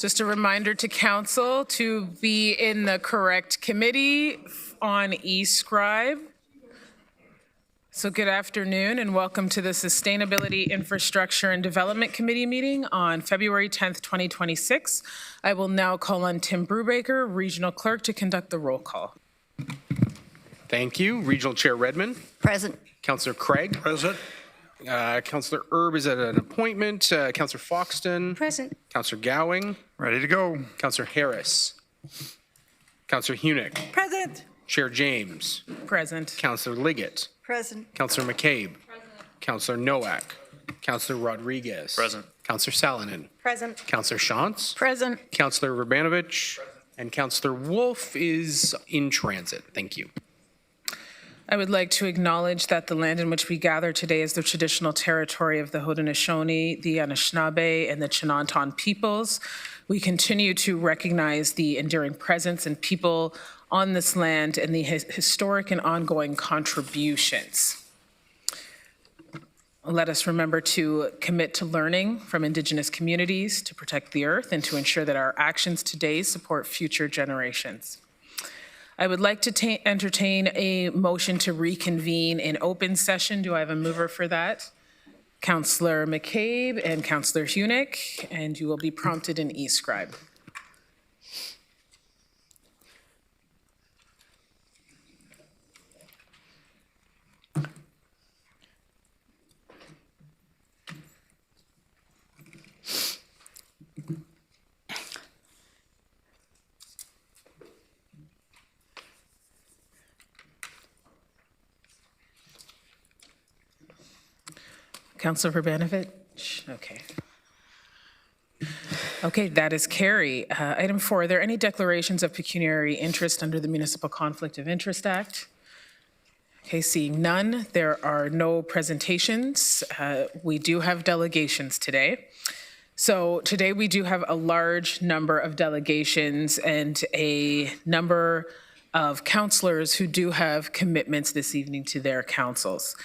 Just a reminder to council to be in the correct committee on eScribe. So good afternoon and welcome to the Sustainability, Infrastructure and Development Committee meeting on February 10th, 2026. I will now call on Tim Brubaker, Regional Clerk, to conduct the roll call. Thank you. Regional Chair Redmond. Present. Councillor Craig. Present. Councillor Erb is at an appointment. Councillor Foxton. Present. Councillor Gowing. Ready to go. Councillor Harris. Councillor Hunick. Present. Chair James. Present. Councillor Liggett. Present. Councillor McCabe. Councillor Nowak. Councillor Rodriguez. Present. Councillor Salonen. Present. Councillor Shantz. Present. Councillor Verbanovich. And Councillor Wolf is in transit. Thank you. I would like to acknowledge that the land in which we gather today is the traditional territory of the Haudenosaunee, the Anishinaabe, and the Chinanton peoples. We continue to recognize the enduring presence and people on this land and the historic and ongoing contributions. Let us remember to commit to learning from Indigenous communities to protect the earth and to ensure that our actions today support future generations. I would like to entertain a motion to reconvene in open session. Do I have a mover for that? Councillor McCabe and Councillor Hunick, and you will be prompted in eScribe. Councillor Verbanovich? Okay. Okay, that is carry. Item 4, are there any declarations of pecuniary interest under the Municipal Conflict of Interest Act? Okay, seeing none, there are no presentations. We do have delegations today. So today we do have a large number of delegations and a number of councillors who do have commitments this evening to their councils.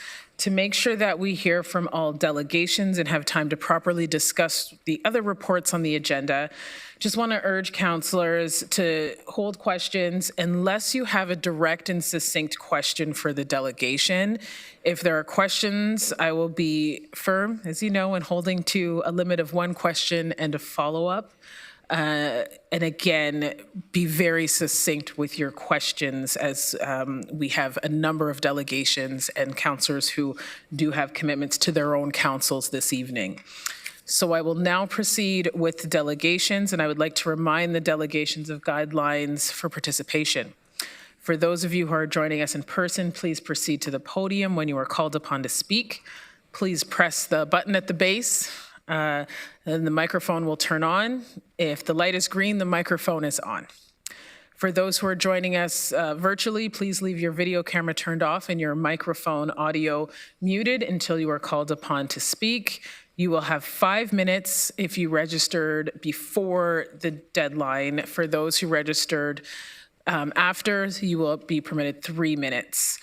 To make sure that we hear from all delegations and have time to properly discuss the other reports on the agenda, just want to urge councillors to hold questions unless you have a direct and succinct question for the delegation. If there are questions, I will be firm, as you know, in holding to a limit of one question and a follow-up. And again, be very succinct with your questions as we have a number of delegations and councillors who do have commitments to their own councils this evening. So I will now proceed with the delegations, and I would like to remind the delegations of guidelines for participation. For those of you who are joining us in person, please proceed to the podium when you are called upon to speak. Please press the button at the base. Then the microphone will turn on. If the light is green, the microphone is on. For those who are joining us virtually, please leave your video camera turned off and your microphone audio muted until you are called upon to speak. You will have 5 minutes if you registered before the deadline. For those who registered after, you will be permitted 3 minutes.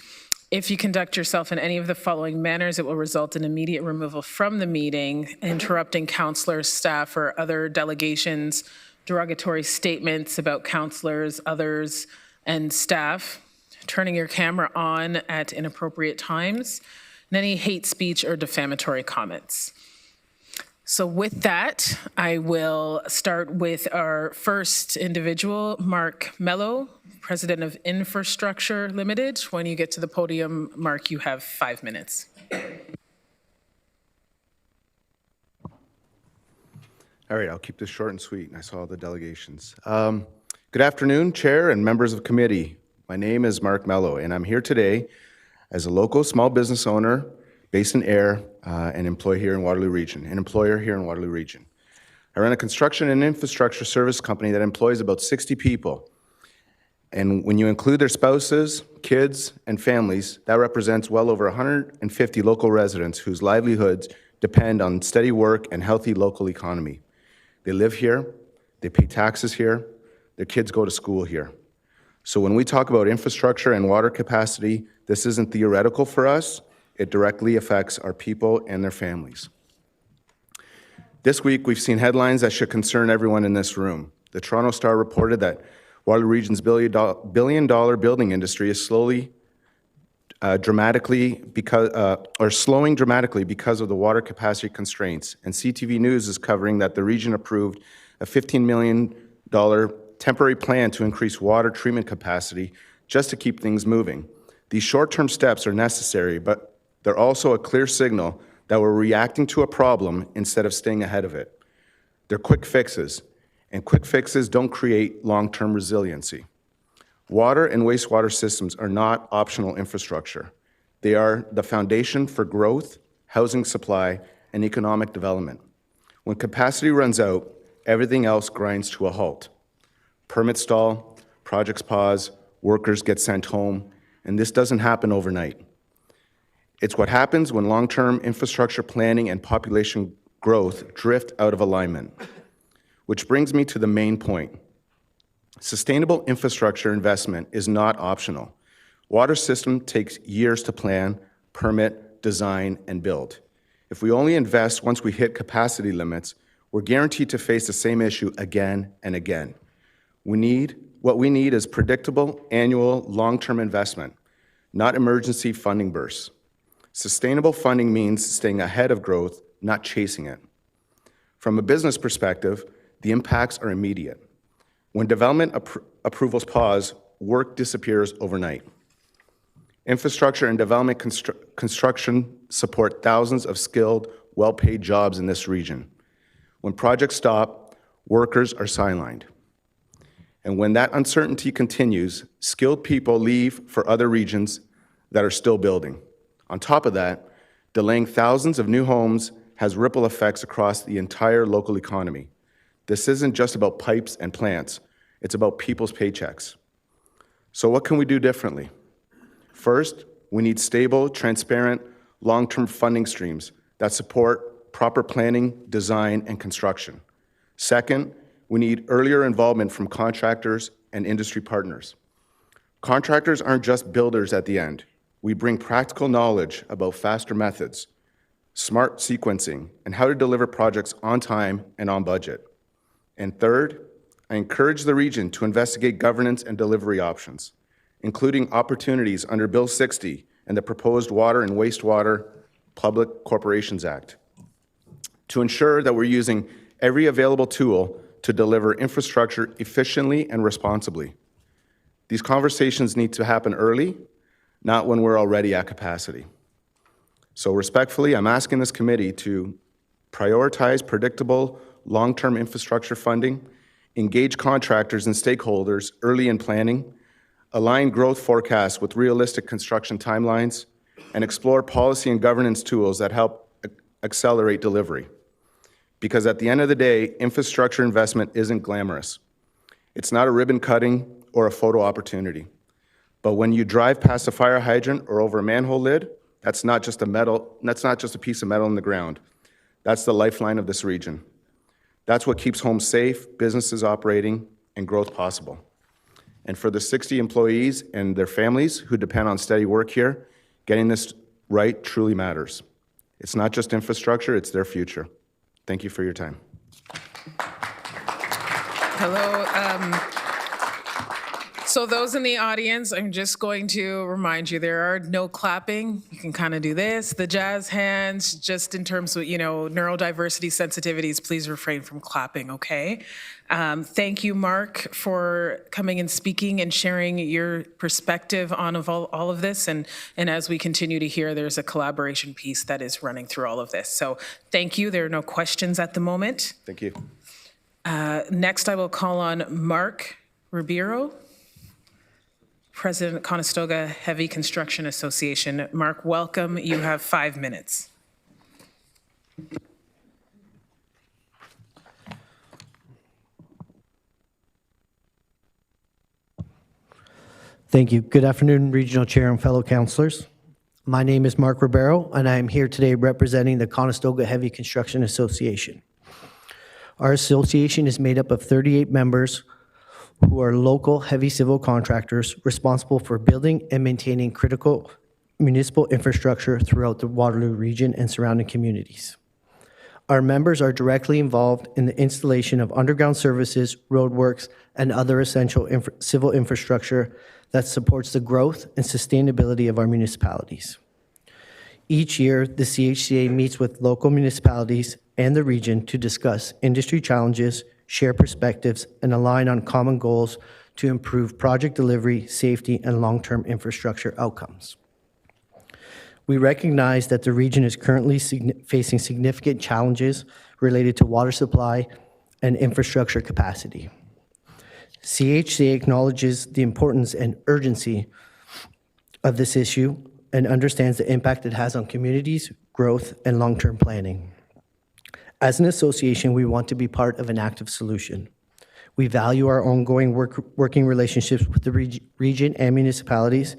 If you conduct yourself in any of the following manners, it will result in immediate removal from the meeting, interrupting councillors, staff, or other delegations, derogatory statements about councillors, others, and staff, turning your camera on at inappropriate times, and any hate speech or defamatory comments. So with that, I will start with our first individual, Mark Mello, President of Infrastructure Limited. When you get to the podium, Mark, you have 5 minutes. All right, I'll keep this short and sweet. I saw all the delegations. Good afternoon, Chair and members of committee. My name is Mark Mello, and I'm here today as a local small business owner based in Ayr, and employer here in Waterloo Region. I run a construction and infrastructure service company that employs about 60 people. And when you include their spouses, kids, and families, that represents well over 150 local residents whose livelihoods depend on steady work and healthy local economy. They live here, they pay taxes here, their kids go to school here. So when we talk about infrastructure and water capacity, this isn't theoretical for us. It directly affects our people and their families. This week, we've seen headlines that should concern everyone in this room. The Toronto Star reported that Waterloo Region's billion-dollar building industry is slowing dramatically because of the water capacity constraints. And CTV News is covering that the region approved a $15 million temporary plan to increase water treatment capacity just to keep things moving. These short-term steps are necessary, but they're also a clear signal that we're reacting to a problem instead of staying ahead of it. They're quick fixes, and quick fixes don't create long-term resiliency. Water and wastewater systems are not optional infrastructure. They are the foundation for growth, housing supply, and economic development. When capacity runs out, everything else grinds to a halt. Permits stall, projects pause, workers get sent home, and this doesn't happen overnight. It's what happens when long-term infrastructure planning and population growth drift out of alignment. Which brings me to the main point. Sustainable infrastructure investment is not optional. Water system takes years to plan, permit, design, and build. If we only invest once we hit capacity limits, we're guaranteed to face the same issue again and again. What we need is predictable, annual, long-term investment, not emergency funding bursts. Sustainable funding means staying ahead of growth, not chasing it. From a business perspective, the impacts are immediate. When development approvals pause, work disappears overnight. Infrastructure and development construction support thousands of skilled, well-paid jobs in this region. When projects stop, workers are sidelined. And when that uncertainty continues, skilled people leave for other regions that are still building. On top of that, delaying thousands of new homes has ripple effects across the entire local economy. This isn't just about pipes and plants, it's about people's paychecks. So what can we do differently? First, we need stable, transparent, long-term funding streams that support proper planning, design, and construction. Second, we need earlier involvement from contractors and industry partners. Contractors aren't just builders at the end. We bring practical knowledge about faster methods, smart sequencing, and how to deliver projects on time and on budget. And third, I encourage the region to investigate governance and delivery options, including opportunities under Bill 60 and the proposed Water and Wastewater Public Corporations Act, to ensure that we're using every available tool to deliver infrastructure efficiently and responsibly. These conversations need to happen early, not when we're already at capacity. So respectfully, I'm asking this committee to prioritize predictable, long-term infrastructure funding, engage contractors and stakeholders early in planning, align growth forecasts with realistic construction timelines, and explore policy and governance tools that help accelerate delivery. Because at the end of the day, infrastructure investment isn't glamorous. It's not a ribbon cutting or a photo opportunity. But when you drive past a fire hydrant or over a manhole lid, that's not just a piece of metal in the ground. That's the lifeline of this region. That's what keeps homes safe, businesses operating, and growth possible. And for the 60 employees and their families who depend on steady work here, getting this right truly matters. It's not just infrastructure, it's their future. Thank you for your time. Hello. So those in the audience, I'm just going to remind you, there are no clapping. You can kind of do this, the jazz hands, just in terms of, neurodiversity sensitivities, please refrain from clapping, okay? Thank you, Mark, for coming and speaking and sharing your perspective on all of this. And as we continue to hear, there's a collaboration piece that is running through all of this. So thank you. There are no questions at the moment. Thank you. Next, I will call on Mark Ribeiro, President, Conestoga Heavy Construction Association. Mark, welcome. You have 5 minutes. Thank you. Good afternoon, Regional Chair and fellow councillors. My name is Mark Ribeiro, and I am here today representing the Conestoga Heavy Construction Association. Our association is made up of 38 members who are local heavy civil contractors responsible for building and maintaining critical municipal infrastructure throughout the Waterloo region and surrounding communities. Our members are directly involved in the installation of underground services, roadworks, and other essential civil infrastructure that supports the growth and sustainability of our municipalities. Each year, the CHCA meets with local municipalities and the region to discuss industry challenges, share perspectives, and align on common goals to improve project delivery, safety, and long-term infrastructure outcomes. We recognize that the region is currently facing significant challenges related to water supply and infrastructure capacity. CHCA acknowledges the importance and urgency of this issue and understands the impact it has on communities, growth, and long-term planning. As an association, we want to be part of an active solution. We value our ongoing working relationships with the region and municipalities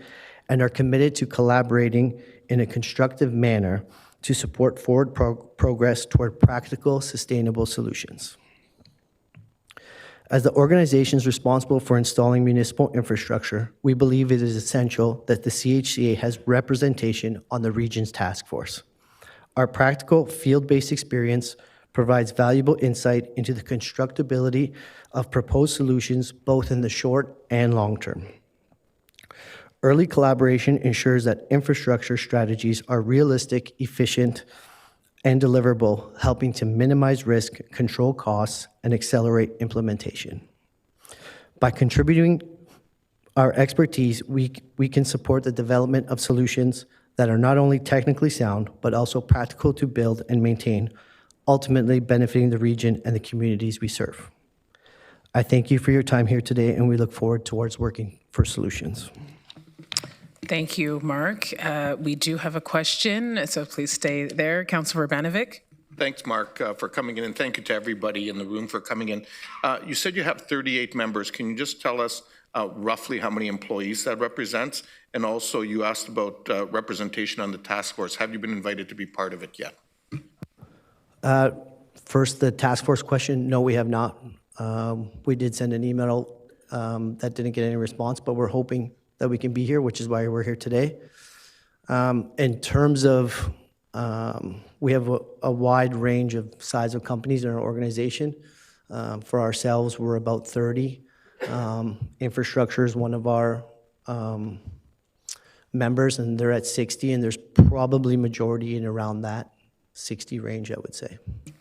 and are committed to collaborating in a constructive manner to support forward progress toward practical, sustainable solutions. As the organizations responsible for installing municipal infrastructure, we believe it is essential that the CHCA has representation on the region's task force. Our practical, field-based experience provides valuable insight into the constructability of proposed solutions both in the short and long term. Early collaboration ensures that infrastructure strategies are realistic, efficient, and deliverable, helping to minimize risk, control costs, and accelerate implementation. By contributing our expertise, we can support the development of solutions that are not only technically sound, but also practical to build and maintain, ultimately benefiting the region and the communities we serve. I thank you for your time here today, and we look forward towards working for solutions. Thank you, Mark. We do have a question, so please stay there. Councilor Urbanovic. Thanks, Mark, for coming in, and thank you to everybody in the room for coming in. You said you have 38 members. Can you just tell us roughly how many employees that represents? And also, you asked about representation on the task force. Have you been invited to be part of it yet? First, the task force question, no, we have not. We did send an email that didn't get any response, but we're hoping that we can be here, which is why we're here today. In terms of, we have a wide range of size of companies in our organization. For ourselves, we're about 30. Infrastructure is one of our members, and they're at 60, and there's probably majority in around that 60 range, I would say.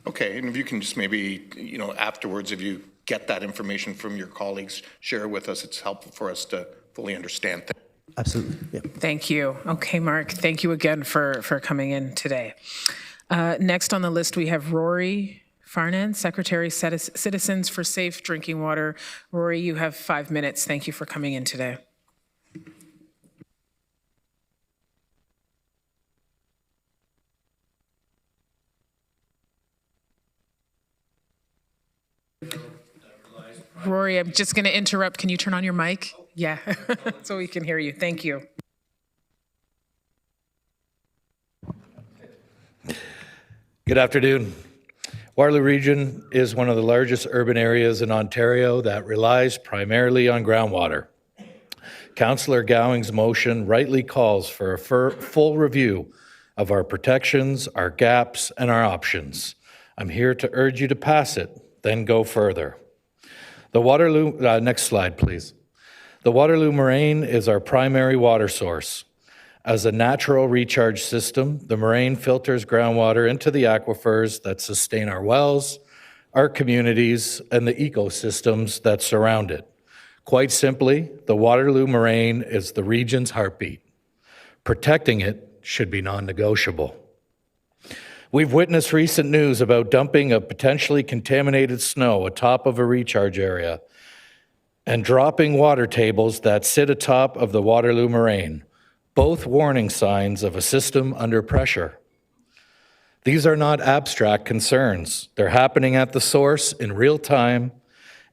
Okay, and if you can just maybe, afterwards, if you get that information from your colleagues, share with us. It's helpful for us to fully understand things. Absolutely, yeah. Thank you. Okay, Mark, thank you again for coming in today. Next on the list, we have Rory Farnan, Secretary, Citizens for Safe Drinking Water. Rory, you have 5 minutes. Thank you for coming in today. Rory, I'm just going to interrupt. Can you turn on your mic? Yeah, so we can hear you. Thank you. Good afternoon. Waterloo Region is one of the largest urban areas in Ontario that relies primarily on groundwater. Councillor Gowing's motion rightly calls for a full review of our protections, our gaps, and our options. I'm here to urge you to pass it, then go further. The Waterloo, next slide, please. The Waterloo Moraine is our primary water source. As a natural recharge system, the moraine filters groundwater into the aquifers that sustain our wells, our communities, and the ecosystems that surround it. Quite simply, the Waterloo Moraine is the region's heartbeat. Protecting it should be non-negotiable. We've witnessed recent news about dumping of potentially contaminated snow atop of a recharge area and dropping water tables that sit atop of the Waterloo Moraine, both warning signs of a system under pressure. These are not abstract concerns. They're happening at the source in real time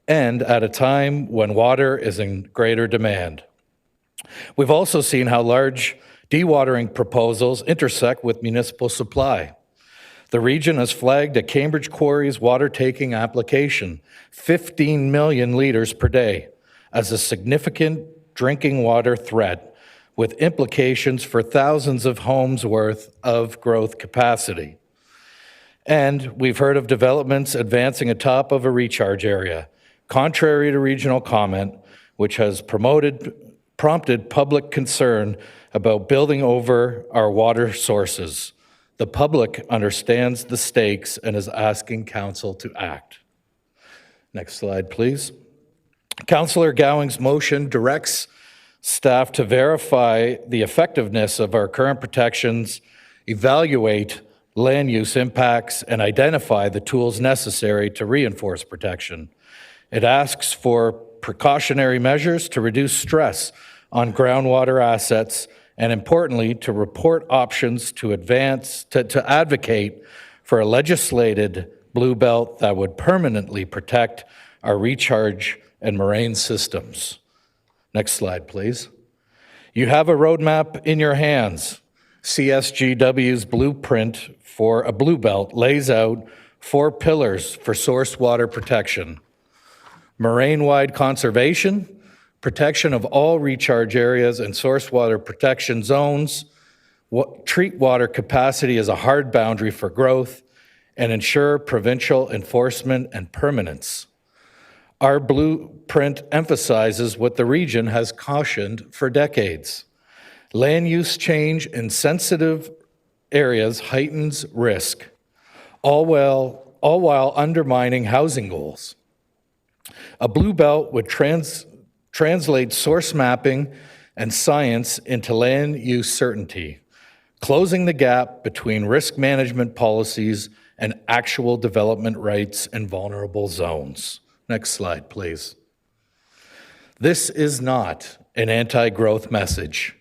and at a time when water is in greater demand. We've also seen how large dewatering proposals intersect with municipal supply. The region has flagged a Cambridge Quarry's water-taking application, 15 million litres per day, as a significant drinking water threat with implications for thousands of homes worth of growth capacity. And we've heard of developments advancing atop of a recharge area, contrary to regional comment, which has prompted public concern about building over our water sources. The public understands the stakes and is asking council to act. Next slide, please. Councillor Gowing's motion directs staff to verify the effectiveness of our current protections, evaluate land use impacts, and identify the tools necessary to reinforce protection. It asks for precautionary measures to reduce stress on groundwater assets, and importantly, to report options to advocate for a legislated blue belt that would permanently protect our recharge and moraine systems. Next slide, please. You have a roadmap in your hands. CSGW's blueprint for a blue belt lays out 4 pillars for source water protection: moraine-wide conservation, protection of all recharge areas and source water protection zones, treat water capacity as a hard boundary for growth, and ensure provincial enforcement and permanence. Our blueprint emphasizes what the region has cautioned for decades. Land use change in sensitive areas heightens risk, all while undermining housing goals. A blue belt would translate source mapping and science into land use certainty, closing the gap between risk management policies and actual development rights in vulnerable zones. Next slide, please. This is not an anti-growth message.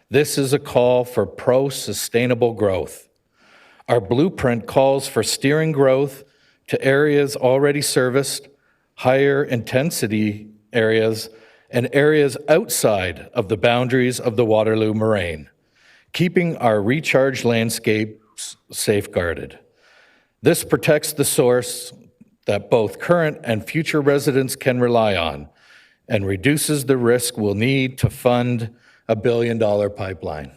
This is a call for pro-sustainable growth. Our blueprint calls for steering growth to areas already serviced, higher intensity areas, and areas outside of the boundaries of the Waterloo Moraine, keeping our recharge landscapes safeguarded. This protects the source that both current and future residents can rely on and reduces the risk we'll need to fund a $1 billion pipeline.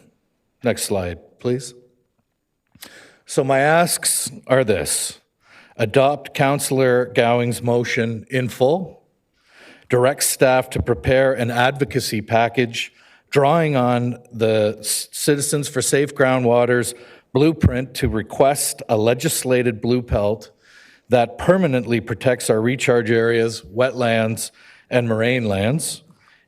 Next slide, please. So my asks are this: adopt Councillor Gowing's motion in full, direct staff to prepare an advocacy package drawing on the Citizens for Safe Groundwater's blueprint to request a legislated blue belt that permanently protects our recharge areas, wetlands, and moraine lands,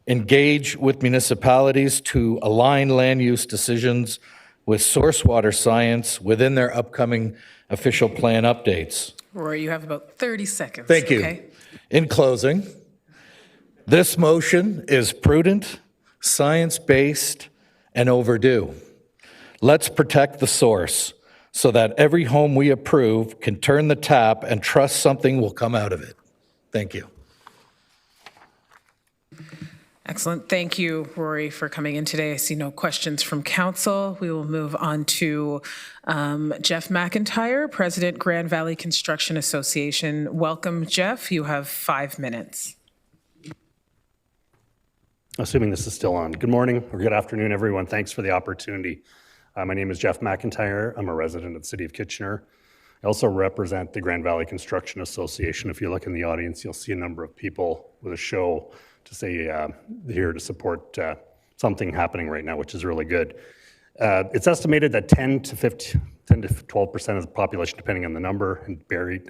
engage with municipalities to align land use decisions with source water science within their upcoming official plan updates. Rory, you have about 30 seconds. Thank you. Okay? In closing, this motion is prudent, science-based, and overdue. Let's protect the source so that every home we approve can turn the tap and trust something will come out of it. Thank you. Excellent. Thank you, Rory, for coming in today. I see no questions from council. We will move on to Jeff McIntyre, President, Grand Valley Construction Association. Welcome, Jeff. You have 5 minutes. Assuming this is still on. Good morning or good afternoon, everyone. Thanks for the opportunity. My name is Jeff McIntyre. I'm a resident of the City of Kitchener. I also represent the Grand Valley Construction Association. If you look in the audience, you'll see a number of people with a show to say here to support something happening right now, which is really good. It's estimated that 10 to 12% of the population, depending on the number, and Barry,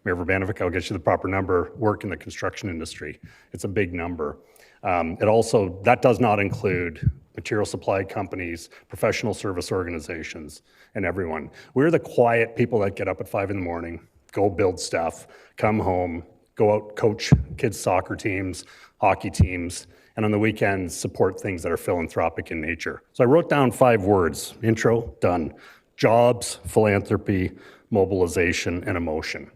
Mayor Urbanovic, I'll get you the proper number, work in the construction industry. It's a big number. That does not include material supply companies, professional service organizations, and everyone. We're the quiet people that get up at 5 in the morning, go build stuff, come home, go out, coach kids' soccer teams, hockey teams, and on the weekends, support things that are philanthropic in nature. So I wrote down 5 words: intro, done. Jobs, philanthropy, mobilization, and emotion.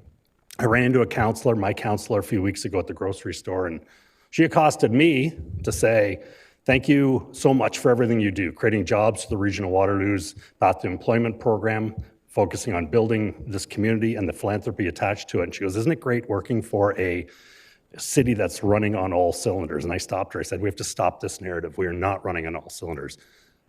I ran into my counselor a few weeks ago at the grocery store, and she accosted me to say, thank you so much for everything you do, creating jobs for the region of Waterloo's Path to Employment program, focusing on building this community and the philanthropy attached to it. And she goes, isn't it great working for a city that's running on all cylinders? And I stopped her. I said, we have to stop this narrative. We are not running on all cylinders.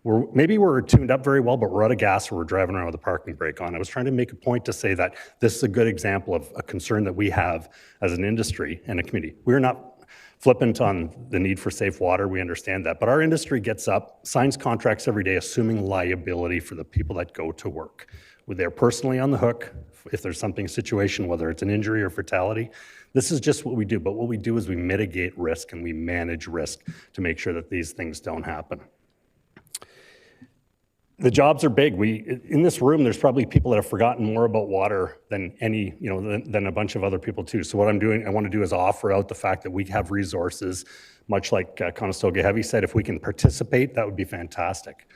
Maybe we're tuned up very well, but we're out of gas or we're driving around with a parking brake on. I was trying to make a point to say that this is a good example of a concern that we have as an industry and a community. We're not flippant on the need for safe water, we understand that, but our industry gets up, signs contracts every day, assuming liability for the people that go to work. They're personally on the hook if there's something situation, whether it's an injury or fatality. This is just what we do, but what we do is we mitigate risk and we manage risk to make sure that these things don't happen. The jobs are big. In this room, there's probably people that have forgotten more about water than than a bunch of other people too. So what I want to do is offer out the fact that we have resources, much like Conestoga Heavy said, if we can participate, that would be fantastic.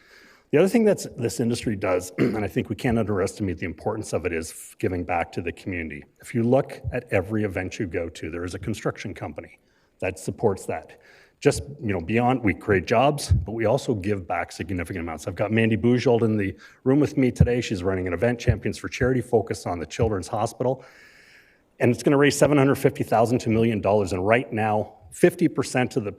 The other thing that this industry does, and I think we can't underestimate the importance of it, is giving back to the community. If you look at every event you go to, there is a construction company that supports that. Just, beyond, we create jobs, but we also give back significant amounts. I've got Mandy Bujold in the room with me today. She's running an event, Champions for Charity, focused on the Children's Hospital. And it's gonna raise $750,000 to $1 million. And right now, 50% of the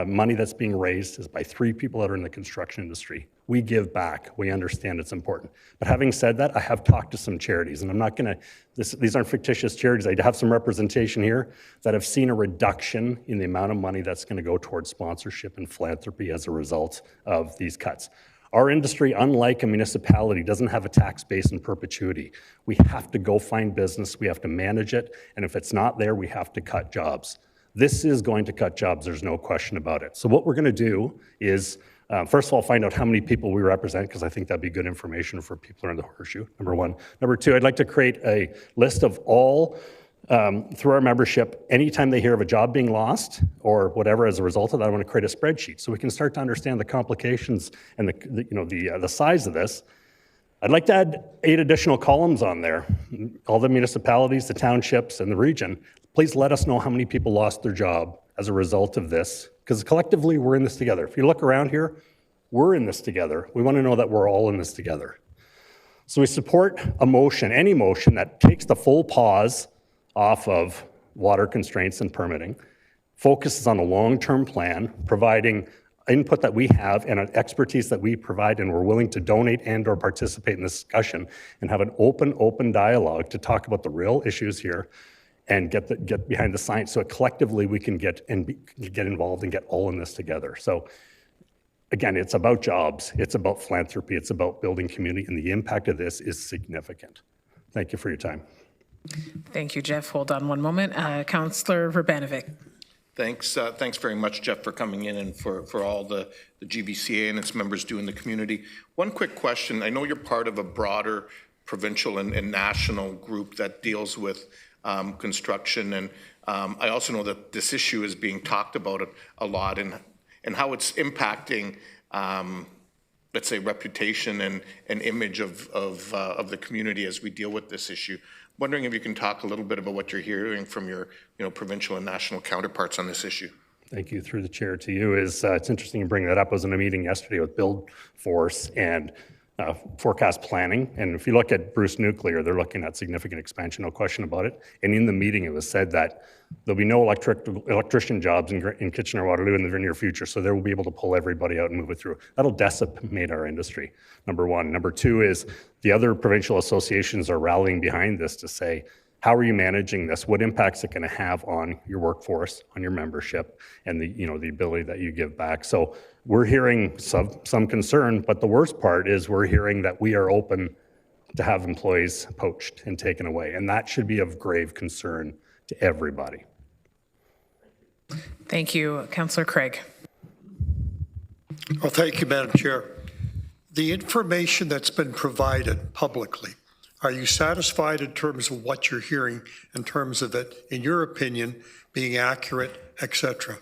money that's being raised is by 3 people that are in the construction industry. We give back. We understand it's important. But having said that, I have talked to some charities, and I'm not going to, these aren't fictitious charities. I have some representation here that have seen a reduction in the amount of money that's going to go towards sponsorship and philanthropy as a result of these cuts. Our industry, unlike a municipality, doesn't have a tax base in perpetuity. We have to go find business. We have to manage it. And if it's not there, we have to cut jobs. This is going to cut jobs, there's no question about it. So what we're gonna do is, first of all, find out how many people we represent, because I think that'd be good information for people around the horseshoe, number one. Number two, I'd like to create a list of all, through our membership, anytime they hear of a job being lost or whatever as a result of that, I wanna create a spreadsheet so we can start to understand the complications and the size of this. I'd like to add 8 additional columns on there. All the municipalities, the townships, and the region, please let us know how many people lost their job as a result of this, because collectively we're in this together. If you look around here, we're in this together. We want to know that we're all in this together. So we support a motion, any motion that takes the full pause off of water constraints and permitting, focuses on a long-term plan, providing input that we have and an expertise that we provide, and we're willing to donate and or participate in this discussion and have an open dialogue to talk about the real issues here and get behind the science so collectively we can get involved and get all in this together. So again, it's about jobs, it's about philanthropy, it's about building community, and the impact of this is significant. Thank you for your time. Thank you, Jeff. Hold on one moment. Councillor Verbanovic. Thanks very much, Jeff, for coming in and for all the GVCA and its members do in the community. One quick question. I know you're part of a broader provincial and national group that deals with construction, and I also know that this issue is being talked about a lot and how it's impacting, let's say, reputation and image of the community as we deal with this issue. Wondering if you can talk a little bit about what you're hearing from your provincial and national counterparts on this issue. Thank you. Through the chair to you. It's interesting you bring that up. I was in a meeting yesterday with Build Force and forecast planning. And if you look at Bruce Nuclear, they're looking at significant expansion, no question about it. And in the meeting, it was said that there'll be no electrician jobs in Kitchener-Waterloo in the near future, so they will be able to pull everybody out and move it through. That'll decimate our industry, number one. Number two is the other provincial associations are rallying behind this to say, how are you managing this? What impact's it gonna have on your workforce, on your membership, and the ability that you give back? So we're hearing some concern, but the worst part is we're hearing that we are open to have employees poached and taken away, and that should be of grave concern to everybody. Thank you. Councillor Craig. Well, thank you, Madam Chair. The information that's been provided publicly, are you satisfied in terms of what you're hearing, in terms of it, in your opinion, being accurate, et cetera?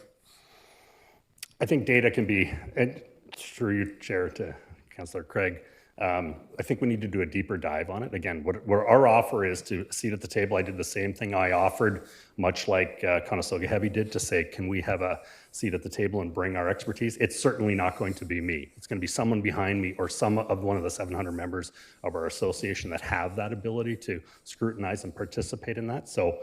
I think data can be, and through you, Chair, to Councillor Craig, I think we need to do a deeper dive on it. Again, what our offer is to seat at the table. I did the same thing I offered, much like Conestoga Heavy did, to say, can we have a seat at the table and bring our expertise? It's certainly not going to be me. It's going to be someone behind me or one of the 700 members of our association that have that ability to scrutinize and participate in that. So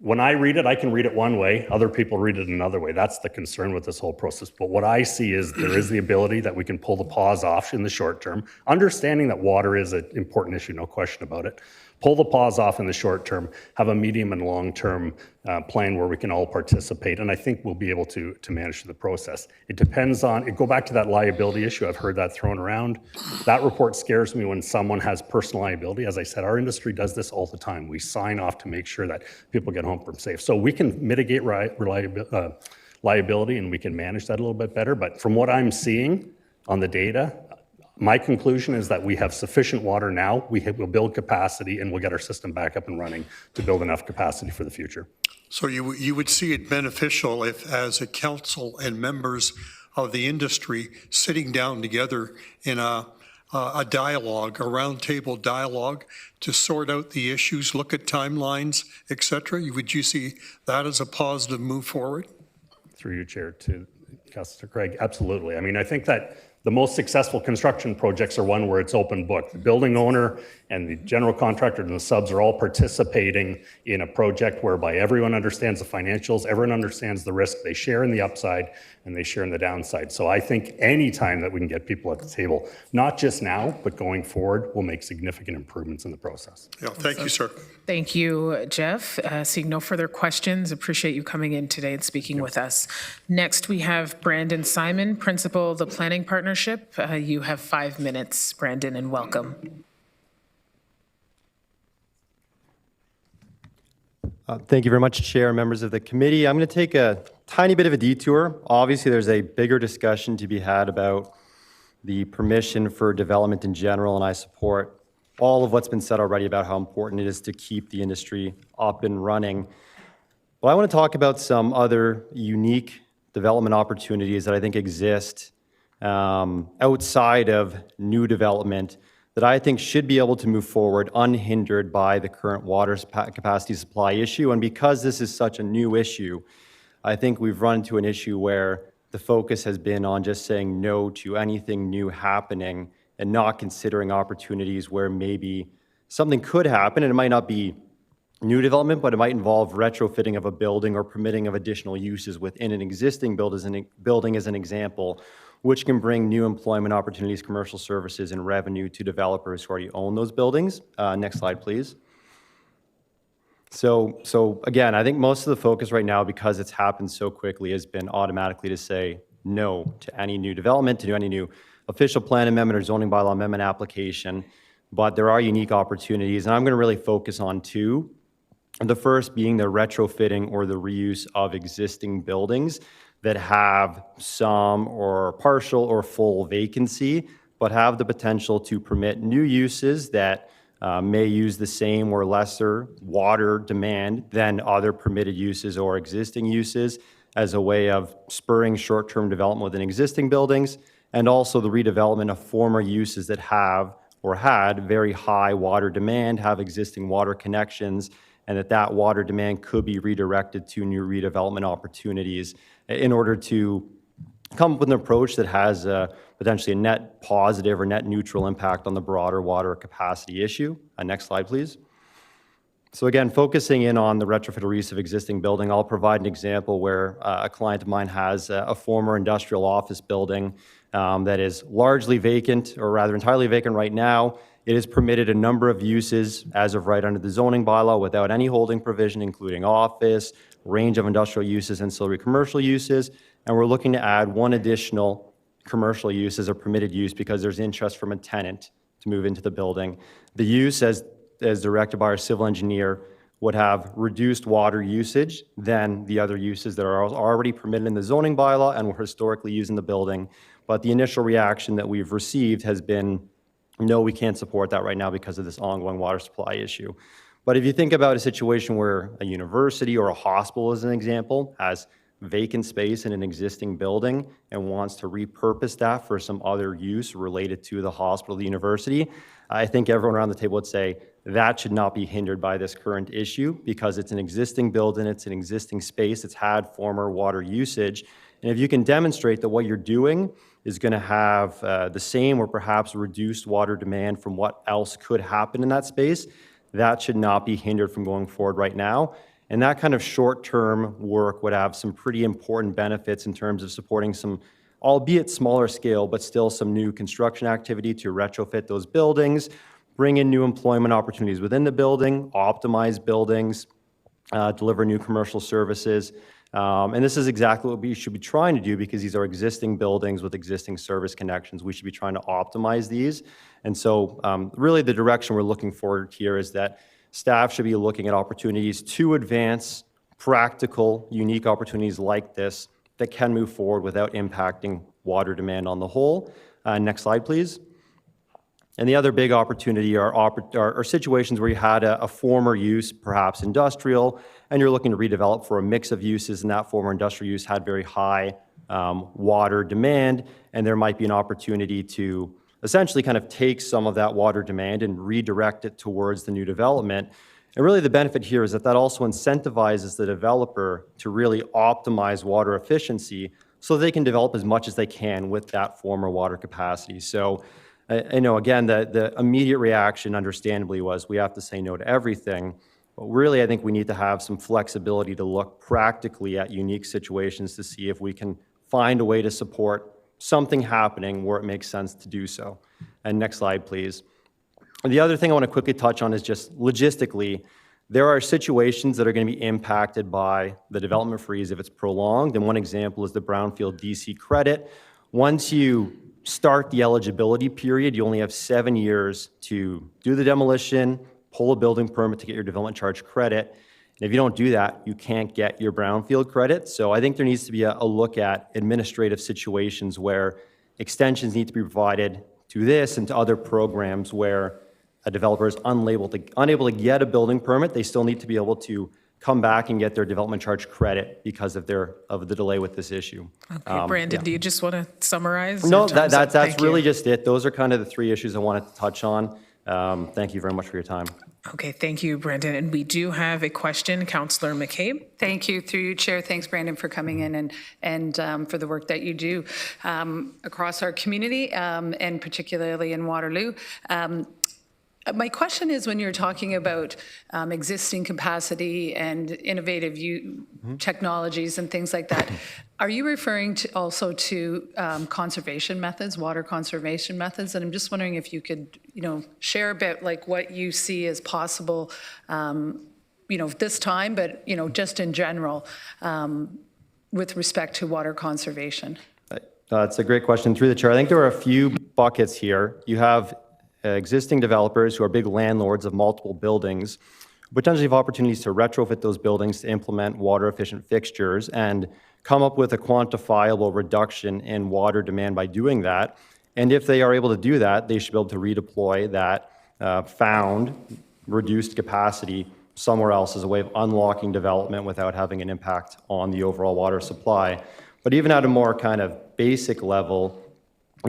When I read it, I can read it one way, other people read it another way. That's the concern with this whole process. But what I see is there is the ability that we can pull the pause off in the short term, understanding that water is an important issue, no question about it. Pull the pause off in the short term, have a medium and long-term plan where we can all participate, and I think we'll be able to manage the process. It depends on, go back to that liability issue, I've heard that thrown around. That report scares me when someone has personal liability. As I said, our industry does this all the time. We sign off to make sure that people get home from safe. So we can mitigate liability and we can manage that a little bit better, but from what I'm seeing on the data, my conclusion is that we have sufficient water now, we'll build capacity, and we'll get our system back up and running to build enough capacity for the future. So you would see it beneficial if, as a council and members of the industry, sitting down together in a dialogue, a roundtable dialogue, to sort out the issues, look at timelines, et cetera? Would you see that as a positive move forward? Through you, Chair, to Councillor Craig, absolutely. I mean, I think that the most successful construction projects are one where it's open book. The building owner and the general contractor and the subs are all participating in a project whereby everyone understands the financials, everyone understands the risk, they share in the upside and they share in the downside. So I think any time that we can get people at the table, not just now, but going forward, will make significant improvements in the process. Yeah, thank you, sir. Thank you, Jeff. Seeing no further questions, appreciate you coming in today and speaking with us. Next, we have Brandon Simon, Principal of the Planning Partnership. You have 5 minutes, Brandon, and welcome. Thank you very much, Chair and members of the committee. I'm going to take a tiny bit of a detour. Obviously, there's a bigger discussion to be had about the permission for development in general, and I support all of what's been said already about how important it is to keep the industry up and running. But I want to talk about some other unique development opportunities that I think exist outside of new development that I think should be able to move forward unhindered by the current water capacity supply issue. And because this is such a new issue, I think we've run into an issue where the focus has been on just saying no to anything new happening and not considering opportunities where maybe something could happen, and it might not be new development, but it might involve retrofitting of a building or permitting of additional uses within an existing building as an example, which can bring new employment opportunities, commercial services, and revenue to developers who already own those buildings. Next slide, please. So again, I think most of the focus right now, because it's happened so quickly, has been automatically to say no to any new development, to do any new official plan amendment or zoning bylaw amendment application. But there are unique opportunities, and I'm going to really focus on two. The first being the retrofitting or the reuse of existing buildings that have some or partial or full vacancy, but have the potential to permit new uses that may use the same or lesser water demand than other permitted uses or existing uses as a way of spurring short-term development within existing buildings, and also the redevelopment of former uses that have or had very high water demand, have existing water connections, and that water demand could be redirected to new redevelopment opportunities in order to come up with an approach that has potentially a net positive or net neutral impact on the broader water capacity issue. Next slide, please. So again, focusing in on the retrofit or reuse of existing building, I'll provide an example where a client of mine has a former industrial office building that is largely vacant, or rather entirely vacant right now. It is permitted a number of uses as of right under the zoning bylaw without any holding provision, including office, range of industrial uses, ancillary commercial uses, and we're looking to add one additional commercial use as a permitted use because there's interest from a tenant to move into the building. The use, as directed by our civil engineer, would have reduced water usage than the other uses that are already permitted in the zoning bylaw and were historically used in the building. But the initial reaction that we've received has been, no, we can't support that right now because of this ongoing water supply issue. But if you think about a situation where a university or a hospital, as an example, has vacant space in an existing building and wants to repurpose that for some other use related to the hospital, the university, I think everyone around the table would say that should not be hindered by this current issue because it's an existing building, it's an existing space, it's had former water usage. And if you can demonstrate that what you're doing is going to have the same or perhaps reduced water demand from what else could happen in that space, that should not be hindered from going forward right now. And that kind of short-term work would have some pretty important benefits in terms of supporting some, albeit smaller scale, but still some new construction activity to retrofit those buildings, bring in new employment opportunities within the building, optimize buildings, deliver new commercial services. And this is exactly what we should be trying to do, because these are existing buildings with existing service connections. We should be trying to optimize these. And so really the direction we're looking forward here is that staff should be looking at opportunities to advance practical, unique opportunities like this that can move forward without impacting water demand on the whole. Next slide, please. And the other big opportunity are situations where you had a former use, perhaps industrial, and you're looking to redevelop for a mix of uses, and that former industrial use had very high water demand, and there might be an opportunity to essentially kind of take some of that water demand and redirect it towards the new development. And really the benefit here is that that also incentivizes the developer to really optimize water efficiency so they can develop as much as they can with that former water capacity. So I know, again, the immediate reaction, understandably, was we have to say no to everything. But really, I think we need to have some flexibility to look practically at unique situations to see if we can find a way to support something happening where it makes sense to do so. And next slide, please. And the other thing I want to quickly touch on is just logistically, there are situations that are going to be impacted by the development freeze if it's prolonged. And one example is the brownfield DC credit. Once you start the eligibility period, you only have 7 years to do the demolition, pull a building permit to get your development charge credit. And if you don't do that, you can't get your brownfield credit. So I think there needs to be a look at administrative situations where extensions need to be provided to this and to other programs where a developer is unable to get a building permit. They still need to be able to come back and get their development charge credit because of the delay with this issue. Okay, Brandon, do you just want to summarize? No, in terms of- that's thank really you. just it. Those are kind of the three issues I wanted to touch on. Thank you very much for your time. Okay, thank you, Brandon. And we do have a question, Councillor McCabe. Thank you, through you, Chair. Thanks, Brandon, for coming in and for the work that you do across our community and particularly in Waterloo. My question is, when you're talking about existing capacity and innovative technologies and things like that, are you referring to also to conservation methods, water conservation methods? And I'm just wondering if you could, share a bit like what you see as possible, this time, but, just in general with respect to water conservation. That's a great question. Through the chair, I think there are a few buckets here. You have existing developers who are big landlords of multiple buildings, potentially have opportunities to retrofit those buildings to implement water-efficient fixtures and come up with a quantifiable reduction in water demand by doing that. And if they are able to do that, they should be able to redeploy that found reduced capacity somewhere else as a way of unlocking development without having an impact on the overall water supply. But even at a more kind of basic level,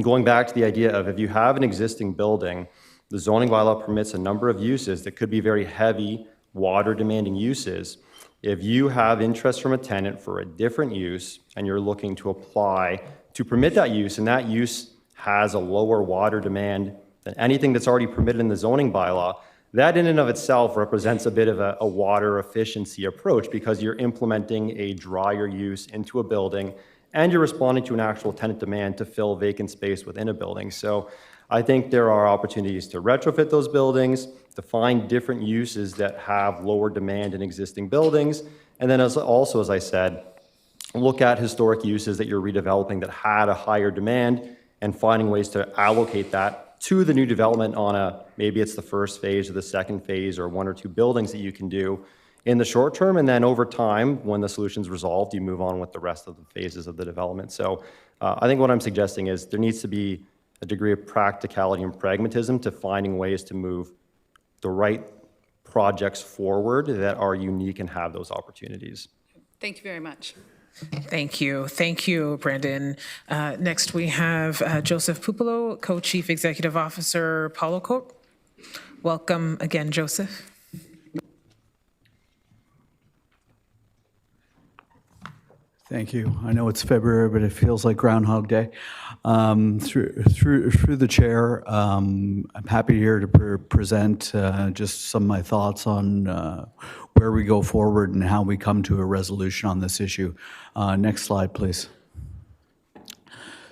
going back to the idea of if you have an existing building, the zoning bylaw permits a number of uses that could be very heavy water demanding uses. If you have interest from a tenant for a different use and you're looking to apply to permit that use, and that use has a lower water demand than anything that's already permitted in the zoning bylaw, that in and of itself represents a bit of a water efficiency approach, because you're implementing a drier use into a building and you're responding to an actual tenant demand to fill vacant space within a building. So I think there are opportunities to retrofit those buildings, to find different uses that have lower demand in existing buildings, and then also, as I said, look at historic uses that you're redeveloping that had a higher demand and finding ways to allocate that to the new development on maybe it's the first phase or the second phase or one or two buildings that you can do in the short term, and then over time, when the solution's resolved, you move on with the rest of the phases of the development. So I think what I'm suggesting is there needs to be a degree of practicality and pragmatism to finding ways to move the right projects forward that are unique and have those opportunities. Thank you very much. Thank you. Thank you, Brandon. Next, we have Joseph Pupolo, Co-Chief Executive Officer, Paulo Corp. Welcome again, Thank you. I know it's February, but it feels like Groundhog Day. Through the chair, I'm happy here to present just some of my thoughts on where we go forward and how we come to a resolution on this issue. Next slide, please.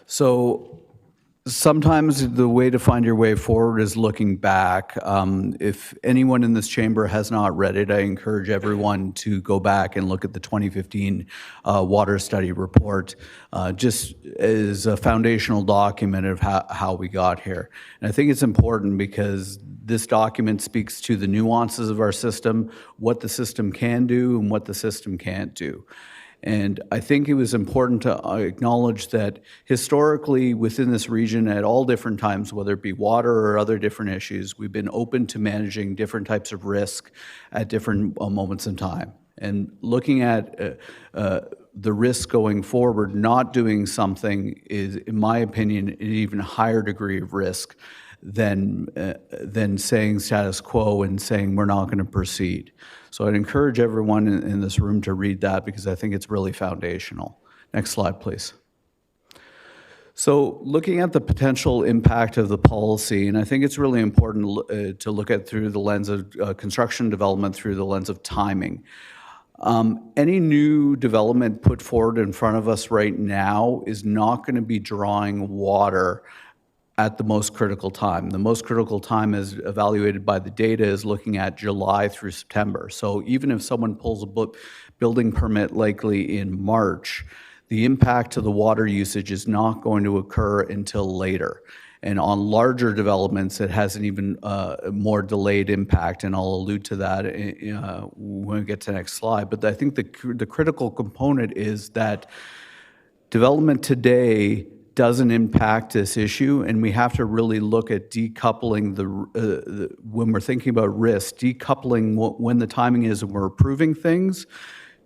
So sometimes the way to find your way forward is looking back. If anyone in this chamber has not read it, I encourage everyone to go back and look at the 2015 water study report, just as a foundational document of how we got here. And I think it's important because this document speaks to the nuances of our system, what the system can do and what the system can't do. And I think it was important to acknowledge that historically within this region at all different times, whether it be water or other different issues, we've been open to managing different types of risk at different moments in time. And looking at the risk going forward, not doing something is, in my opinion, an even higher degree of risk than saying status quo and saying we're not going to proceed. So I'd encourage everyone in this room to read that because I think it's really foundational. Next slide, please. So looking at the potential impact of the policy, and I think it's really important to look at through the lens of construction development, through the lens of timing. Any new development put forward in front of us right now is not going to be drawing water at the most critical time. The most critical time is evaluated by the data is looking at July through September. So even if someone pulls a building permit likely in March, the impact to the water usage is not going to occur until later. And on larger developments, it has an even more delayed impact, and I'll allude to that when we get to the next slide. But I think the critical component is that development today doesn't impact this issue, and we have to really look at decoupling when we're thinking about risk, decoupling when the timing is when we're approving things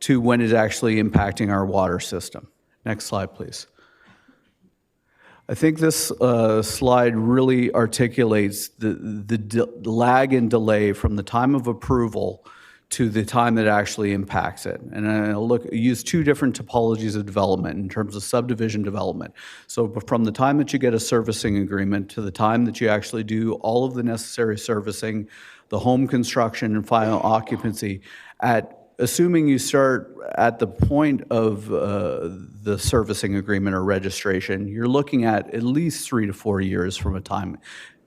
to when it's actually impacting our water system. Next slide, please. I think this slide really articulates the lag and delay from the time of approval to the time that actually impacts it. And I'll use two different topologies of development in terms of subdivision development. So from the time that you get a servicing agreement to the time that you actually do all of the necessary servicing, the home construction and final occupancy, assuming you start at the point of the servicing agreement or registration, you're looking at least 3 to 4 years from a time.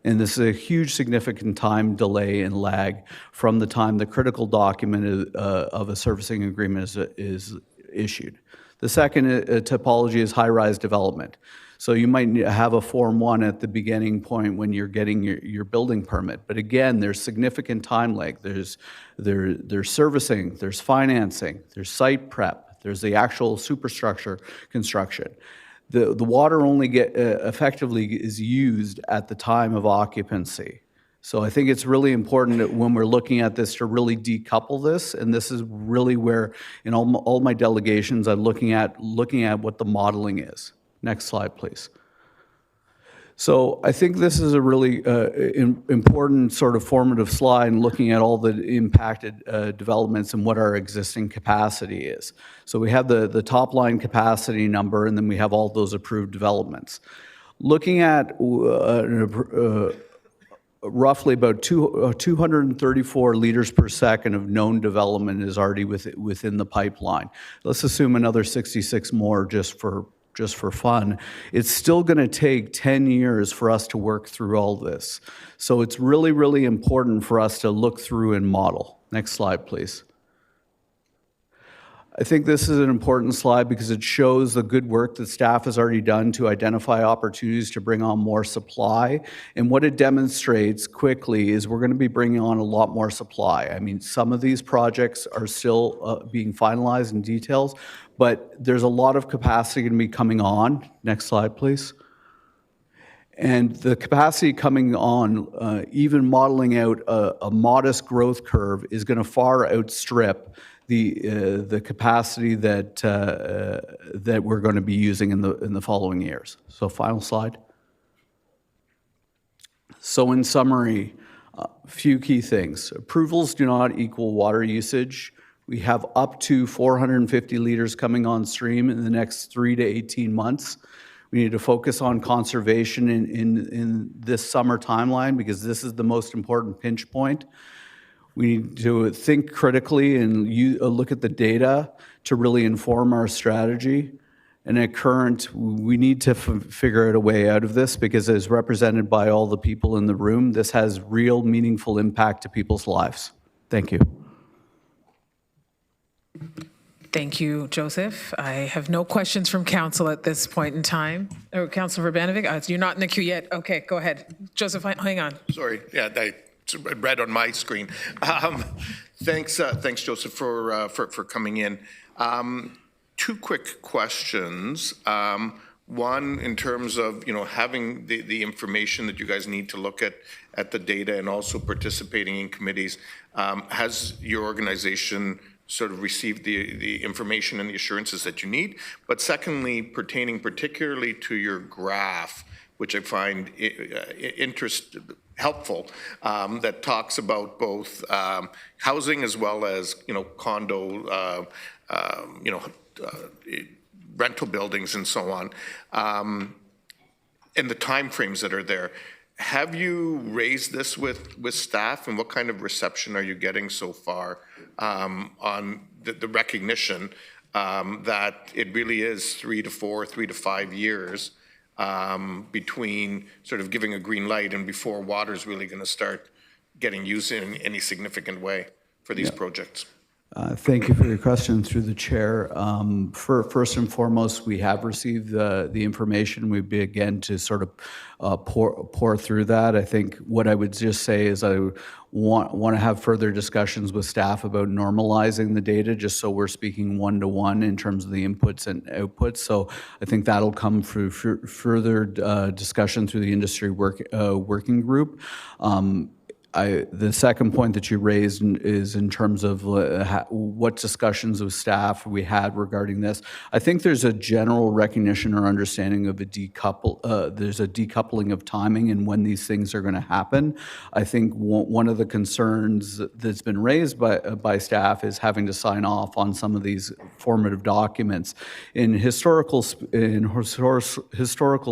And this is a huge significant time delay and lag from the time the critical document of a servicing agreement is issued. The second typology is high-rise development. So you might have a Form 1 at the beginning point when you're getting your building permit. But again, there's significant time lag. There's servicing, there's financing, there's site prep, there's the actual superstructure construction. The water only effectively is used at the time of occupancy. So I think it's really important that when we're looking at this to really decouple this, and this is really where in all my delegations I'm looking at what the modeling is. Next slide, please. So I think this is a really important sort of formative slide in looking at all the impacted developments and what our existing capacity is. So we have the top line capacity number, and then we have all those approved developments. Looking at roughly about 234 liters per second of known development is already within the pipeline. Let's assume another 66 more just for fun. It's still going to take 10 years for us to work through all this. So it's really, really important for us to look through and model. Next slide, please. I think this is an important slide because it shows the good work that staff has already done to identify opportunities to bring on more supply. And what it demonstrates quickly is we're going to be bringing on a lot more supply. I mean, some of these projects are still being finalized in details, but there's a lot of capacity going to be coming on. Next slide, please. And the capacity coming on, even modeling out a modest growth curve, is going to far outstrip the capacity that we're going to be using in the following years. So final slide. So in summary, a few key things. Approvals do not equal water usage. We have up to 450 liters coming on stream in the next 3 to 18 months. We need to focus on conservation in this summer timeline because this is the most important pinch point. We need to think critically and look at the data to really inform our strategy. And at current, we need to figure out a way out of this because as represented by all the people in the room, this has real meaningful impact to people's lives. Thank you. Thank you, Joseph. I have no questions from council at this point in time. Oh, Councilor Verbanovic, you're not in the queue yet. Okay, go ahead. Joseph, hang on. Sorry, yeah, I read on my screen. Thanks, Joseph, for coming in. Two quick questions. One, in terms of having the information that you guys need to look at the data and also participating in committees, has your organization sort of received the information and the assurances that you need? But secondly, pertaining particularly to your graph, which I find helpful, that talks about both housing as well as condo, rental buildings and so on, and the timeframes that are there. Have you raised this with staff, and what kind of reception are you getting so far on the recognition that it really is 3 to 5 years between sort of giving a green light and before water is really going to start getting used in any significant way for these projects? Thank you for your question through the chair. First and foremost, we have received the information. We begin to sort of pour through that. I think what I would just say is I want to have further discussions with staff about normalizing the data, just so we're speaking one-to-one in terms of the inputs and outputs. So I think that'll come through further discussion through the industry working group. The second point that you raised is in terms of what discussions with staff we had regarding this. I think there's a general recognition or understanding of there's a decoupling of timing and when these things are going to happen. I think one of the concerns that's been raised by staff is having to sign off on some of these formative documents. In historical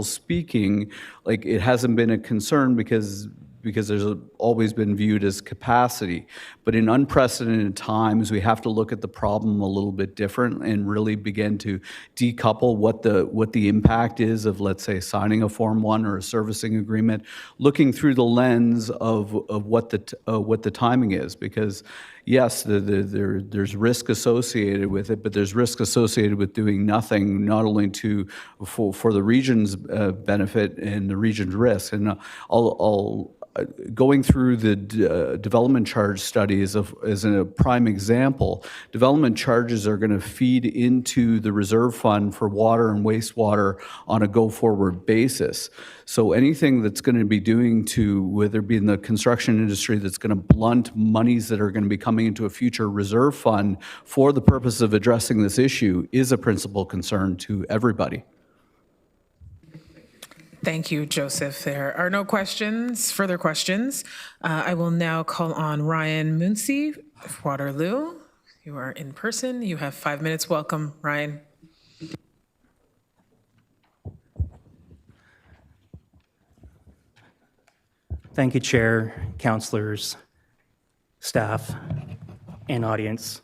speaking, like, it hasn't been a concern because there's always been viewed as capacity. But in unprecedented times, we have to look at the problem a little bit different and really begin to decouple what the impact is of, let's say, signing a Form 1 or a servicing agreement, looking through the lens of what the timing is. Because yes, there's risk associated with it, but there's risk associated with doing nothing, not only for the region's benefit and the region's risk. And I'll going through the development charge studies as a prime example, development charges are going to feed into the reserve fund for water and wastewater on a go-forward basis. So anything that's going to be doing to, whether it be in the construction industry, that's going to blunt monies that are going to be coming into a future reserve fund for the purpose of addressing this issue is a principal concern to everybody. Thank you, Joseph. There are no further questions. I will now call on Ryan Muncy of Waterloo. You are in person. You have 5 minutes. Welcome, Ryan. Thank you, Chair, councillors, staff, and audience.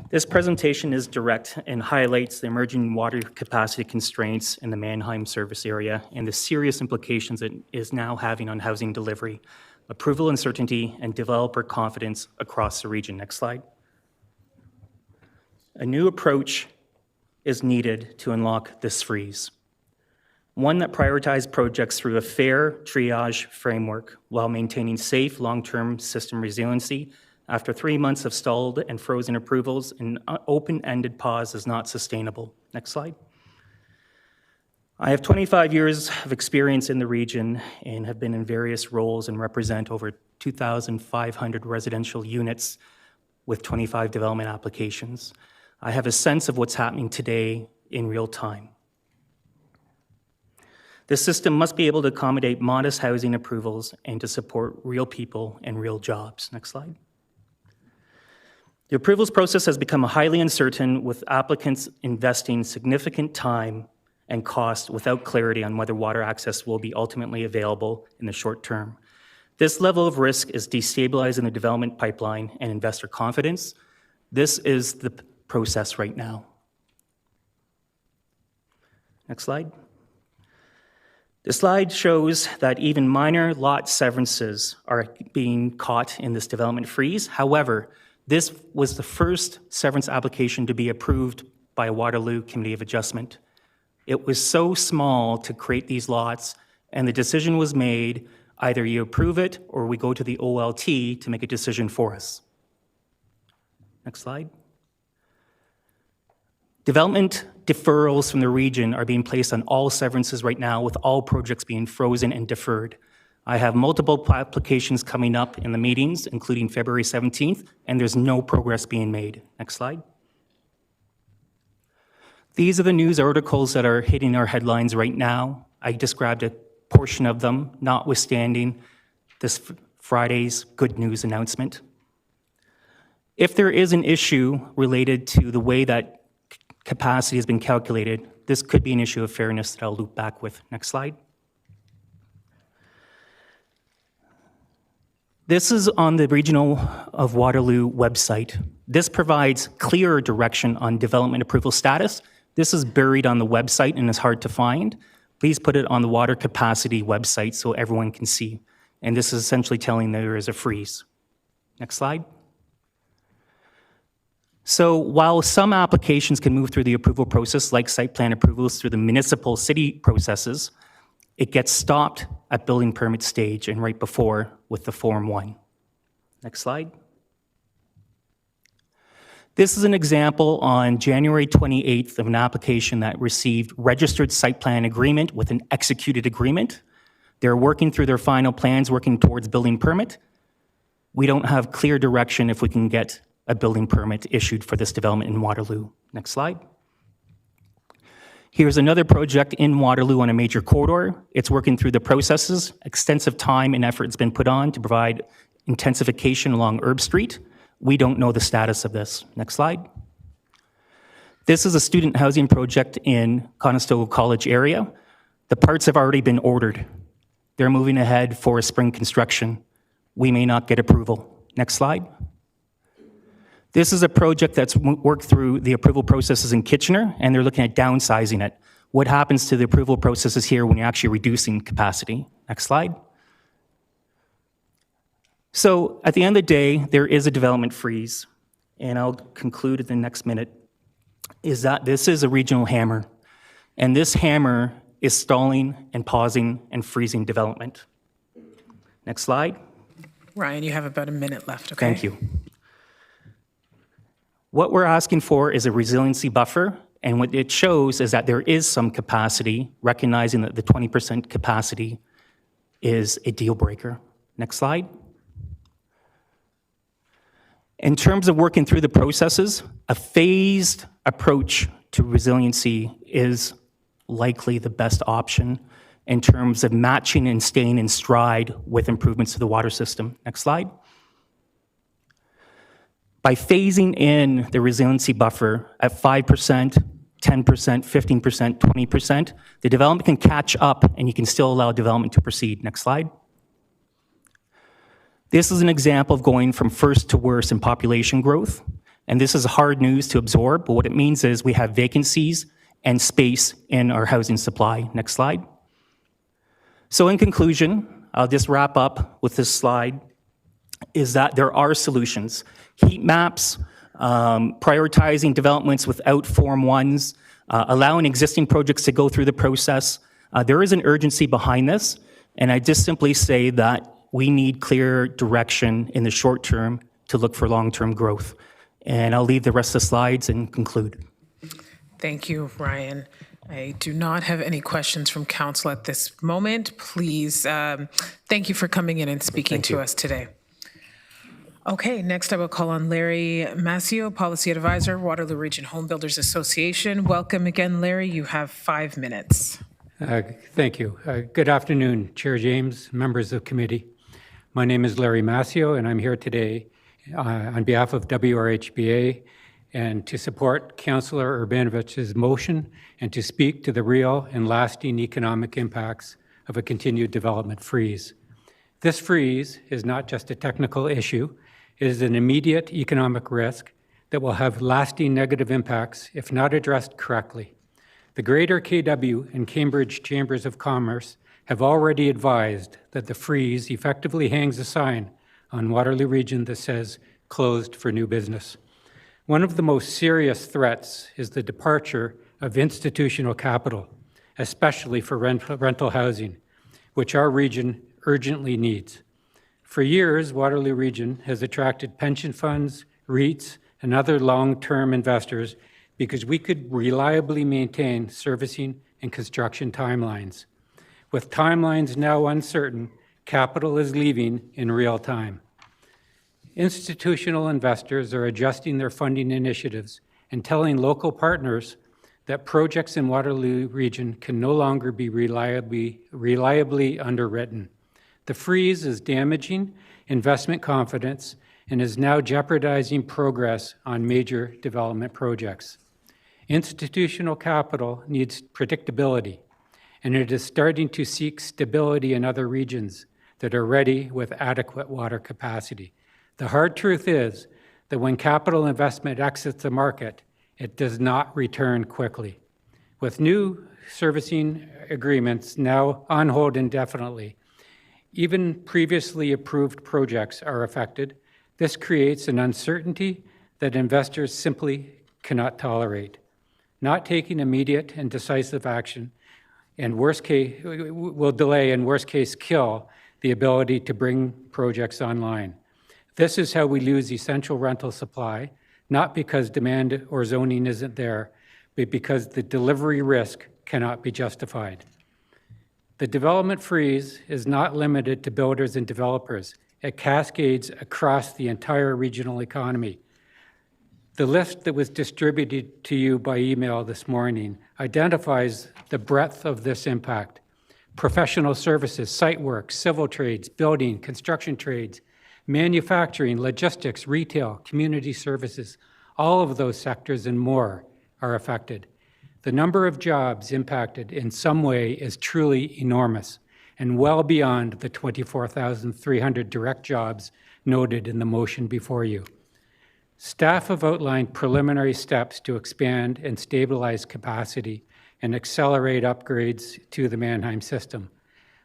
This presentation is direct and highlights the emerging water capacity constraints in the Mannheim service area and the serious implications it is now having on housing delivery, approval uncertainty, and developer confidence across the region. Next slide. A new approach is needed to unlock this freeze. One that prioritizes projects through a fair triage framework while maintaining safe long-term system resiliency. After 3 months of stalled and frozen approvals, an open-ended pause is not sustainable. Next slide. I have 25 years of experience in the region and have been in various roles and represent over 2,500 residential units with 25 development applications. I have a sense of what's happening today in real time. This system must be able to accommodate modest housing approvals and to support real people and real jobs. Next slide. The approvals process has become highly uncertain, with applicants investing significant time and cost without clarity on whether water access will be ultimately available in the short term. This level of risk is destabilizing the development pipeline and investor confidence. This is the process right now. Next slide. The slide shows that even minor lot severances are being caught in this development freeze. However, this was the first severance application to be approved by a Waterloo Committee of Adjustment. It was so small to create these lots, and the decision was made, either you approve it or we go to the OLT to make a decision for us. Next slide. Development deferrals from the region are being placed on all severances right now, with all projects being frozen and deferred. I have multiple applications coming up in the meetings, including February 17th, and there's no progress being made. Next slide. These are the news articles that are hitting our headlines right now. I just grabbed a portion of them, notwithstanding this Friday's good news announcement. If there is an issue related to the way that capacity has been calculated, this could be an issue of fairness that I'll loop back with. Next slide. This is on the Regional of Waterloo website. This provides clearer direction on development approval status. This is buried on the website and is hard to find. Please put it on the water capacity website so everyone can see. And this is essentially telling there is a freeze. Next slide. So while some applications can move through the approval process, like site plan approvals through the municipal city processes, it gets stopped at building permit stage and right before with the Form 1. Next slide. This is an example on January 28th of an application that received registered site plan agreement with an executed agreement. They're working through their final plans, working towards building permit. We don't have clear direction if we can get a building permit issued for this development in Waterloo. Next slide. Here's another project in Waterloo on a major corridor. It's working through the processes. Extensive time and effort has been put on to provide intensification along Herb Street. We don't know the status of this. Next slide. This is a student housing project in Conestoga College area. The parts have already been ordered. They're moving ahead for a spring construction. We may not get approval. Next slide. This is a project that's worked through the approval processes in Kitchener, and they're looking at downsizing it. What happens to the approval processes here when you're actually reducing capacity? Next slide. So at the end of the day, there is a development freeze, and I'll conclude in the next minute, is that this is a regional hammer, and this hammer is stalling and pausing and freezing development. Next slide. Ryan, you have about a minute left, okay? Thank you. What we're asking for is a resiliency buffer, and what it shows is that there is some capacity, recognizing that the 20% capacity is a deal breaker. Next slide. In terms of working through the processes, a phased approach to resiliency is likely the best option in terms of matching and staying in stride with improvements to the water system. Next slide. By phasing in the resiliency buffer at 5%, 10%, 15%, 20%, the development can catch up and you can still allow development to proceed. Next slide. This is an example of going from first to worst in population growth. And this is hard news to absorb, but what it means is we have vacancies and space in our housing supply. Next slide. So in conclusion, I'll just wrap up with this slide, is that there are solutions. Heat maps, prioritizing developments without Form 1s, allowing existing projects to go through the process. There is an urgency behind this, and I just simply say that we need clear direction in the short term to look for long-term growth. And I'll leave the rest of the slides and conclude. Thank you, Ryan. I do not have any questions from council at this moment. Please, thank you for coming in and speaking to us today. Okay, next I will call on Larry Mascio, Policy Advisor, Waterloo Region Home Builders Association. Welcome again, Larry. You have 5 minutes. Thank you. Good afternoon, Chair James, members of committee. My name is Larry Mascio, and I'm here today on behalf of WRHBA and to support Councillor Urbanovich's motion and to speak to the real and lasting economic impacts of a continued development freeze. This freeze is not just a technical issue, it is an immediate economic risk that will have lasting negative impacts if not addressed correctly. The Greater KW and Cambridge Chambers of Commerce have already advised that the freeze effectively hangs a sign on Waterloo Region that says closed for new business. One of the most serious threats is the departure of institutional capital, especially for rental housing, which our region urgently needs. For years, Waterloo Region has attracted pension funds, REITs, and other long-term investors because we could reliably maintain servicing and construction timelines. With timelines now uncertain, capital is leaving in real time. Institutional investors are adjusting their funding initiatives and telling local partners that projects in Waterloo Region can no longer be reliably underwritten. The freeze is damaging investment confidence and is now jeopardizing progress on major development projects. Institutional capital needs predictability, and it is starting to seek stability in other regions that are ready with adequate water capacity. The hard truth is that when capital investment exits the market, it does not return quickly. With new servicing agreements now on hold indefinitely, even previously approved projects are affected. This creates an uncertainty that investors simply cannot tolerate. Not taking immediate and decisive action and worst case will delay and worst case kill the ability to bring projects online. This is how we lose essential rental supply, not because demand or zoning isn't there, but because the delivery risk cannot be justified. The development freeze is not limited to builders and developers. It cascades across the entire regional economy. The list that was distributed to you by email this morning identifies the breadth of this impact. Professional services, site work, civil trades, building, construction trades, manufacturing, logistics, retail, community services, all of those sectors and more are affected. The number of jobs impacted in some way is truly enormous and well beyond the 24,300 direct jobs noted in the motion before you. Staff have outlined preliminary steps to expand and stabilize capacity and accelerate upgrades to the Mannheim system.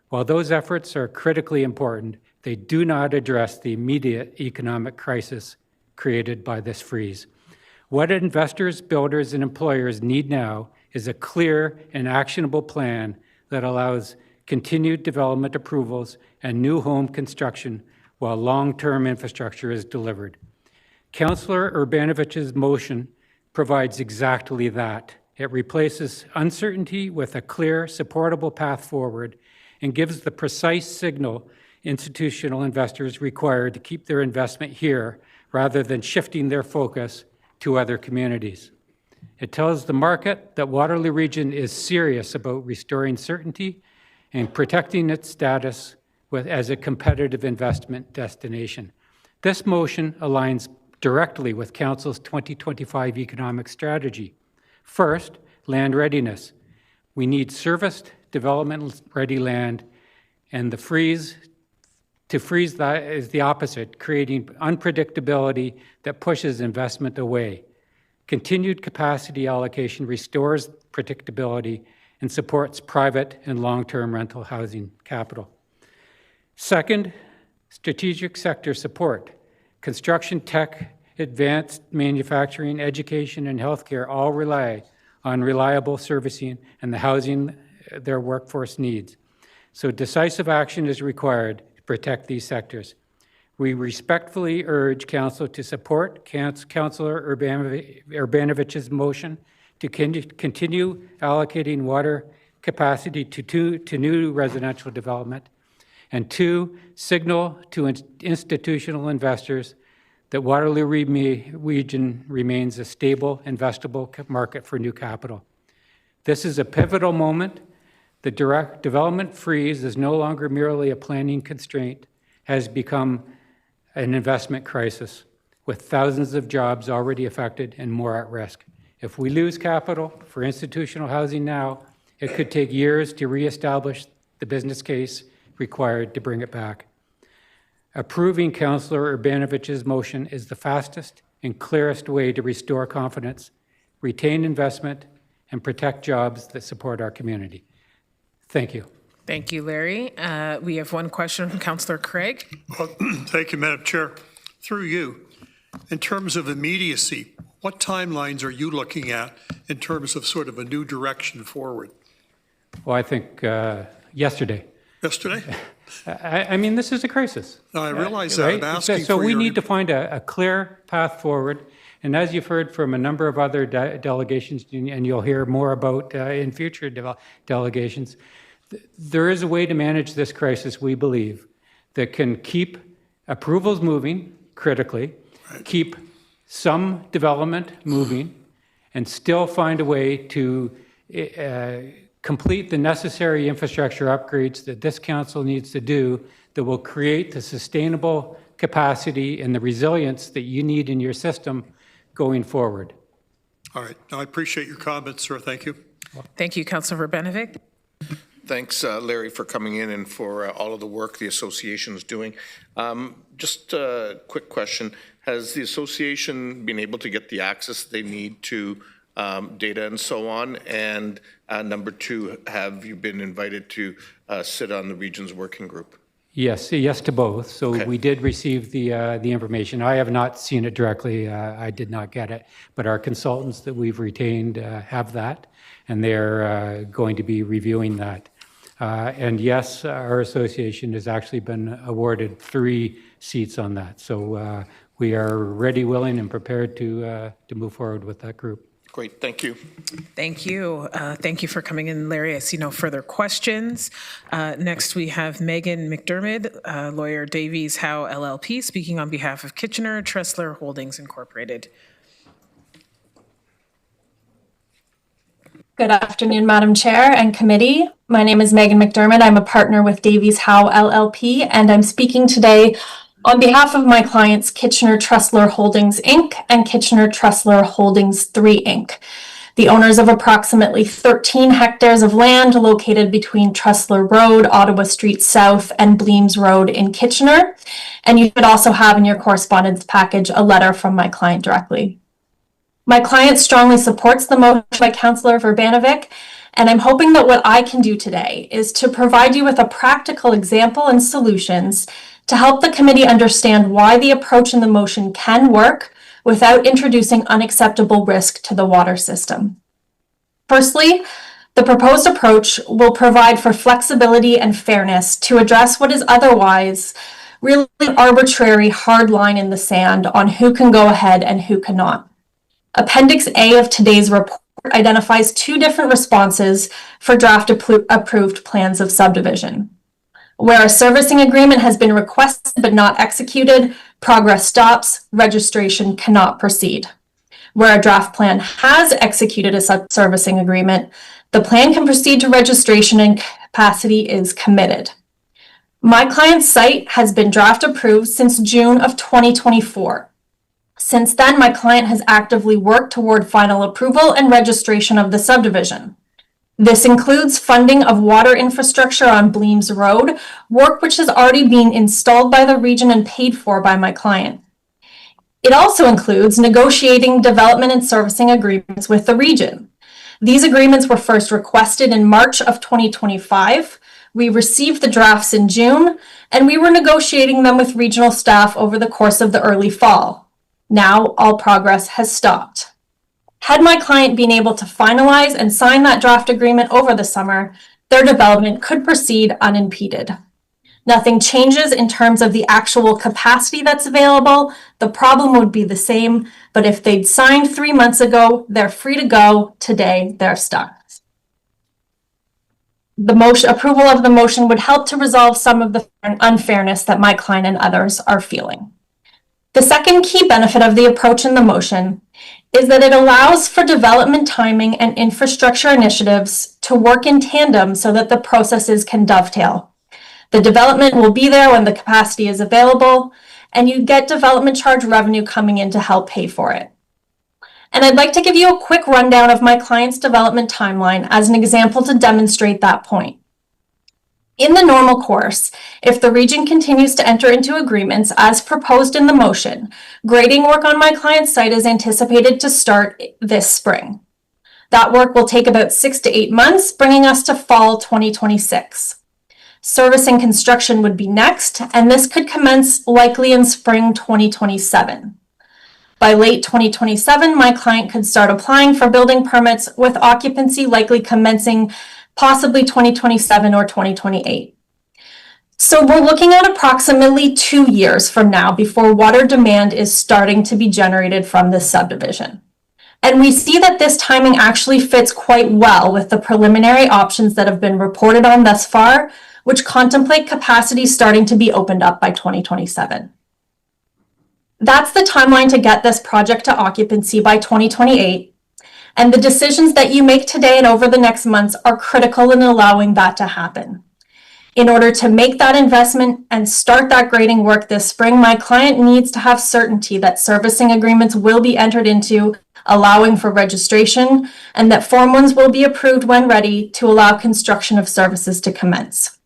While those efforts are critically important, they do not address the immediate economic crisis created by this freeze. What investors, builders, and employers need now is a clear and actionable plan that allows continued development approvals and new home construction while long-term infrastructure is delivered. Councillor Urbanovich's motion provides exactly that. It replaces uncertainty with a clear, supportable path forward and gives the precise signal institutional investors require to keep their investment here rather than shifting their focus to other communities. It tells the market that Waterloo Region is serious about restoring certainty and protecting its status as a competitive investment destination. This motion aligns directly with Council's 2025 economic strategy. First, land readiness. We need serviced, development-ready land, and to freeze that is the opposite, creating unpredictability that pushes investment away. Continued capacity allocation restores predictability and supports private and long-term rental housing capital. Second, strategic sector support. Construction, tech, advanced manufacturing, education, and healthcare all rely on reliable servicing and the housing their workforce needs. So decisive action is required to protect these sectors. We respectfully urge Council to support Councillor Urbanovich's motion to continue allocating water capacity to new residential development, and two, signal to institutional investors that Waterloo Region remains a stable, investable market for new capital. This is a pivotal moment. The direct development freeze is no longer merely a planning constraint, has become an investment crisis. with thousands of jobs already affected and more at risk. If we lose capital for institutional housing now, it could take years to reestablish the business case required to bring it back. Approving Councillor Urbanovich's motion is the fastest and clearest way to restore confidence, retain investment, and protect jobs that support our community. Thank you. Thank you, Larry. We have one question from Councillor Craig. Well, thank you, Madam Chair. Through you, in terms of immediacy, what timelines are you looking at in terms of sort of a new direction forward? Well, I think yesterday. Yesterday? I mean, this is a crisis. No, I realize that. Right? I'm asking So for we your- need to find a clear path forward. And as you've heard from a number of other delegations, and you'll hear more about in future delegations, there is a way to manage this crisis, we believe, that can keep approvals moving critically, keep some development moving, and still find a way to complete the necessary infrastructure upgrades that this council needs to do that will create the sustainable capacity and the resilience that you need in your system going forward. All right. No, I appreciate your comments, sir. Thank you. Thank you, Councillor Urbanovic. Thanks, Larry, for coming in and for all of the work the association is doing. Just a quick question. Has the association been able to get the access they need to data and so on? And number two, have you been invited to sit on the region's working group? Yes to both. So Okay. we did receive the information. I have not seen it directly. I did not get it, but our consultants that we've retained have that, and they're going to be reviewing that. And yes, our association has actually been awarded 3 seats on that. So we are ready, willing, and prepared to move forward with that group. Great, thank you. Thank you. Thank you for coming in, Larry. I see no further questions. Next, we have Megan McDermott, lawyer Davies Howe LLP, speaking on behalf of Kitchener Tressler Holdings Incorporated. Good afternoon, Madam Chair and committee. My name is Megan McDermott. I'm a partner with Davies Howe LLP, and I'm speaking today on behalf of my clients, Kitchener Tressler Holdings, Inc. and Kitchener Tressler Holdings 3, Inc., the owners of approximately 13 hectares of land located between Tressler Road, Ottawa Street South, and Bleems Road in Kitchener. And you should also have in your correspondence package a letter from my client directly. My client strongly supports the motion by Councillor Urbanovic, and I'm hoping that what I can do today is to provide you with a practical example and solutions to help the committee understand why the approach in the motion can work without introducing unacceptable risk to the water system. Firstly, the proposed approach will provide for flexibility and fairness to address what is otherwise really an arbitrary hard line in the sand on who can go ahead and who cannot. Appendix A of today's report identifies 2 different responses for draft approved plans of subdivision. Where a servicing agreement has been requested but not executed, progress stops, registration cannot proceed. Where a draft plan has executed a servicing agreement, the plan can proceed to registration and capacity is committed. My client's site has been draft approved since June of 2024. Since then, my client has actively worked toward final approval and registration of the subdivision. This includes funding of water infrastructure on Bleems Road, work which has already been installed by the region and paid for by my client. It also includes negotiating development and servicing agreements with the region. These agreements were first requested in March of 2025. We received the drafts in June, and we were negotiating them with regional staff over the course of the early fall. Now, all progress has stopped. Had my client been able to finalize and sign that draft agreement over the summer, their development could proceed unimpeded. Nothing changes in terms of the actual capacity that's available. The problem would be the same, but if they'd signed 3 months ago, they're free to go. Today, they're stuck. The approval of the motion would help to resolve some of the unfairness that my client and others are feeling. The second key benefit of the approach in the motion is that it allows for development timing and infrastructure initiatives to work in tandem so that the processes can dovetail. The development will be there when the capacity is available, and you get development charge revenue coming in to help pay for it. And I'd like to give you a quick rundown of my client's development timeline as an example to demonstrate that point. In the normal course, if the region continues to enter into agreements as proposed in the motion, grading work on my client's site is anticipated to start this spring. That work will take about 6 to 8 months, bringing us to fall 2026. Service and construction would be next, and this could commence likely in spring 2027. By late 2027, my client could start applying for building permits, with occupancy likely commencing possibly 2027 or 2028. So we're looking at approximately 2 years from now before water demand is starting to be generated from this subdivision. And we see that this timing actually fits quite well with the preliminary options that have been reported on thus far, which contemplate capacity starting to be opened up by 2027. That's the timeline to get this project to occupancy by 2028, and the decisions that you make today and over the next months are critical in allowing that to happen. In order to make that investment and start that grading work this spring, my client needs to have certainty that servicing agreements will be entered into, allowing for registration, and that Form 1s will be approved when ready to allow construction of services to commence.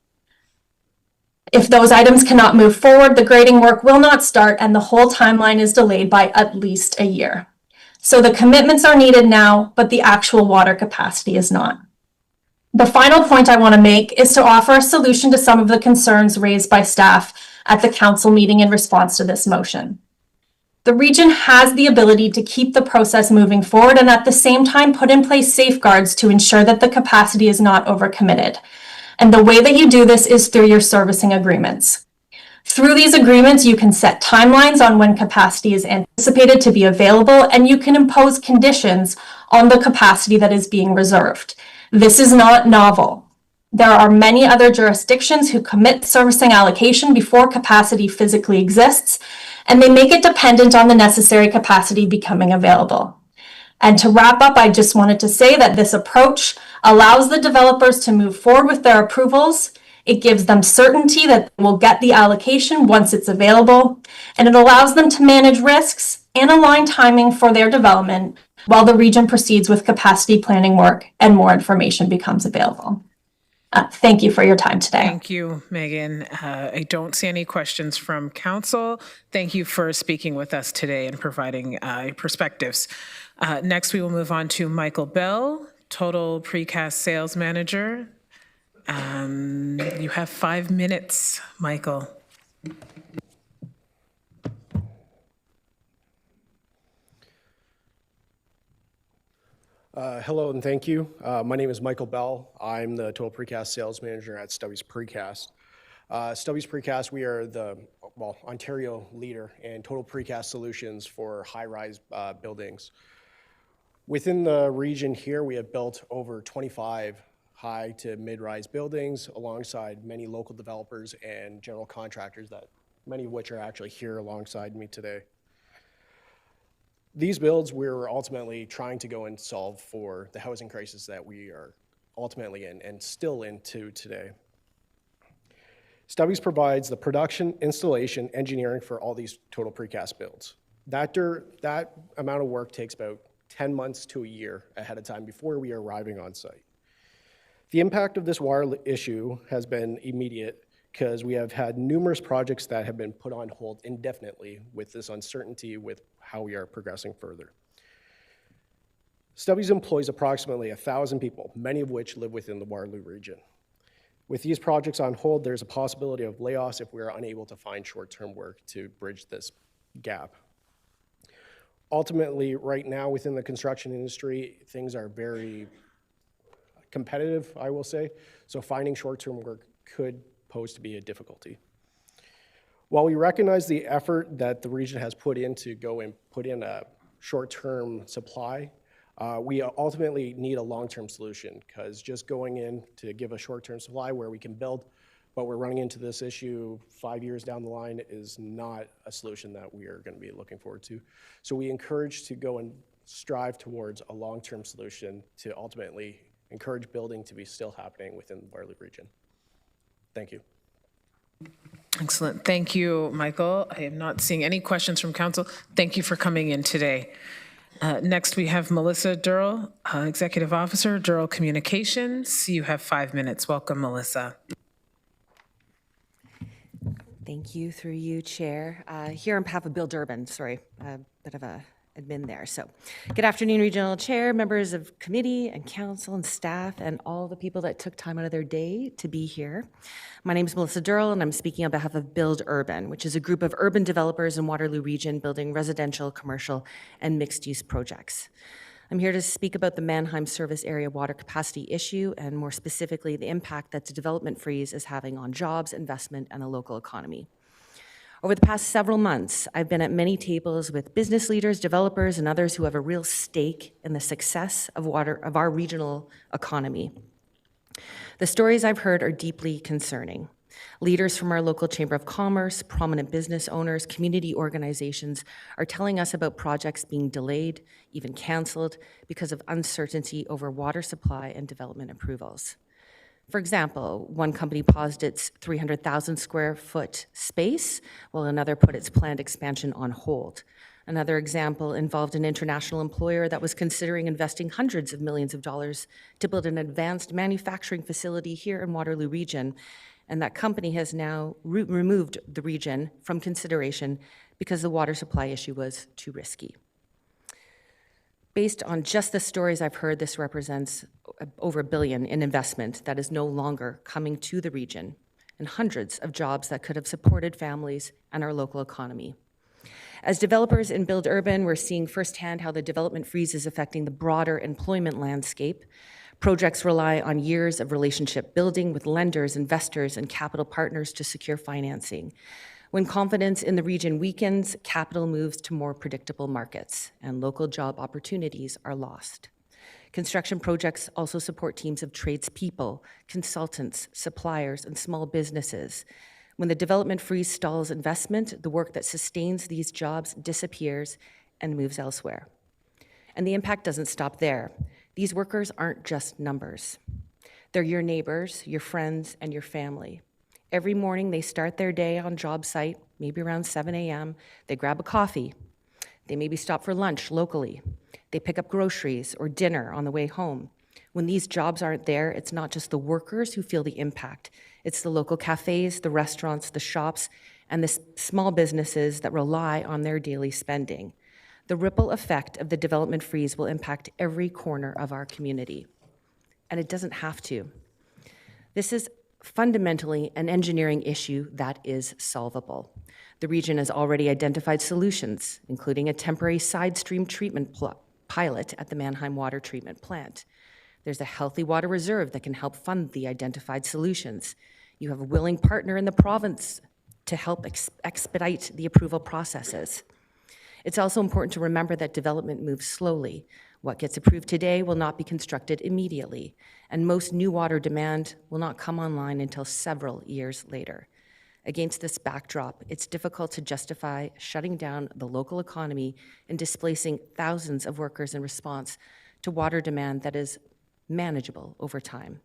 If those items cannot move forward, the grading work will not start and the whole timeline is delayed by at least a year. So the commitments are needed now, but the actual water capacity is not. The final point I want to make is to offer a solution to some of the concerns raised by staff at the council meeting in response to this motion. The region has the ability to keep the process moving forward and at the same time put in place safeguards to ensure that the capacity is not overcommitted. And the way that you do this is through your servicing agreements. Through these agreements, you can set timelines on when capacity is anticipated to be available, and you can impose conditions on the capacity that is being reserved. This is not novel. There are many other jurisdictions who commit servicing allocation before capacity physically exists, and they make it dependent on the necessary capacity becoming available. And to wrap up, I just wanted to say that this approach allows the developers to move forward with their approvals. It gives them certainty that they will get the allocation once it's available, and it allows them to manage risks and align timing for their development while the region proceeds with capacity planning work and more information becomes available. Thank you for your time today. Thank you, Megan. I don't see any questions from council. Thank you for speaking with us today and providing perspectives. Next, we will move on to Michael Bell, Total Precast Sales Manager. You have 5 minutes, Michael. Hello and thank you. My name is Michael Bell. I'm the Total Precast Sales Manager at Stubby's Precast. Stubby's Precast, we are the Ontario leader in total precast solutions for high-rise buildings. Within the region here, we have built over 25 high to mid-rise buildings alongside many local developers and general contractors, that many of which are actually here alongside me today. These builds, we're ultimately trying to go and solve for the housing crisis that we are ultimately in and still into today. Stubby's provides the production, installation, engineering for all these total precast builds. That amount of work takes about 10 months to a year ahead of time before we are arriving on site. The impact of this water issue has been immediate because we have had numerous projects that have been put on hold indefinitely with this uncertainty with how we are progressing further. Stubby's employs approximately 1,000 people, many of which live within the Waterloo region. With these projects on hold, there's a possibility of layoffs if we are unable to find short-term work to bridge this gap. Ultimately, right now within the construction industry, things are very competitive, I will say, so finding short-term work could pose to be a difficulty. While we recognize the effort that the region has put in to go and put in a short-term supply, we ultimately need a long-term solution, because just going in to give a short-term supply where we can build, but we're running into this issue 5 years down the line is not a solution that we are going to be looking forward to. So we encourage to go and strive towards a long-term solution to ultimately encourage building to be still happening within the Waterloo region. Thank you. Excellent. Thank you, Michael. I am not seeing any questions from council. Thank you for coming in today. Next, we have Melissa Durrell, Executive Officer, Durrell Communications. You have 5 minutes. Welcome, Melissa. Thank you, through you, Chair. Here on behalf of Bill Durbin, sorry, a bit of a admin there. So, good afternoon, Regional Chair, members of committee and council and staff, and all the people that took time out of their day to be here. My name is Melissa Durrell, and I'm speaking on behalf of Build Urban, which is a group of urban developers in Waterloo Region building residential, commercial, and mixed-use projects. I'm here to speak about the Mannheim service area water capacity issue, and more specifically, the impact that the development freeze is having on jobs, investment, and the local economy. Over the past several months, I've been at many tables with business leaders, developers, and others who have a real stake in the success of our regional economy. The stories I've heard are deeply concerning. Leaders from our local Chamber of Commerce, prominent business owners, community organizations are telling us about projects being delayed, even canceled, because of uncertainty over water supply and development approvals. For example, one company paused its 300,000 square foot space, while another put its planned expansion on hold. Another example involved an international employer that was considering investing hundreds of millions of dollars to build an advanced manufacturing facility here in Waterloo Region, and that company has now removed the region from consideration because the water supply issue was too risky. Based on just the stories I've heard, this represents over $1 billion in investment that is no longer coming to the region, and hundreds of jobs that could have supported families and our local economy. As developers in Build Urban, we're seeing firsthand how the development freeze is affecting the broader employment landscape. Projects rely on years of relationship building with lenders, investors, and capital partners to secure financing. When confidence in the region weakens, capital moves to more predictable markets, and local job opportunities are lost. Construction projects also support teams of tradespeople, consultants, suppliers, and small businesses. When the development freeze stalls investment, the work that sustains these jobs disappears and moves elsewhere. And the impact doesn't stop there. These workers aren't just numbers. They're your neighbors, your friends, and your family. Every morning they start their day on job site, maybe around 7 a.m. They grab a coffee. They maybe stop for lunch locally. They pick up groceries or dinner on the way home. When these jobs aren't there, it's not just the workers who feel the impact. It's the local cafes, the restaurants, the shops, and the small businesses that rely on their daily spending. The ripple effect of the development freeze will impact every corner of our community. And it doesn't have to. This is fundamentally an engineering issue that is solvable. The region has already identified solutions, including a temporary side stream treatment pilot at the Mannheim Water Treatment Plant. There's a healthy water reserve that can help fund the identified solutions. You have a willing partner in the province to help expedite the approval processes. It's also important to remember that development moves slowly. What gets approved today will not be constructed immediately, and most new water demand will not come online until several years later. Against this backdrop, it's difficult to justify shutting down the local economy and displacing thousands of workers in response to water demand that is manageable over time.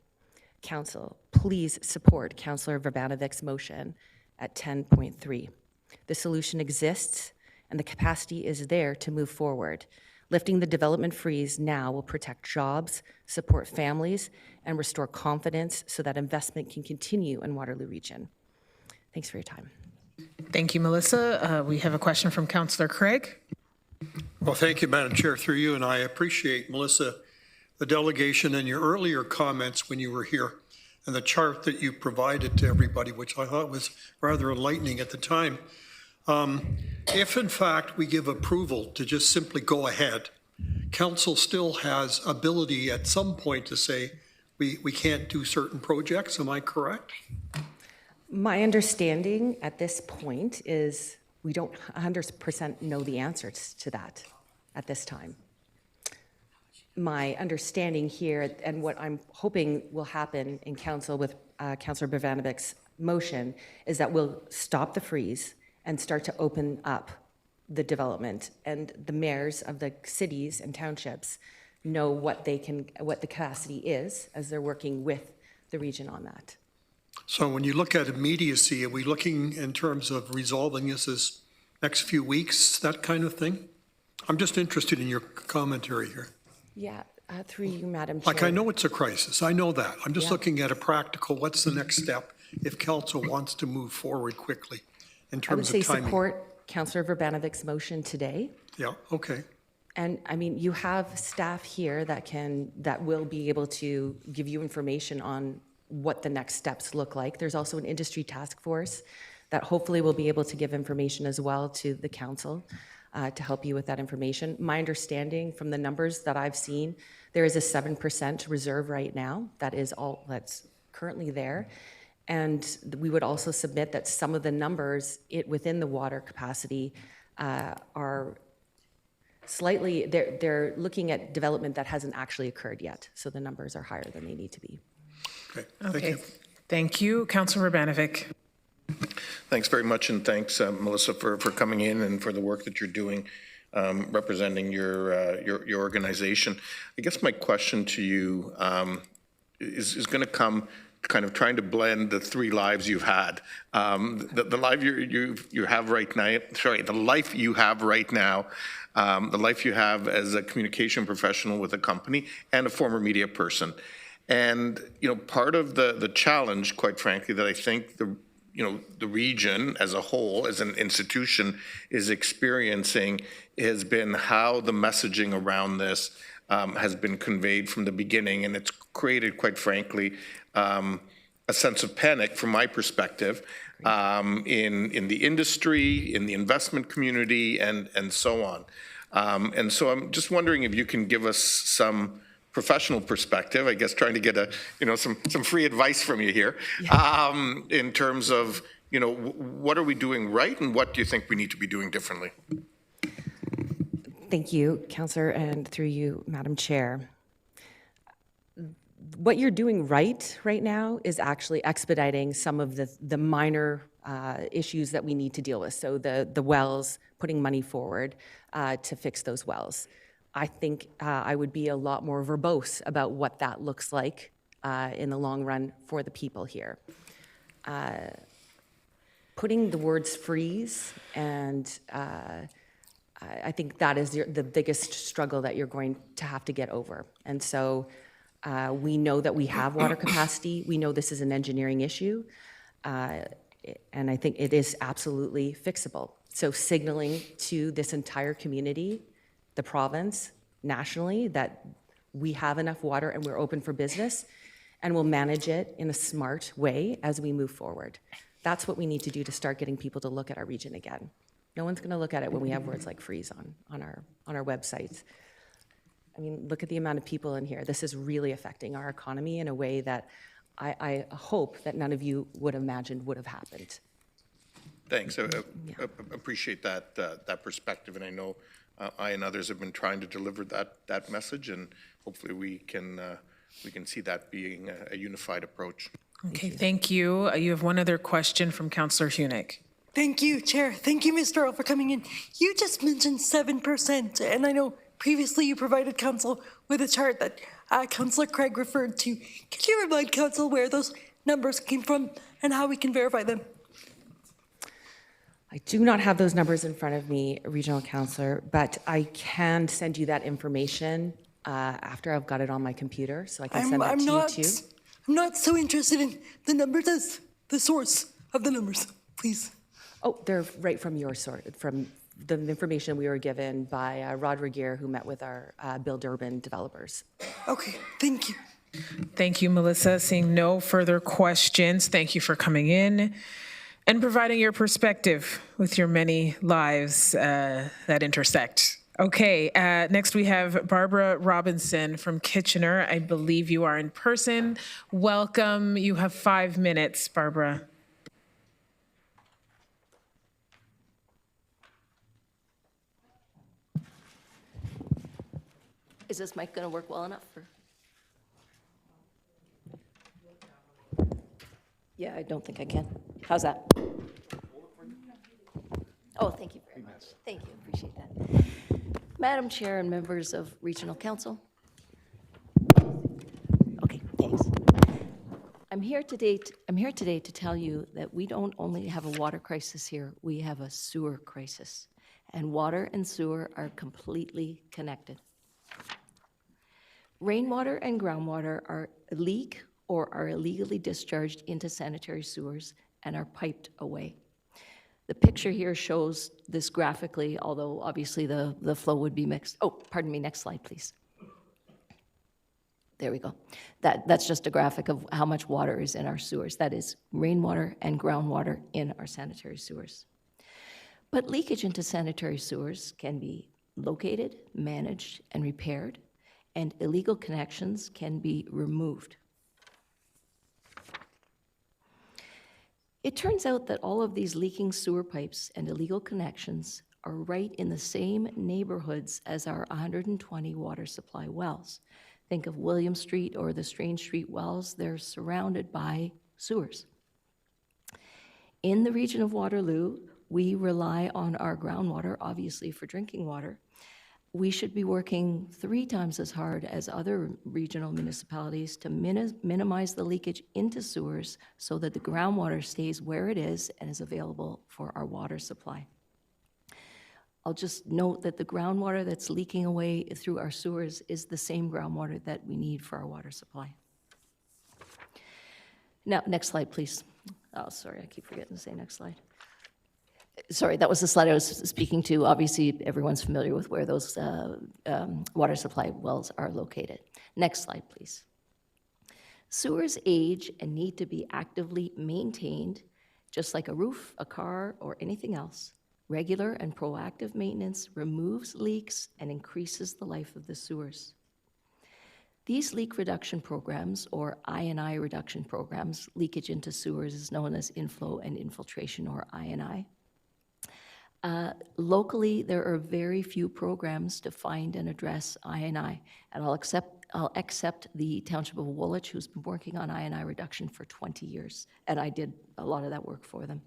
Council, please support Councillor Verbanovic's motion at 10.3. The solution exists, and the capacity is there to move forward. Lifting the development freeze now will protect jobs, support families, and restore confidence so that investment can continue in Waterloo Region. Thanks for your time. Thank you, Melissa. We have a question from Councillor Craig. Well, thank you, Madam Chair, through you, and I appreciate, Melissa, the delegation and your earlier comments when you were here and the chart that you provided to everybody, which I thought was rather enlightening at the time. If in fact we give approval to just simply go ahead, council still has ability at some point to say we can't do certain projects. Am I correct? My understanding at this point is we don't 100% know the answers to that at this time. My understanding here, and what I'm hoping will happen in council with Councillor Bavanovic's motion, is that we'll stop the freeze and start to open up the development, and the mayors of the cities and townships know what the capacity is as they're working with the region on that. So when you look at immediacy, are we looking in terms of resolving this as next few weeks, that kind of thing? I'm just interested in your commentary here. Yeah, through you, Madam Chair. Like, I know it's a crisis, I know that. I'm just Yeah. looking at a practical, what's the next step if council wants to move forward quickly in I would terms say of timing? support Councillor Verbanovic's motion today. Yeah, okay. And I mean, you have staff here that will be able to give you information on what the next steps look like. There's also an industry task force that hopefully will be able to give information as well to the council to help you with that information. My understanding from the numbers that I've seen, there is a 7% reserve right now. That is all that's currently there. And we would also submit that some of the numbers within the water capacity are slightly, they're looking at development that hasn't actually occurred yet. So the numbers are higher than they need to be. Okay, thank Okay, you. thank you. Councillor Urbanovic. Thanks very much, and thanks, Melissa, for coming in and for the work that you're doing representing your organization. I guess my question to you is going to come kind of trying to blend the three lives you've had. The life you have right now, sorry, the life you have right now, the life you have as a communication professional with a company and a former media person. And, part of the challenge, quite frankly, that I think the region as a whole, as an institution, is experiencing has been how the messaging around this has been conveyed from the beginning. And it's created, quite frankly, a sense of panic from my perspective in the industry, in the investment community, and so on. And so I'm just wondering if you can give us some professional perspective, I guess, trying to get some free advice from you here, in terms of, what are we doing right and what do you think we need to be doing differently? Thank you, Councillor, and through you, Madam Chair. What you're doing right now is actually expediting some of the minor issues that we need to deal with. So the wells, putting money forward to fix those wells. I think I would be a lot more verbose about what that looks like in the long run for the people here. Putting the words freeze, and I think that is the biggest struggle that you're going to have to get over. And so we know that we have water capacity. We know this is an engineering issue, and I think it is absolutely fixable. So signaling to this entire community, the province, nationally, that we have enough water and we're open for business, and we'll manage it in a smart way as we move forward. That's what we need to do to start getting people to look at our region again. No one's going to look at it when we have words like freeze on our websites. I mean, look at the amount of people in here. This is really affecting our economy in a way that I hope that none of you would have imagined would have happened. Thanks. I appreciate that perspective, and I know I and others have been trying to deliver that message, and hopefully we can see that being a unified approach. Okay, thank you. You have one other question from Councillor Hunick. Thank you, Chair. Thank you, Mr. Earl, for coming in. You just mentioned 7%, and I know previously you provided Council with a chart that Councillor Craig referred to. Could you remind Council where those numbers came from and how we can verify them? I do not have those numbers in front of me, Regional Councillor, but I can send you that information after I've got it on my computer, so I can send that to you too. I'm not so interested in the numbers as the source of the numbers, please. Oh, they're right from your source, from the information we were given by Rod Regier, who met with our Build Urban developers. Okay, thank you. Thank you, Melissa. Seeing no further questions, thank you for coming in and providing your perspective with your many lives that intersect. Okay, next we have Barbara Robinson from Kitchener. I believe you are in person. Welcome. You have 5 minutes, Barbara. Is this mic going to work well enough? Yeah, I don't think I can. How's that? Oh, thank you very much. Thank you, appreciate that. Madam Chair and members of Regional Council. Okay, thanks. I'm here here today. I'm here today to tell you that we don't only have a water crisis here; we have a sewer crisis, and water and sewer are completely connected. Rainwater and groundwater are leak or are illegally discharged into sanitary sewers and are piped away. The picture here shows this graphically, although obviously the flow would be mixed. Oh, pardon me, next slide, please. There we go. That's just a graphic of how much water is in our sewers. That is rainwater and groundwater in our sanitary sewers. But leakage into sanitary sewers can be located, managed, and repaired, and illegal connections can be removed. It turns out that all of these leaking sewer pipes and illegal connections are right in the same neighborhoods as our 120 water supply wells. Think of William Street or the Strange Street wells. They're surrounded by sewers. In the region of Waterloo, we rely on our groundwater, obviously, for drinking water. We should be working 3 times as hard as other regional municipalities to minimize the leakage into sewers so that the groundwater stays where it is and is available for our water supply. I'll just note that the groundwater that's leaking away through our sewers is the same groundwater that we need for our water supply. Now, next slide, please. Oh, sorry, I keep forgetting to say next slide. Sorry, that was the slide I was speaking to. Obviously, everyone's familiar with where those water supply wells are located. Next slide, please. Sewers age and need to be actively maintained, just like a roof, a car, or anything else. Regular and proactive maintenance removes leaks and increases the life of the sewers. These leak reduction programs, or I&I reduction programs, leakage into sewers is known as inflow and infiltration, or I&I. Locally, there are very few programs to find and address I&I, and I'll accept the Township of Woolwich, who's been working on I&I reduction for 20 years, and I did a lot of that work for them.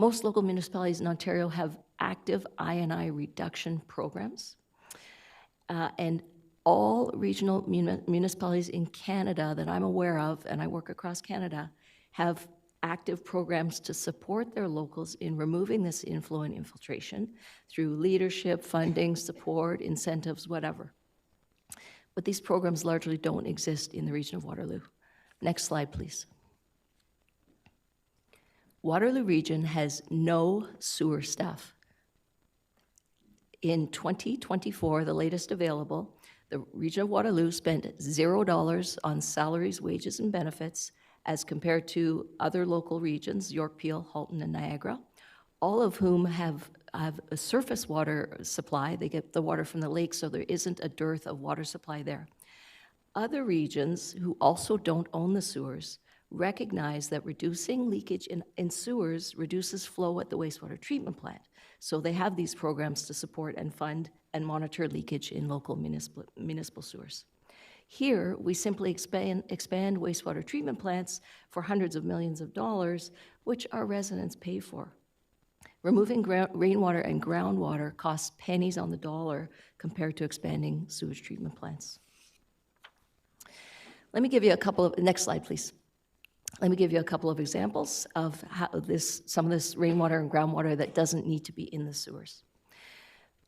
Most local municipalities in Ontario have active I&I reduction programs, and all regional municipalities in Canada that I'm aware of, and I work across Canada, have active programs to support their locals in removing this inflow and infiltration through leadership, funding, support, incentives, whatever. But these programs largely don't exist in the region of Waterloo. Next slide, please. Waterloo region has no sewer staff. In 2024, the latest available, the region of Waterloo spent $0 on salaries, wages, and benefits as compared to other local regions, York, Peel, Halton, and Niagara, all of whom have a surface water supply. They get the water from the lake, so there isn't a dearth of water supply there. Other regions who also don't own the sewers recognize that reducing leakage in sewers reduces flow at the wastewater treatment plant. So they have these programs to support and fund and monitor leakage in local municipal sewers. Here, we simply expand wastewater treatment plants for hundreds of millions of dollars, which our residents pay for. Removing rainwater and groundwater costs pennies on the dollar compared to expanding sewage treatment plants. Let me give you a couple of, next slide, please. Let me give you a couple of examples of how some of this rainwater and groundwater that doesn't need to be in the sewers.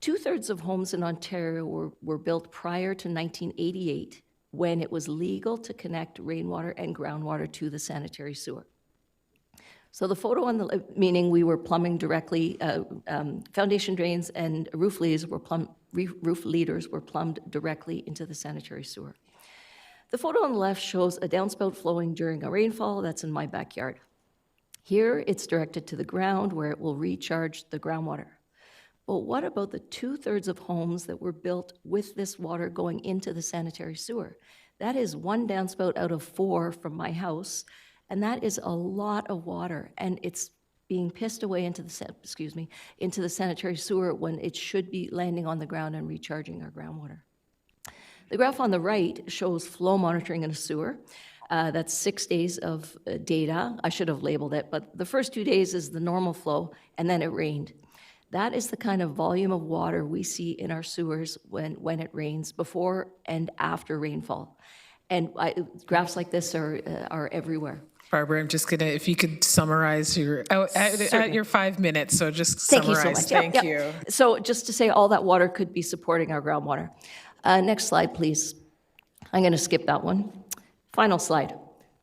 2/3 of homes in Ontario were built prior to 1988, when it was legal to connect rainwater and groundwater to the sanitary sewer. So the photo on the, meaning we were plumbing directly, foundation drains and roof leaders were plumbed directly into the sanitary sewer. The photo on the left shows a downspout flowing during a rainfall. That's in my backyard. Here, it's directed to the ground where it will recharge the groundwater. But what about the 2/3 of homes that were built with this water going into the sanitary sewer? That is 1 downspout out of 4 from my house, and that is a lot of water, and it's being pissed away into the sanitary sewer when it should be landing on the ground and recharging our groundwater. The graph on the right shows flow monitoring in a sewer. That's 6 days of data. I should have labeled it, but the first 2 days is the normal flow, and then it rained. That is the kind of volume of water we see in our sewers when it rains, before and after rainfall. And graphs like this are everywhere. Barbara, I'm just gonna, if you could summarize your, at your 5 minutes, so just Thank you summarize. so much. Thank you. So just to say, all that water could be supporting our groundwater. Next slide, please. I'm going to skip that one. Final slide.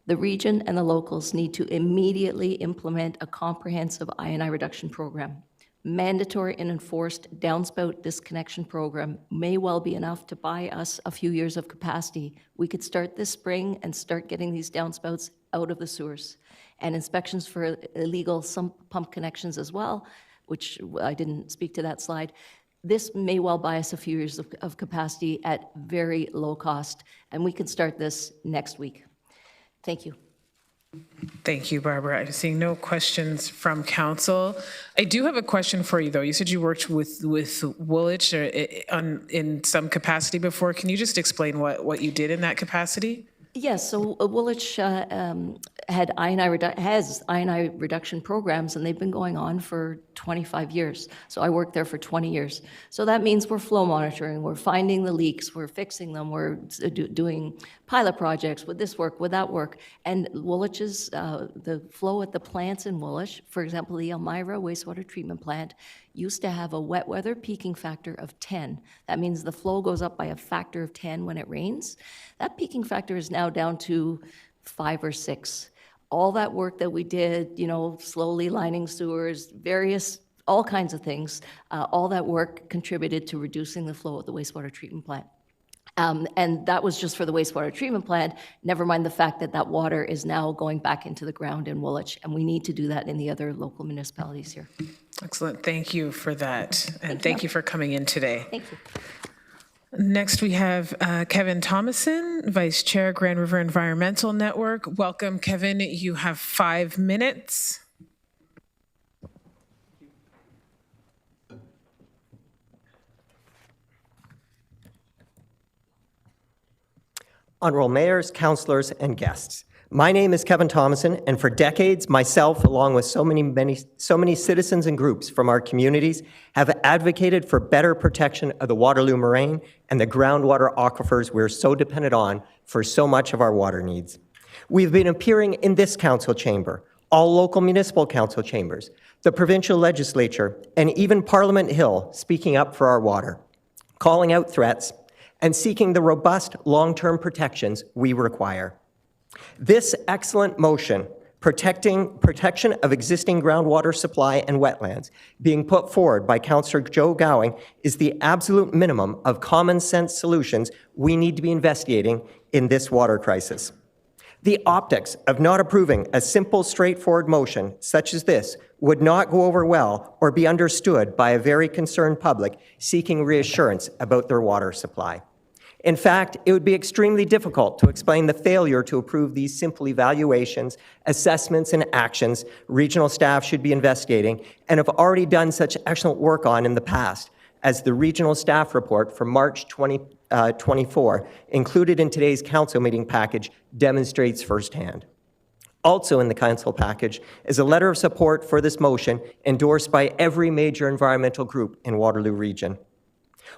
The region and the locals need to immediately implement a comprehensive I&I reduction program. Mandatory and enforced downspout disconnection program may well be enough to buy us a few years of capacity. We could start this spring and start getting these downspouts out of the sewers. And inspections for illegal sump pump connections as well, which I didn't speak to that slide. This may well buy us a few years of capacity at very low cost, and we can start this next week. Thank you. Thank you, Barbara. I'm seeing no questions from council. I do have a question for you, though. You said you worked with Woolwich in some capacity before. Can you just explain what you did in that capacity? Yes, so Woolwich has I&I reduction programs, and they've been going on for 25 years. So I worked there for 20 years. So that means we're flow monitoring, we're finding the leaks, we're fixing them, we're doing pilot projects. Would this work? Would that work? And Woolwich's, the flow at the plants in Woolwich, for example, the Elmira wastewater treatment plant, used to have a wet weather peaking factor of 10. That means the flow goes up by a factor of 10 when it rains. That peaking factor is now down to 5 or 6. All that work that we did, slowly lining sewers, all kinds of things, all that work contributed to reducing the flow at the wastewater treatment plant. And that was just for the wastewater treatment plant, never mind the fact that that water is now going back into the ground in Woolwich, and we need to do that in the other local municipalities here. Excellent. Thank you for that. And thank you for coming in today. Thank you. Next, we have Kevin Thomason, Vice Chair, Grand River Environmental Network. Welcome, Kevin. You have 5 minutes. Honorable mayors, councilors, and guests. My name is Kevin Thomason, and for decades, myself, along with so many citizens and groups from our communities, have advocated for better protection of the Waterloo moraine and the groundwater aquifers we're so dependent on for so much of our water needs. We've been appearing in this council chamber, all local municipal council chambers, the provincial legislature, and even Parliament Hill, speaking up for our water, calling out threats, and seeking the robust long-term protections we require. This excellent motion, protection of existing groundwater supply and wetlands, being put forward by Councillor Joe Gowing, is the absolute minimum of common sense solutions we need to be investigating in this water crisis. The optics of not approving a simple, straightforward motion such as this would not go over well or be understood by a very concerned public seeking reassurance about their water supply. In fact, it would be extremely difficult to explain the failure to approve these simple evaluations, assessments, and actions regional staff should be investigating and have already done such excellent work on in the past, as the regional staff report from March 2024, included in today's council meeting package, demonstrates firsthand. Also in the council package is a letter of support for this motion endorsed by every major environmental group in Waterloo Region.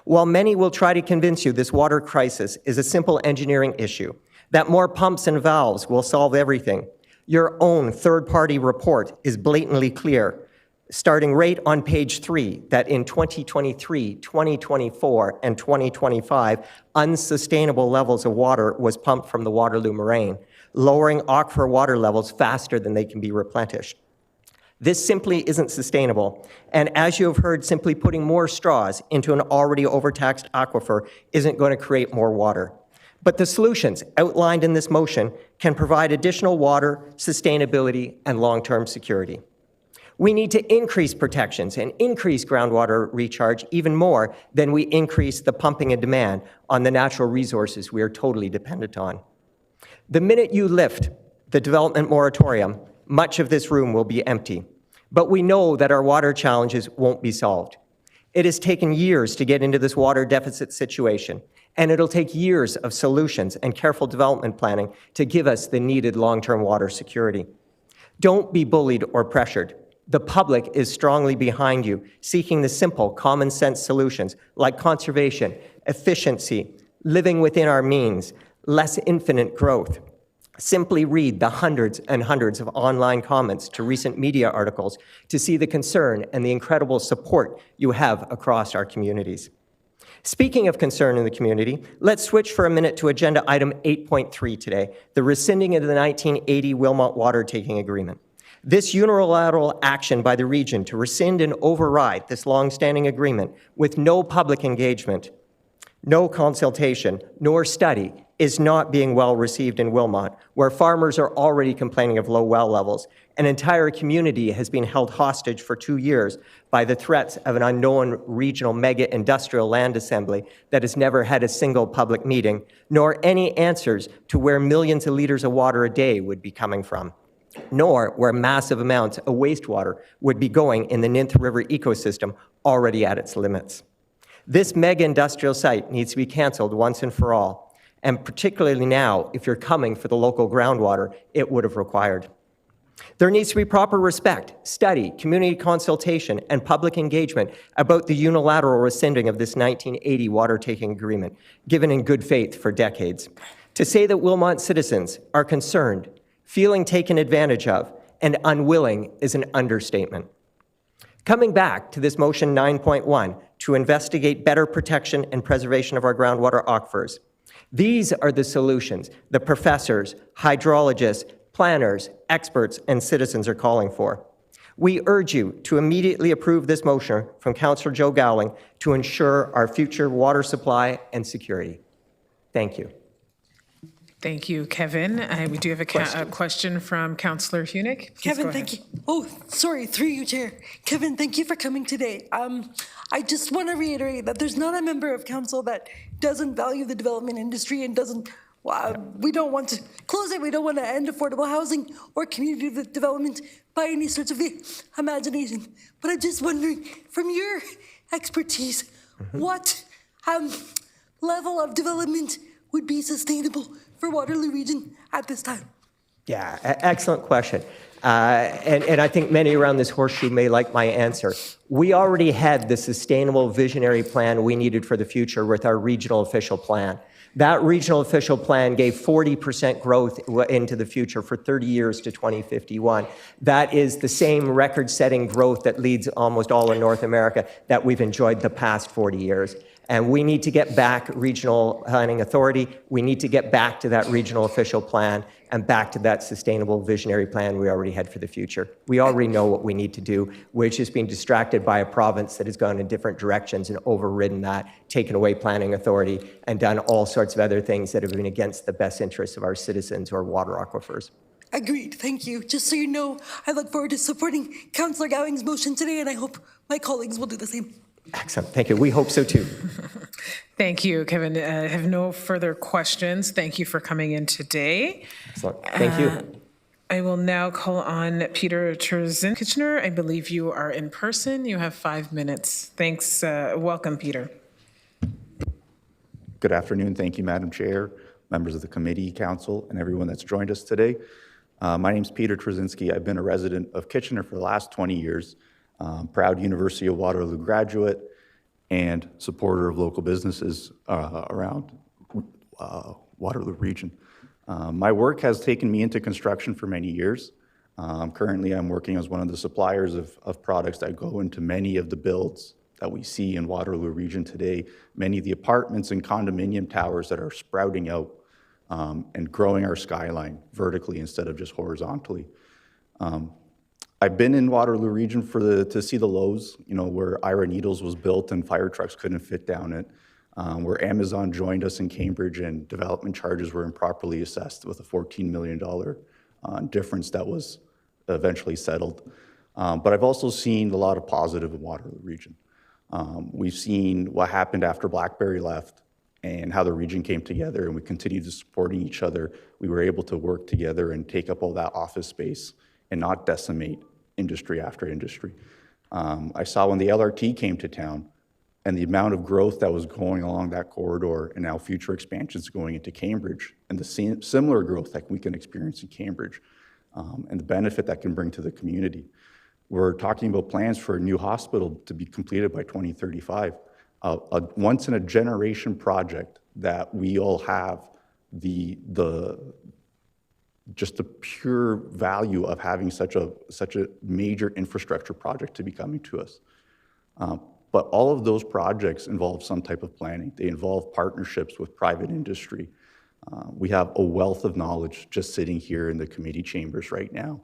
While many will try to convince you this water crisis is a simple engineering issue, that more pumps and valves will solve everything, your own third-party report is blatantly clear, starting right on page 3, that in 2023, 2024, and 2025, unsustainable levels of water was pumped from the Waterloo moraine, lowering aquifer water levels faster than they can be replenished. This simply isn't sustainable, and as you have heard, simply putting more straws into an already overtaxed aquifer isn't going to create more water. But the solutions outlined in this motion can provide additional water, sustainability, and long-term security. We need to increase protections and increase groundwater recharge even more than we increase the pumping and demand on the natural resources we are totally dependent on. The minute you lift the development moratorium, much of this room will be empty. But we know that our water challenges won't be solved. It has taken years to get into this water deficit situation, and it'll take years of solutions and careful development planning to give us the needed long-term water security. Don't be bullied or pressured. The public is strongly behind you, seeking the simple, common-sense solutions like conservation, efficiency, living within our means, less infinite growth. Simply read the hundreds and hundreds of online comments to recent media articles to see the concern and the incredible support you have across our communities. Speaking of concern in the community, let's switch for a minute to agenda item 8.3 today, the rescinding of the 1980 Wilmot water taking agreement. This unilateral action by the region to rescind and override this long-standing agreement with no public engagement, no consultation, nor study is not being well received in Wilmot, where farmers are already complaining of low well levels. An entire community has been held hostage for 2 years by the threats of an unknown regional mega industrial land assembly that has never had a single public meeting, nor any answers to where millions of liters of water a day would be coming from, nor where massive amounts of wastewater would be going in the Ninth River ecosystem already at its limits. This mega industrial site needs to be canceled once and for all, and particularly now, if you're coming for the local groundwater it would have required. There needs to be proper respect, study, community consultation, and public engagement about the unilateral rescinding of this 1980 water-taking agreement, given in good faith for decades. To say that Wilmot citizens are concerned, feeling taken advantage of, and unwilling is an understatement. Coming back to this motion 9.1, to investigate better protection and preservation of our groundwater aquifers. These are the solutions the professors, hydrologists, planners, experts, and citizens are calling for. We urge you to immediately approve this motion from Councillor Joe Gowling to ensure our future water supply and security. Thank you. Thank you, Kevin. We do have a question from Councillor Hunick. Please Kevin, go thank ahead. you. Oh, sorry, through you, Chair. Kevin, thank you for coming today. I just want to reiterate that there's not a member of council that doesn't value the development industry and doesn't, we don't want to close it. We don't want to end affordable housing or community development by any sorts of imagination. But I'm just wondering, from your expertise, what level of development would be sustainable for Waterloo region at this time? Yeah, excellent question. And I think many around this horseshoe may like my answer. We already had the sustainable visionary plan we needed for the future with our regional official plan. That regional official plan gave 40% growth into the future for 30 years to 2051. That is the same record-setting growth that leads almost all of North America that we've enjoyed the past 40 years. And we need to get back regional planning authority. We need to get back to that regional official plan and back to that sustainable visionary plan we already had for the future. We already know what we need to do, which is being distracted by a province that has gone in different directions and overridden that, taken away planning authority, and done all sorts of other things that have been against the best interests of our citizens or water aquifers. Agreed, thank you. Just so you know, I look forward to supporting Councillor Gowing's motion today, and I hope my colleagues will do the same. Excellent, thank you. We hope so too. Thank you, Kevin. I have no further questions. Thank you for coming in today. Excellent, thank you. I will now call on Peter Terzin. Kitchener, I believe you are in person. You have 5 minutes. Thanks. Welcome, Peter. Good afternoon. Thank you, Madam Chair, members of the committee, council, and everyone that's joined us today. My name is Peter Trzynski. I've been a resident of Kitchener for the last 20 years. Proud University of Waterloo graduate and supporter of local businesses around Waterloo region. My work has taken me into construction for many years. Currently, I'm working as one of the suppliers of products that go into many of the builds that we see in Waterloo region today, many of the apartments and condominium towers that are sprouting out and growing our skyline vertically instead of just horizontally. I've been in Waterloo region to see the lows, where Ira Needles was built and fire trucks couldn't fit down it, where Amazon joined us in Cambridge and development charges were improperly assessed with a $14 million difference that was eventually settled. But I've also seen a lot of positive in Waterloo region. We've seen what happened after BlackBerry left and how the region came together, and we continued to supporting each other. We were able to work together and take up all that office space and not decimate industry after industry. I saw when the LRT came to town and the amount of growth that was going along that corridor and now future expansions going into Cambridge and the similar growth that we can experience in Cambridge and the benefit that can bring to the community. We're talking about plans for a new hospital to be completed by 2035, a once in a generation project that we all have just the pure value of having such a major infrastructure project to be coming to us. But all of those projects involve some type of planning. They involve partnerships with private industry. We have a wealth of knowledge just sitting here in the committee chambers right now,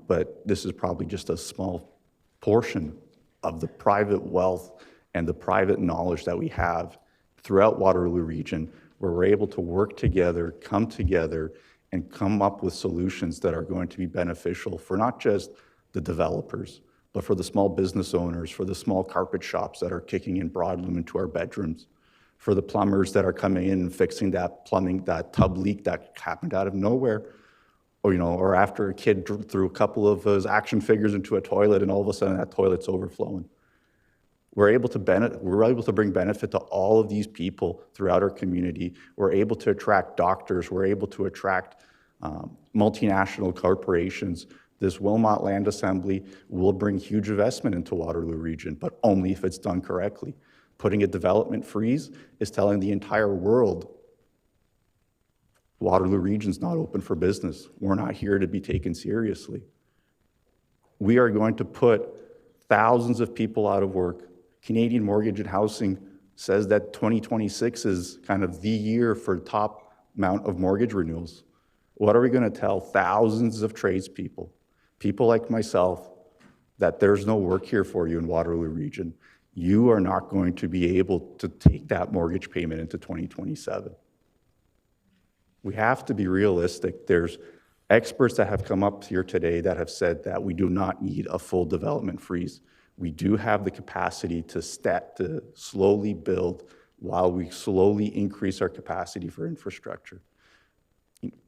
but this is probably just a small portion of the private wealth and the private knowledge that we have throughout Waterloo region, where we're able to work together, come together, and come up with solutions that are going to be beneficial for not just the developers, but for the small business owners, for the small carpet shops that are kicking in broadloom into our bedrooms, for the plumbers that are coming in and fixing that plumbing, that tub leak that happened out of nowhere, or, or after a kid threw a couple of his action figures into a toilet and all of a sudden that toilet's overflowing. We're able to bring benefit to all of these people throughout our community. We're able to attract doctors. We're able to attract multinational corporations. This Wilmot Land Assembly will bring huge investment into Waterloo region, but only if it's done correctly. Putting a development freeze is telling the entire world Waterloo region's not open for business. We're not here to be taken seriously. We are going to put thousands of people out of work. Canadian Mortgage and Housing says that 2026 is kind of the year for top amount of mortgage renewals. What are we going to tell thousands of tradespeople, people like myself, that there's no work here for you in Waterloo region? You are not going to be able to take that mortgage payment into 2027. We have to be realistic. There's experts that have come up here today that have said that we do not need a full development freeze. We do have the capacity to slowly build while we slowly increase our capacity for infrastructure.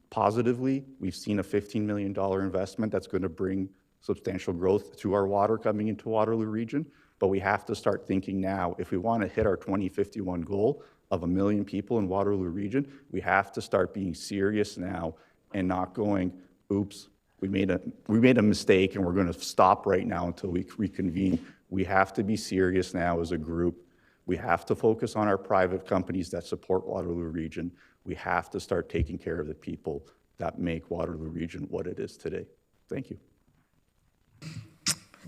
Positively, we've seen a $15 million investment that's going to bring substantial growth to our water coming into Waterloo region, but we have to start thinking now, if we want to hit our 2051 goal of 1 million people in Waterloo region, we have to start being serious now and not going, oops, we made a mistake and we're going to stop right now until we reconvene. We have to be serious now as a group. We have to focus on our private companies that support Waterloo region. We have to start taking care of the people that make Waterloo region what it is today. Thank you.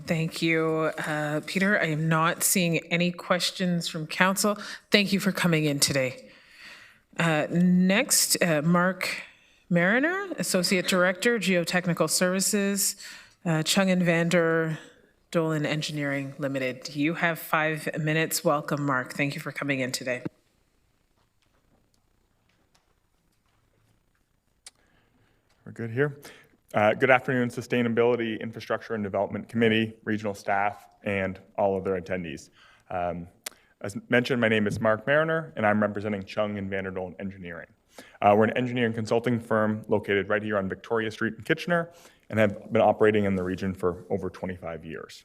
Thank you, Peter. I am not seeing any questions from council. Thank you for coming in today. Next, Mark Mariner, Associate Director, Geotechnical Services, Chung and Vander Dolan Engineering Limited. You have 5 minutes. Welcome, Mark. Thank you for coming in today. We're good here. Good afternoon, Sustainability, Infrastructure and Development Committee, regional staff, and all other attendees. As mentioned, my name is Mark Mariner, and I'm representing Chung and Vander Dolan Engineering. We're an engineering consulting firm located right here on Victoria Street in Kitchener and have been operating in the region for over 25 years.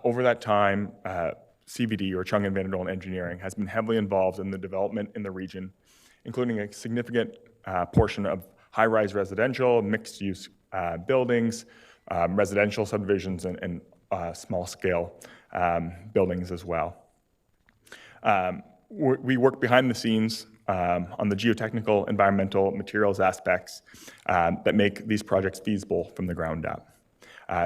Over that time, CVD, or Chung and Vander Dolan Engineering, has been heavily involved in the development in the region, including a significant portion of high-rise residential, mixed-use buildings, residential subdivisions, and small-scale buildings as well. We work behind the scenes on the geotechnical, environmental, materials aspects that make these projects feasible from the ground up.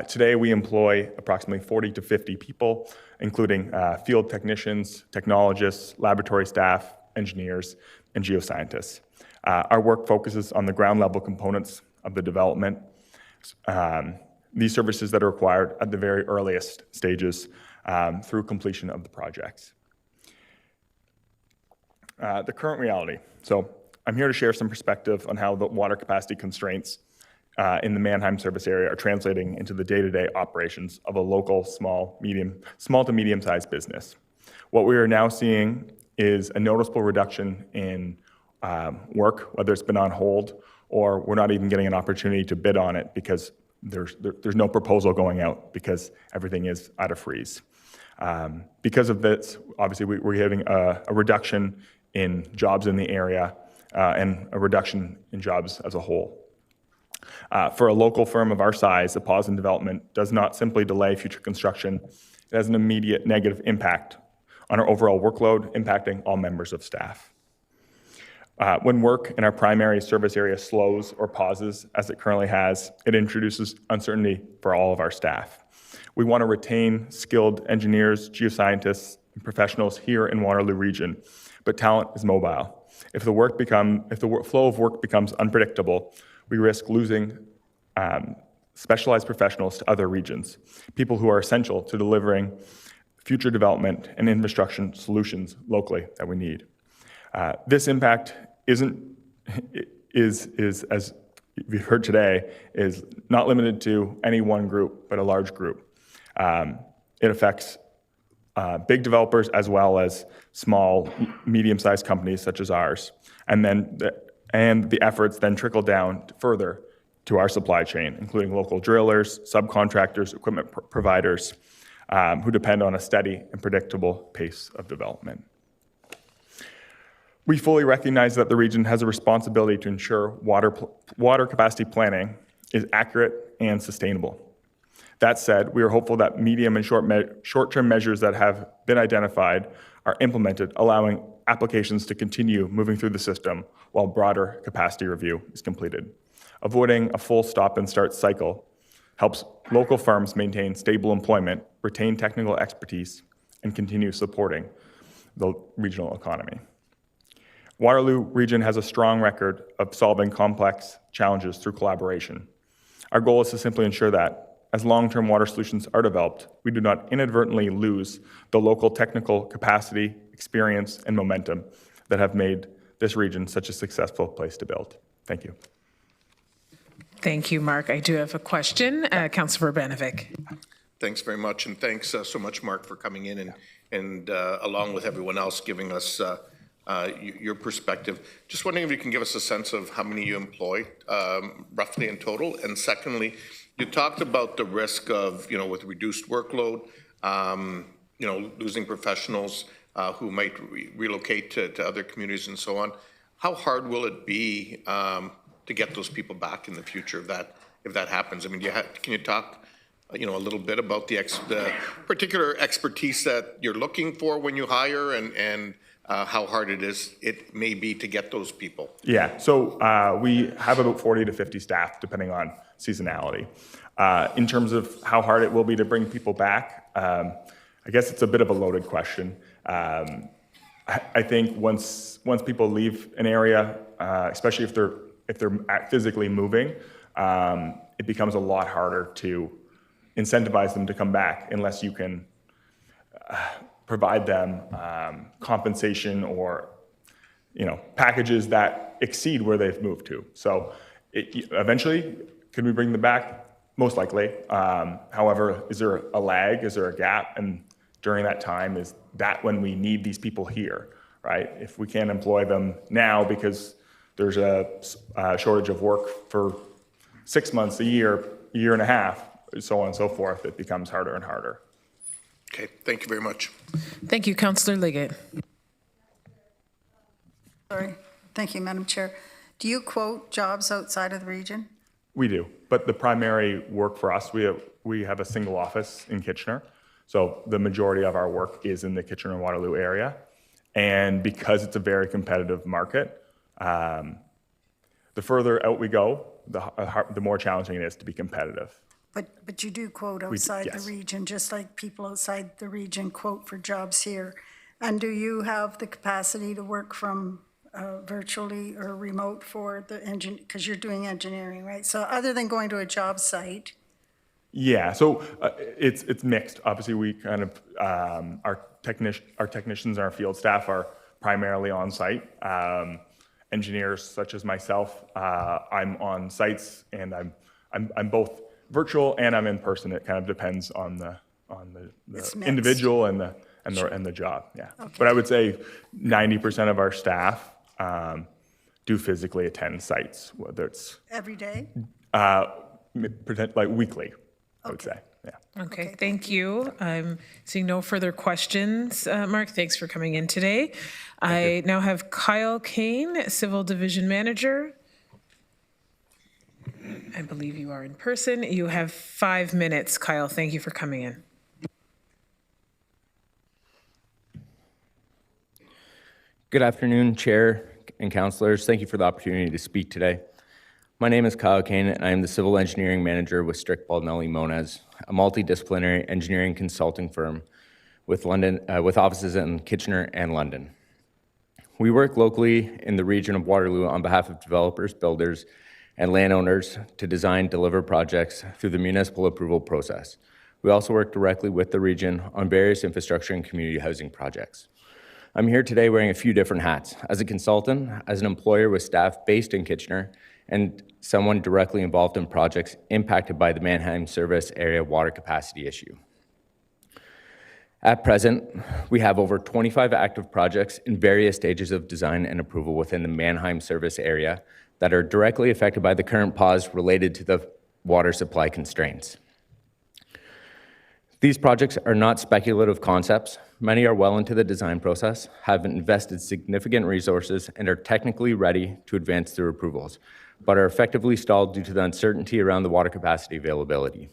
Today, we employ approximately 40 to 50 people, including field technicians, technologists, laboratory staff, engineers, and geoscientists. Our work focuses on the ground level components of the development, these services that are required at the very earliest stages through completion of the projects. The current reality. So I'm here to share some perspective on how the water capacity constraints in the Mannheim service area are translating into the day-to-day operations of a local small to medium-sized business. What we are now seeing is a noticeable reduction in work, whether it's been on hold or we're not even getting an opportunity to bid on it because there's no proposal going out because everything is out of freeze. Because of this, obviously we're getting a reduction in jobs in the area and a reduction in jobs as a whole. For a local firm of our size, a pause in development does not simply delay future construction. It has an immediate negative impact on our overall workload, impacting all members of staff. When work in our primary service area slows or pauses, as it currently has, it introduces uncertainty for all of our staff. We want to retain skilled engineers, geoscientists, and professionals here in Waterloo Region, but talent is mobile. If the flow of work becomes unpredictable, we risk losing specialized professionals to other regions, people who are essential to delivering future development and infrastructure solutions locally that we need. This impact is, as we've heard today, is not limited to any one group, but a large group. It affects big developers as well as small, medium-sized companies such as ours. And the efforts then trickle down further to our supply chain, including local drillers, subcontractors, equipment providers, who depend on a steady and predictable pace of development. We fully recognize that the region has a responsibility to ensure water capacity planning is accurate and sustainable. That said, we are hopeful that medium and short-term measures that have been identified are implemented, allowing applications to continue moving through the system while broader capacity review is completed. Avoiding a full stop and start cycle helps local firms maintain stable employment, retain technical expertise, and continue supporting the regional economy. Waterloo Region has a strong record of solving complex challenges through collaboration. Our goal is to simply ensure that, as long-term water solutions are developed, we do not inadvertently lose the local technical capacity, experience, and momentum that have made this region such a successful place to build. Thank you. Thank you, Mark. I do have a question. Councillor Banovic. Thanks very much, and thanks so much, Mark, for coming in and along with everyone else, giving us your perspective. Just wondering if you can give us a sense of how many you employ, roughly in total. And secondly, you talked about the risk of, with reduced workload, losing professionals who might relocate to other communities and so on. How hard will it be to get those people back in the future if that happens? I mean, can you talk, a little bit about the particular expertise that you're looking for when you hire and how hard it may be to get those people? Yeah, so we have about 40 to 50 staff, depending on seasonality. In terms of how hard it will be to bring people back, I guess it's a bit of a loaded question. I think once people leave an area, especially if they're physically moving, it becomes a lot harder to incentivize them to come back unless you can provide them compensation or packages that exceed where they've moved to. So eventually, can we bring them back? Most likely. However, is there a lag? Is there a gap? And during that time, is that when we need these people here, right? If we can't employ them now because there's a shortage of work for 6 months, a year and a half, so on and so forth, it becomes harder and harder. Okay, thank you very much. Thank you, Councillor Liggett. Sorry. Thank you, Madam Chair. Do you quote jobs outside of the region? We do, but the primary work for us, we have a single office in Kitchener, so the majority of our work is in the Kitchener and Waterloo area, and because it's a very competitive market, the further out we go, the more challenging it is to be competitive. But you do quote outside the region, just like people outside the region quote for jobs here. And do you have the capacity to work from virtually or remote for the engine, because you're doing engineering, right? So other than going to a job site. Yeah, so it's mixed. Obviously, we kind of, our technicians and our field staff are primarily on site. Engineers such as myself, I'm on sites and I'm both virtual and I'm in person. It kind of depends on the individual and the job. Yeah, okay. But I would say 90% of our staff do physically attend sites, whether it's every day, like weekly. I would say. Yeah. Okay, thank you. I'm seeing no further questions. Mark, thanks for coming in today. I now have Kyle Kane, Civil Division Manager. I believe you are in person. You have 5 minutes, Kyle. Thank you for coming in. Good afternoon, Chair and councillors. Thank you for the opportunity to speak today. My name is Kyle Kane, and I am the Civil Engineering Manager with Strick Baldnelli Moniz, a multidisciplinary engineering consulting firm with offices in Kitchener and London. We work locally in the region of Waterloo on behalf of developers, builders, and landowners to design, deliver projects through the municipal approval process. We also work directly with the region on various infrastructure and community housing projects. I'm here today wearing a few different hats: as a consultant, as an employer with staff based in Kitchener, and someone directly involved in projects impacted by the Mannheim service area water capacity issue. At present, we have over 25 active projects in various stages of design and approval within the Mannheim service area that are directly affected by the current pause related to the water supply constraints. These projects are not speculative concepts. Many are well into the design process, have invested significant resources, and are technically ready to advance through approvals, but are effectively stalled due to the uncertainty around the water capacity availability.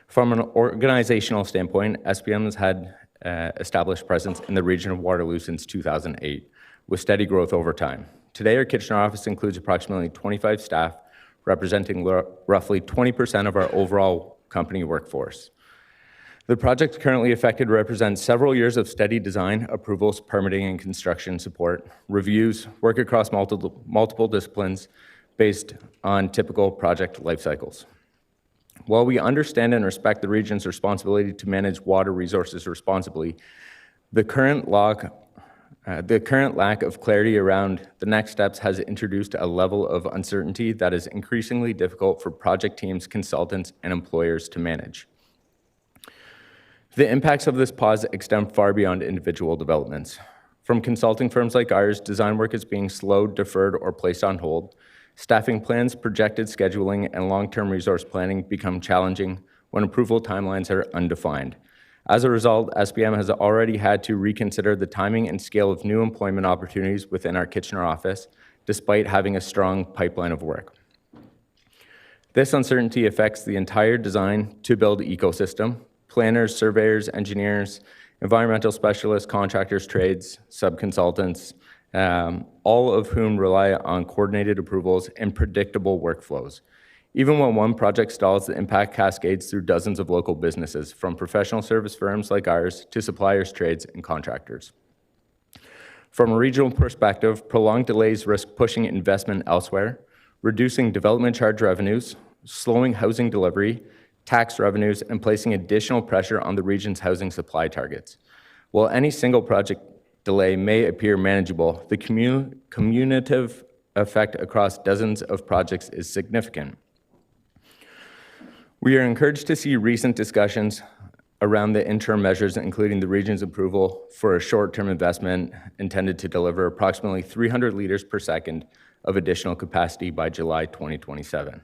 From an organizational standpoint, SPM has had established presence in the region of Waterloo since 2008, with steady growth over time. Today, our Kitchener office includes approximately 25 staff, representing roughly 20% of our overall company workforce. The projects currently affected represent several years of steady design, approvals, permitting, and construction support, reviews, work across multiple disciplines based on typical project life cycles. While we understand and respect the region's responsibility to manage water resources responsibly, the current lack of clarity around the next steps has introduced a level of uncertainty that is increasingly difficult for project teams, consultants, and employers to manage. The impacts of this pause extend far beyond individual developments. From consulting firms like ours, design work is being slowed, deferred, or placed on hold. Staffing plans, projected scheduling, and long-term resource planning become challenging when approval timelines are undefined. As a result, SPM has already had to reconsider the timing and scale of new employment opportunities within our Kitchener office, despite having a strong pipeline of work. This uncertainty affects the entire design-to-build ecosystem: planners, surveyors, engineers, environmental specialists, contractors, trades, subconsultants, all of whom rely on coordinated approvals and predictable workflows. Even when one project stalls, the impact cascades through dozens of local businesses, from professional service firms like ours to suppliers, trades, and contractors. From a regional perspective, prolonged delays risk pushing investment elsewhere, reducing development charge revenues, slowing housing delivery, tax revenues, and placing additional pressure on the region's housing supply targets. While any single project delay may appear manageable, the cumulative effect across dozens of projects is significant. We are encouraged to see recent discussions around the interim measures, including the region's approval for a short-term investment intended to deliver approximately 300 liters per second of additional capacity by July 2027.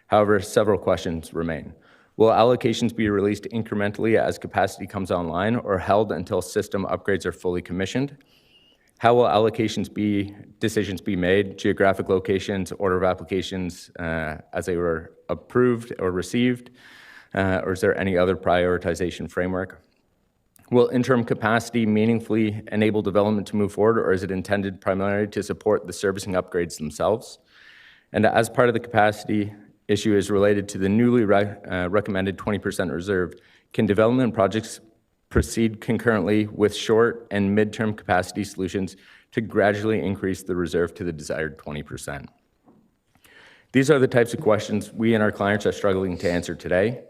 However, several questions remain. Will allocations be released incrementally as capacity comes online, or held until system upgrades are fully commissioned? How will decisions be made, geographic locations, order of applications as they were approved or received, or is there any other prioritization framework? Will interim capacity meaningfully enable development to move forward, or is it intended primarily to support the servicing upgrades themselves? And as part of the capacity issue is related to the newly recommended 20% reserve, can development projects proceed concurrently with short and midterm capacity solutions to gradually increase the reserve to the desired 20%? These are the types of questions we and our clients are struggling to answer today.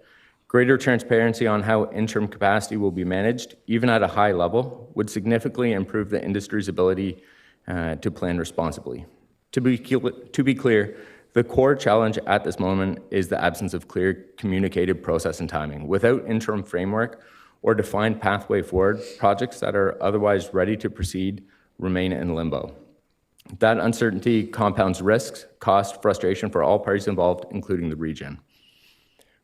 Greater transparency on how interim capacity will be managed, even at a high level, would significantly improve the industry's ability to plan responsibly. To be clear, the core challenge at this moment is the absence of clear communicated process and timing. Without interim framework or defined pathway forward, projects that are otherwise ready to proceed remain in limbo. That uncertainty compounds risks, cost, frustration for all parties involved, including the region.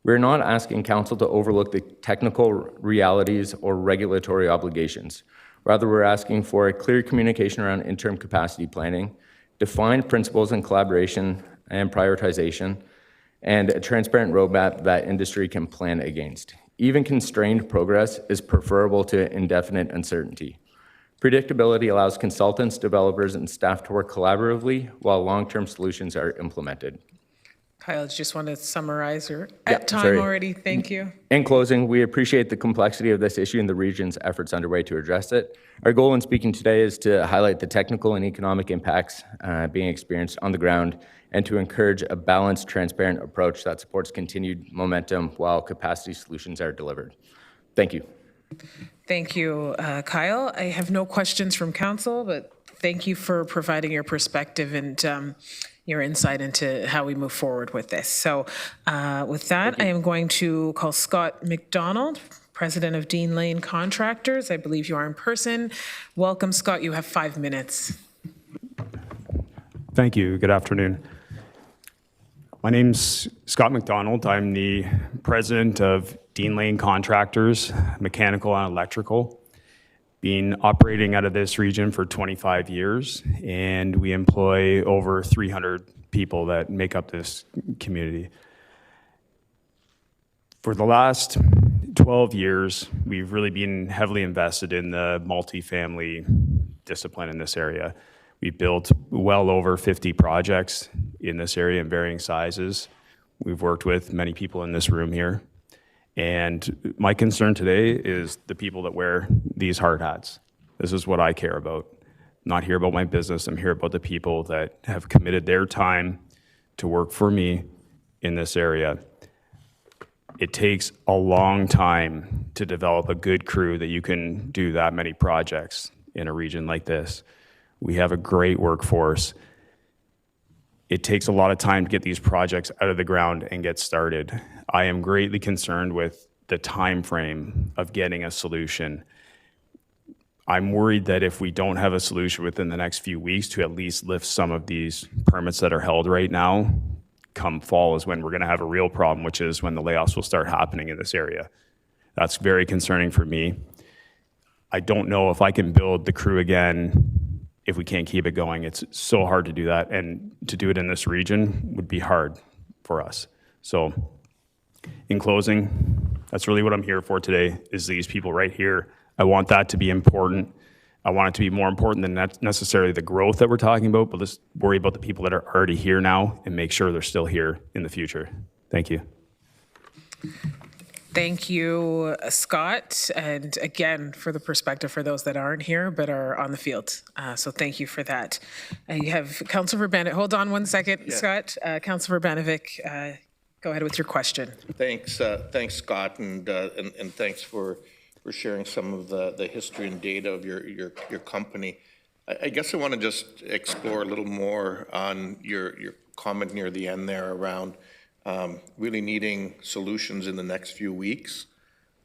We're not asking Council to overlook the technical realities or regulatory obligations. Rather, we're asking for a clear communication around interim capacity planning, defined principles in collaboration and prioritization, and a transparent roadmap that industry can plan against. Even constrained progress is preferable to indefinite uncertainty. Predictability allows consultants, developers, and staff to work collaboratively while long-term solutions are implemented. Kyle, just want to summarize or Yeah, at time sorry. already. Thank you. In closing, we appreciate the complexity of this issue and the region's efforts underway to address it. Our goal in speaking today is to highlight the technical and economic impacts being experienced on the ground and to encourage a balanced, transparent approach that supports continued momentum while capacity solutions are delivered. Thank you. Thank you, Kyle. I have no questions from council, but thank you for providing your perspective and your insight into how we move forward with this. So with that, I am going to call Scott McDonald, President of Dean Lane Contractors. I believe you are in person. Welcome, Scott. You have 5 minutes. Thank you. Good afternoon. My name's Scott McDonald. I'm the president of Dean Lane Contractors, Mechanical and Electrical. Been operating out of this region for 25 years, and we employ over 300 people that make up this community. For the last 12 years, we've really been heavily invested in the multifamily discipline in this area. We built well over 50 projects in this area in varying sizes. We've worked with many people in this room here. And my concern today is the people that wear these hard hats. This is what I care about. I'm not here about my business. I'm here about the people that have committed their time to work for me in this area. It takes a long time to develop a good crew that you can do that many projects in a region like this. We have a great workforce. It takes a lot of time to get these projects out of the ground and get started. I am greatly concerned with the time frame of getting a solution. I'm worried that if we don't have a solution within the next few weeks to at least lift some of these permits that are held right now, come fall is when we're going to have a real problem, which is when the layoffs will start happening in this area. That's very concerning for me. I don't know if I can build the crew again if we can't keep it going. It's so hard to do that, and to do it in this region would be hard for us. So in closing, that's really what I'm here for today, is these people right here. I want that to be important. I want it to be more important than necessarily the growth that we're talking about, but let's worry about the people that are already here now and make sure they're still here in the future. Thank you. Thank you, Scott, and again, for the perspective for those that aren't here but are on the field. So thank you for that. You have Councillor Urbanovic. Hold on one second, Scott. Councillor Urbanovic, go ahead with your question. Thanks, Scott, and thanks for sharing some of the history and data of your company. I guess I want to just explore a little more on your comment near the end there around really needing solutions in the next few weeks,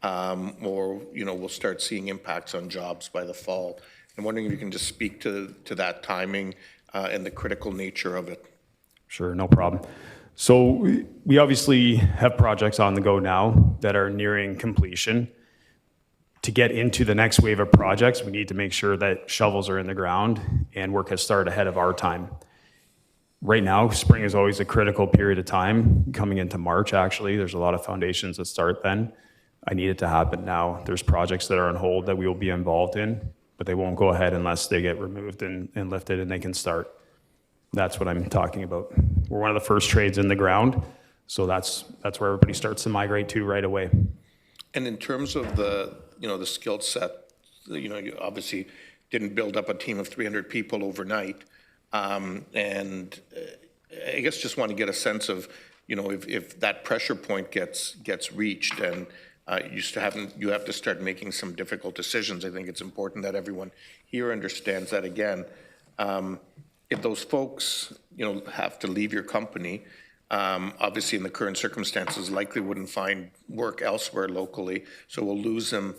or we'll start seeing impacts on jobs by the fall. I'm wondering if you can just speak to that timing and the critical nature of it. Sure, no problem. So we obviously have projects on the go now that are nearing completion. To get into the next wave of projects, we need to make sure that shovels are in the ground and work has started ahead of our time. Right now, spring is always a critical period of time. Coming into March, actually, there's a lot of foundations that start then. I need it to happen now. There's projects that are on hold that we will be involved in, but they won't go ahead unless they get removed and lifted and they can start. That's what I'm talking about. We're one of the first trades in the ground, so that's where everybody starts to migrate to right away. And in terms of the skill set, you obviously didn't build up a team of 300 people overnight. And I guess just want to get a sense of, if that pressure point gets reached and you have to start making some difficult decisions. I think it's important that everyone here understands that again. If those folks, have to leave your company, obviously in the current circumstances likely wouldn't find work elsewhere locally, so we'll lose them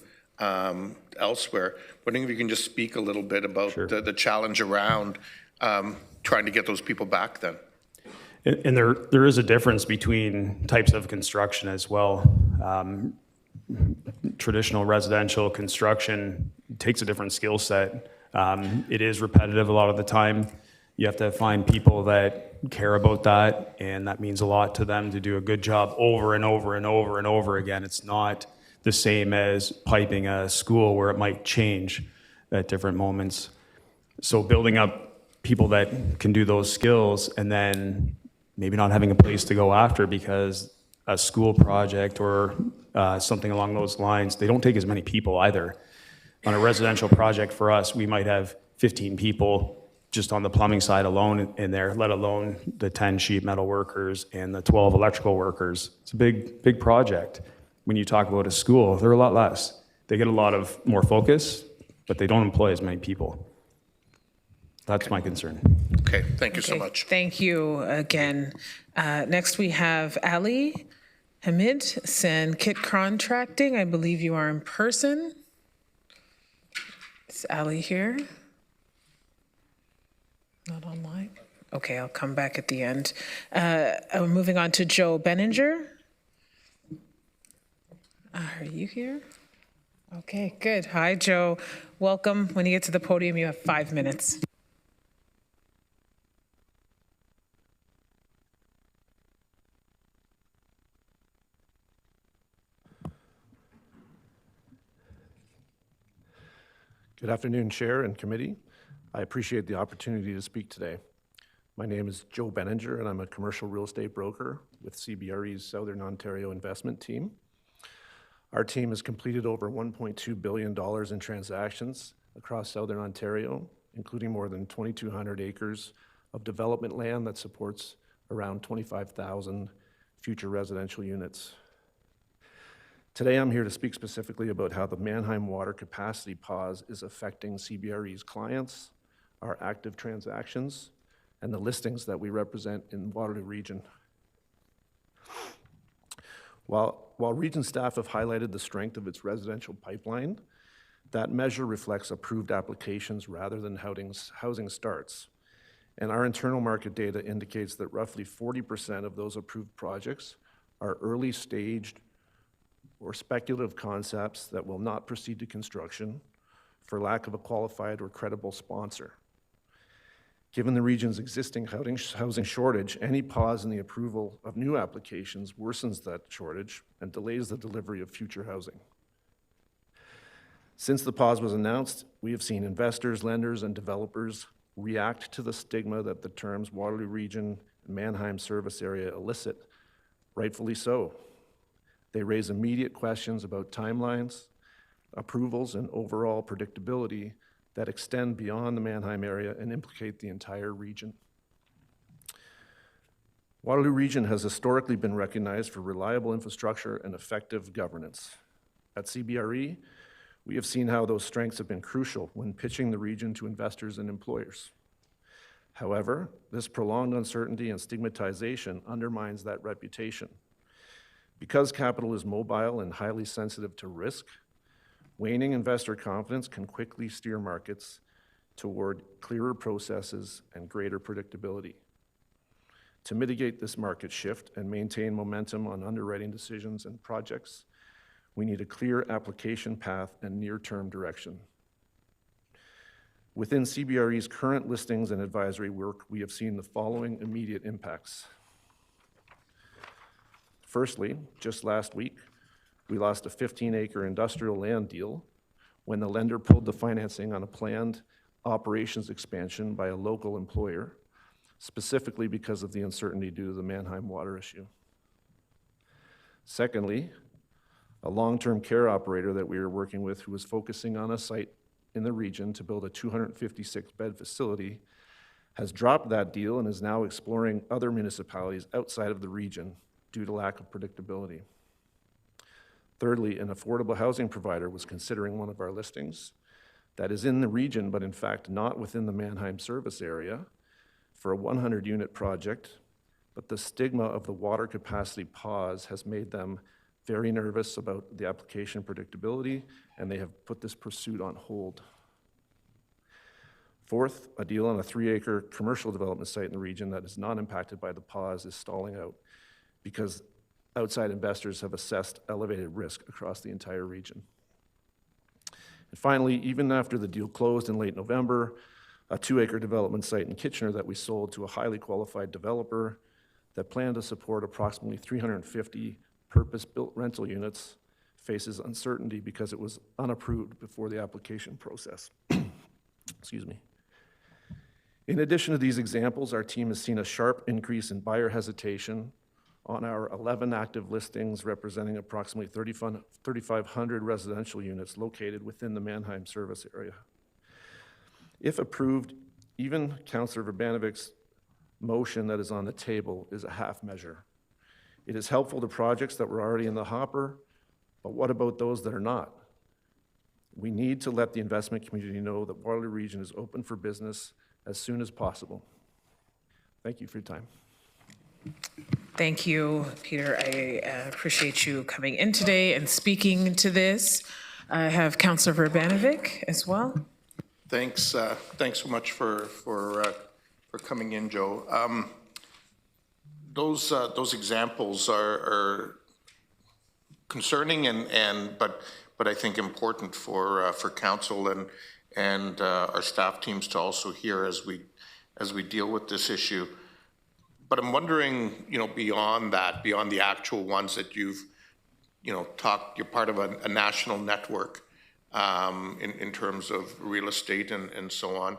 elsewhere. Wondering if you can just speak a little bit about the challenge around trying to get those people back then. And there is a difference between types of construction as well. Traditional residential construction takes a different skill set. It is repetitive a lot of the time. You have to find people that care about that, and that means a lot to them to do a good job over and over and over and over again. It's not the same as piping a school where it might change. at different moments. So building up people that can do those skills and then maybe not having a place to go after because a school project or something along those lines, they don't take as many people either. On a residential project for us, we might have 15 people just on the plumbing side alone in there, let alone the 10 sheet metal workers and the 12 electrical workers. It's a big project. When you talk about a school, they're a lot less. They get a lot of more focus, but they don't employ as many people. That's my concern. Okay, thank you so Okay, much. Thank you again. Next, we have Ali Hamid, San Kit Contracting. I believe you are in person. Is Ali here? Not online? Okay, I'll come back at the end. We're moving on to Joe Benninger. Are you here? Okay, good. Hi, Joe. Welcome. When you get to the podium, you have 5 minutes. Good afternoon, Chair and Committee. I appreciate the opportunity to speak today. My name is Joe Benninger, and I'm a commercial real estate broker with CBRE's Southern Ontario investment team. Our team has completed over $1.2 billion in transactions across Southern Ontario, including more than 2,200 acres of development land that supports around 25,000 future residential units. Today, I'm here to speak specifically about how the Mannheim water capacity pause is affecting CBRE's clients, our active transactions, and the listings that we represent in the Waterloo region. While region staff have highlighted the strength of its residential pipeline, that measure reflects approved applications rather than housing starts. And our internal market data indicates that roughly 40% of those approved projects are early staged or speculative concepts that will not proceed to construction for lack of a qualified or credible sponsor. Given the region's existing housing shortage, any pause in the approval of new applications worsens that shortage and delays the delivery of future housing. Since the pause was announced, we have seen investors, lenders, and developers react to the stigma that the terms Waterloo Region and Mannheim Service Area elicit, rightfully so. They raise immediate questions about timelines, approvals, and overall predictability that extend beyond the Mannheim area and implicate the entire region. Waterloo Region has historically been recognized for reliable infrastructure and effective governance. At CBRE, we have seen how those strengths have been crucial when pitching the region to investors and employers. However, this prolonged uncertainty and stigmatization undermines that reputation. Because capital is mobile and highly sensitive to risk, waning investor confidence can quickly steer markets toward clearer processes and greater predictability. To mitigate this market shift and maintain momentum on underwriting decisions and projects, we need a clear application path and near-term direction. Within CBRE's current listings and advisory work, we have seen the following immediate impacts. Firstly, just last week, we lost a 15-acre industrial land deal when the lender pulled the financing on a planned operations expansion by a local employer, specifically because of the uncertainty due to the Mannheim water issue. Secondly, a long-term care operator that we are working with who was focusing on a site in the region to build a 256-bed facility has dropped that deal and is now exploring other municipalities outside of the region due to lack of predictability. Thirdly, an affordable housing provider was considering one of our listings that is in the region, but in fact not within the Mannheim service area for a 100-unit project, but the stigma of the water capacity pause has made them very nervous about the application predictability, and they have put this pursuit on hold. Fourth, a deal on a 3-acre commercial development site in the region that is not impacted by the pause is stalling out because outside investors have assessed elevated risk across the entire region. And finally, even after the deal closed in late November, a 2-acre development site in Kitchener that we sold to a highly qualified developer that planned to support approximately 350 purpose-built rental units faces uncertainty because it was unapproved before the application process. Excuse me. In addition to these examples, our team has seen a sharp increase in buyer hesitation on our 11 active listings representing approximately 3,500 residential units located within the Mannheim service area. If approved, even Councillor Verbanovic's motion that is on the table is a half measure. It is helpful to projects that were already in the hopper, but what about those that are not? We need to let the investment community know that Waterloo Region is open for business as soon as possible. Thank you for your time. Thank you, Peter. I appreciate you coming in today and speaking to this. I have Councillor Verbanovic as well. Thanks. Thanks so much for coming in, Joe. Those examples are concerning but I think important for council and our staff teams to also hear as we deal with this issue. But I'm wondering, beyond that, beyond the actual ones that you've, talked, you're part of a national network in terms of real estate and so on.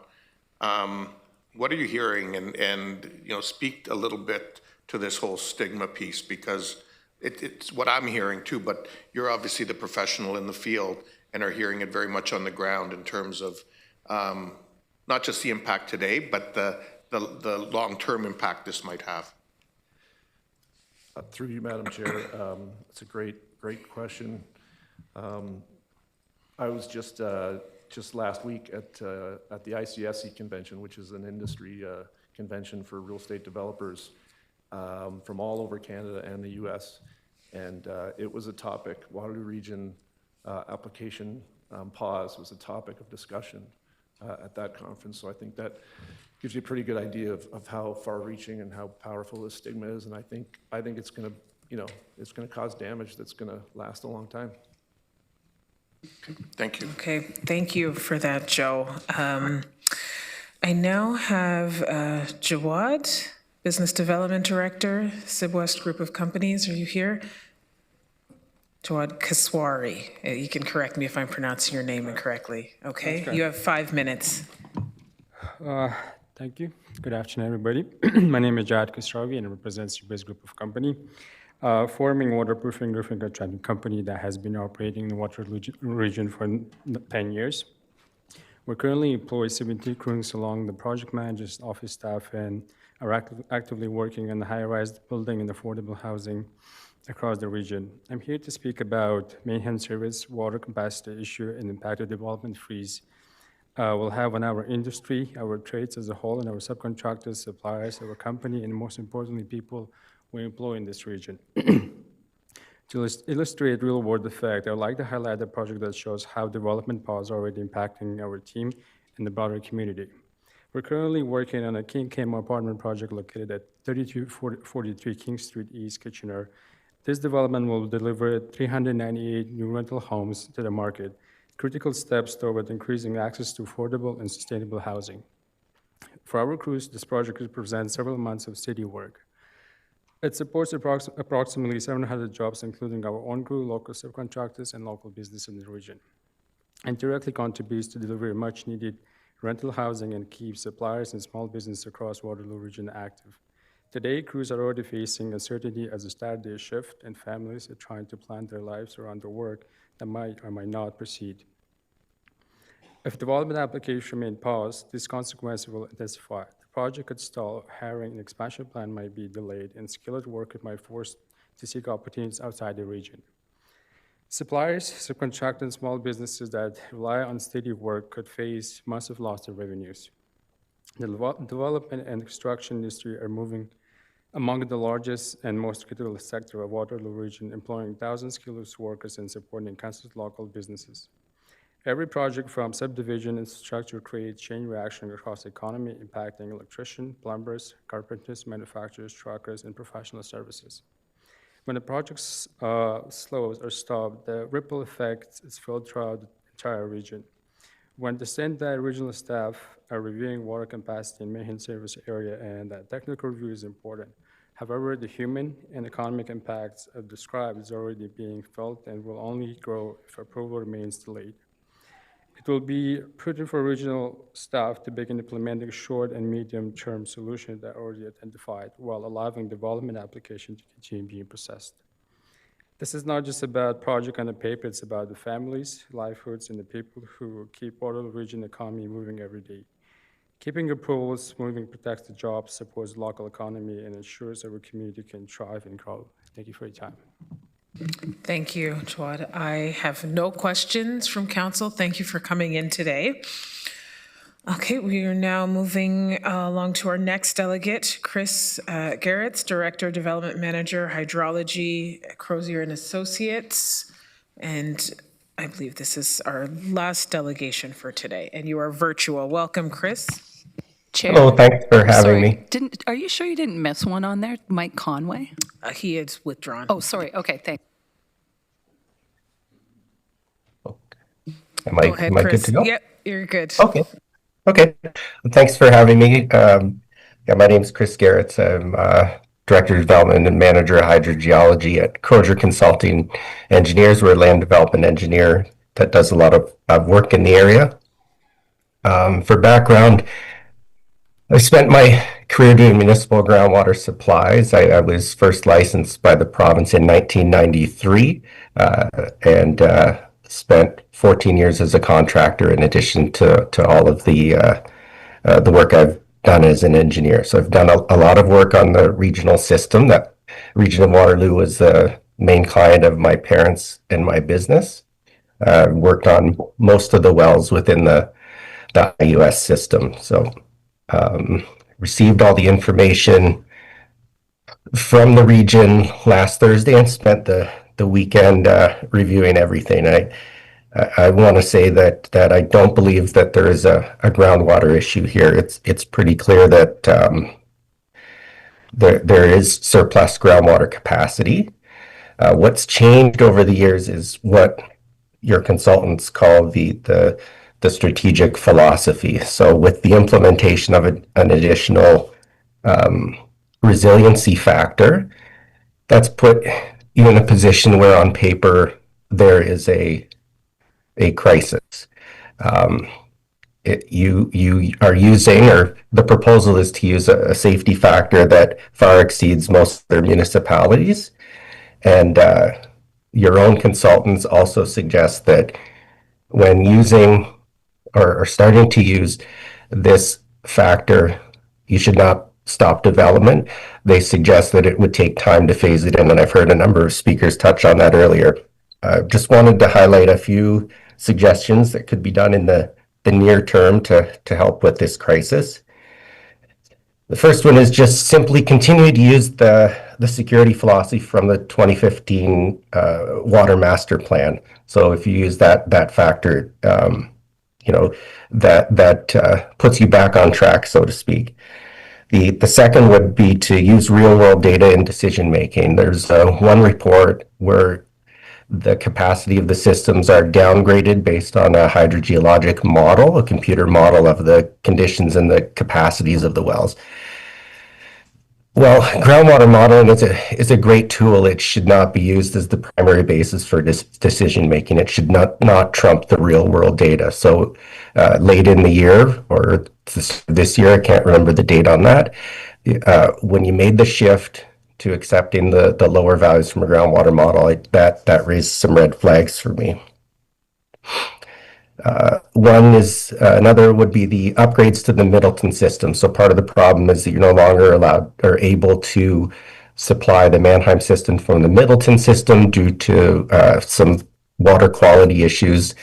What are you hearing? And speak a little bit to this whole stigma piece, because it's what I'm hearing too, but you're obviously the professional in the field and are hearing it very much on the ground in terms of not just the impact today, but the long-term impact this might have. Through you, Madam Chair, it's a great question. I was just last week at the ICSC convention, which is an industry convention for real estate developers from all over Canada and the US. And it was a topic. Waterloo Region application pause was a topic of discussion at that conference. So I think that gives you a pretty good idea of how far-reaching and how powerful this stigma is. And I think it's going to, it's going to cause damage that's going to last a long time. Thank you. Okay, thank you for that, Joe. I now have Jawad, Business Development Director, SibWest Group of Companies. Are you here? Jawad Kaswari. You can correct me if I'm pronouncing your name incorrectly. Okay, you have 5 minutes. Thank you. Good afternoon, everybody. My name is Jawad Kaswari and I represent SibWest Group of Company, forming waterproofing roofing contracting company that has been operating in the Waterloo region for 10 years. We currently employ 70 crews along the project managers, office staff, and are actively working on the high-rise building and affordable housing across the region. I'm here to speak about Mayhem Service water capacity issue and impact of development freeze will have on our industry, our trades as a whole, and our subcontractors, suppliers, our company, and most importantly, people we employ in this region. To illustrate real-world effect, I would like to highlight a project that shows how development pause is already impacting our team and the broader community. We're currently working on a King Camo apartment project located at 3243 King Street East, Kitchener. This development will deliver 398 new rental homes to the market, critical steps toward increasing access to affordable and sustainable housing. For our crews, this project represents several months of city work. It supports approximately 700 jobs, including our own crew, local subcontractors, and local business in the region, and directly contributes to deliver much-needed rental housing and keep suppliers and small business across Waterloo region active. Today, crews are already facing uncertainty as they start their shift, and families are trying to plan their lives around their work that might or might not proceed. If development application remain paused, this consequence will intensify. The project could stall, hiring and expansion plan might be delayed, and skilled workers might be forced to seek opportunities outside the region. Suppliers, subcontractors, and small businesses that rely on steady work could face massive loss of revenues. The development and construction industry are moving among the largest and most critical sector of Waterloo region, employing thousands of skilled workers and supporting countless local businesses. Every project from subdivision and structure creates chain reaction across the economy, impacting electricians, plumbers, carpenters, manufacturers, truckers, and professional services. When the project slows or stops, the ripple effect is felt throughout the entire region. When the standard regional staff are reviewing water capacity in Mayhem service area, and that technical review is important. However, the human and economic impacts of described is already being felt and will only grow if approval remains delayed. It will be prudent for regional staff to begin implementing short and medium-term solutions that are already identified while allowing development application to continue being processed. This is not just about project on the paper, it's about the families, livelihoods, and the people who keep Waterloo region economy moving every day. Keeping approvals moving protects the jobs, supports the local economy, and ensures our community can thrive and grow. Thank you for your time. Thank you, Jawad. I have no questions from council. Thank you for coming in today. Okay, we are now moving along to our next delegate, Chris Garretts, Director, Development Manager, Hydrology, Crozier and Associates. And I believe this is our last delegation for today, and you are virtual. Welcome, Chris. Chair. Hello, thanks for having me. Are you sure you didn't miss one on there, Mike Conway? He is withdrawn. Oh, sorry. Okay, thanks. Am I good to go? Yep, you're good. Okay. Okay. Well, thanks for having me. Yeah, my name is Chris Garretts. I'm Director of Development and Manager of Hydrogeology at Crozier Consulting Engineers. We're a land development engineer that does a lot of work in the area. For background, I spent my career doing municipal groundwater supplies. I was first licensed by the province in 1993 and spent 14 years as a contractor in addition to all of the work I've done as an engineer. So I've done a lot of work on the regional system. That region of Waterloo was the main client of my parents and my business. Worked on most of the wells within the IUS system. So received all the information from the region last Thursday and spent the weekend reviewing everything. I want to say that I don't believe that there is a groundwater issue here. It's pretty clear that there is surplus groundwater capacity. What's changed over the years is what your consultants call the strategic philosophy. So with the implementation of an additional resiliency factor, that's put you in a position where on paper there is a crisis. You are using, or the proposal is to use a safety factor that far exceeds most of their municipalities. And your own consultants also suggest that when using or starting to use this factor, you should not stop development. They suggest that it would take time to phase it in, and I've heard a number of speakers touch on that earlier. Just wanted to highlight a few suggestions that could be done in the near term to help with this crisis. The first one is just simply continue to use the security philosophy from the 2015 Water Master Plan. So if you use that factor, that puts you back on track, so to speak. The second would be to use real world data in decision making. There's one report where the capacity of the systems are downgraded based on a hydrogeologic model, a computer model of the conditions and the capacities of the wells. Well, groundwater modeling is a great tool. It should not be used as the primary basis for decision making. It should not trump the real world data. So late in the year or this year, I can't remember the date on that, when you made the shift to accepting the lower values from a groundwater model, that raised some red flags for me. Another would be the upgrades to the Middleton system. So part of the problem is that you're no longer allowed or able to supply the Mannheim system from the Middleton system due to some water quality issues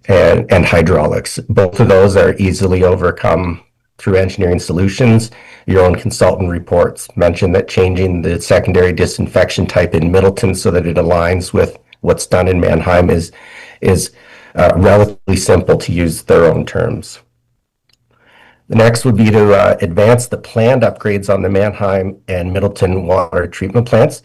and hydraulics. Both of those are easily overcome through engineering solutions. Your own consultant reports mention that changing the secondary disinfection type in Middleton so that it aligns with what's done in Mannheim is relatively simple, to use their own terms. The next would be to advance the planned upgrades on the Mannheim and Middleton water treatment plants.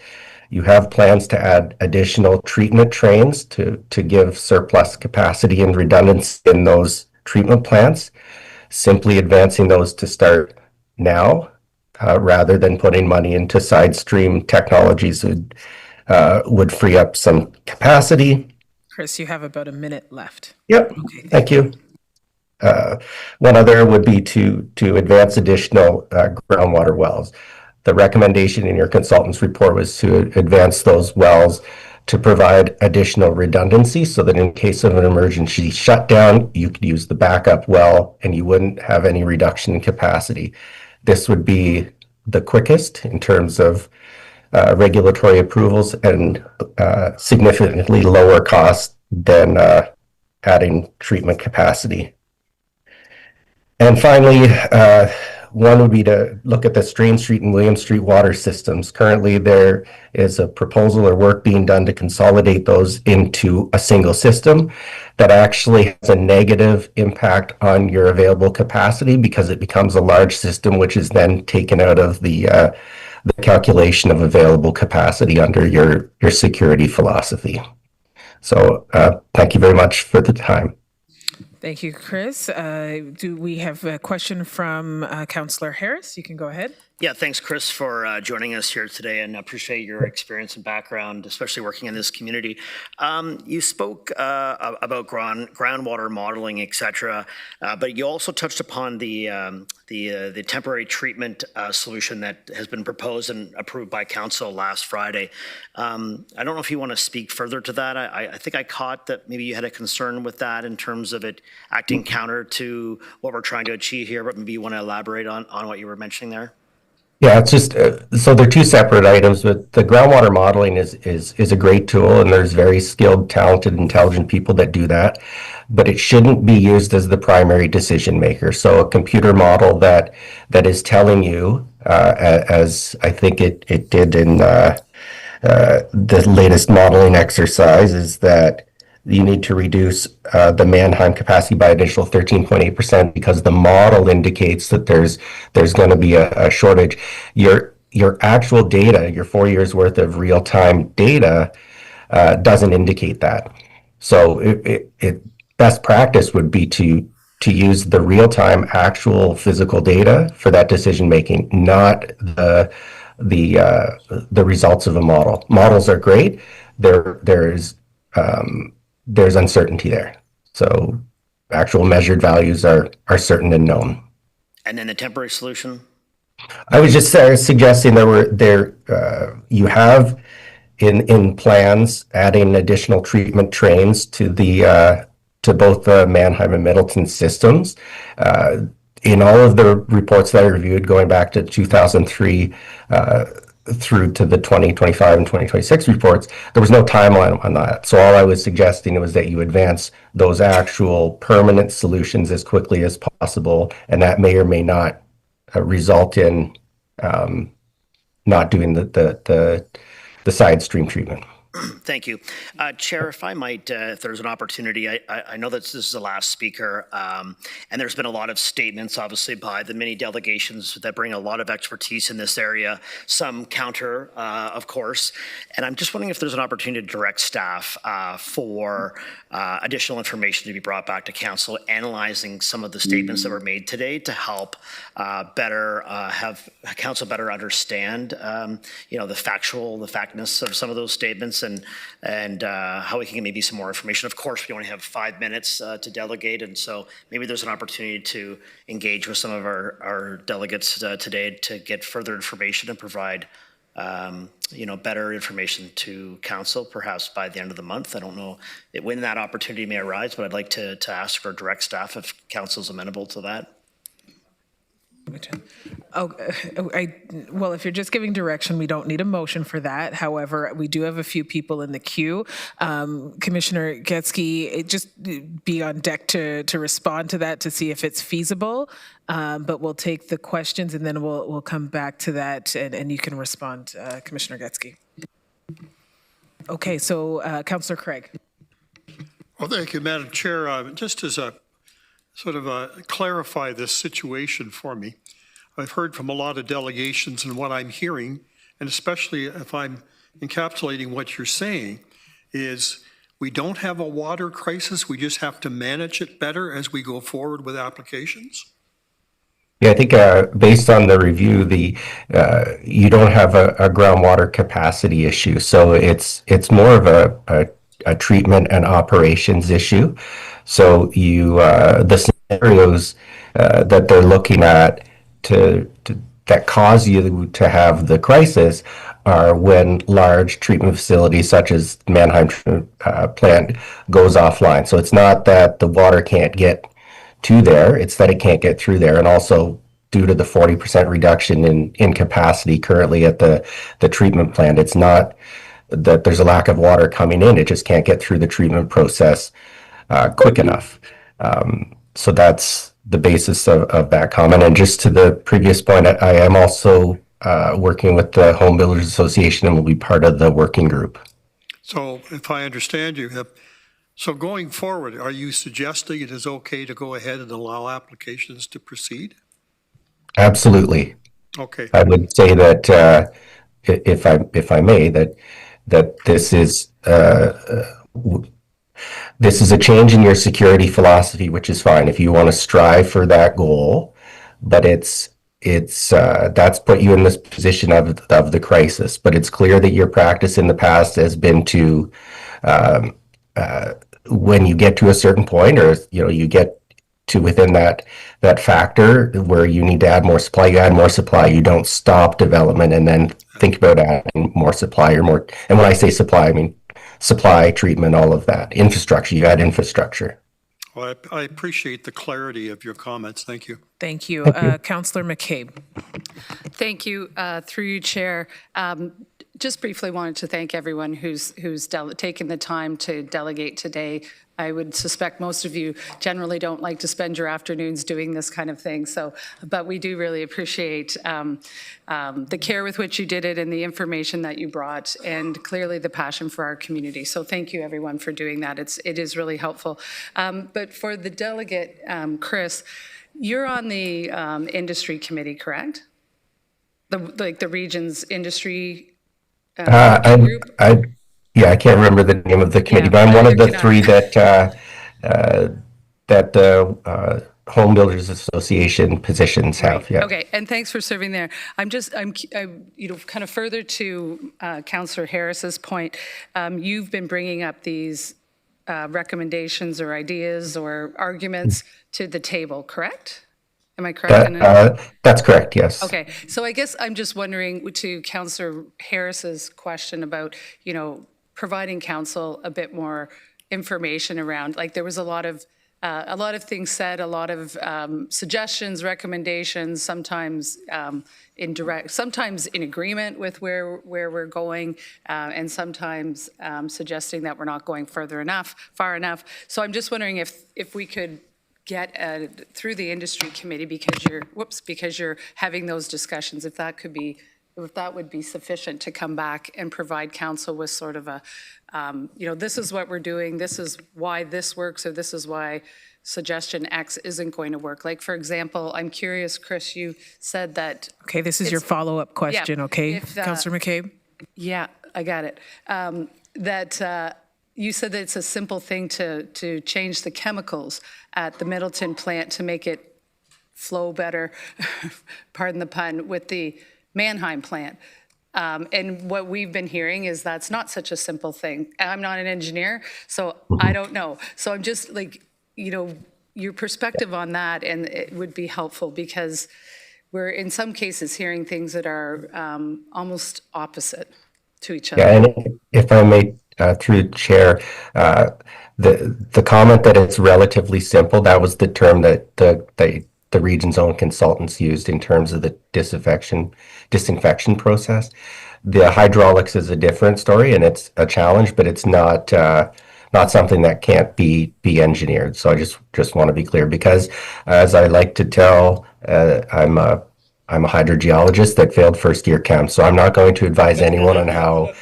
You have plans to add additional treatment trains to give surplus capacity and redundancy in those treatment plants. Simply advancing those to start now, rather than putting money into side stream technologies would free up some capacity. Chris, you have about a minute left. Yep, Okay, thank you. One other would be to advance additional groundwater wells. The recommendation in your consultant's report was to advance those wells to provide additional redundancy so that in case of an emergency shutdown, you could use the backup well and you wouldn't have any reduction in capacity. This would be the quickest in terms of regulatory approvals and significantly lower cost than adding treatment capacity. And finally, one would be to look at the Strain Street and William Street water systems. Currently, there is a proposal or work being done to consolidate those into a single system that actually has a negative impact on your available capacity because it becomes a large system, which is then taken out of the calculation of available capacity under your security philosophy. So thank you very much for the time. Thank you, Chris. Do we have a question from Councillor Harris? You can go ahead. Yeah, thanks, Chris, for joining us here today, and appreciate your experience and background, especially working in this community. You spoke about groundwater modeling, et cetera, but you also touched upon the temporary treatment solution that has been proposed and approved by council last Friday. I don't know if you want to speak further to that. I think I caught that maybe you had a concern with that in terms of it acting counter to what we're trying to achieve here, but maybe you want to elaborate on what you were mentioning there. Yeah, it's just so they're two separate items, but the groundwater modeling is a great tool, and there's very skilled, talented, intelligent people that do that, but it shouldn't be used as the primary decision maker. So a computer model that is telling you, as I think it did in the latest modeling exercise, is that you need to reduce the Mannheim capacity by additional 13.8% because the model indicates that there's going to be a shortage. Your actual data, your 4 years worth of real-time data, doesn't indicate that. So best practice would be to use the real-time actual physical data for that decision making, not the results of a model. Models are great. There's uncertainty there. So actual measured values are certain and known. And then the temporary solution? I was just suggesting you have in plans adding additional treatment trains to both the Mannheim and Middleton systems. In all of the reports that I reviewed going back to 2003 through to the 2025 and 2026 reports, there was no timeline on that. So all I was suggesting was that you advance those actual permanent solutions as quickly as possible, and that may or may not result in not doing the side stream treatment. Thank you. Chair, if I might, if there's an opportunity, I know that this is the last speaker, and there's been a lot of statements, obviously, by the many delegations that bring a lot of expertise in this area, some counter, of course, and I'm just wondering if there's an opportunity to direct staff for additional information to be brought back to council, analyzing some of the statements that were made today to help have council better understand, the factness of some of those statements and how we can get maybe some more information. Of course, we only have 5 minutes to delegate, and so maybe there's an opportunity to engage with some of our delegates today to get further information and provide better information to council, perhaps by the end of the month. I don't know when that opportunity may arise, but I'd like to ask for direct staff if council's amenable to that. Well, if you're just giving direction, we don't need a motion for that. However, we do have a few people in the queue. Commissioner Getsky, just be on deck to respond to that to see if it's feasible. But we'll take the questions and then we'll come back to that and you can respond, Commissioner Getsky. Okay, so Councillor Craig. Well, thank you, Madam Chair. Just as a sort of clarify this situation for me. I've heard from a lot of delegations, and what I'm hearing, and especially if I'm encapsulating what you're saying, is we don't have a water crisis, we just have to manage it better as we go forward with applications? Yeah, I think based on the review, you don't have a groundwater capacity issue, so it's more of a a treatment and operations issue. So the scenarios that they're looking at that cause you to have the crisis are when large treatment facilities such as Mannheim plant goes offline. So it's not that the water can't get to there, it's that it can't get through there. And also due to the 40% reduction in capacity currently at the treatment plant, it's not that there's a lack of water coming in, it just can't get through the treatment process quick enough. So that's the basis of that comment. And just to the previous point, I am also working with the Home Builders Association and will be part of the working group. So if I understand you, so going forward, are you suggesting it is okay to go ahead and allow applications to proceed? Absolutely. Okay. I would say that if I may, that this is a change in your security philosophy, which is fine if you want to strive for that goal, but it's that's put you in this position of the crisis. But it's clear that your practice in the past has been to when you get to a certain point, or you get to within that factor where you need to add more supply, you add more supply. You don't stop development and then think about adding more supply or more. And when I say supply, I mean supply, treatment, all of that. Infrastructure, you add infrastructure. Well, I appreciate the clarity of your comments. Thank you. Thank you. Councillor McCabe. Thank you, through you, Chair. Just briefly wanted to thank everyone who's taken the time to delegate today. I would suspect most of you generally don't like to spend your afternoons doing this kind of thing, but we do really appreciate the care with which you did it and the information that you brought, and clearly the passion for our community. So thank you, everyone, for doing that. It is really helpful. But for the delegate, Chris, you're on the industry committee, correct? The region's industry group? I can't remember the name of the committee, but I'm one of the three that the Home Builders Association positions have. Yeah. Okay, and thanks for serving there. I'm kind of further to Councillor Harris's point. You've been bringing up these recommendations or ideas or arguments to the table, correct? Am I correct? That's correct, yes. Okay, so I guess I'm just wondering, to Councillor Harris's question about, providing council a bit more information around, like there was a lot of things said, a lot of suggestions, recommendations, sometimes sometimes in agreement with where we're going, and sometimes suggesting that we're not going far enough. So I'm just wondering if we could get through the industry committee, because you're having those discussions, if that would be sufficient to come back and provide council with sort of a, this is what we're doing, this is why this works, or this is why suggestion X isn't going to work. Like, for example, I'm curious, Chris, you said that... Okay, this is your follow-up question, okay, Councillor McCabe? Yeah, I got it. You said that it's a simple thing to change the chemicals at the Middleton plant to make it flow better, pardon the pun, with the Mannheim plant. And what we've been hearing is that's not such a simple thing. I'm not an engineer, so I don't know. So I'm just your perspective on that, and it would be helpful, because we're in some cases hearing things that are almost opposite to each other. Yeah, and if I may, through the chair, the comment that it's relatively simple, that was the term that the region's own consultants used in terms of the disinfection process. The hydraulics is a different story, and it's a challenge, but it's not something that can't be engineered. So I just want to be clear, because as I like to tell, I'm a hydrogeologist that failed first year chem, so I'm not going to advise anyone on how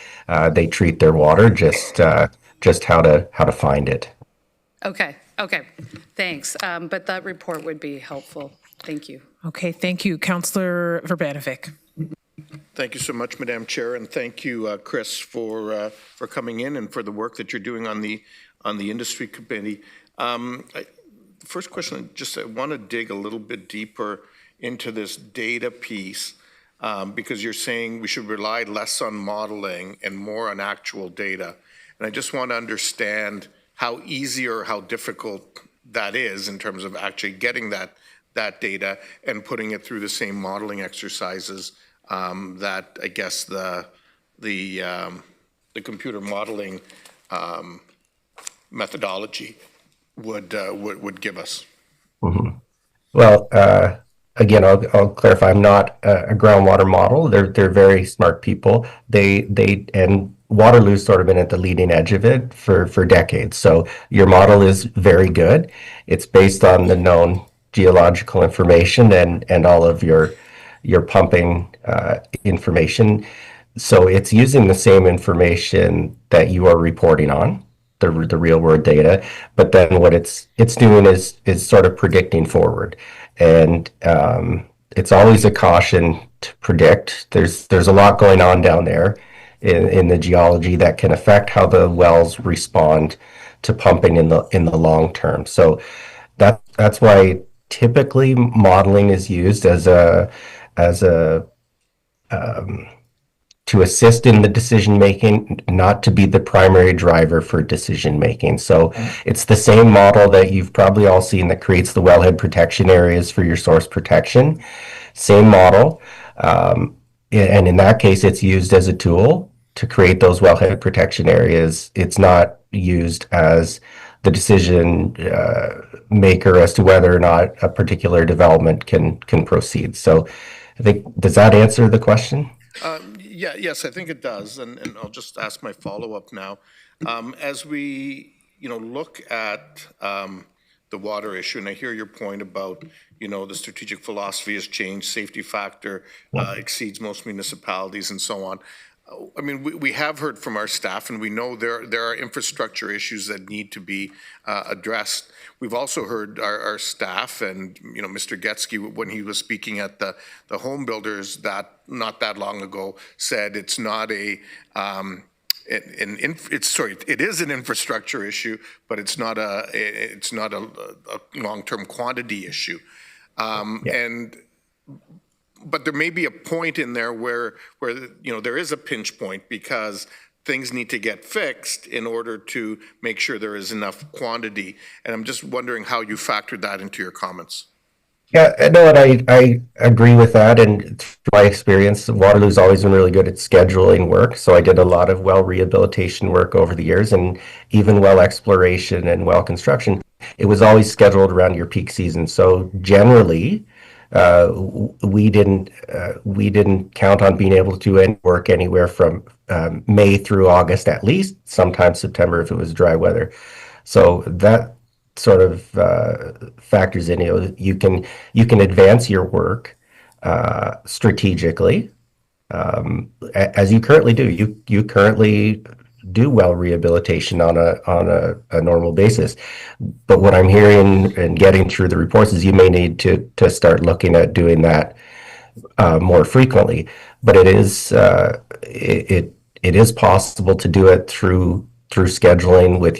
they treat their water, just how to find it. Okay, thanks. But that report would be helpful. Thank you. Okay, thank you. Councillor Verbanovic. Thank you so much, Madam Chair, and thank you, Chris, for coming in and for the work that you're doing on the industry committee. First question, I want to dig a little bit deeper into this data piece, because you're saying we should rely less on modeling and more on actual data. And I just want to understand how easy or how difficult that is in terms of actually getting that data and putting it through the same modeling exercises that I guess the computer modeling methodology would give us. Mhm. Well, again, I'll clarify. I'm not a groundwater model. They're very smart people. And Waterloo's sort of been at the leading edge of it for decades. So your model is very good. It's based on the known geological information and all of your pumping information. So it's using the same information that you are reporting on, the real world data, but then what it's doing is sort of predicting forward, and it's always a caution to predict. There's a lot going on down there in the geology that can affect how the wells respond to pumping in the long term. So that's why typically modeling is used as a to assist in the decision making, not to be the primary driver for decision making. So it's the same model that you've probably all seen that creates the wellhead protection areas for your source protection. Same model. And in that case, it's used as a tool to create those wellhead protection areas. It's not used as the decision maker as to whether or not a particular development can proceed. So I think, does that answer the question? Yes, I think it does, and I'll just ask my follow-up now. As we, look at the water issue, and I hear your point about, the strategic philosophy has changed, safety factor exceeds most municipalities, and so on. I mean, we have heard from our staff, and we know there are infrastructure issues that need to be addressed. We've also heard our staff and, Mr. Getsky, when he was speaking at the home builders that not that long ago, said it's not it is an infrastructure issue, but it's not a long-term quantity issue. But there may be a point in there where there is a pinch point because things need to get fixed in order to make sure there is enough quantity. And I'm just wondering how you factored that into your comments. Yeah, no, and I agree with that. And through my experience, Waterloo's always been really good at scheduling work. So I did a lot of well rehabilitation work over the years, and even well exploration and well construction. It was always scheduled around your peak season. So generally, we didn't count on being able to do any work anywhere from May through August at least, sometimes September if it was dry weather. So that sort of factors in. You can advance your work strategically, as you currently do. You currently do well rehabilitation on a normal basis. But what I'm hearing and getting through the reports is you may need to start looking at doing that more frequently. But it is possible to do it through scheduling with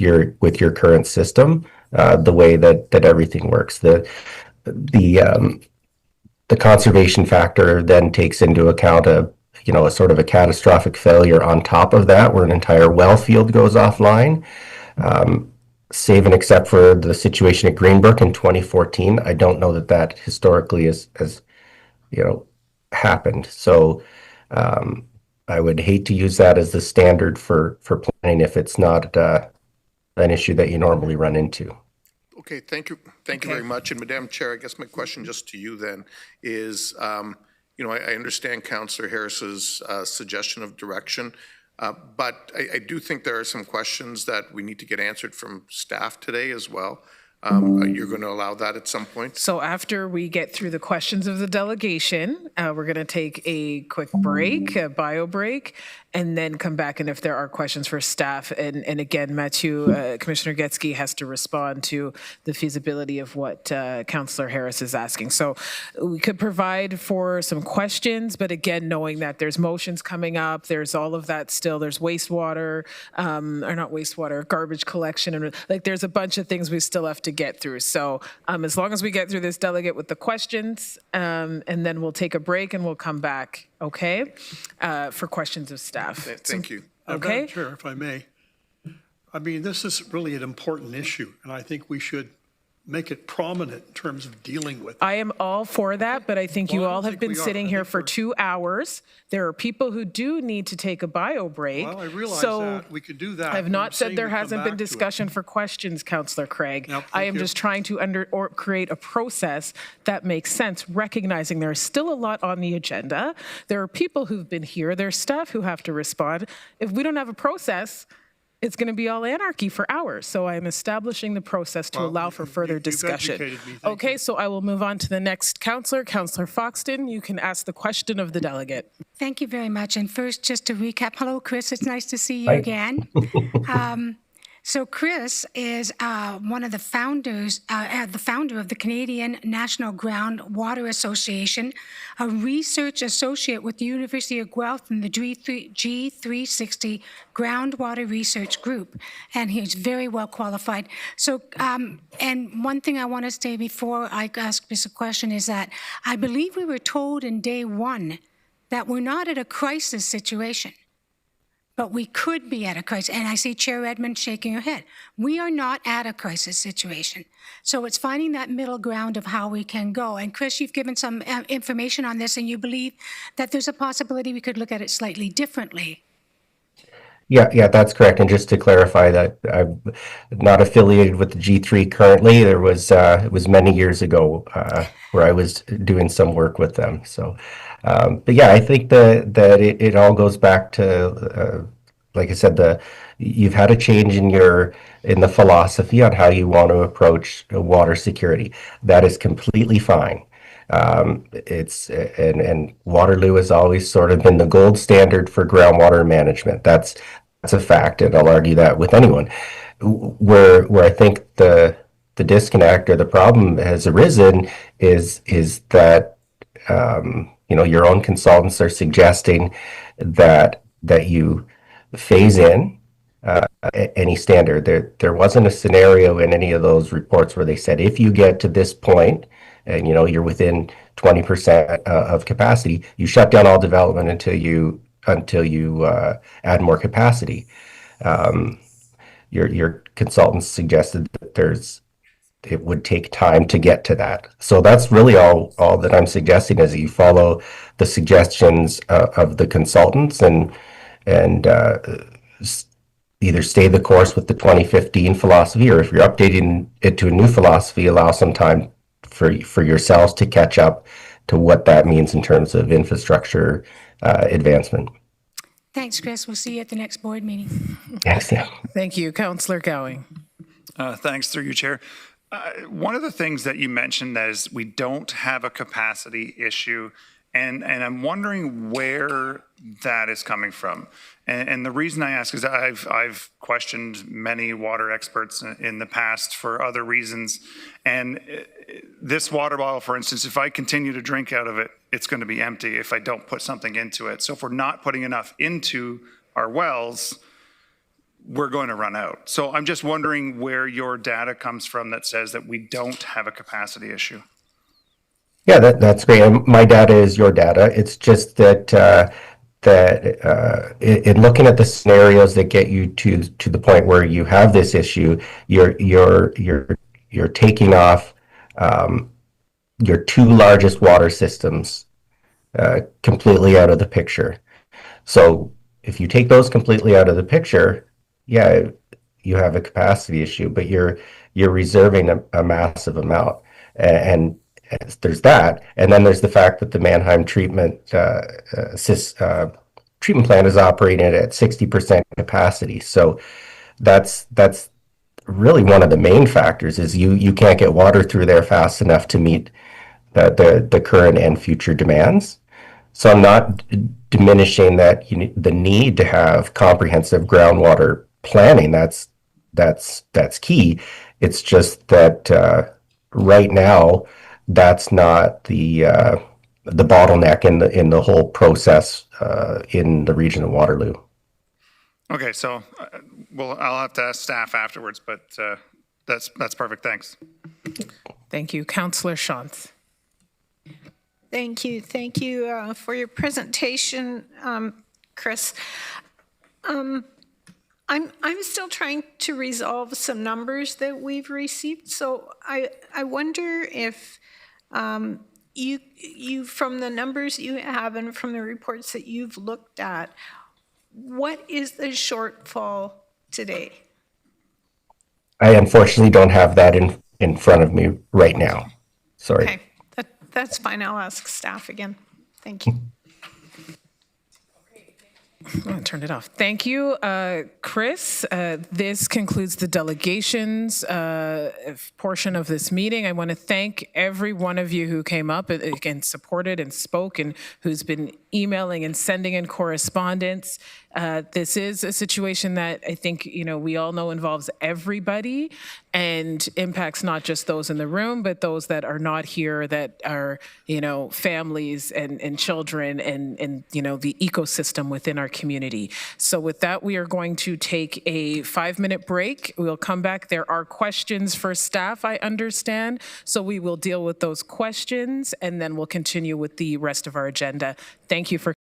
your current system, the way that everything works. The conservation factor then takes into account a sort of a catastrophic failure on top of that, where an entire well field goes offline. Save and except for the situation at Greenbrook in 2014, I don't know that historically has happened. So I would hate to use that as the standard for planning if it's not an issue that you normally run into. Okay, thank you. Thank you very much. And Madam Chair, I guess my question just to you then is, I understand Councillor Harris's suggestion of direction, but I do think there are some questions that we need to get answered from staff today as well. You're going to allow that at some point? So after we get through the questions of the delegation, we're going to take a quick break, a bio break, and then come back. And if there are questions for staff, and again, Mathieu, Commissioner Getsky has to respond to the feasibility of what Councillor Harris is asking. So we could provide for some questions, but again, knowing that there's motions coming up, there's all of that still, there's wastewater, or not wastewater, garbage collection, and there's a bunch of things we still have to get through. So as long as we get through this delegate with the questions, and then we'll take a break and we'll come back, okay, for questions of staff. Thank you. Okay. Madam Chair, if I may. I mean, this is really an important issue, and I think we should make it prominent in terms of dealing with it. I am all for that, but I think you Well, I don't all have think been we are. sitting I here think for we're- 2 hours. There are people who do need to take a bio break. Well, I realize so that. We could do that. I've I'm not said saying there we come hasn't been back to it. discussion for questions, Councillor Craig. Now, I thank am you. just trying to create a process that makes sense, recognizing there is still a lot on the agenda. There are people who've been here. There's staff who have to respond. If we don't have a process, it's going to be all anarchy for hours. So I'm establishing the process to Well, allow for further you've discussion. educated me. Thank Okay, so I will move on to the next councillor, Councillor Foxton. You can ask the question of the delegate. Thank you very much. And first, just to recap, hello, Chris. It's nice to see you Hi. again. So Chris is one of the founders, the founder of the Canadian National Groundwater Association, a research associate with the University of Guelph in the G360 Groundwater Research Group, and he's very well qualified. So, and one thing I want to say before I ask this a question is that I believe we were told in day one that we're not at a crisis situation. But we could be at a crisis. And I see Chair Edmund shaking her head. We are not at a crisis situation. So it's finding that middle ground of how we can go. And Chris, you've given some information on this, and you believe that there's a possibility we could look at it slightly differently. Yeah, that's correct. And just to clarify that I'm not affiliated with the G3 currently. There was it was many years ago where I was doing some work with them. So, but yeah, I think that it all goes back to like I said, you've had a change in the philosophy on how you want to approach water security. That is completely fine. And Waterloo has always sort of been the gold standard for groundwater management. That's a fact, and I'll argue that with anyone. Where I think the disconnect or the problem has arisen is that your own consultants are suggesting that you phase in any standard. There wasn't a scenario in any of those reports where they said if you get to this point and you're within 20% of capacity, you shut down all development until you add more capacity. Your consultants suggested that it would take time to get to that. So that's really all that I'm suggesting is that you follow the suggestions of the consultants and either stay the course with the 2015 philosophy, or if you're updating it to a new philosophy, allow some time for yourselves to catch up to what that means in terms of infrastructure advancement. Thanks, Chris. We'll see you at the next board meeting. Yes, yeah. Thank you, Councillor Gowing. Thanks, through you, Chair. One of the things that you mentioned is we don't have a capacity issue, and I'm wondering where that is coming from. And the reason I ask is I've questioned many water experts in the past for other reasons. And this water bottle, for instance, if I continue to drink out of it, it's going to be empty if I don't put something into it. So if we're not putting enough into our wells, we're going to run out. So I'm just wondering where your data comes from that says that we don't have a capacity issue. Yeah, that's great. And my data is your data. It's just that in looking at the scenarios that get you to the point where you have this issue, you're taking off your two largest water systems completely out of the picture. So if you take those completely out of the picture, yeah, you have a capacity issue, but you're reserving a massive amount. And there's that, and then there's the fact that the Mannheim treatment treatment plant is operating at 60% capacity. So that's really one of the main factors is you can't get water through there fast enough to meet the current and future demands. So I'm not diminishing that the need to have comprehensive groundwater planning. That's key. It's just that right now that's not the bottleneck in the whole process in the region of Waterloo. Okay, so I'll have to ask staff afterwards, but that's perfect. Thanks. Thank you, Councillor Shantz. Thank you for your presentation, Chris. I'm still trying to resolve some numbers that we've received. So I wonder if you from the numbers you have and from the reports that you've looked at, what is the shortfall today? I unfortunately don't have that in front of me right now. Sorry. Okay, that's fine. I'll ask staff again. Thank you. Oh, turn it off. Thank you, Chris. This concludes the delegations portion of this meeting. I want to thank every one of you who came up and supported and spoke and who's been emailing and sending in correspondence. This is a situation that I think, we all know involves everybody and impacts not just those in the room, but those that are not here, that are, families and children and the ecosystem within our community. So with that, we are going to take a 5-minute break. We'll come back. There are questions for staff, I understand. So we will deal with those questions and then we'll continue with the rest of our agenda. Thank you for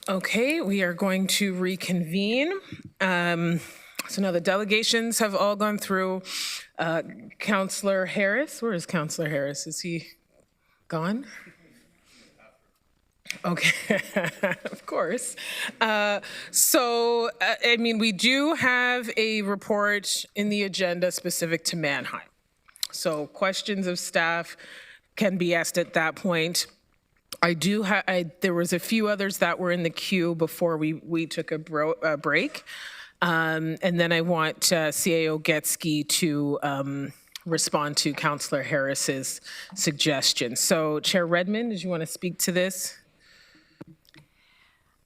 Okay, we are going to reconvene. So now the delegations have all gone through. Councillor Harris, where is Councillor Harris? Is he gone? Okay, of course. I mean, we do have a report in the agenda specific to Mannheim. So questions of staff can be asked at that point. There was a few others that were in the queue before we took a break. And then I want CAO Getsky to respond to Councillor Harris's suggestion. So Chair Redmond, did you want to speak to this?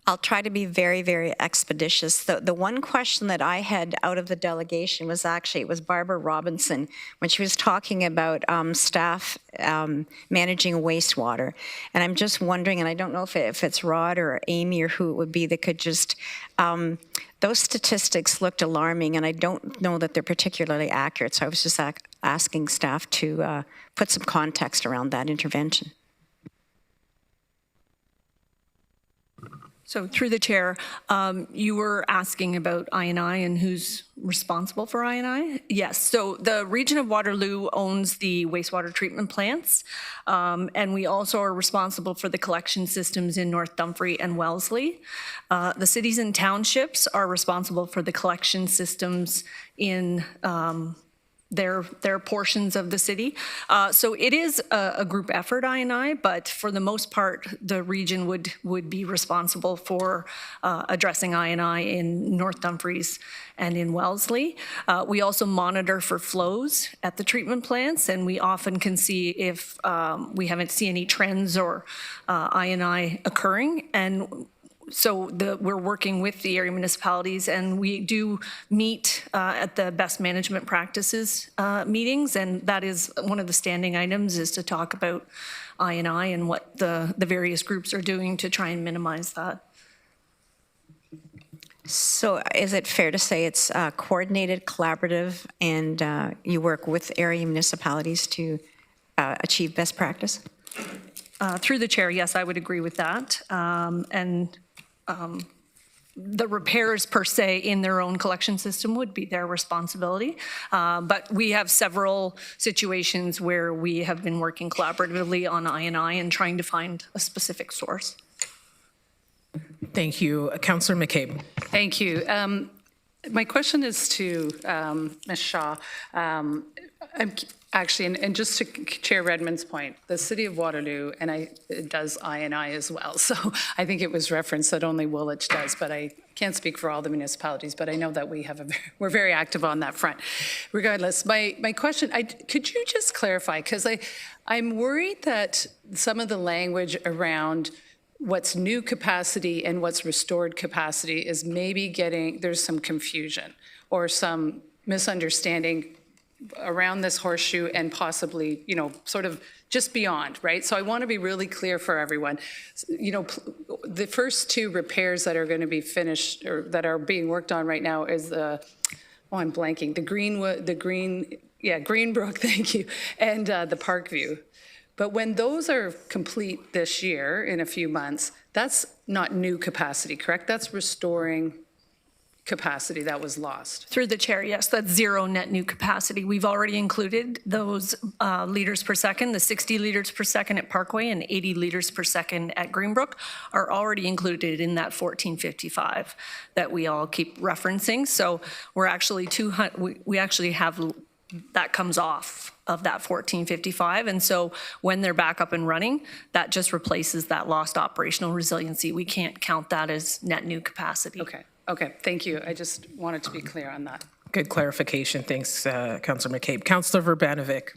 I'll try to be very, very expeditious. The one question that I had out of the delegation was actually, it was Barbara Robinson, when she was talking about staff managing wastewater. And I'm just wondering, and I don't know if it's Rod or Amy or who it would be that could just, those statistics looked alarming, and I don't know that they're particularly accurate. So I was just asking staff to put some context around that intervention. So through the chair, you were asking about I&I and who's responsible for I&I? Yes, so the region of Waterloo owns the wastewater treatment plants, and we also are responsible for the collection systems in North Dumfries and Wellesley. The cities and townships are responsible for the collection systems in their portions of the city. So it is a group effort, I&I, but for the most part, the region would be responsible for addressing I&I in North Dumfries and in Wellesley. We also monitor for flows at the treatment plants, and we often can see if we haven't seen any trends or I&I occurring. And so we're working with the area municipalities, and we do meet at the best management practices meetings, and that is one of the standing items, is to talk about I&I and what the various groups are doing to try and minimize that. So is it fair to say it's coordinated, collaborative, and you work with area municipalities to achieve best practice? Through the chair, yes, I would agree with that. The repairs per se in their own collection system would be their responsibility. But we have several situations where we have been working collaboratively on I&I and trying to find a specific source. Thank you. Councillor McCabe. Thank you. My question is to Ms. Shaw. And just to Chair Redmond's point, the City of Waterloo, and it does I&I as well. So I think it was referenced that only Woolwich does, but I can't speak for all the municipalities, but I know that we're very active on that front. Regardless, my question, could you just clarify, because I'm worried that some of the language around what's new capacity and what's restored capacity is maybe there's some confusion or some misunderstanding around this horseshoe and possibly, sort of just beyond, right? So I want to be really clear for everyone. The first two repairs that are going to be finished or that are being worked on right now is I'm blanking, Greenbrook, thank you, and the Parkview. But when those are complete this year, in a few months, that's not new capacity, correct? That's restoring capacity that was lost. Through the chair, yes, that's zero net new capacity. We've already included those liters per second, the 60 liters per second at Parkway and 80 liters per second at Greenbrook are already included in that 1455 that we all keep referencing. So we're actually we actually have, that comes off of that 1455. And so when they're back up and running, that just replaces that lost operational resiliency. We can't count that as net new capacity. Okay, thank you. I just wanted to be clear on that. Good clarification. Thanks, Councillor McCabe. Councillor Verbanovic.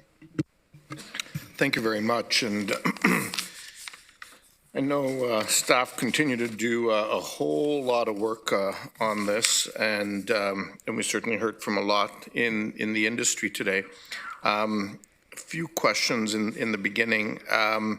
Thank you very much. And I know staff continue to do a whole lot of work on this, and we certainly heard from a lot in the industry today. A few questions in the beginning. A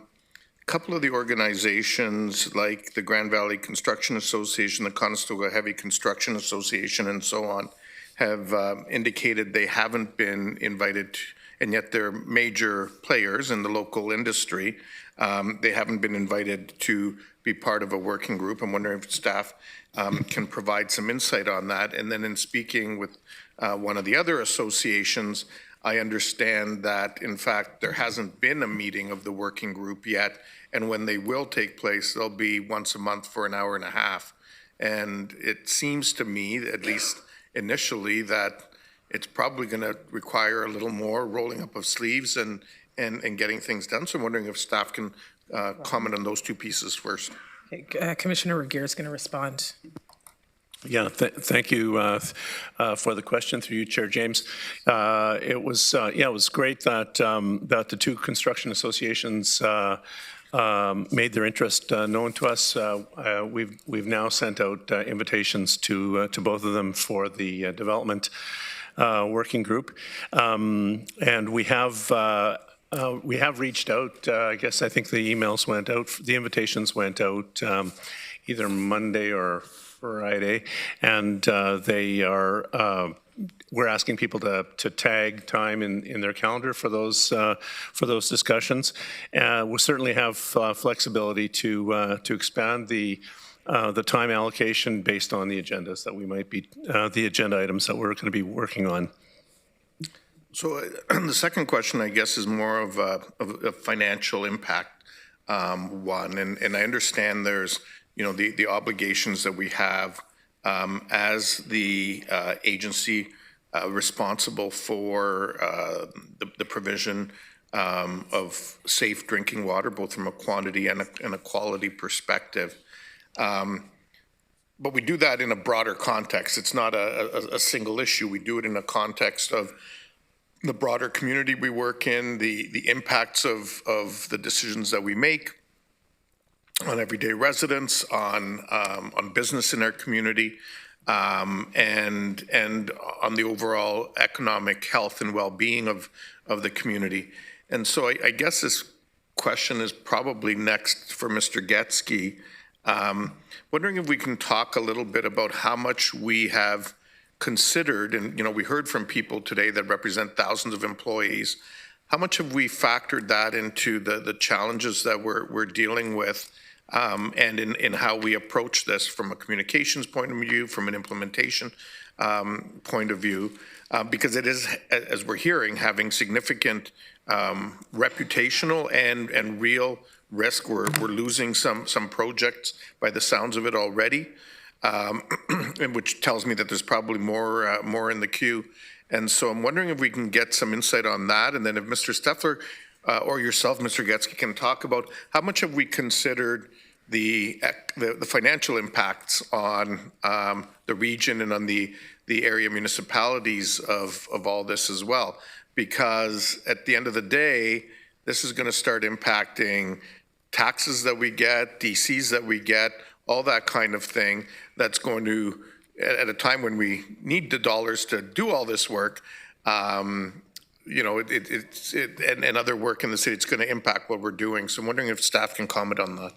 couple of the organizations like the Grand Valley Construction Association, the Conestoga Heavy Construction Association, and so on, have indicated they haven't been invited and yet they're major players in the local industry. They haven't been invited to be part of a working group. I'm wondering if staff can provide some insight on that. And then in speaking with one of the other associations, I understand that, in fact, there hasn't been a meeting of the working group yet, and when they will take place, they'll be once a month for an hour and a half. And it seems to me, at least initially, that it's probably going to require a little more rolling up of sleeves and getting things done. So I'm wondering if staff can comment on those two pieces first. Okay, Commissioner Regier is going to respond. Yeah, thank you for the question through you, Chair James. It was great that that the two construction associations made their interest known to us. We've now sent out invitations to both of them for the development working group, and we have reached out. I think the emails went out. The invitations went out either Monday or Friday, and we're asking people to tag time in their calendar for those discussions. We'll certainly have flexibility to expand the time allocation based on the agendas that we might be the agenda items that we're going to be working on. So the second question, I guess, is more of a financial impact one, and I understand there's the obligations that we have as the agency responsible for the provision of safe drinking water, both from a quantity and a quality perspective. But we do that in a broader context. It's not a single issue. We do it in a context of the broader community we work in, the impacts of the decisions that we make on everyday residents, on business in our community, and on the overall economic health and well-being of the community. And so I guess this question is probably next for Mr. Getsky. Wondering if we can talk a little bit about how much we have considered, and we heard from people today that represent thousands of employees. How much have we factored that into the challenges that we're dealing with, and in how we approach this from a communications point of view, from an implementation point of view, because it is, as we're hearing, having significant reputational and real risk. We're losing some projects by the sounds of it already, and which tells me that there's probably more in the queue. And so I'm wondering if we can get some insight on that, and then if Mr. Steffler or yourself, Mr. Getsky, can talk about how much have we considered the financial impacts on the region and on the area municipalities of all this as well. Because at the end of the day, this is going to start impacting taxes that we get, DCs that we get, all that kind of thing. That's going to, at a time when we need the dollars to do all this work, and other work in the city, it's going to impact what we're doing. So I'm wondering if staff can comment on that.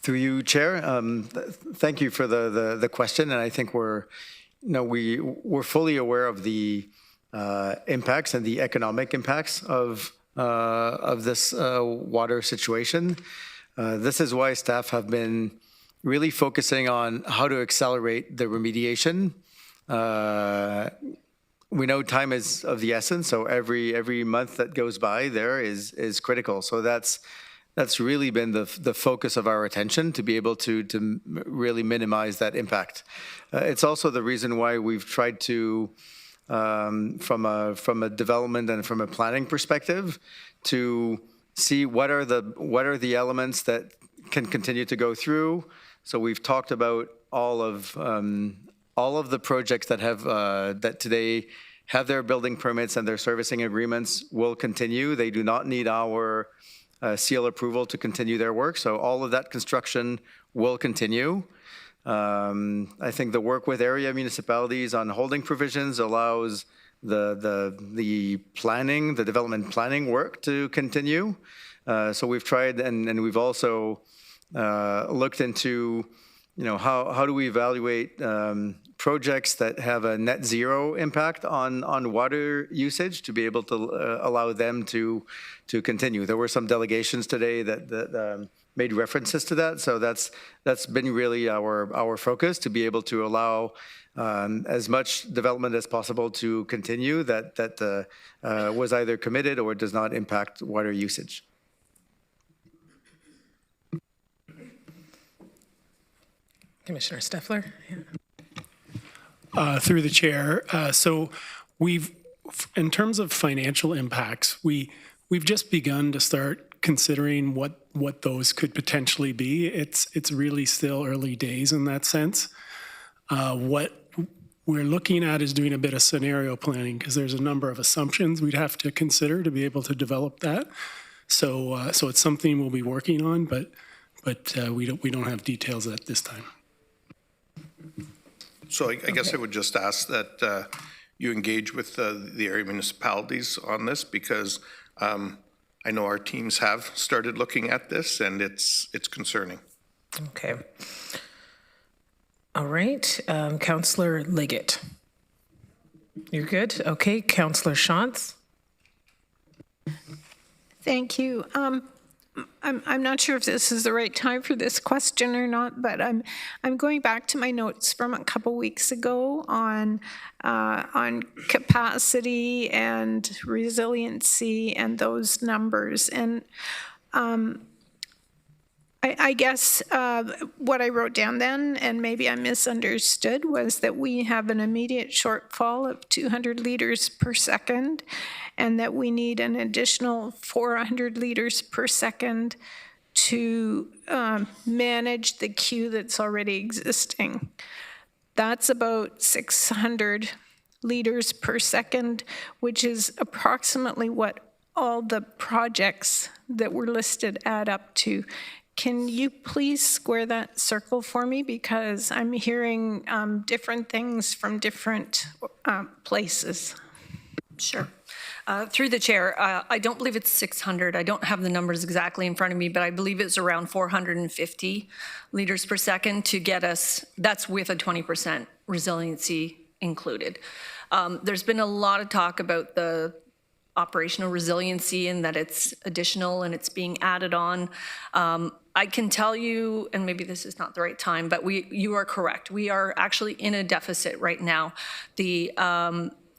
Through you, Chair. Thank you for the question, and I think we're fully aware of the impacts and the economic impacts of this water situation. This is why staff have been really focusing on how to accelerate the remediation. We know time is of the essence, so every month that goes by there is critical. So that's really been the focus of our attention, to be able to really minimize that impact. It's also the reason why we've tried to, from a development and from a planning perspective, to see what are the elements that can continue to go through. So we've talked about all of the projects that have that today have their building permits and their servicing agreements will continue. They do not need our seal approval to continue their work. So all of that construction will continue. I think the work with area municipalities on holding provisions allows the planning, the development planning work to continue. So we've tried, and we've also looked into, how do we evaluate projects that have a net zero impact on water usage to be able to allow them to continue. There were some delegations today that made references to that, so that's been really our focus, to be able to allow as much development as possible to continue that was either committed or does not impact water usage. Commissioner Steffler. Through the chair. So in terms of financial impacts, we've just begun to start considering what those could potentially be. It's really still early days in that sense. What we're looking at is doing a bit of scenario planning, because there's a number of assumptions we'd have to consider to be able to develop that. So it's something we'll be working on, but we don't have details at this time. So I guess I would just ask that you engage with the area municipalities on this, because I know our teams have started looking at this, and it's concerning. Okay. All right. Councillor Liggett. You're good? Okay. Councillor Shantz. Thank you. I'm not sure if this is the right time for this question or not, but I'm going back to my notes from a couple weeks ago on capacity and resiliency and those numbers. And I guess what I wrote down then, and maybe I misunderstood, was that we have an immediate shortfall of 200 liters per second, and that we need an additional 400 liters per second to manage the queue that's already existing. That's about 600 liters per second, which is approximately what all the projects that were listed add up to. Can you please square that circle for me? Because I'm hearing different things from different places. Sure. Through the chair, I don't believe it's 600. I don't have the numbers exactly in front of me, but I believe it's around 450 liters per second to get us, that's with a 20% resiliency included. There's been a lot of talk about the operational resiliency and that it's additional and it's being added on. I can tell you, and maybe this is not the right time, but you are correct. We are actually in a deficit right now. The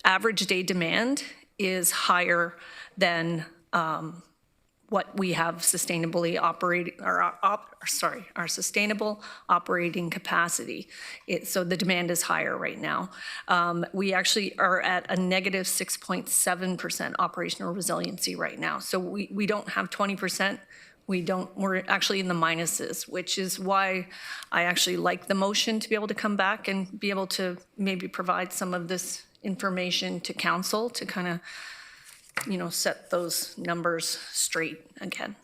average day demand is higher than what we have sustainably operating, our sustainable operating capacity. So the demand is higher right now. We actually are at a negative 6.7% operational resiliency right now. So we don't have 20%. We're actually in the minuses, which is why I actually like the motion to be able to come back and be able to maybe provide some of this information to council to kind of, set those numbers straight again.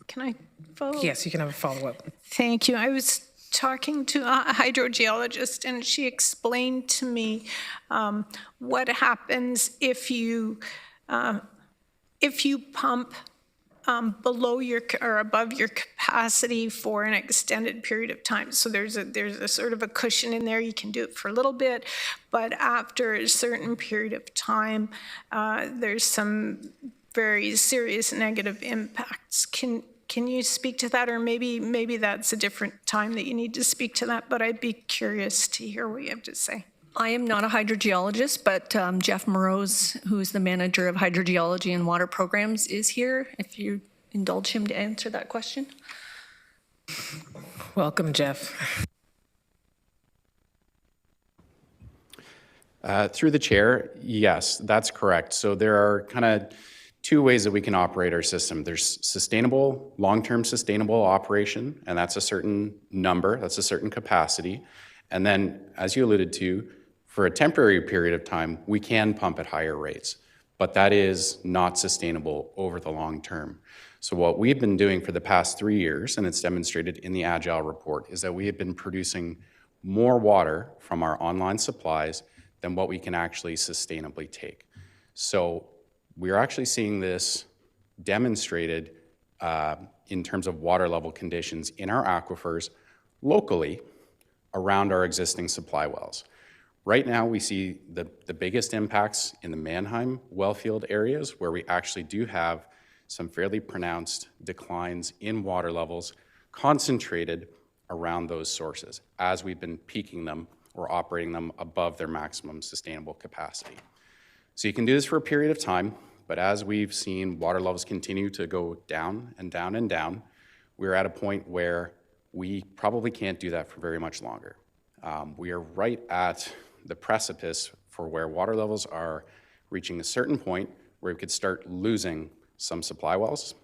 Can I follow? Yes, you can have a follow-up. Thank you. I was talking to a hydrogeologist, and she explained to me what happens if you pump below your or above your capacity for an extended period of time. So there's a sort of a cushion in there. You can do it for a little bit, but after a certain period of time, there's some very serious negative impacts. Can you speak to that? Or maybe that's a different time that you need to speak to that, but I'd be curious to hear what you have to say. I am not a hydrogeologist, but Jeff Morose, who is the manager of hydrogeology and water programs, is here, if you indulge him to answer that question. Welcome, Jeff. Through the chair, yes, that's correct. So there are kind of two ways that we can operate our system. There's sustainable, long-term sustainable operation, and that's a certain number, that's a certain capacity. And then, as you alluded to, for a temporary period of time, we can pump at higher rates, but that is not sustainable over the long term. So what we've been doing for the past 3 years, and it's demonstrated in the Agile report, is that we have been producing more water from our online supplies than what we can actually sustainably take. So we're actually seeing this demonstrated in terms of water level conditions in our aquifers locally. around our existing supply wells. Right now, we see the biggest impacts in the Mannheim wellfield areas, where we actually do have some fairly pronounced declines in water levels concentrated around those sources as we've been peaking them or operating them above their maximum sustainable capacity. So you can do this for a period of time, but as we've seen water levels continue to go down and down and down, we're at a point where we probably can't do that for very much longer. We are right at the precipice for where water levels are reaching a certain point where we could start losing some supply wells,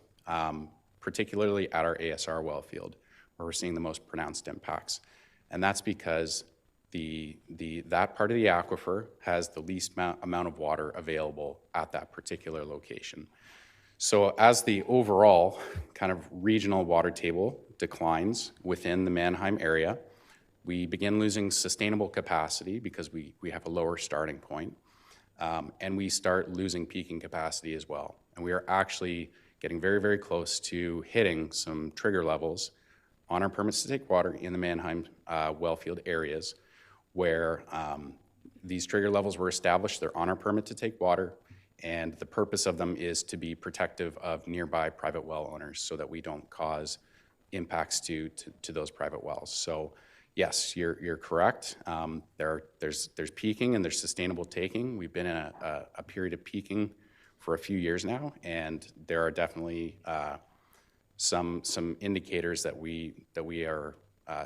particularly at our ASR well field, where we're seeing the most pronounced impacts. And that's because that part of the aquifer has the least amount of water available at that particular location. So as the overall kind of regional water table declines within the Mannheim area, we begin losing sustainable capacity because we have a lower starting point, and we start losing peaking capacity as well. And we are actually getting very, very close to hitting some trigger levels on our permits to take water in the Mannheim wellfield areas, where these trigger levels were established. They're on our permit to take water, and the purpose of them is to be protective of nearby private well owners so that we don't cause impacts to those private wells. So yes, you're correct. There's peaking and there's sustainable taking. We've been in a period of peaking for a few years now, and there are definitely some indicators that we are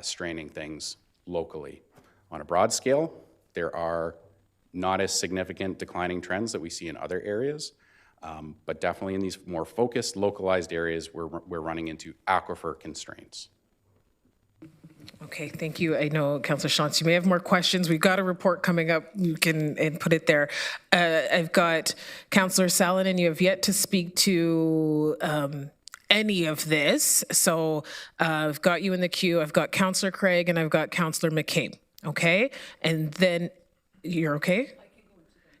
straining things locally. On a broad scale, there are not as significant declining trends that we see in other areas, but definitely in these more focused, localized areas, we're running into aquifer constraints. Okay, thank you. I know, Councillor Shantz, you may have more questions. We've got a report coming up. You can put it there. I've got Councillor Salonen. You have yet to speak to any of this. So I've got you in the queue. I've got Councillor Craig and I've got Councillor McCabe. Okay? And then you're okay?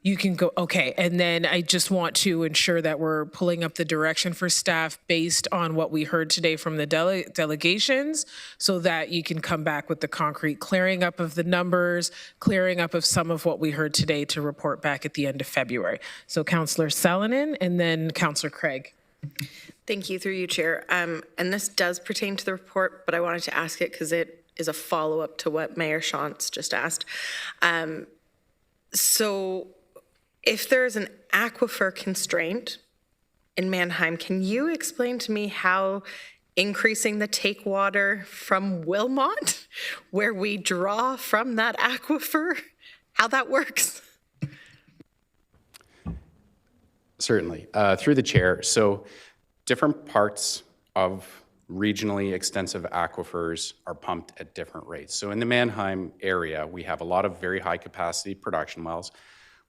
You can go, okay. And then I just want to ensure that we're pulling up the direction for staff based on what we heard today from the delegations, so that you can come back with the concrete clearing up of the numbers, clearing up of some of what we heard today to report back at the end of February. So Councillor Salonen and then Councillor Craig. Thank you, through you, Chair. And this does pertain to the report, but I wanted to ask it because it is a follow-up to what Mayor Shantz just asked. So if there's an aquifer constraint in Mannheim, can you explain to me how increasing the take water from Wilmot, where we draw from that aquifer, how that works? Certainly. Through the chair, so different parts of regionally extensive aquifers are pumped at different rates. So in the Mannheim area, we have a lot of very high capacity production wells.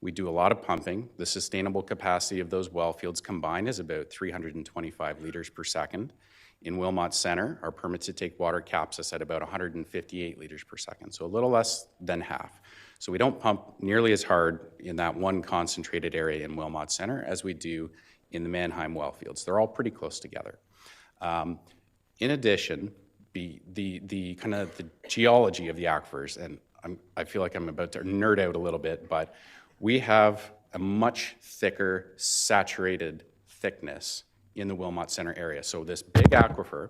We do a lot of pumping. The sustainable capacity of those well fields combined is about 325 liters per second. In Wilmot Center, our permit to take water caps us at about 158 liters per second, so a little less than half. So we don't pump nearly as hard in that one concentrated area in Wilmot Center as we do in the Mannheim well fields. They're all pretty close together. In addition, the kind of the geology of the aquifers, and I feel like I'm about to nerd out a little bit, but we have a much thicker saturated thickness in the Wilmot Center area. So this big aquifer,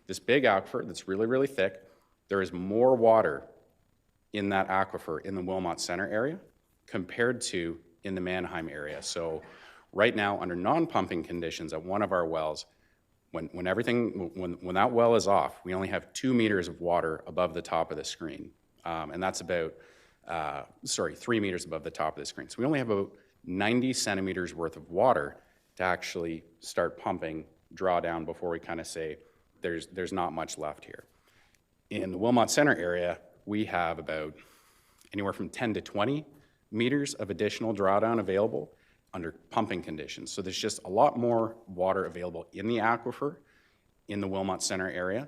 this big aquifer that's really, really thick, there is more water in that aquifer in the Wilmot Center area compared to in the Mannheim area. So right now, under non-pumping conditions at one of our wells, when that well is off, we only have 2 meters of water above the top of the screen. And that's about, 3 meters above the top of the screen. So we only have about 90 centimeters worth of water to actually start pumping, draw down before we kind of say there's not much left here. In the Wilmot Center area, we have about anywhere from 10 to 20 meters of additional drawdown available under pumping conditions. So there's just a lot more water available in the aquifer in the Wilmot Center area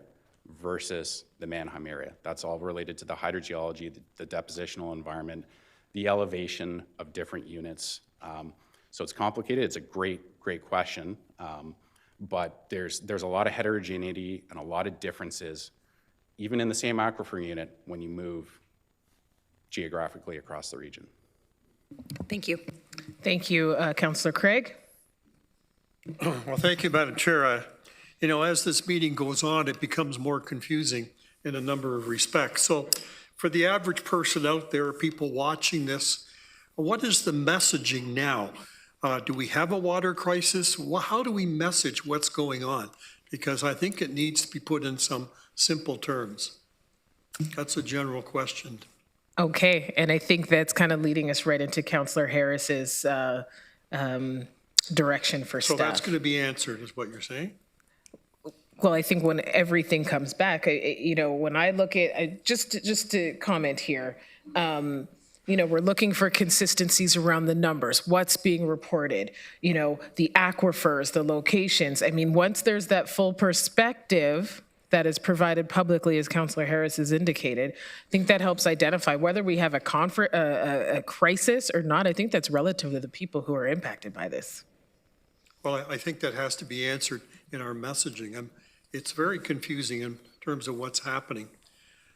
versus the Mannheim area. That's all related to the hydrogeology, the depositional environment, the elevation of different units. So it's complicated. It's a great question, but there's a lot of heterogeneity and a lot of differences even in the same aquifer unit when you move geographically across the region. Thank you. Thank you, Councillor Craig. Well, thank you, Madam Chair. You know, as this meeting goes on, it becomes more confusing in a number of respects. So for the average person out there, people watching this, what is the messaging now? Do we have a water crisis? How do we message what's going on? Because I think it needs to be put in some simple terms. That's a general question. Okay, and I think that's kind of leading us right into Councillor Harris's direction for So staff. that's going to be answered, is what you're saying? Well, I think when everything comes back, you know, when I look at, just to comment here, you know, we're looking for consistencies around the numbers, what's being reported, you know, the aquifers, the locations. I mean, once there's that full perspective that is provided publicly, as Councillor Harris has indicated, I think that helps identify whether we have a crisis or not. I think that's relative to the people who are impacted by this. Well, I think that has to be answered in our messaging. It's very confusing in terms of what's happening.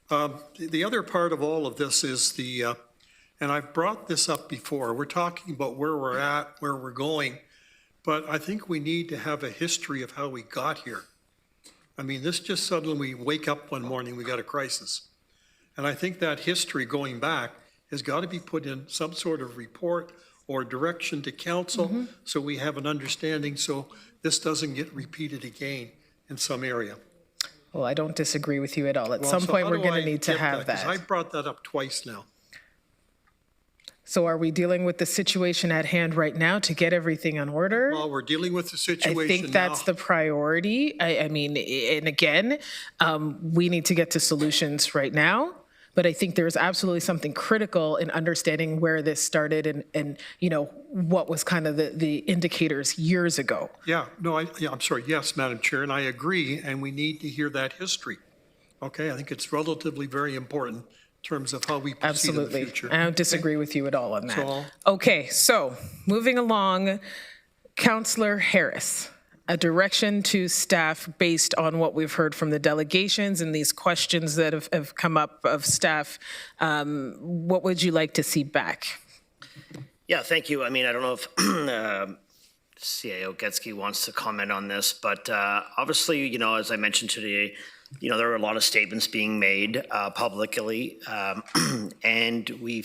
The other part of all of this is and I've brought this up before, we're talking about where we're at, where we're going, but I think we need to have a history of how we got here. I mean, this just suddenly we wake up one morning, we got a crisis. And I think that history going back has got to be put in some sort of report or direction to council so we have an understanding so this doesn't get repeated again in some area. Well, I don't disagree with you at all. At some point, we're going to need to have that. I brought that up twice now. So are we dealing with the situation at hand right now to get everything in order? Well, we're dealing with the situation now. I think that's the priority. I mean, and again, we need to get to solutions right now. But I think there's absolutely something critical in understanding where this started and you know, what was kind of the indicators years ago. Yeah, no, I'm sorry. Yes, Madam Chair, and I agree, and we need to hear that history. Okay, I think it's relatively very important in terms of how we proceed in the future. I don't disagree with you at all on that. So, okay, so moving along, Councillor Harris. A direction to staff based on what we've heard from the delegations and these questions that have come up of staff. What would you like to see back? Yeah, thank you. I mean, I don't know if CAO Getsky wants to comment on this, but obviously, you know, as I mentioned today, you know, there are a lot of statements being made publicly, and we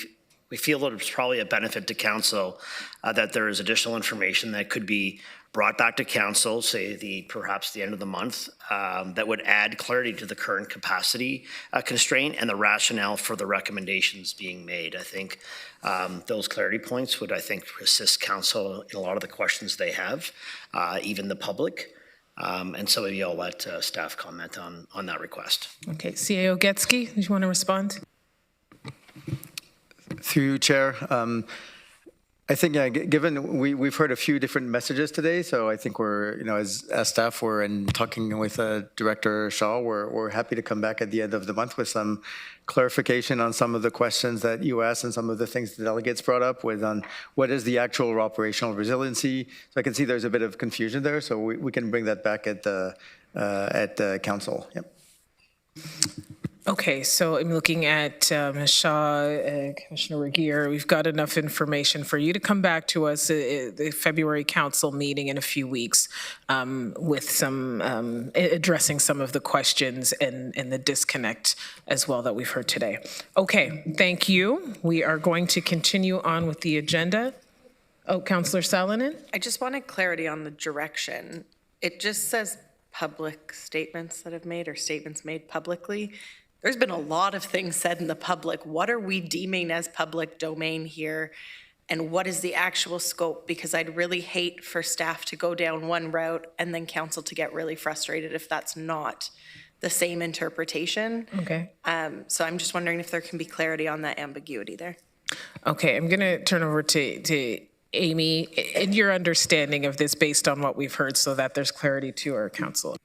feel that it's probably a benefit to council that there is additional information that could be brought back to council, say perhaps the end of the month, that would add clarity to the current capacity constraint and the rationale for the recommendations being made. I think those clarity points would, I think, assist council in a lot of the questions they have, even the public. And so maybe I'll let staff comment on that request. Okay, CAO Getsky, do you want to respond? Through you, Chair. I think, given we've heard a few different messages today, so I think we're, you know, as staff, we're in talking with Director Shaw, we're happy to come back at the end of the month with some clarification on some of the questions that you asked and some of the things the delegates brought up on what is the actual operational resiliency. So I can see there's a bit of confusion there, so we can bring that back at council. Yep. Okay, so I'm looking at Ms. Shaw, Commissioner Regier. We've got enough information for you to come back to us at the February council meeting in a few weeks with some addressing some of the questions and the disconnect as well that we've heard today. Okay, thank you. We are going to continue on with the agenda. Oh, Councillor Salonen? I just wanted clarity on the direction. It just says public statements that have made or statements made publicly. There's been a lot of things said in the public. What are we deeming as public domain here? And what is the actual scope? Because I'd really hate for staff to go down one route and then council to get really frustrated if that's not the same interpretation. Okay. So I'm just wondering if there can be clarity on that ambiguity there. Okay, I'm going to turn over to Amy in your understanding of this based on what we've heard so that there's clarity to our council.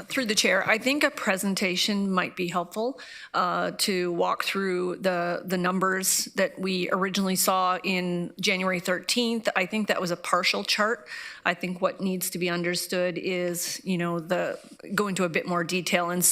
Through the chair, I think a presentation might be helpful to walk through the numbers that we originally saw in January 13th. I think that was a partial chart. I think what needs to be understood is, go into a bit more detail, and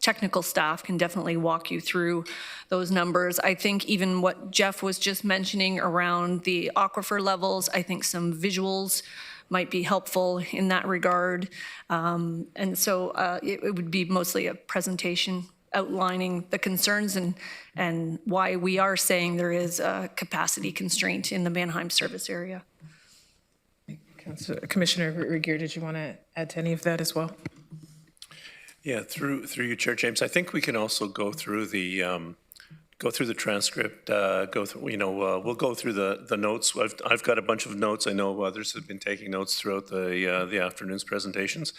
technical staff can definitely walk you through those numbers. I think even what Jeff was just mentioning around the aquifer levels, I think some visuals might be helpful in that regard. And so it would be mostly a presentation outlining the concerns and why we are saying there is a capacity constraint in the Mannheim service area. Commissioner Regier, did you want to add to any of that as well? Yeah, through you, Chair James. I think we can also go through the transcript. We'll go through the notes. I've got a bunch of notes. I know others have been taking notes throughout the afternoon's presentations,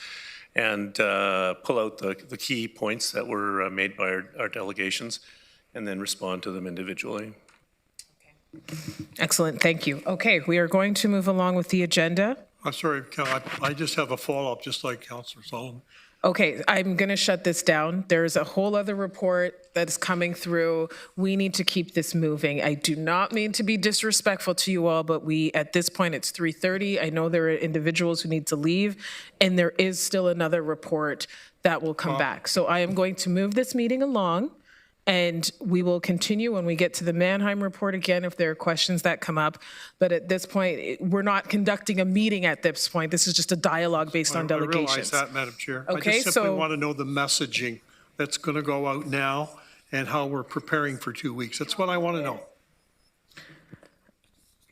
and pull out the key points that were made by our delegations, and then respond to them individually. Excellent, thank you. Okay, we are going to move along with the agenda. I'm sorry, I just have a follow-up, just like Councillor Solomon. Okay, I'm going to shut this down. There's a whole other report that's coming through. We need to keep this moving. I do not mean to be disrespectful to you all, but at this point, it's 3:30. I know there are individuals who need to leave, and there is still another report that will come back. So I am going to move this meeting along, and we will continue when we get to the Mannheim report again if there are questions that come up. But at this point, we're not conducting a meeting at this point. This is just a dialogue based on delegations. I realize that, Madam Chair. Okay, I just simply want to know the messaging that's going to go out now and how we're preparing for 2 weeks. That's what I want to know.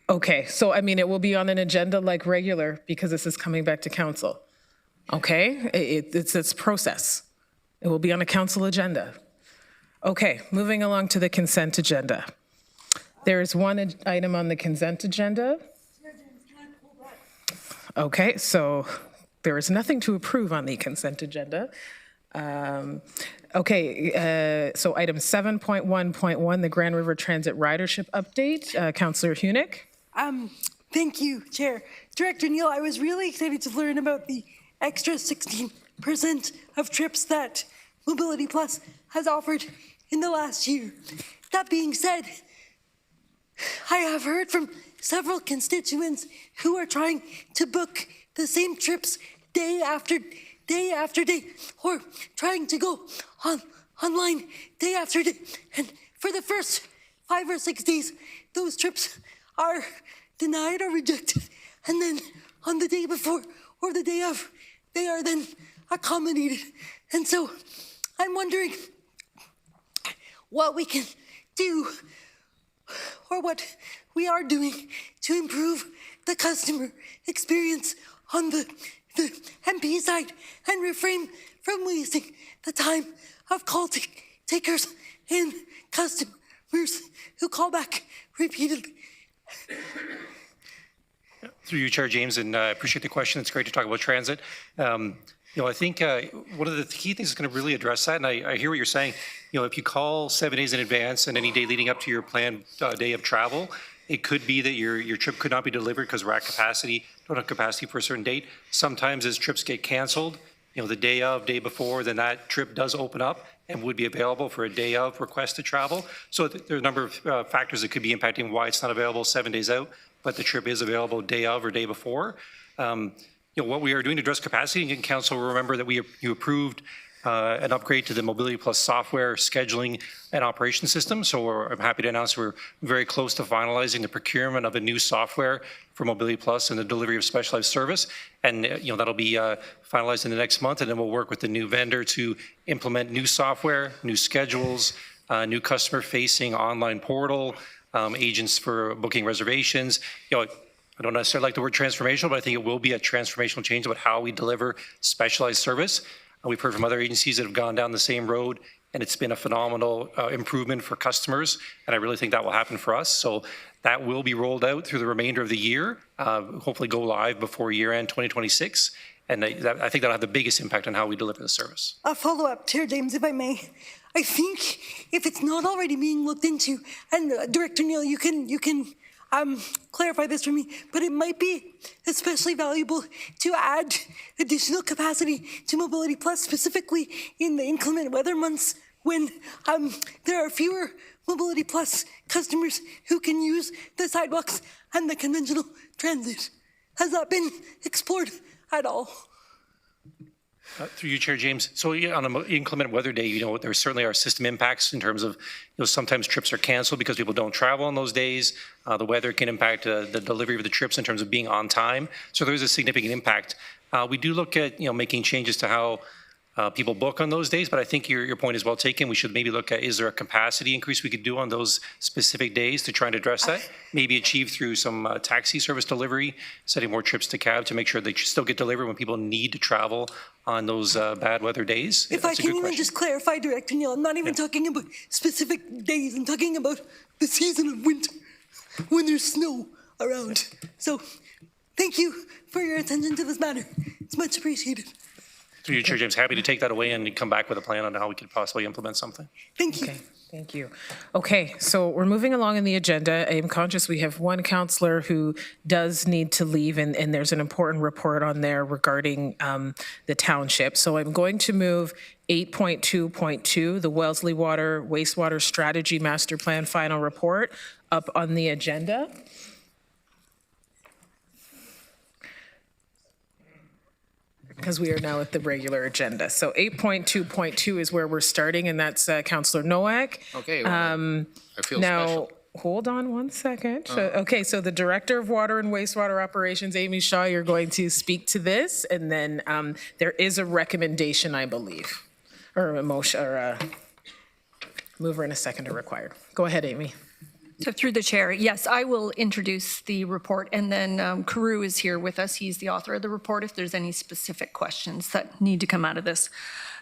Okay, so I mean, it will be on an agenda like regular because this is coming back to council. Okay, it's process. It will be on a council agenda. Okay, moving along to the consent agenda. There is one item on the consent agenda. Okay, so there is nothing to approve on the consent agenda. So item 7.1.1, the Grand River Transit ridership update. Councillor Hunick. Thank you, Chair. Director Neal, I was really excited to learn about the extra 16% of trips that Mobility Plus has offered in the last year. That being said, I have heard from several constituents who are trying to book the same trips day after day, or trying to go online day after day. And for the first 5 or 6 days, those trips are denied or rejected. And then on the day before or the day of, they are then accommodated. And so I'm wondering what we can do, or what we are doing to improve the customer experience on the MP side and refrain from wasting the time of call takers and customers who call back repeatedly. Through you, Chair James, and I appreciate the question. It's great to talk about transit. I think one of the key things is going to really address that, and I hear what you're saying. If you call 7 days in advance and any day leading up to your planned day of travel, it could be that your trip could not be delivered because we're at capacity, don't have capacity for a certain date. Sometimes as trips get canceled, the day of, day before, then that trip does open up and would be available for a day of request to travel. So there are a number of factors that could be impacting why it's not available 7 days out, but the trip is available day of or day before. What we are doing to address capacity, and Council will remember that you approved an upgrade to the Mobility Plus software scheduling and operation system. So I'm happy to announce we're very close to finalizing the procurement of a new software for Mobility Plus and the delivery of specialized service. And that'll be finalized in the next month, and then we'll work with the new vendor to implement new software, new schedules, new customer-facing online portal, agents for booking reservations. I don't necessarily like the word transformational, but I think it will be a transformational change about how we deliver specialized service. We've heard from other agencies that have gone down the same road, and it's been a phenomenal improvement for customers, and I really think that will happen for us. So that will be rolled out through the remainder of the year, hopefully go live before year-end 2026, and I think that'll have the biggest impact on how we deliver the service. A follow-up, Chair James, if I may. I think if it's not already being looked into, and Director Neal, you can clarify this for me, but it might be especially valuable to add additional capacity to Mobility Plus, specifically in the inclement weather months when there are fewer Mobility Plus customers who can use the sidewalks and the conventional transit. Has that been explored at all? Through you, Chair James. So yeah, on an inclement weather day, there certainly are system impacts in terms of, sometimes trips are canceled because people don't travel on those days. The weather can impact the delivery of the trips in terms of being on time. So there is a significant impact. We do look at, making changes to how people book on those days, but I think your point is well taken. We should maybe look at, is there a capacity increase we could do on those specific days to try and address that? Maybe achieve through some taxi service delivery, setting more trips to cab to make sure they still get delivered when people need to travel on those bad weather days. If I can even just clarify, Director Neil, I'm not even talking about specific days. I'm talking about the season of winter when there's snow around. So thank you for your attention to this matter. It's much appreciated. Through you, Chair James, happy to take that away and come back with a plan on how we could possibly implement something. Thank you. Okay, thank you. Okay, so we're moving along in the agenda. I am conscious we have one councillor who does need to leave, and there's an important report on there regarding the township. So I'm going to move 8.2.2, the Wellesley Water Wastewater Strategy Master Plan Final Report, up on the agenda. Because we are now at the regular agenda. So 8.2.2 is where we're starting, and that's Councillor Nowak. Okay, well, I feel Now, special. hold on one second. Okay, so the Director of Water and Wastewater Operations, Amy Shaw, you're going to speak to this, and then there is a recommendation, I believe, or a motion, or a mover and a seconder required. Go ahead, Amy. So through the chair, yes, I will introduce the report, and then Carew is here with us. He's the author of the report if there's any specific questions that need to come out of this.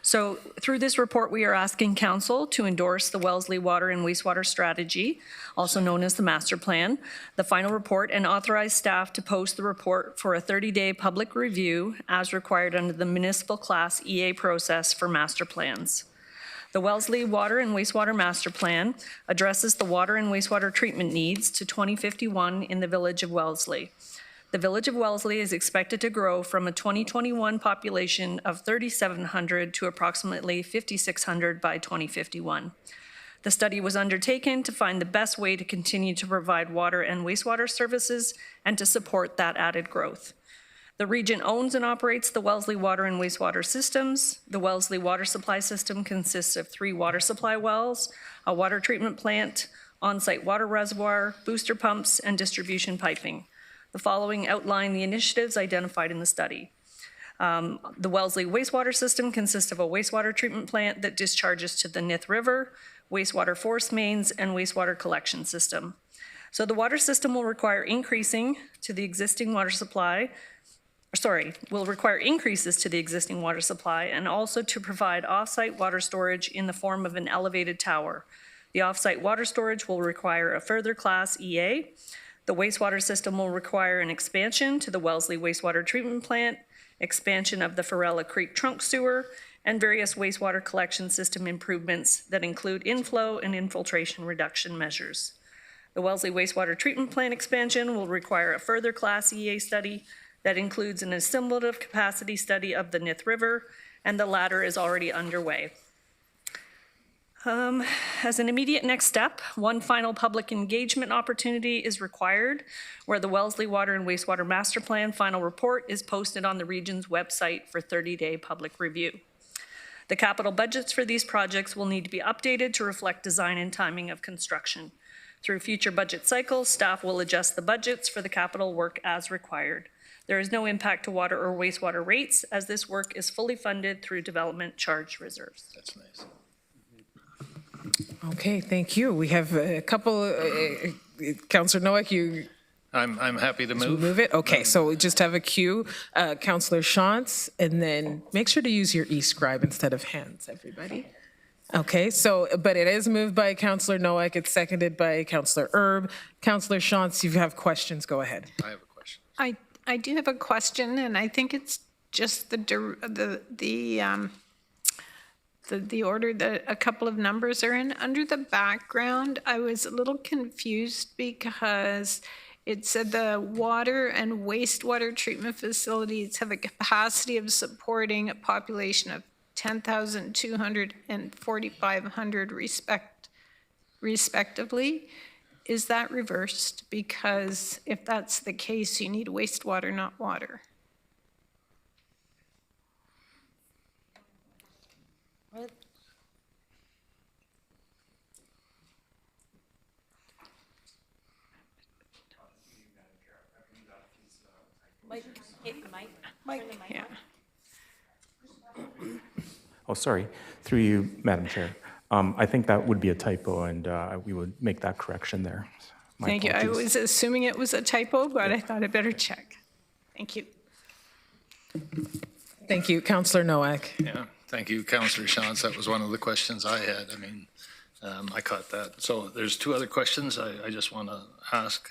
So through this report, we are asking Council to endorse the Wellesley Water and Wastewater Strategy, also known as the Master Plan, the final report, and authorize staff to post the report for a 30-day public review as required under the Municipal Class EA process for master plans. The Wellesley Water and Wastewater Master Plan addresses the water and wastewater treatment needs to 2051 in the Village of Wellesley. The Village of Wellesley is expected to grow from a 2021 population of 3,700 to approximately 5,600 by 2051. The study was undertaken to find the best way to continue to provide water and wastewater services and to support that added growth. The region owns and operates the Wellesley Water and Wastewater Systems. The Wellesley Water Supply System consists of 3 water supply wells, a water treatment plant, on-site water reservoir, booster pumps, and distribution piping. The following outline the initiatives identified in the study. The Wellesley Wastewater System consists of a wastewater treatment plant that discharges to the Nith River, wastewater force mains, and wastewater collection system. So the water system will require increases to the existing water supply and also to provide off-site water storage in the form of an elevated tower. The off-site water storage will require a further Class EA. The wastewater system will require an expansion to the Wellesley Wastewater Treatment Plant, expansion of the Farella Creek Trunk Sewer, and various wastewater collection system improvements that include inflow and infiltration reduction measures. The Wellesley Wastewater Treatment Plant expansion will require a further Class EA study that includes an assimilative capacity study of the Nith River, and the latter is already underway. As an immediate next step, one final public engagement opportunity is required where the Wellesley Water and Wastewater Master Plan final report is posted on the region's website for 30-day public review. The capital budgets for these projects will need to be updated to reflect design and timing of construction. Through future budget cycles, staff will adjust the budgets for the capital work as required. There is no impact to water or wastewater rates as this work is fully funded through development charge reserves. That's nice. Okay, thank you. We have a couple, Councillor Nowak, you... I'm happy to move. Move it? Okay, so we just have a queue. Councillor Shantz, and then make sure to use your e-scribe instead of hands, everybody. Okay, so, but it is moved by Councillor Nowak, it's seconded by Councillor Erb. Councillor Shantz, you have questions, go ahead. I have a question. I do have a question, and I think it's just the the order that a couple of numbers are in. Under the background, I was a little confused because it said the water and wastewater treatment facilities have a capacity of supporting a population of 10,200 and 4,500 respectively. Is that reversed? Because if that's the case, you need wastewater, not water. Mike, yeah. Oh, sorry. Through you, Madam Chair. I think that would be a typo, and we would make that correction there. My Thank you. I apologies. was assuming it was a typo, but I thought I'd better check. Thank you. Thank you. Councillor Nowak. Yeah, thank you, Councillor Shantz. That was one of the questions I had. I mean, I caught that. So there's two other questions I just want to ask.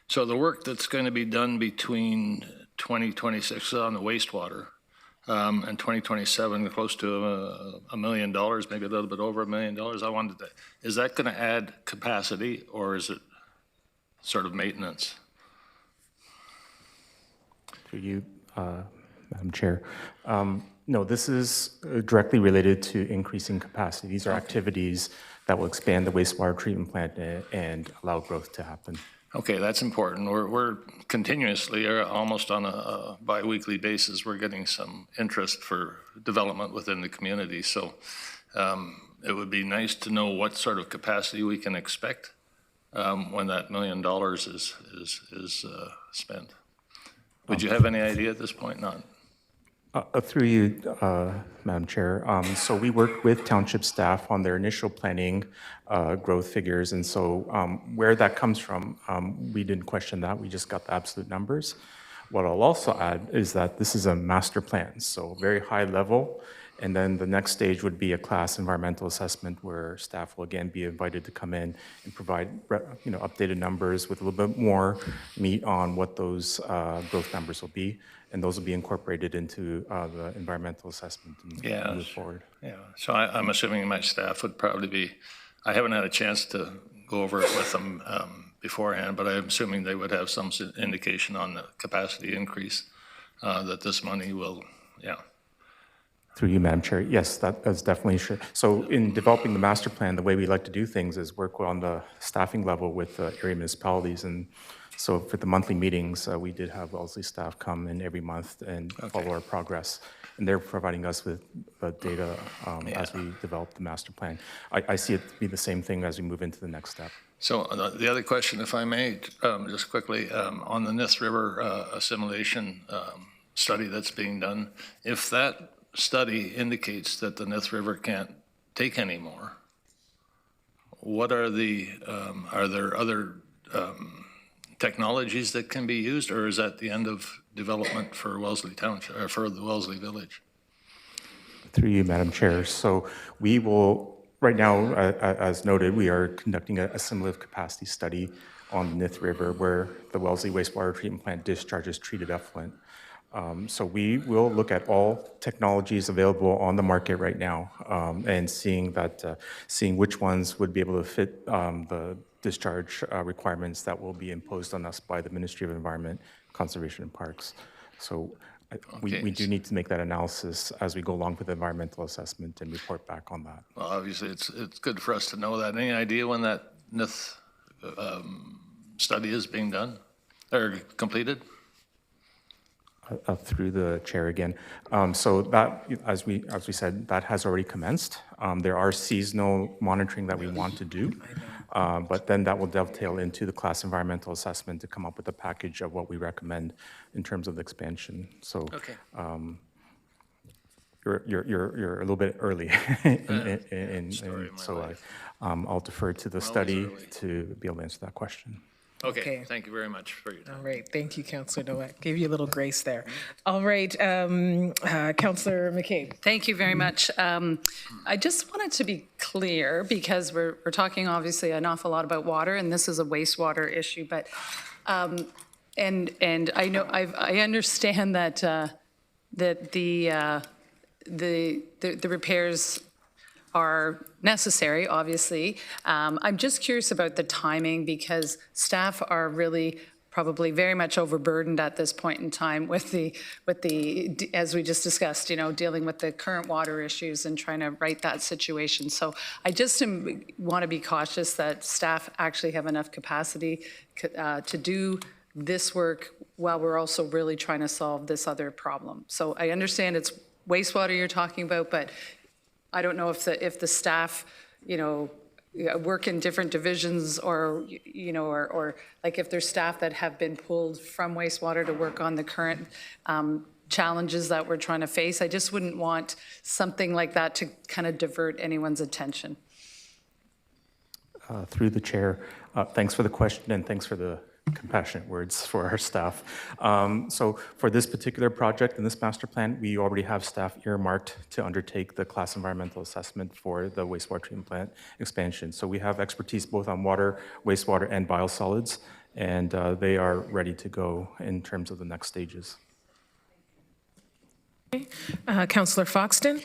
So the work that's going to be done between 2026 on the wastewater and 2027, close to $1 million, maybe a little bit over $1 million. I wanted to, is that going to add capacity or is it sort of maintenance? Through you, Madam Chair. No, this is directly related to increasing capacity. These are activities that will expand the wastewater treatment plant and allow growth to happen. Okay, that's important. We're continuously, or almost on a bi-weekly basis, we're getting some interest for development within the community. So it would be nice to know what sort of capacity we can expect when that $1 million is spent. Would you have any idea at this point? Not. Through you, Madam Chair. So we worked with township staff on their initial planning growth figures, and so where that comes from, we didn't question that. We just got the absolute numbers. What I'll also add is that this is a master plan, so very high level, and then the next stage would be a class environmental assessment where staff will again be invited to come in and provide updated numbers with a little bit more meat on what those growth numbers will be. And those will be incorporated into the environmental assessment and move forward. Yeah, so I'm assuming my staff would probably be, I haven't had a chance to go over it with them beforehand, but I'm assuming they would have some indication on the capacity increase that this money will, yeah. Through you, Madam Chair, yes, that is definitely true. So in developing the master plan, the way we like to do things is work on the staffing level with the area municipalities. And so for the monthly meetings, we did have Wellesley staff come in every month and follow our progress. And they're providing us with data as we develop the master plan. I see it to be the same thing as we move into the next step. So the other question, if I may, just quickly, on the Nith River assimilation study that's being done, if that study indicates that the Nith River can't take any more, what are there other technologies that can be used, or is that the end of development for Wellesley Township, or for the Wellesley Village? Through you, Madam Chair. So we will, right now, as noted, we are conducting a assimilative capacity study on the Nith River where the Wellesley wastewater treatment plant discharges treated effluent. So we will look at all technologies available on the market right now and seeing which ones would be able to fit the discharge requirements that will be imposed on us by the Ministry of Environment, Conservation and Parks. So we do need to make that analysis as we go along with the environmental assessment and report back on that. Well, obviously, it's good for us to know that. Any idea when that Nith study is being done or completed? Through the chair again. So that, as we said, that has already commenced. There are seasonal monitoring that we want to do, but then that will dovetail into the class environmental assessment to come up with a package of what we recommend in terms of the expansion. So you're a little bit early, so I'll defer to the study to be able to answer that question. Okay, thank you very much for your time. All right, thank you, Councillor Nowak. Gave you a little grace there. All right, Councillor McCabe. Thank you very much. I just wanted to be clear because we're talking obviously an awful lot about water, and this is a wastewater issue. But and I know I understand that that the repairs are necessary, obviously. I'm just curious about the timing because staff are really probably very much overburdened at this point in time with the, as we just discussed, dealing with the current water issues and trying to right that situation. So I just want to be cautious that staff actually have enough capacity to do this work while we're also really trying to solve this other problem. So I understand it's wastewater you're talking about, but I don't know if the staff, work in different divisions or like if there's staff that have been pulled from wastewater to work on the current challenges that we're trying to face. I just wouldn't want something like that to kind of divert anyone's attention. Through the chair, thanks for the question and thanks for the compassionate words for our staff. So for this particular project and this master plan, we already have staff earmarked to undertake the class environmental assessment for the wastewater treatment plant expansion. So we have expertise both on water, wastewater, and biosolids, and they are ready to go in terms of the next stages. Councillor Foxton?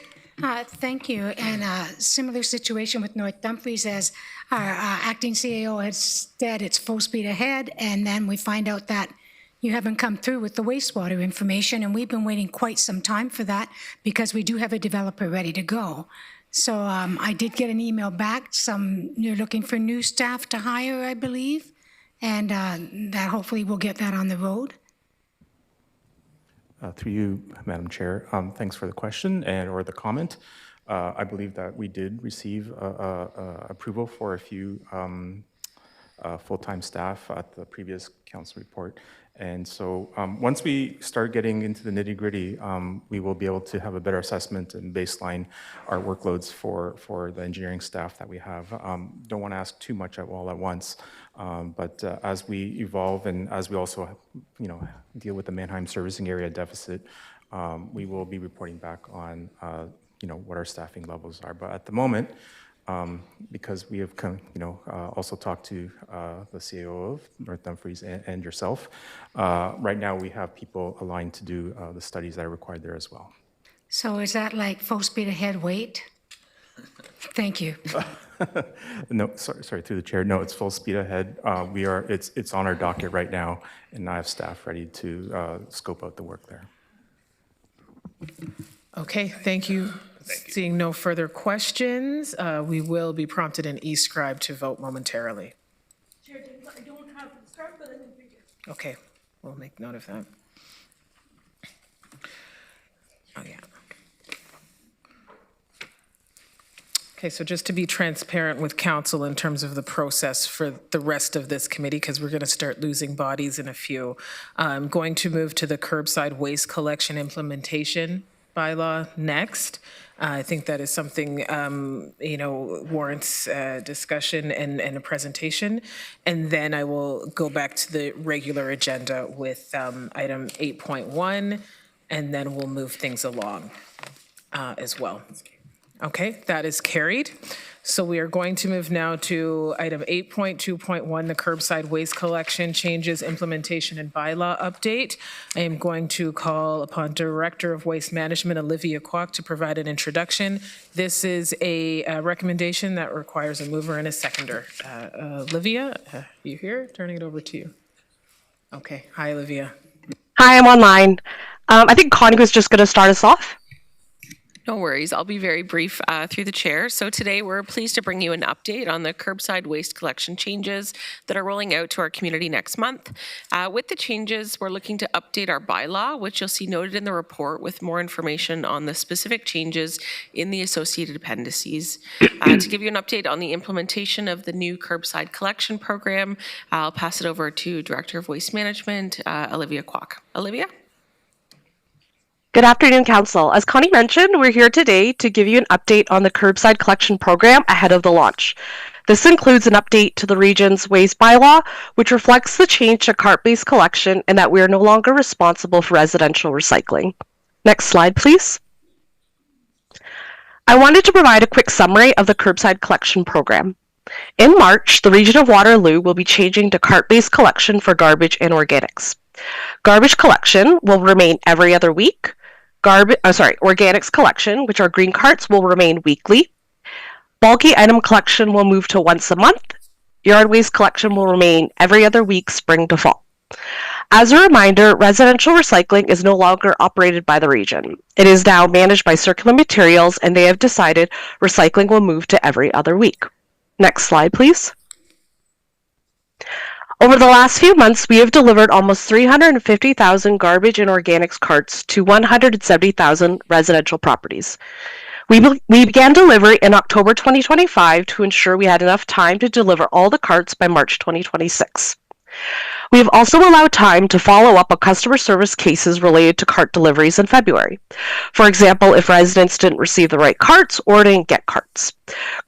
Thank you. And a similar situation with North Dumfries, as our acting CAO has said, it's full speed ahead, and then we find out that you haven't come through with the wastewater information, and we've been waiting quite some time for that because we do have a developer ready to go. So I did get an email back. You're looking for new staff to hire, I believe, and that hopefully we'll get that on the road. Through you, Madam Chair, thanks for the question or the comment. I believe that we did receive approval for a few full-time staff at the previous council report. And so once we start getting into the nitty-gritty, we will be able to have a better assessment and baseline our workloads for the engineering staff that we have. Don't want to ask too much all at once, but as we evolve and as we also, deal with the Mannheim servicing area deficit, we will be reporting back on, what our staffing levels are. But at the moment, because we have also talked to the CAO of North Dumfries and yourself. Right now, we have people aligned to do the studies that are required there as well. So is that like full speed ahead wait? Thank you. No, sorry, through the chair. No, it's full speed ahead. It's on our docket right now, and I have staff ready to scope out the work there. Okay, thank you. Seeing no further questions, we will be prompted in e-scribe to vote momentarily. Chair, I don't have the start, but I didn't figure. Okay, we'll make note of that. Oh, yeah. Okay, so just to be transparent with council in terms of the process for the rest of this committee, because we're going to start losing bodies in a few, I'm going to move to the curbside waste collection implementation bylaw next. I think that is something, warrants discussion and a presentation. And then I will go back to the regular agenda with item 8.1, and then we'll move things along as well. Okay, that is carried. So we are going to move now to item 8.2.1, the curbside waste collection changes, implementation and bylaw update. I am going to call upon Director of Waste Management, Olivia Kwok, to provide an introduction. This is a recommendation that requires a mover and a seconder. Olivia, you here? Turning it over to you. Okay, hi Olivia. Hi, I'm online. I think Connie was just going to start us off. No worries. I'll be very brief through the chair. So today we're pleased to bring you an update on the curbside waste collection changes that are rolling out to our community next month. With the changes, we're looking to update our bylaw, which you'll see noted in the report with more information on the specific changes in the associated appendices. To give you an update on the implementation of the new curbside collection program, I'll pass it over to Director of Waste Management, Olivia Kwok. Olivia? Good afternoon, Council. As Connie mentioned, we're here today to give you an update on the curbside collection program ahead of the launch. This includes an update to the region's waste bylaw, which reflects the change to cart-based collection and that we are no longer responsible for residential recycling. Next slide, please. I wanted to provide a quick summary of the curbside collection program. In March, the region of Waterloo will be changing to cart-based collection for garbage and organics. Garbage collection will remain every other week. organics collection, which are green carts, will remain weekly. Bulky item collection will move to once a month. Yard waste collection will remain every other week, spring to fall. As a reminder, residential recycling is no longer operated by the region. It is now managed by Circular Materials, and they have decided recycling will move to every other week. Next slide, please. Over the last few months, we have delivered almost 350,000 garbage and organics carts to 170,000 residential properties. We began delivery in October 2025 to ensure we had enough time to deliver all the carts by March 2026. We have also allowed time to follow up on customer service cases related to cart deliveries in February. For example, if residents didn't receive the right carts or didn't get carts.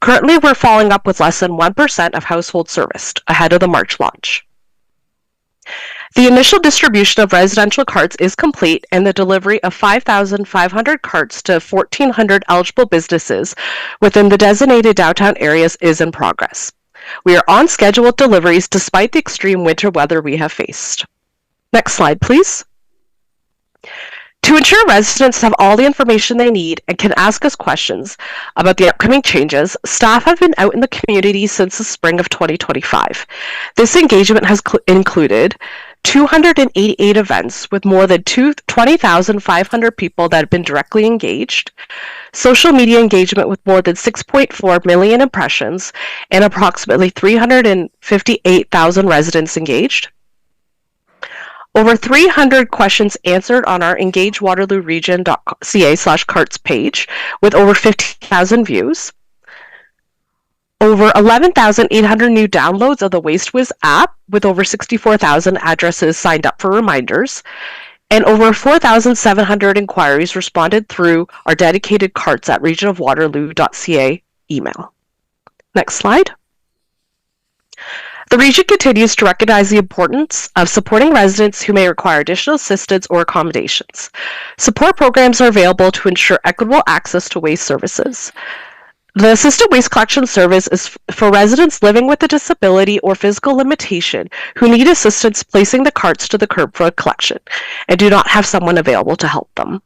Currently, we're following up with less than 1% of households serviced ahead of the March launch. The initial distribution of residential carts is complete, and the delivery of 5,500 carts to 1,400 eligible businesses within the designated downtown areas is in progress. We are on schedule with deliveries despite the extreme winter weather we have faced. Next slide, please. To ensure residents have all the information they need and can ask us questions about the upcoming changes, staff have been out in the community since the spring of 2025. This engagement has included 288 events with more than 20,500 people that have been directly engaged, social media engagement with more than 6.4 million impressions, and approximately 358,000 residents engaged. Over 300 questions answered on our engagewaterlooregion.ca/carts page with over 50,000 views. Over 11,800 new downloads of the WasteWiz app with over 64,000 addresses signed up for reminders, and over 4,700 inquiries responded through our dedicated carts at regionofwaterloo.ca email. Next slide. The region continues to recognize the importance of supporting residents who may require additional assistance or accommodations. Support programs are available to ensure equitable access to waste services. The Assisted Waste Collection Service is for residents living with a disability or physical limitation who need assistance placing the carts to the curb for collection and do not have someone available to help them.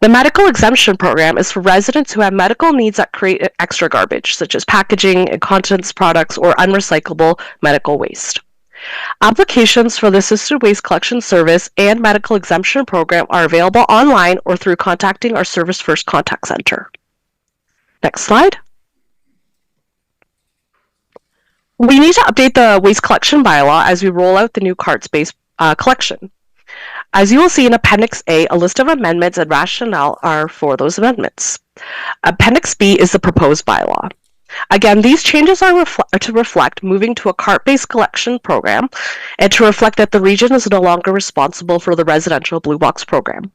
The Medical Exemption Program is for residents who have medical needs that create extra garbage, such as packaging, incontinence products, or unrecyclable medical waste. Applications for the Assisted Waste Collection Service and Medical Exemption Program are available online or through contacting our Service First Contact Center. Next slide. We need to update the waste collection bylaw as we roll out the new carts-based collection. As you will see in Appendix A, a list of amendments and rationale are for those amendments. Appendix B is the proposed bylaw. Again, these changes are to reflect moving to a cart-based collection program and to reflect that the region is no longer responsible for the residential Blue Box program.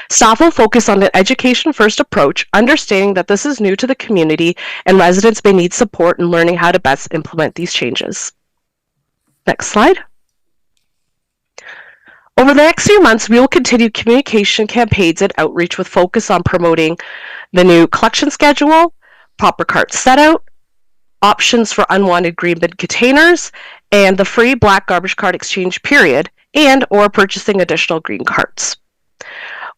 Staff will focus on an education-first approach, understanding that this is new to the community and residents may need support in learning how to best implement these changes. Next slide. Over the next few months, we will continue communication campaigns and outreach with focus on promoting the new collection schedule, proper cart setout, options for unwanted green bin containers, and the free black garbage cart exchange period, and or purchasing additional green carts.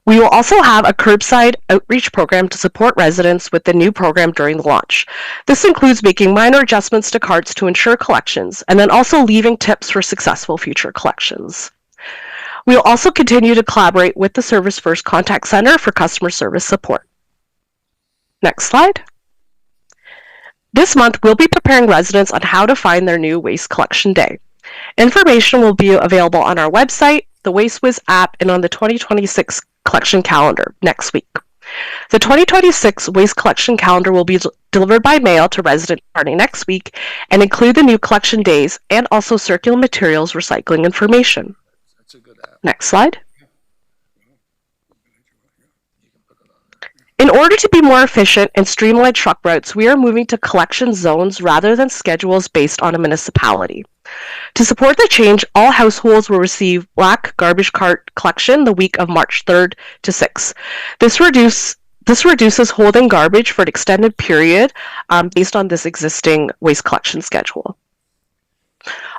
We will also have a curbside outreach program to support residents with the new program during the launch. This includes making minor adjustments to carts to ensure collections, and then also leaving tips for successful future collections. We will also continue to collaborate with the Service First Contact Center for customer service support. Next slide. This month, we'll be preparing residents on how to find their new waste collection day. Information will be available on our website, the WasteWiz app, and on the 2026 collection calendar next week. The 2026 waste collection calendar will be delivered by mail to residents starting next week and include the new collection days and also Circular Materials recycling information. Next slide. In order to be more efficient and streamline truck routes, we are moving to collection zones rather than schedules based on a municipality. To support the change, all households will receive black garbage cart collection the week of March 3rd to 6th. This reduces holding garbage for an extended period based on this existing waste collection schedule.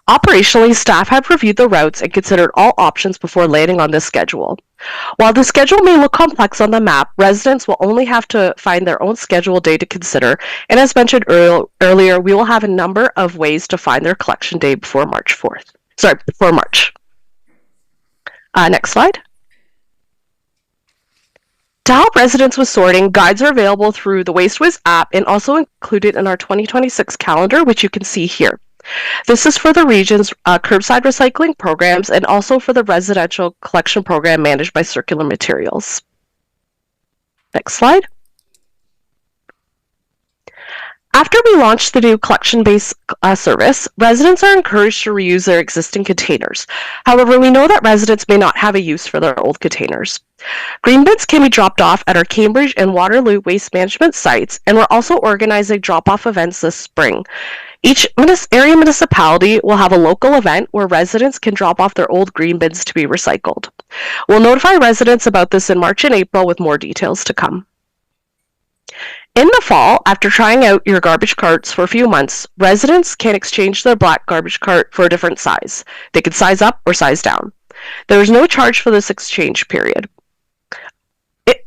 Operationally, staff have reviewed the routes and considered all options before landing on this schedule. While the schedule may look complex on the map, residents will only have to find their own schedule day to consider, and as mentioned earlier, we will have a number of ways to find their collection day before March 4th. Sorry, before March. Next slide. To help residents with sorting, guides are available through the WasteWiz app and also included in our 2026 calendar, which you can see here. This is for the region's curbside recycling programs and also for the residential collection program managed by Circular Materials. Next slide. After we launched the new collection-based service, residents are encouraged to reuse their existing containers. However, we know that residents may not have a use for their old containers. Green bins can be dropped off at our Cambridge and Waterloo waste management sites, and we're also organizing drop-off events this spring. Each area municipality will have a local event where residents can drop off their old green bins to be recycled. We'll notify residents about this in March and April with more details to come. In the fall, after trying out your garbage carts for a few months, residents can exchange their black garbage cart for a different size. They can size up or size down. There is no charge for this exchange period.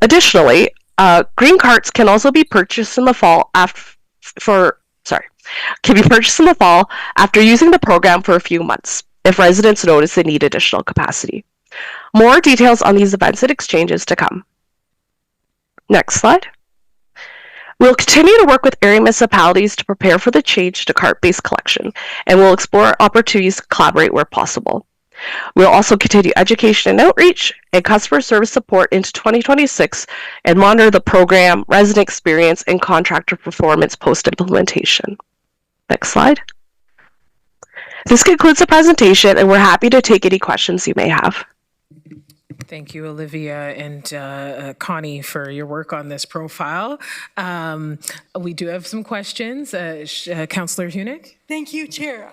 Additionally, green carts can also be purchased in the fall after using the program for a few months, if residents notice they need additional capacity. More details on these events and exchanges to come. Next slide. We'll continue to work with area municipalities to prepare for the change to cart-based collection, and we'll explore opportunities to collaborate where possible. We'll also continue education and outreach and customer service support into 2026 and monitor the program, resident experience, and contractor performance post-implementation. Next slide. This concludes the presentation, and we're happy to take any questions you may have. Thank you, Olivia and Connie, for your work on this profile. We do have some questions. Councillor Hunick? Thank you, Chair.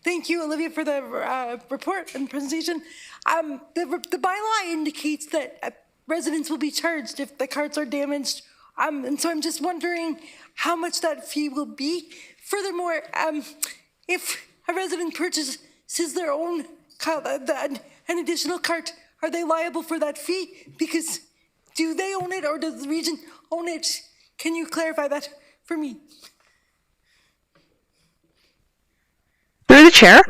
Thank you, Olivia, for the report and presentation. The bylaw indicates that residents will be charged if the carts are damaged. And so I'm just wondering how much that fee will be. Furthermore, if a resident purchases their own an additional cart, are they liable for that fee? Because do they own it or does the region own it? Can you clarify that for me? Through the chair,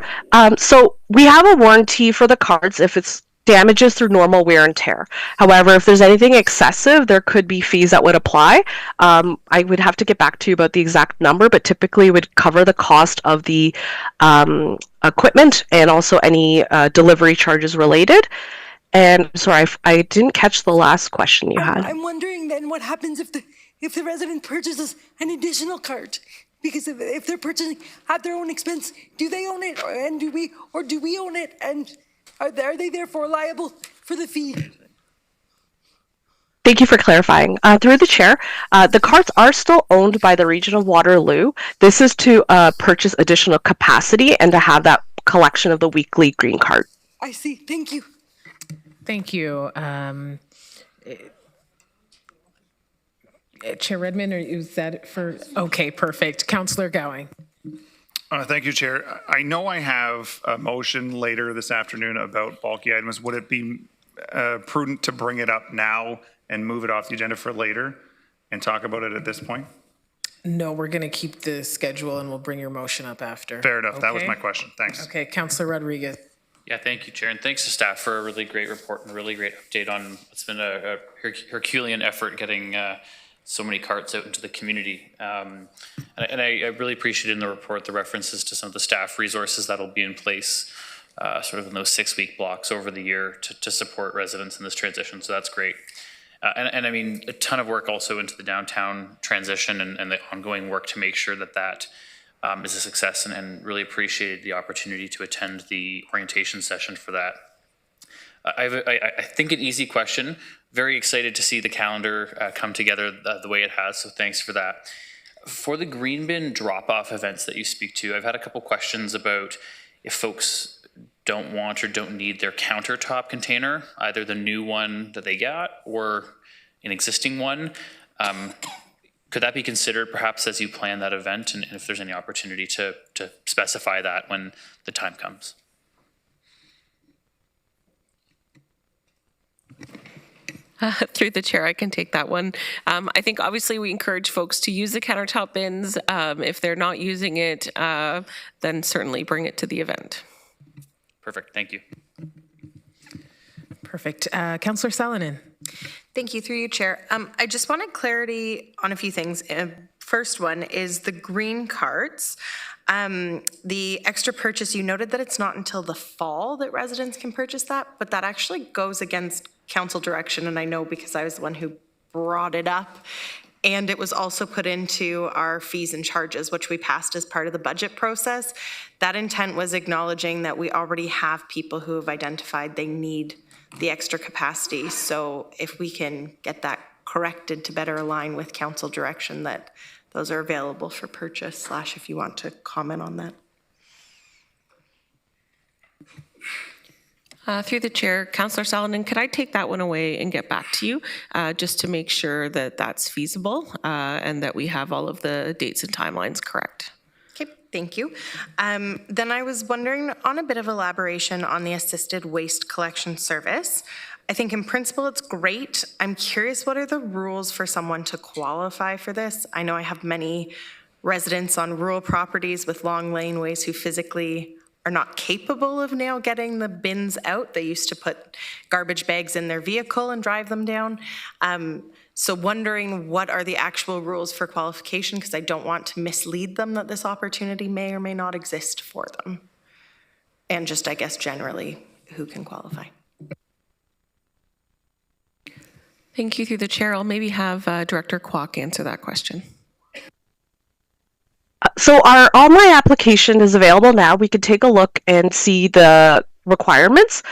so we have a warranty for the carts if it's damages through normal wear and tear. However, if there's anything excessive, there could be fees that would apply. I would have to get back to you about the exact number, but typically would cover the cost of the equipment and also any delivery charges related. And sorry, I didn't catch the last question you had. I'm wondering then what happens if the resident purchases an additional cart? Because if they're purchasing at their own expense, do they own it, and do we own it, and are they therefore liable for the fee? Thank you for clarifying. Through the chair, the carts are still owned by the region of Waterloo. This is to purchase additional capacity and to have that collection of the weekly green cart. I see. Thank you. Thank you. Chair Redmond, or is that for? Okay, perfect. Councillor Gowing. Thank you, Chair. I know I have a motion later this afternoon about bulky items. Would it be prudent to bring it up now and move it off the agenda for later and talk about it at this point? No, we're going to keep the schedule and we'll bring your motion up after. Fair enough. Okay? That was my question. Thanks. Okay, Councillor Rodriguez. Yeah, thank you, Chair, and thanks to staff for a really great report and a really great update on what's been a Herculean effort getting so many carts out into the community. And I really appreciate in the report the references to some of the staff resources that'll be in place sort of in those 6-week blocks over the year to support residents in this transition, so that's great. And I mean, a ton of work also into the downtown transition and the ongoing work to make sure that is a success, and really appreciated the opportunity to attend the orientation session for that. I think an easy question. Very excited to see the calendar come together the way it has, so thanks for that. For the green bin drop-off events that you speak to, I've had a couple questions about if folks don't want or don't need their countertop container, either the new one that they got or an existing one. Could that be considered perhaps as you plan that event, and if there's any opportunity to specify that when the time comes? Through the chair, I can take that one. I think obviously we encourage folks to use the countertop bins. If they're not using it, then certainly bring it to the event. Perfect, thank you. Perfect. Councillor Salonen. Thank you, through you, Chair. I just wanted clarity on a few things. First one is the green carts. The extra purchase, you noted that it's not until the fall that residents can purchase that, but that actually goes against council direction, and I know because I was the one who brought it up. And it was also put into our fees and charges, which we passed as part of the budget process. That intent was acknowledging that we already have people who have identified they need the extra capacity. So if we can get that corrected to better align with council direction, that those are available for purchase, / if you want to comment on that. Through the chair, Councillor Salonen, could I take that one away and get back to you just to make sure that that's feasible and that we have all of the dates and timelines correct? Okay, thank you. Then I was wondering on a bit of elaboration on the assisted waste collection service. I think in principle it's great. I'm curious, what are the rules for someone to qualify for this? I know I have many residents on rural properties with long laneways who physically are not capable of now getting the bins out. They used to put garbage bags in their vehicle and drive them down. So wondering what are the actual rules for qualification, because I don't want to mislead them that this opportunity may or may not exist for them. And just, I guess, generally, who can qualify. Thank you. Through the chair, I'll maybe have Director Kwok answer that question. So our online application is available now. We could take a look and see the requirements.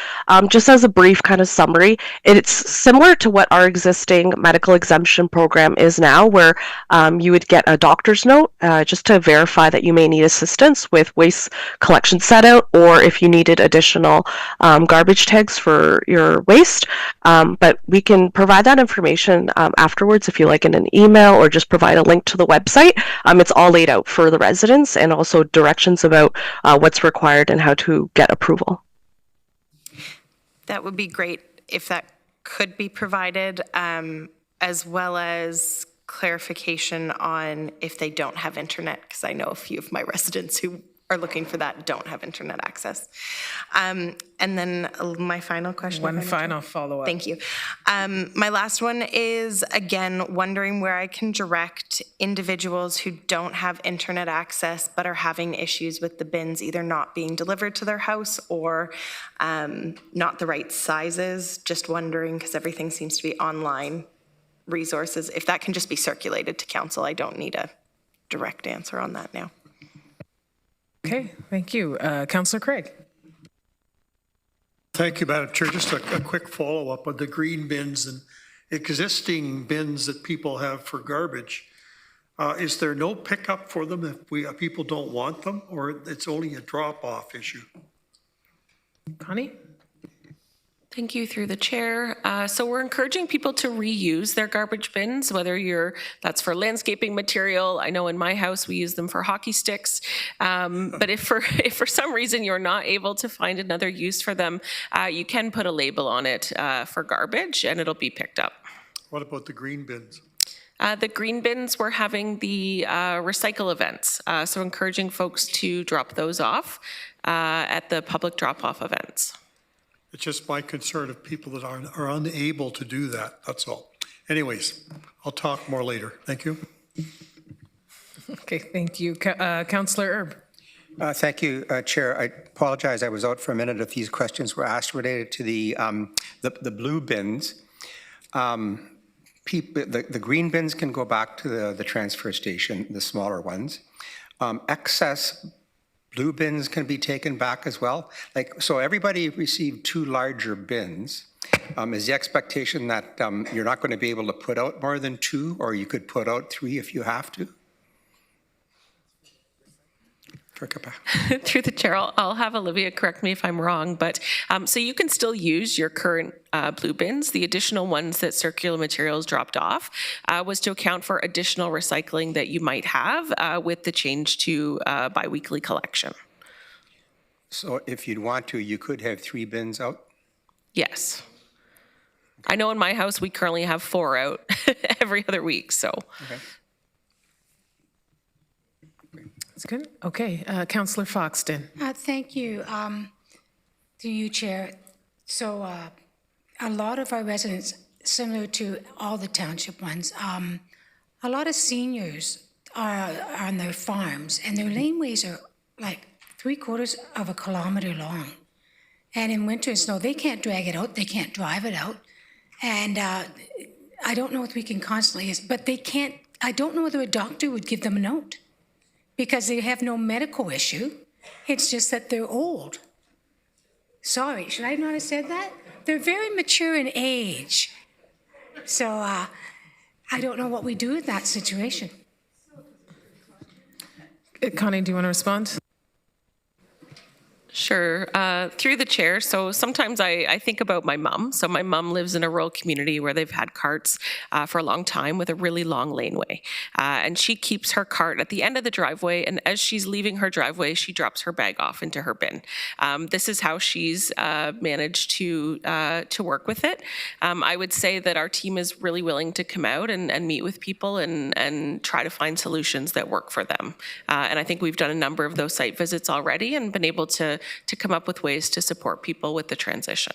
Just as a brief kind of summary, it's similar to what our existing medical exemption program is now, where you would get a doctor's note just to verify that you may need assistance with waste collection set out, or if you needed additional garbage tags for your waste. But we can provide that information afterwards if you like in an email, or just provide a link to the website. It's all laid out for the residents, and also directions about what's required and how to get approval. That would be great if that could be provided, as well as clarification on if they don't have internet, because I know a few of my residents who are looking for that don't have internet access. And then my final question. One final follow-up. Thank you. My last one is, again, wondering where I can direct individuals who don't have internet access but are having issues with the bins either not being delivered to their house or not the right sizes. Just wondering, because everything seems to be online resources, if that can just be circulated to council. I don't need a direct answer on that now. Okay, thank you. Councillor Craig. Thank you, Madam Chair. Just a quick follow-up on the green bins and existing bins that people have for garbage. Is there no pickup for them if people don't want them, or it's only a drop-off issue? Connie? Thank you. Through the chair. So we're encouraging people to reuse their garbage bins, whether that's for landscaping material. I know in my house we use them for hockey sticks. But if for some reason you're not able to find another use for them, you can put a label on it for garbage and it'll be picked up. What about the green bins? The green bins, we're having the recycle events. So encouraging folks to drop those off at the public drop-off events. It's just my concern of people that are unable to do that, that's all. Anyways, I'll talk more later. Thank you. Okay, thank you. Councillor Erb. Thank you, Chair. I apologize, I was out for a minute if these questions were asked related to the blue bins. The green bins can go back to the transfer station, the smaller ones. Excess blue bins can be taken back as well. So everybody received 2 larger bins. Is the expectation that you're not going to be able to put out more than 2, or you could put out 3 if you have to? Through the chair, I'll have Olivia correct me if I'm wrong, but so you can still use your current blue bins. The additional ones that Circular Materials dropped off was to account for additional recycling that you might have with the change to biweekly collection. So if you'd want to, you could have 3 bins out? Yes. I know in my house we currently have 4 out every other week, so. Okay. That's good. Okay, Councillor Foxton. Thank you. To you, Chair. So a lot of our residents, similar to all the township ones, a lot of seniors are on their farms, and their laneways are like 3/4 of a kilometer long. And in winter and snow, they can't drag it out, they can't drive it out. And I don't know if we can constantly, but they can't, I don't know whether a doctor would give them a note because they have no medical issue. It's just that they're old. Sorry, should I not have said that? They're very mature in age. So I don't know what we do in that situation. Connie, do you want to respond? Sure. Through the chair. So sometimes I think about my mom. So my mom lives in a rural community where they've had carts for a long time with a really long laneway. And she keeps her cart at the end of the driveway. And as she's leaving her driveway, she drops her bag off into her bin. This is how she's managed to work with it. I would say that our team is really willing to come out and meet with people and try to find solutions that work for them. And I think we've done a number of those site visits already and been able to come up with ways to support people with the transition.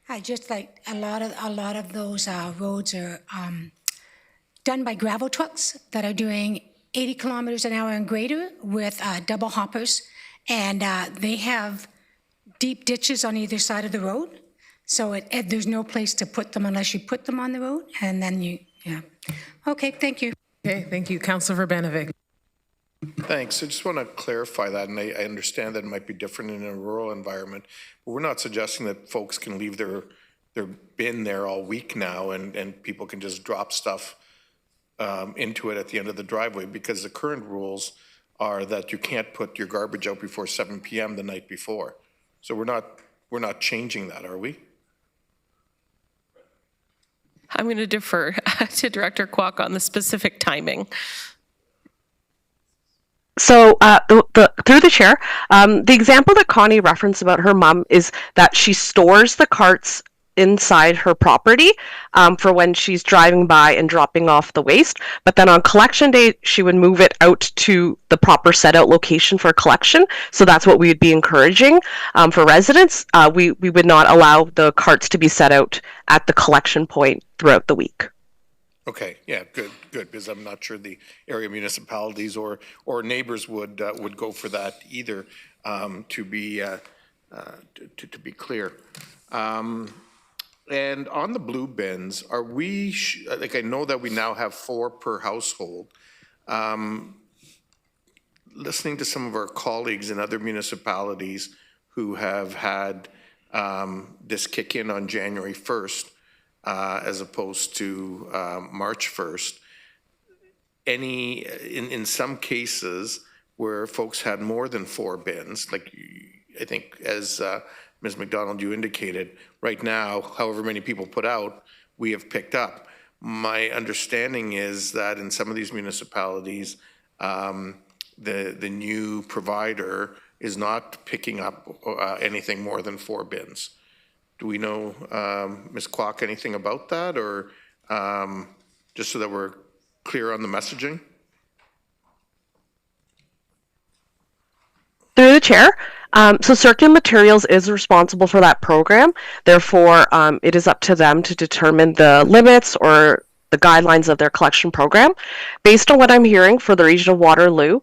I just like a lot of those roads are done by gravel trucks that are doing 80 kilometers an hour and greater with double hoppers, and they have deep ditches on either side of the road. So there's no place to put them unless you put them on the road, and then yeah. Okay, thank you. Okay, thank you. Councillor Verbanovic. Thanks. I just want to clarify that, and I understand that it might be different in a rural environment, but we're not suggesting that folks can leave their bin there all week now and people can just drop stuff into it at the end of the driveway, because the current rules are that you can't put your garbage out before 7 p.m. the night before. So we're not changing that, are we? I'm going to defer to Director Kwok on the specific timing. So through the chair, the example that Connie referenced about her mom is that she stores the carts inside her property for when she's driving by and dropping off the waste. But then on collection day, she would move it out to the proper set out location for collection. So that's what we would be encouraging for residents. We would not allow the carts to be set out at the collection point throughout the week. Okay, yeah, good, because I'm not sure the area municipalities or neighbors would go for that either. To be clear, and on the blue bins, are we like, I know that we now have 4 per household. Listening to some of our colleagues in other municipalities who have had this kick in on January 1st. As opposed to March 1st. In some cases where folks had more than 4 bins, like I think as Ms. McDonald, you indicated, right now, however many people put out, we have picked up. My understanding is that in some of these municipalities, the new provider is not picking up anything more than 4 bins. Do we know, Ms. Kwok, anything about that, or just so that we're clear on the messaging? Through the chair, so Circular Materials is responsible for that program. Therefore, it is up to them to determine the limits or the guidelines of their collection program. Based on what I'm hearing for the region of Waterloo,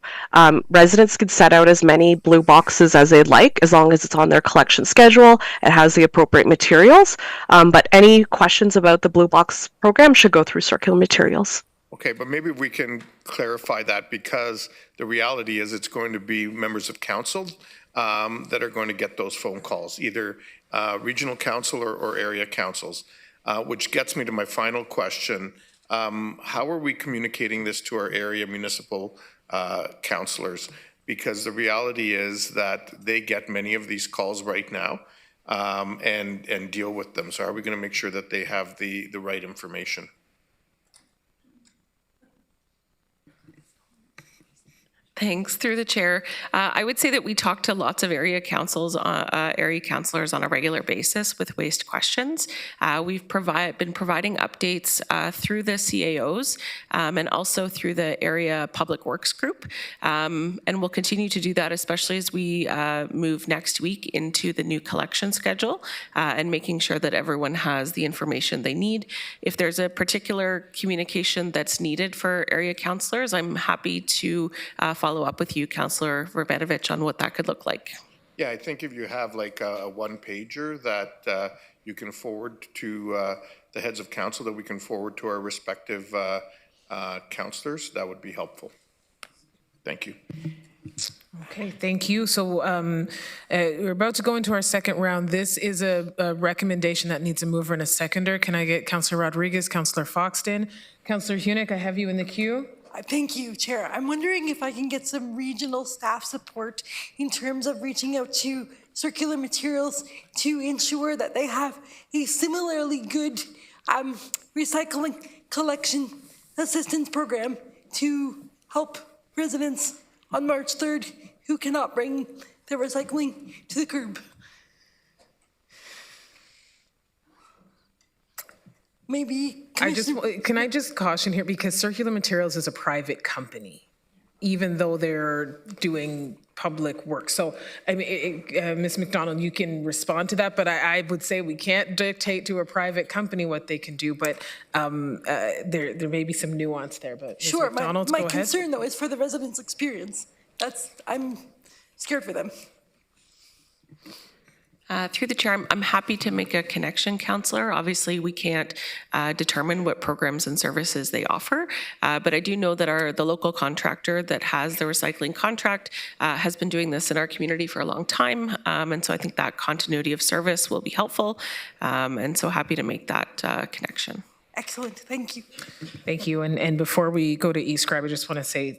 residents can set out as many blue boxes as they'd like, as long as it's on their collection schedule, it has the appropriate materials. But any questions about the blue box program should go through Circular Materials. Okay, but maybe we can clarify that, because the reality is it's going to be members of council that are going to get those phone calls, either regional council or area councils. Which gets me to my final question. How are we communicating this to our area municipal councillors? because the reality is that they get many of these calls right now and deal with them. So are we going to make sure that they have the right information? Thanks. Through the chair, I would say that we talk to lots of area councilors on a regular basis with waste questions. We've been providing updates through the CAOs and also through the area public works group, and we'll continue to do that, especially as we move next week into the new collection schedule and making sure that everyone has the information they need. If there's a particular communication that's needed for area councilors, I'm happy to follow up with you, Councillor Verbenovich, on what that could look like. Yeah, I think if you have like a one-pager that you can forward to the heads of council, that we can forward to our respective councillors, that would be helpful. Thank you. Okay, thank you. So we're about to go into our second round. This is a recommendation that needs a mover and a seconder. Can I get Councillor Rodriguez, Councillor Foxton, Councillor Hunick? I have you in the queue. Thank you, Chair. I'm wondering if I can get some regional staff support in terms of reaching out to Circular Materials to ensure that they have a similarly good recycling collection assistance program to help residents on March 3rd who cannot bring their recycling to the curb. Maybe can I just caution here, because Circular Materials is a private company, even though they're doing public work. So, I mean, Ms. McDonald, you can respond to that, but I would say we can't dictate to a private company what they can do, but there may be some nuance there. But Ms. Sure, McDonald, my go ahead. concern though is for the residents' experience. I'm scared for them. Through the chair, I'm happy to make a connection, Councillor. Obviously, we can't determine what programs and services they offer, but I do know that the local contractor that has the recycling contract has been doing this in our community for a long time, and so I think that continuity of service will be helpful, and so happy to make that connection. Excellent, thank you. Thank you. And before we go to eScribe, I just want to say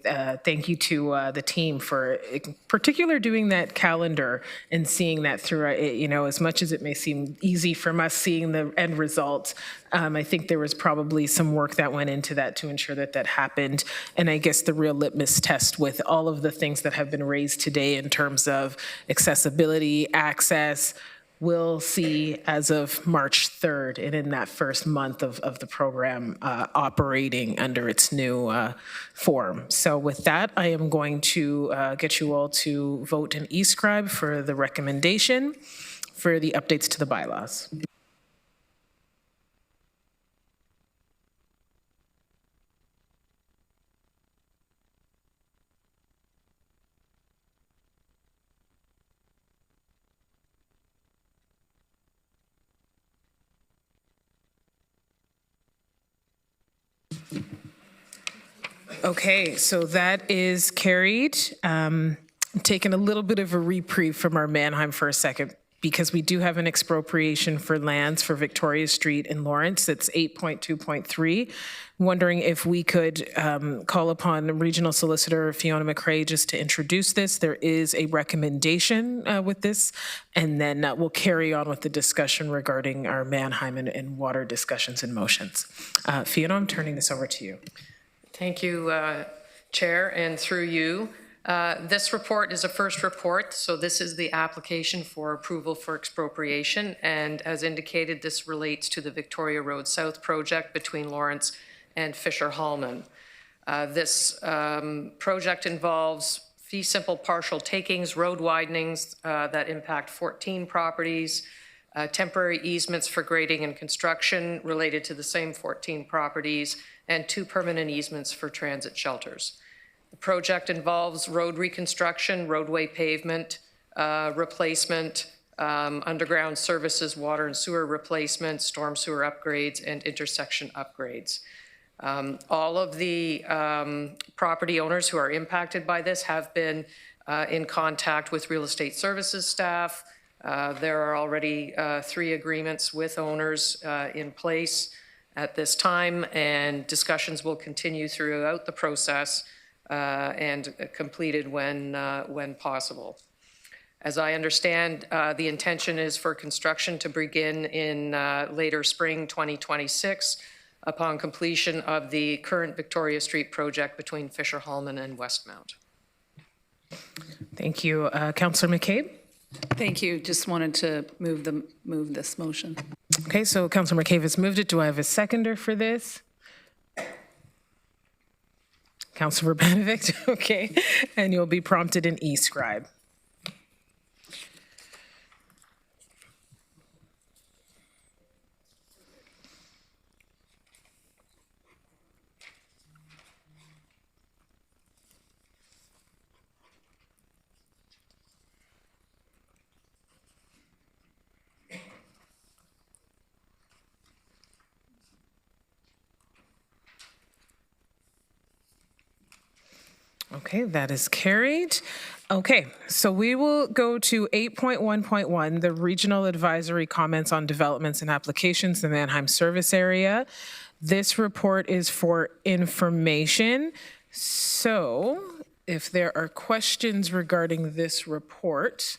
thank you to the team for in particular doing that calendar and seeing that through, as much as it may seem easy from us seeing the end result, I think there was probably some work that went into that to ensure that that happened. And I guess the real litmus test with all of the things that have been raised today in terms of accessibility, access, we'll see as of March 3rd and in that first month of the program operating under its new form. So with that, I am going to get you all to vote in eScribe for the recommendation for the updates to the bylaws. Okay, so that is carried. I'm taking a little bit of a reprieve from our Mannheim for a second, because we do have an expropriation for lands for Victoria Street in Lawrence. That's 8.2.3. Wondering if we could call upon Regional Solicitor Fiona McRae just to introduce this. There is a recommendation with this, and then we'll carry on with the discussion regarding our Mannheim and water discussions and motions. Fiona, I'm turning this over to you. Thank you, Chair, and through you. This report is a first report, so this is the application for approval for expropriation, and as indicated, this relates to the Victoria Road South project between Lawrence and Fisher-Hallman. This project involves fee simple partial takings, road widenings that impact 14 properties, temporary easements for grading and construction related to the same 14 properties, and 2 permanent easements for transit shelters. The project involves road reconstruction, roadway pavement, replacement, underground services, water and sewer replacement, storm sewer upgrades, and intersection upgrades. All of the property owners who are impacted by this have been in contact with real estate services staff. There are already 3 agreements with owners in place at this time, and discussions will continue throughout the process and completed when possible. As I understand, the intention is for construction to begin in later spring 2026 upon completion of the current Victoria Street project between Fisher-Hallman and Westmount. Thank you. Councillor McCabe? Thank you. Just wanted to move this motion. Okay, so Councillor McCabe has moved it. Do I have a seconder for this? Councillor Benedict, okay. And you'll be prompted in e-scribe. Okay, that is carried. Okay, so we will go to 8.1.1, the Regional Advisory Comments on Developments and Applications in the Mannheim Service Area. This report is for information. So if there are questions regarding this report.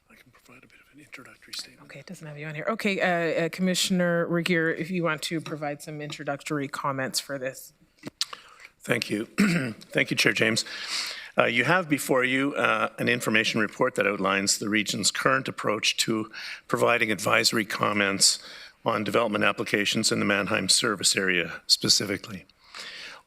I can provide a bit of an introductory statement. Okay, it doesn't have you on here. Okay, Commissioner Regier, if you want to provide some introductory comments for this. Thank you. Thank you, Chair James. You have before you an information report that outlines the region's current approach to providing advisory comments on development applications in the Mannheim service area specifically.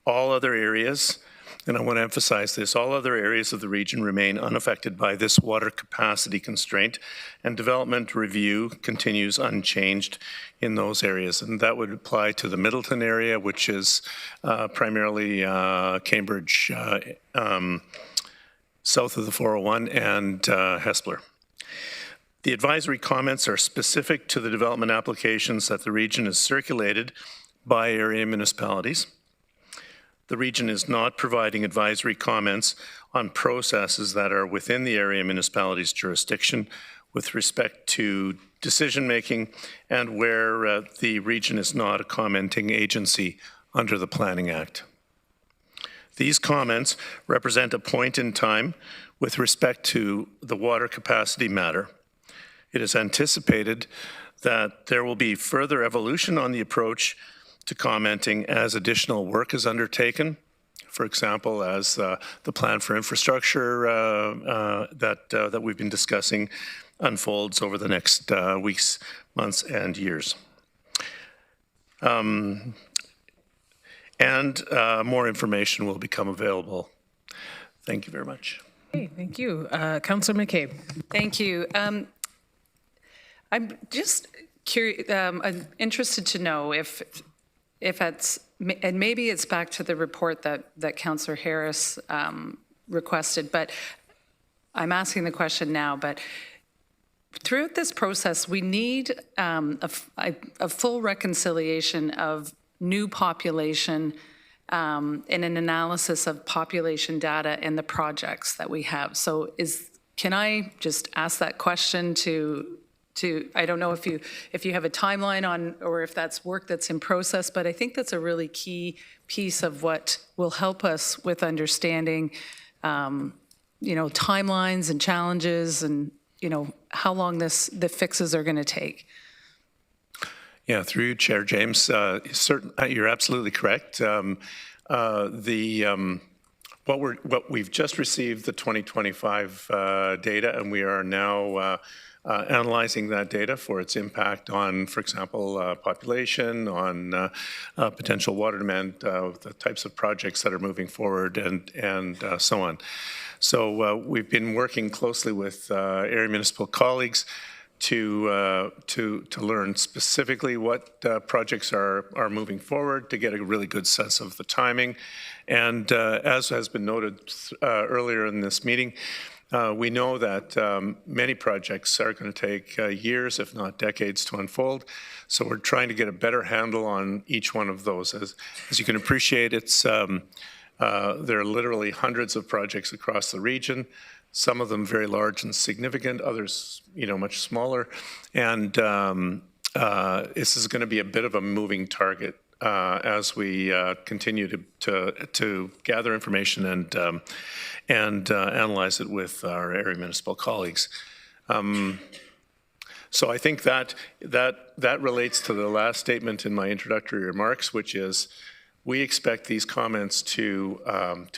All other areas, and I want to emphasize this, all other areas of the region remain unaffected by this water capacity constraint, and development review continues unchanged in those areas. And that would apply to the Middleton area, which is primarily Cambridge, south of the 401, and Hespeler. The advisory comments are specific to the development applications that the region has circulated by area municipalities. The region is not providing advisory comments on processes that are within the area municipality's jurisdiction with respect to decision-making and where the region is not a commenting agency under the Planning Act. These comments represent a point in time with respect to the water capacity matter. It is anticipated that there will be further evolution on the approach to commenting as additional work is undertaken. For example, as the plan for infrastructure that we've been discussing unfolds over the next weeks, months, and years. And more information will become available. Thank you very much. Okay, thank you. Councillor McCabe. Thank you. I'm just curious, I'm interested to know if it's, and maybe it's back to the report that Councillor Harris requested, but I'm asking the question now, but throughout this process, we need a full reconciliation of new population and an analysis of population data and the projects that we have. So can I just ask that question to I don't know if you have a timeline on, or if that's work that's in process, but I think that's a really key piece of what will help us with understanding, timelines and challenges and, how long the fixes are going to take. Yeah, through you, Chair James. You're absolutely correct. What we've just received the 2025 data, and we are now analyzing that data for its impact on, for example, population, on potential water demand, the types of projects that are moving forward, and so on. So we've been working closely with area municipal colleagues to learn specifically what projects are moving forward, to get a really good sense of the timing. And as has been noted earlier in this meeting, we know that many projects are going to take years, if not decades, to unfold. So we're trying to get a better handle on each one of those. As you can appreciate, there are literally hundreds of projects across the region, some of them very large and significant, others, much smaller. And this is going to be a bit of a moving target as we continue to gather information and analyze it with our area municipal colleagues. So I think that relates to the last statement in my introductory remarks, which is we expect these comments to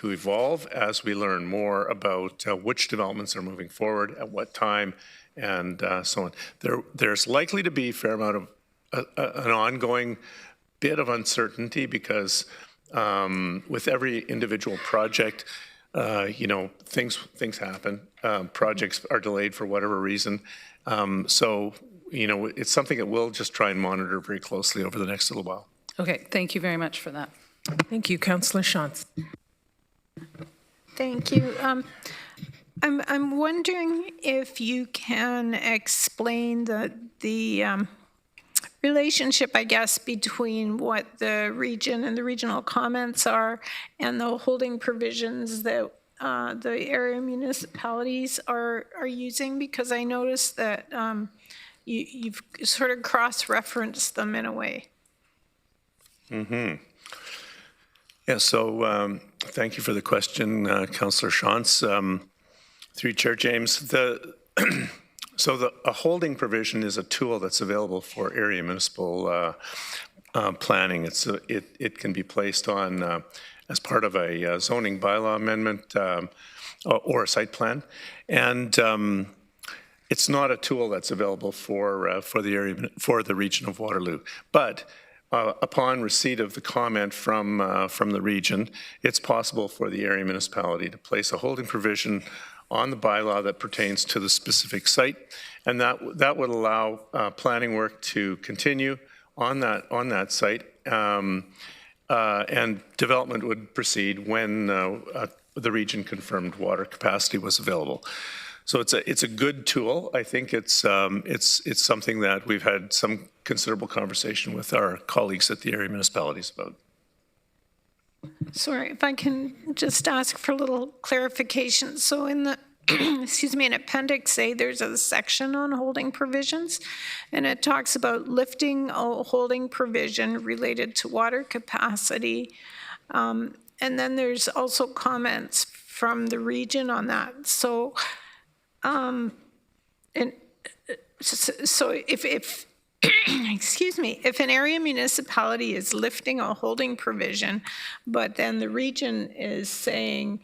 evolve as we learn more about which developments are moving forward at what time, and so on. There's likely to be a fair amount of an ongoing bit of uncertainty because with every individual project, things happen. Projects are delayed for whatever reason. So, it's something that we'll just try and monitor very closely over the next little while. Okay, thank you very much for that. Thank you, Councillor Shantz. Thank you. I'm wondering if you can explain the relationship, I guess, between what the region and the regional comments are and the holding provisions that the area municipalities are using, because I noticed that you've sort of cross-referenced them in a way. Mm-hmm. Yeah, so thank you for the question, Councillor Shantz. Through Chair James, so a holding provision is a tool that's available for area municipal planning. It can be placed on as part of a zoning bylaw amendment or a site plan, and it's not a tool that's available for the region of Waterloo. But upon receipt of the comment from the region, it's possible for the area municipality to place a holding provision on the bylaw that pertains to the specific site, and that would allow planning work to continue on that site, and development would proceed when the region confirmed water capacity was available. So it's a good tool. I think it's something that we've had some considerable conversation with our colleagues at the area municipalities about. Sorry, if I can just ask for a little clarification. So in the, excuse me, in Appendix A, there's a section on holding provisions, and it talks about lifting a holding provision related to water capacity. And then there's also comments from the region on that. So, so if excuse me, if an area municipality is lifting a holding provision, but then the region is saying,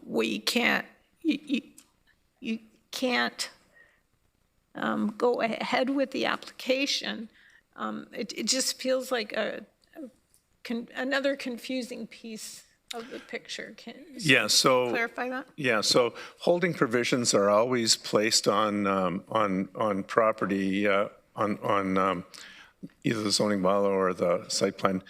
we can't, you can't go ahead with the application, it just feels like another confusing piece of the picture. Can you clarify that? Yeah, so holding provisions are always placed on property, on either the zoning bylaw or the site plan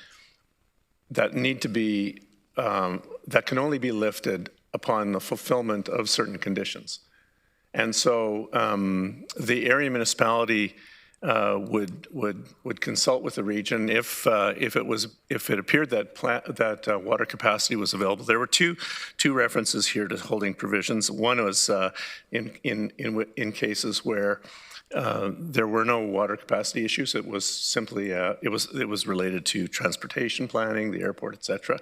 that need to be, that can only be lifted upon the fulfillment of certain conditions. And so the area municipality would consult with the region if it appeared that water capacity was available. There were two references here to holding provisions. One was in cases where there were no water capacity issues. It was simply it was related to transportation planning, the airport, etc.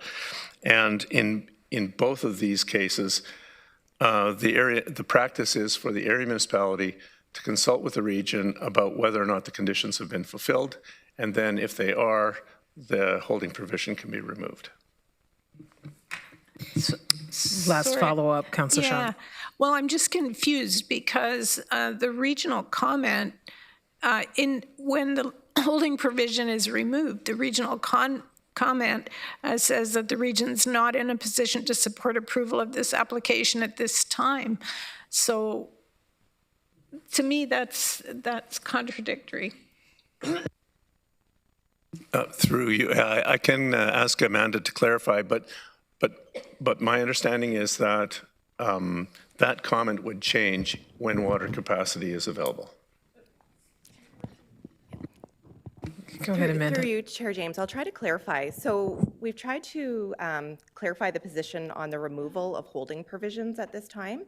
And in both of these cases, the practice is for the area municipality to consult with the region about whether or not the conditions have been fulfilled, and then if they are, the holding provision can be removed. Last follow-up, Councillor Shaw. Well, I'm just confused because the regional comment, when the holding provision is removed, the regional comment says that the region's not in a position to support approval of this application at this time. So to me, that's contradictory. Through you, I can ask Amanda to clarify, but my understanding is that that comment would change when water capacity is available. Go ahead, Amanda. Through you, Chair James, I'll try to clarify. So we've tried to clarify the position on the removal of holding provisions at this time.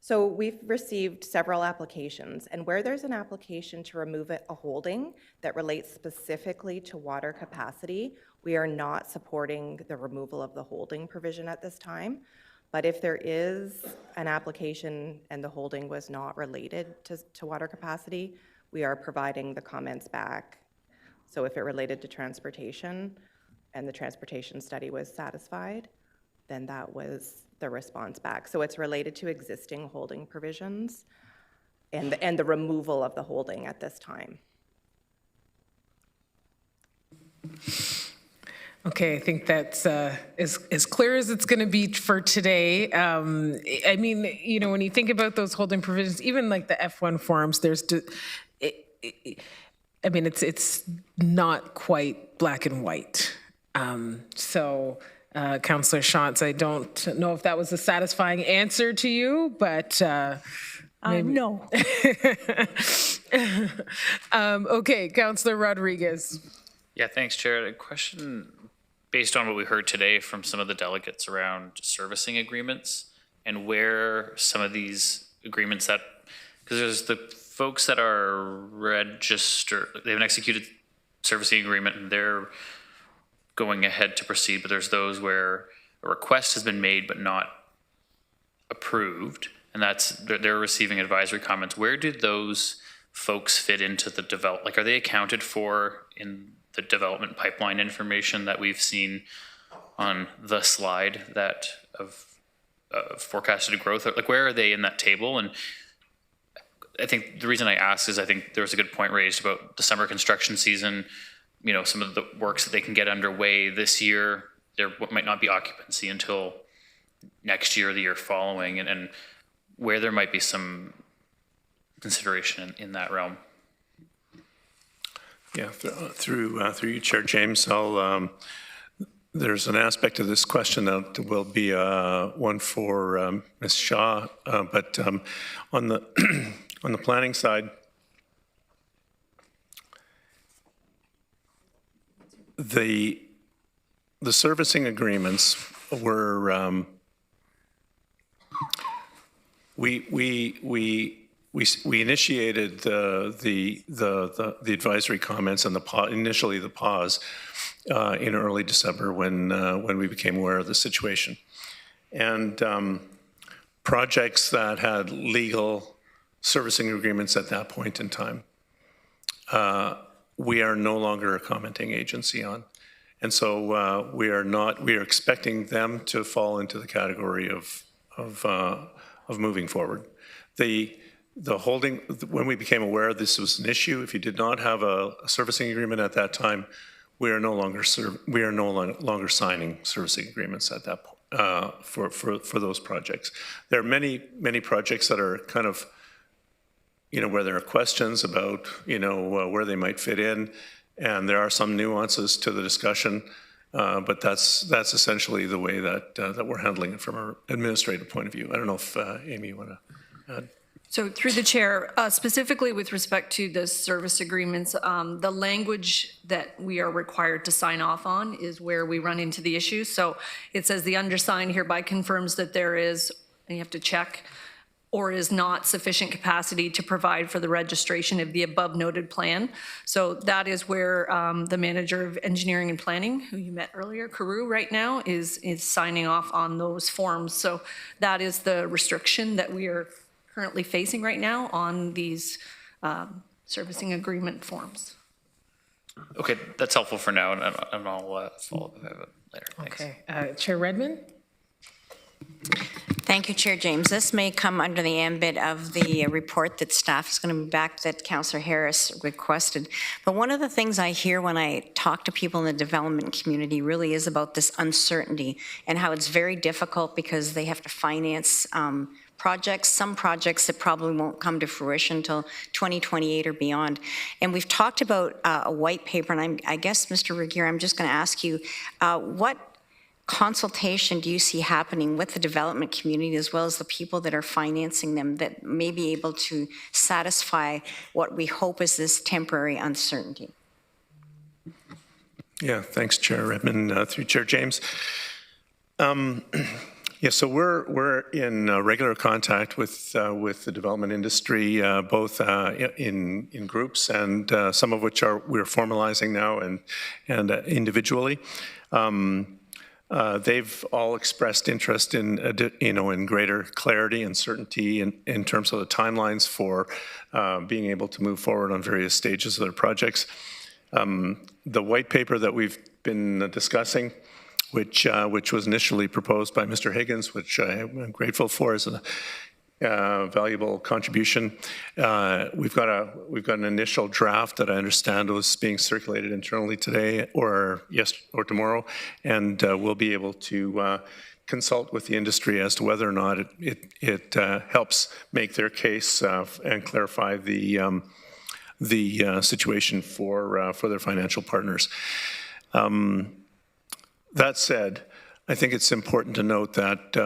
So we've received several applications, and where there's an application to remove a holding that relates specifically to water capacity, we are not supporting the removal of the holding provision at this time. But if there is an application and the holding was not related to water capacity, we are providing the comments back. So if it related to transportation and the transportation study was satisfied, then that was the response back. So it's related to existing holding provisions and the removal of the holding at this time. Okay, I think that's as clear as it's going to be for today. I mean, you know, when you think about those holding provisions, even like the F1 forms, I mean, it's not quite black and white. Councillor Shantz, I don't know if that was a satisfying answer to you, but maybe. No. Okay, Councillor Rodriguez. Yeah, thanks, Chair. A question based on what we heard today from some of the delegates around servicing agreements and where some of these agreements that, because there's the folks that are registered, they have an executed servicing agreement and they're going ahead to proceed, but there's those where a request has been made but not approved, and they're receiving advisory comments. Where do those folks fit into the like, are they accounted for in the development pipeline information that we've seen on the slide that of forecasted growth? Like, where are they in that table? And I think the reason I ask is I think there was a good point raised about the summer construction season. You know, some of the works that they can get underway this year, there might not be occupancy until next year or the year following, and where there might be some consideration in that realm. Yeah, through you, Chair James, there's an aspect of this question that will be one for Ms. Shaw, but on the on the planning side, the servicing agreements were we initiated the advisory comments and initially the pause in early December when we became aware of the situation, and projects that had legal servicing agreements at that point in time, we are no longer a commenting agency on. And so we are expecting them to fall into the category of moving forward. The holding, when we became aware this was an issue, if you did not have a servicing agreement at that time, we are no longer signing servicing agreements at that point for those projects. There are many projects that are kind of, you know, where there are questions about, you know, where they might fit in, and there are some nuances to the discussion, but that's essentially the way that we're handling it from an administrative point of view. I don't know if Amy, you want to add? So through the chair, specifically with respect to the service agreements, the language that we are required to sign off on is where we run into the issue. So it says the undersigned hereby confirms that there is, and you have to check, or is not sufficient capacity to provide for the registration of the above noted plan. So that is where the manager of engineering and planning, who you met earlier, Carew, right now, is signing off on those forms. So that is the restriction that we are currently facing right now on these servicing agreement forms. Okay, that's helpful for now, and I'll follow up with it later. Thanks. Okay, Chair Redmond? Thank you, Chair James. This may come under the ambit of the report that staff is going to be back that Councillor Harris requested. But one of the things I hear when I talk to people in the development community really is about this uncertainty and how it's very difficult because they have to finance projects, some projects that probably won't come to fruition until 2028 or beyond. And we've talked about a white paper, and I guess, Mr. Regier, I'm just going to ask you, what consultation do you see happening with the development community as well as the people that are financing them that may be able to satisfy what we hope is this temporary uncertainty? Yeah, thanks, Chair Redmond. Through Chair James. Yeah, so we're in regular contact with the development industry, both in groups and some of which we're formalizing now and individually. They've all expressed interest in greater clarity and certainty in terms of the timelines for being able to move forward on various stages of their projects. The white paper that we've been discussing, which was initially proposed by Mr. Higgins, which I'm grateful for as a valuable contribution. We've got an initial draft that I understand was being circulated internally today or tomorrow, and we'll be able to consult with the industry as to whether or not it helps make their case and clarify the situation for their financial partners. That said, I think it's important to note that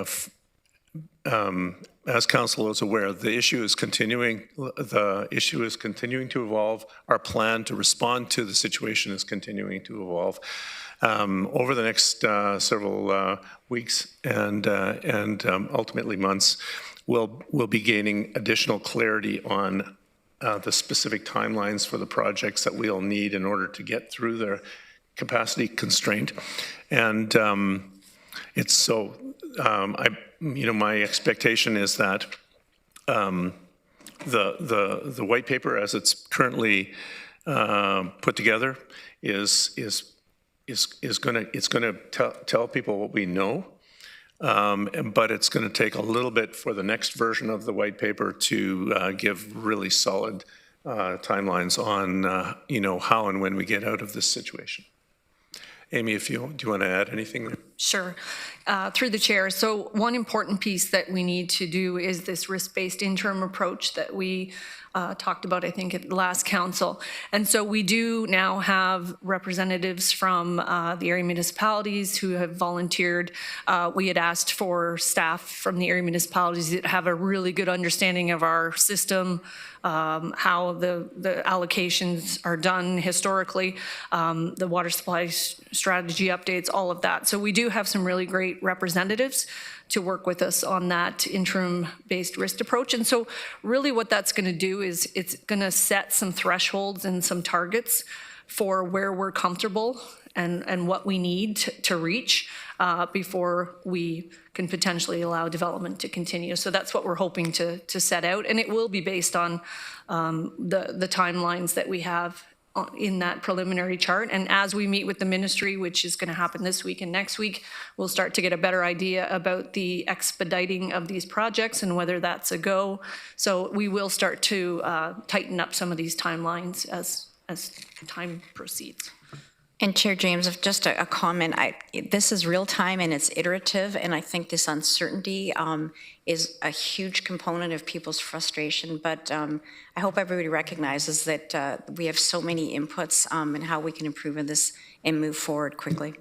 as Council is aware, the issue is continuing to evolve. Our plan to respond to the situation is continuing to evolve. Over the next several weeks and ultimately months, we'll be gaining additional clarity on the specific timelines for the projects that we'll need in order to get through the capacity constraint. And it's so, my expectation is that the white paper as it's currently put together is going to tell people what we know, but it's going to take a little bit for the next version of the white paper to give really solid timelines on how and when we get out of this situation. Amy, do you want to add anything there? Sure. Through the chair. So one important piece that we need to do is this risk-based interim approach that we talked about, I think, at the last council. And so we do now have representatives from the area municipalities who have volunteered. We had asked for staff from the area municipalities that have a really good understanding of our system, how the allocations are done historically, the water supply strategy updates, all of that. So we do have some really great representatives to work with us on that interim-based risk approach. And so really what that's going to do is it's going to set some thresholds and some targets for where we're comfortable and what we need to reach before we can potentially allow development to continue. So that's what we're hoping to set out. And it will be based on the timelines that we have in that preliminary chart. And as we meet with the ministry, which is going to happen this week and next week, we'll start to get a better idea about the expediting of these projects and whether that's a go. So we will start to tighten up some of these timelines as time proceeds. And Chair James, just a comment, this is real time and it's iterative, and I think this uncertainty is a huge component of people's frustration, but I hope everybody recognizes that we have so many inputs and how we can improve on this and move forward quickly.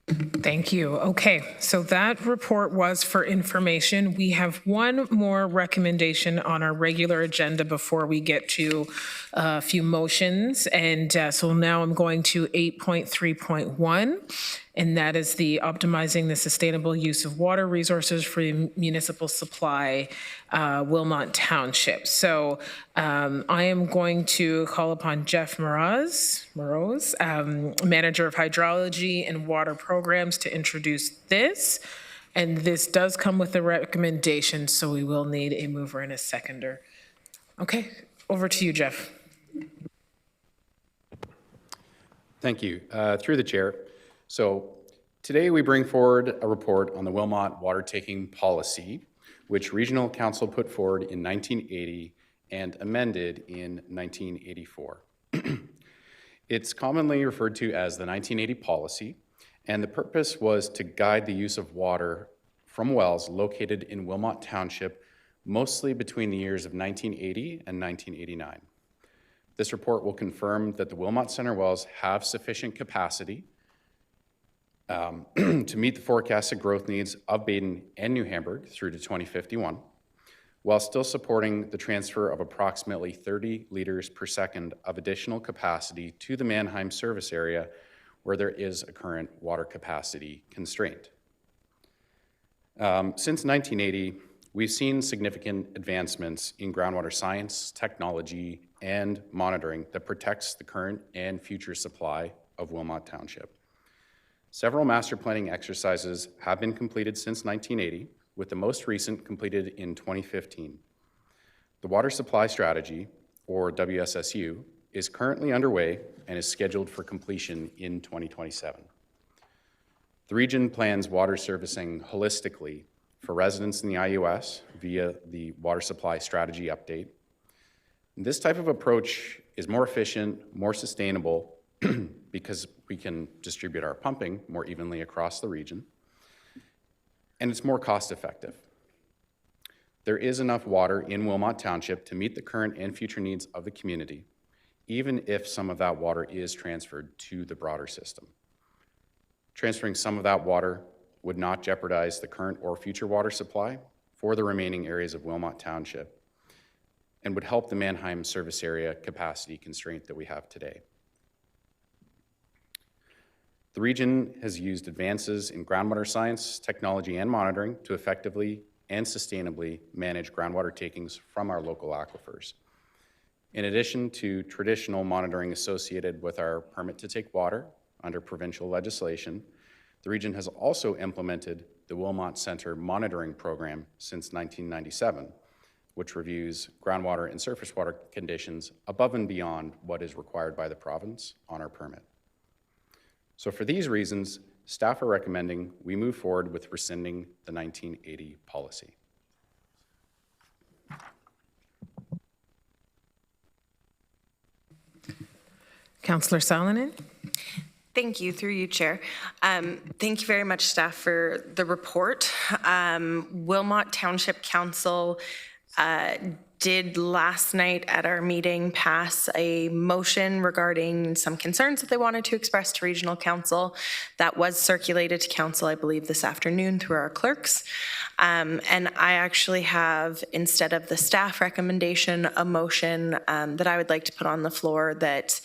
Thank you. Okay, so that report was for information. We have one more recommendation on our regular agenda before we get to a few motions. And so now I'm going to 8.3.1, and that is the optimizing the sustainable use of water resources for municipal supply, Wilmot Township. So I am going to call upon Jeff Moroz, Manager of Hydrology and Water Programs, to introduce this. And this does come with a recommendation, so we will need a mover and a seconder. Okay, over to you, Jeff. Thank you. Through the chair. So today we bring forward a report on the Wilmot water taking policy, which Regional Council put forward in 1980 and amended in 1984. It's commonly referred to as the 1980 policy, and the purpose was to guide the use of water from wells located in Wilmot Township, mostly between the years of 1980 and 1989. This report will confirm that the Wilmot Center wells have sufficient capacity to meet the forecasted growth needs of Baden and New Hamburg through to 2051, while still supporting the transfer of approximately 30 liters per second of additional capacity to the Mannheim service area where there is a current water capacity constraint. Since 1980, we've seen significant advancements in groundwater science, technology, and monitoring that protects the current and future supply of Wilmot Township. Several master planning exercises have been completed since 1980, with the most recent completed in 2015. The Water Supply Strategy, or WSSU, is currently underway and is scheduled for completion in 2027. The region plans water servicing holistically for residents in the IUS via the Water Supply Strategy update. And this type of approach is more efficient, more sustainable, because we can distribute our pumping more evenly across the region, and it's more cost-effective. There is enough water in Wilmot Township to meet the current and future needs of the community, even if some of that water is transferred to the broader system. Transferring some of that water would not jeopardize the current or future water supply for the remaining areas of Wilmot Township and would help the Mannheim service area capacity constraint that we have today. The region has used advances in groundwater science, technology, and monitoring to effectively and sustainably manage groundwater takings from our local aquifers. In addition to traditional monitoring associated with our permit to take water under provincial legislation, the region has also implemented the Wilmot Center Monitoring Program since 1997, which reviews groundwater and surface water conditions above and beyond what is required by the province on our permit. So for these reasons, staff are recommending we move forward with rescinding the 1980 policy. Councillor Salonen? Thank you, through you, Chair. Thank you very much, staff, for the report. Wilmot Township Council did last night at our meeting pass a motion regarding some concerns that they wanted to express to Regional Council. That was circulated to Council, I believe, this afternoon through our clerks. And I actually have, instead of the staff recommendation, a motion that I would like to put on the floor that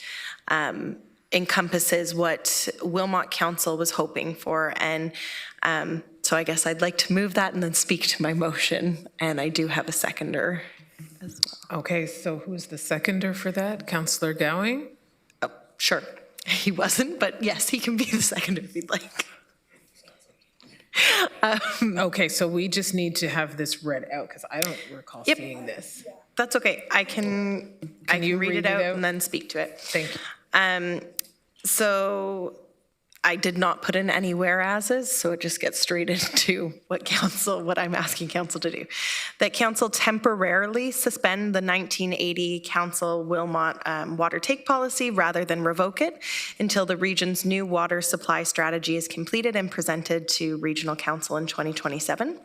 encompasses what Wilmot Council was hoping for. And so I guess I'd like to move that and then speak to my motion. And I do have a seconder as well. Okay, so who's the seconder for that? Councillor Gowing? Oh, sure. He wasn't, but yes, he can be the seconder if you'd like. Okay, so we just need to have this read out because I don't recall seeing this. That's okay. I can read it out and then speak to it. Thank you. So I did not put in any whereases, so it just gets straight into what I'm asking council to do. That council temporarily suspend the 1980 Council Wilmot water take policy rather than revoke it until the region's new water supply strategy is completed and presented to Regional Council in 2027.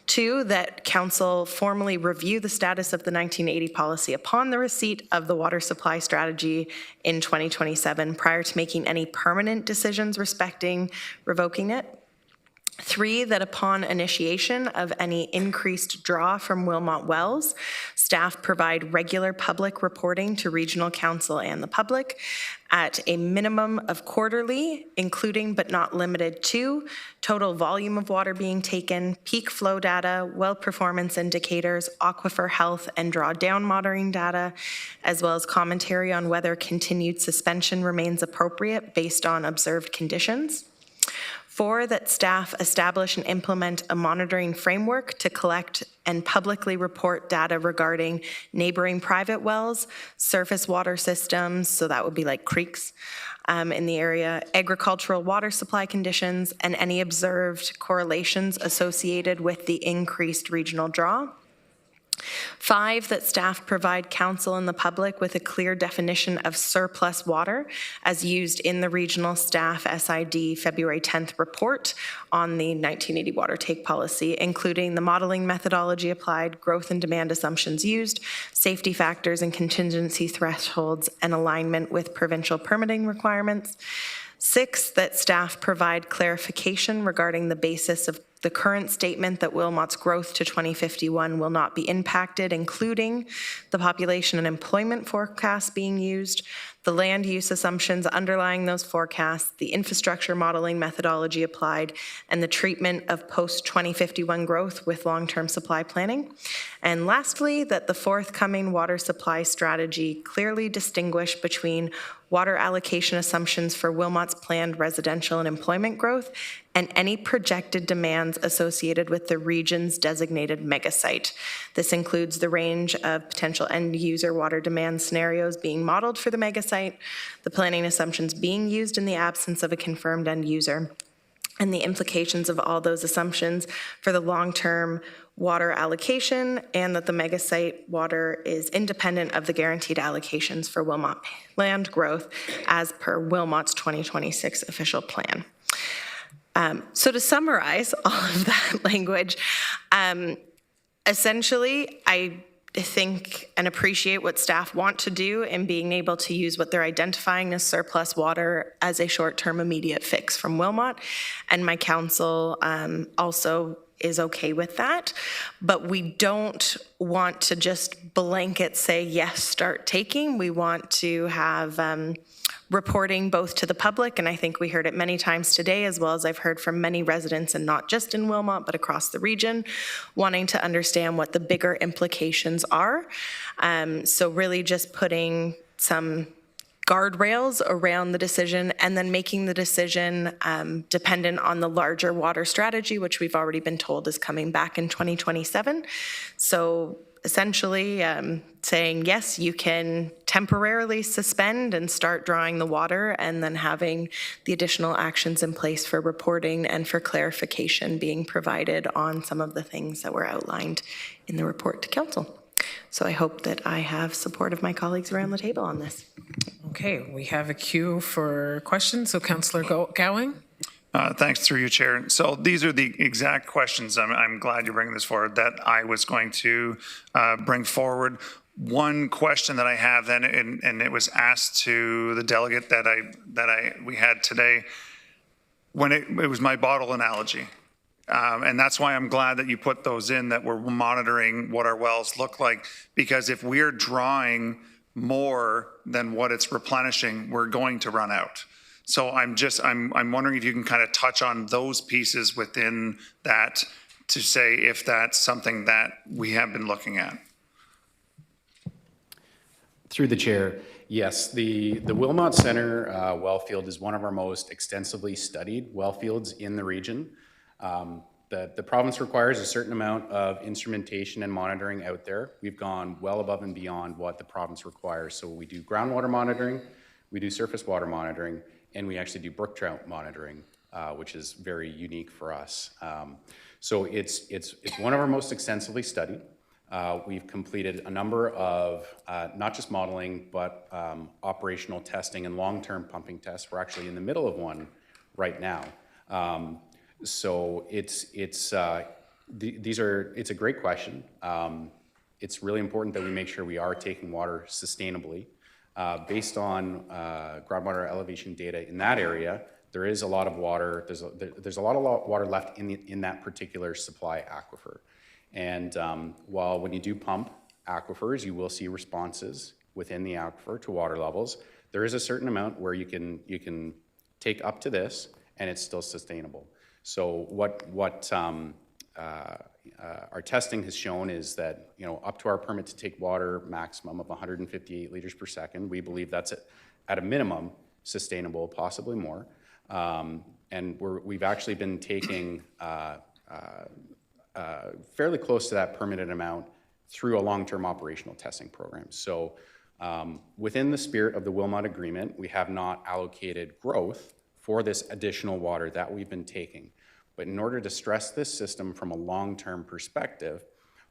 2, that council formally review the status of the 1980 policy upon the receipt of the water supply strategy in 2027 prior to making any permanent decisions respecting revoking it. 3, that upon initiation of any increased draw from Wilmot wells, staff provide regular public reporting to Regional Council and the public at a minimum of quarterly, including but not limited to total volume of water being taken, peak flow data, well performance indicators, aquifer health and drawdown monitoring data, as well as commentary on whether continued suspension remains appropriate based on observed conditions. 4, that staff establish and implement a monitoring framework to collect and publicly report data regarding neighboring private wells, surface water systems, so that would be like creeks in the area, agricultural water supply conditions, and any observed correlations associated with the increased regional draw. 5, that staff provide council and the public with a clear definition of surplus water as used in the regional staff SID February 10th report on the 1980 water take policy, including the modeling methodology applied, growth and demand assumptions used, safety factors and contingency thresholds, and alignment with provincial permitting requirements. 6, that staff provide clarification regarding the basis of the current statement that Wilmot's growth to 2051 will not be impacted, including the population and employment forecasts being used, the land use assumptions underlying those forecasts, the infrastructure modeling methodology applied, and the treatment of post-2051 growth with long-term supply planning. And lastly, that the forthcoming water supply strategy clearly distinguish between water allocation assumptions for Wilmot's planned residential and employment growth and any projected demands associated with the region's designated megasite. This includes the range of potential end user water demand scenarios being modeled for the megasite, the planning assumptions being used in the absence of a confirmed end user, and the implications of all those assumptions for the long-term water allocation, and that the megasite water is independent of the guaranteed allocations for Wilmot land growth as per Wilmot's 2026 official plan. So to summarize all of that language, essentially, I think and appreciate what staff want to do in being able to use what they're identifying as surplus water as a short-term immediate fix from Wilmot. And my council also is okay with that. But we don't want to just blanket say, yes, start taking. We want to have reporting both to the public, and I think we heard it many times today, as well as I've heard from many residents, and not just in Wilmot, but across the region, wanting to understand what the bigger implications are. So really just putting some guardrails around the decision and then making the decision dependent on the larger water strategy, which we've already been told is coming back in 2027. So essentially saying, yes, you can temporarily suspend and start drawing the water, and then having the additional actions in place for reporting and for clarification being provided on some of the things that were outlined in the report to council. So I hope that I have support of my colleagues around the table on this. Okay, we have a queue for questions. So Councillor Gowing. Thanks, through you, Chair. So these are the exact questions, I'm glad you're bringing this forward, that I was going to bring forward. One question that I have then, and it was asked to the delegate that we had today, when it was my bottle analogy. And that's why I'm glad that you put those in, that we're monitoring what our wells look like, because if we're drawing more than what it's replenishing, we're going to run out. So I'm wondering if you can kind of touch on those pieces within that to say if that's something that we have been looking at. Through the chair, yes, the Wilmot Center well field is one of our most extensively studied well fields in the region. The province requires a certain amount of instrumentation and monitoring out there. We've gone well above and beyond what the province requires. So we do groundwater monitoring, we do surface water monitoring, and we actually do brook trout monitoring, which is very unique for us. So it's one of our most extensively studied. We've completed a number of not just modeling, but operational testing and long-term pumping tests. We're actually in the middle of one right now. So it's a great question. It's really important that we make sure we are taking water sustainably. Based on groundwater elevation data in that area, there is a lot of water. There's a lot of water left in that particular supply aquifer. And while when you do pump aquifers, you will see responses within the aquifer to water levels. There is a certain amount where you can take up to this, and it's still sustainable. So what our testing has shown is that, up to our permit to take water maximum of 158 liters per second, we believe that's at a minimum sustainable, possibly more. And we've actually been taking fairly close to that permitted amount through a long-term operational testing program. So within the spirit of the Wilmot Agreement, we have not allocated growth for this additional water that we've been taking. But in order to stress this system from a long-term perspective,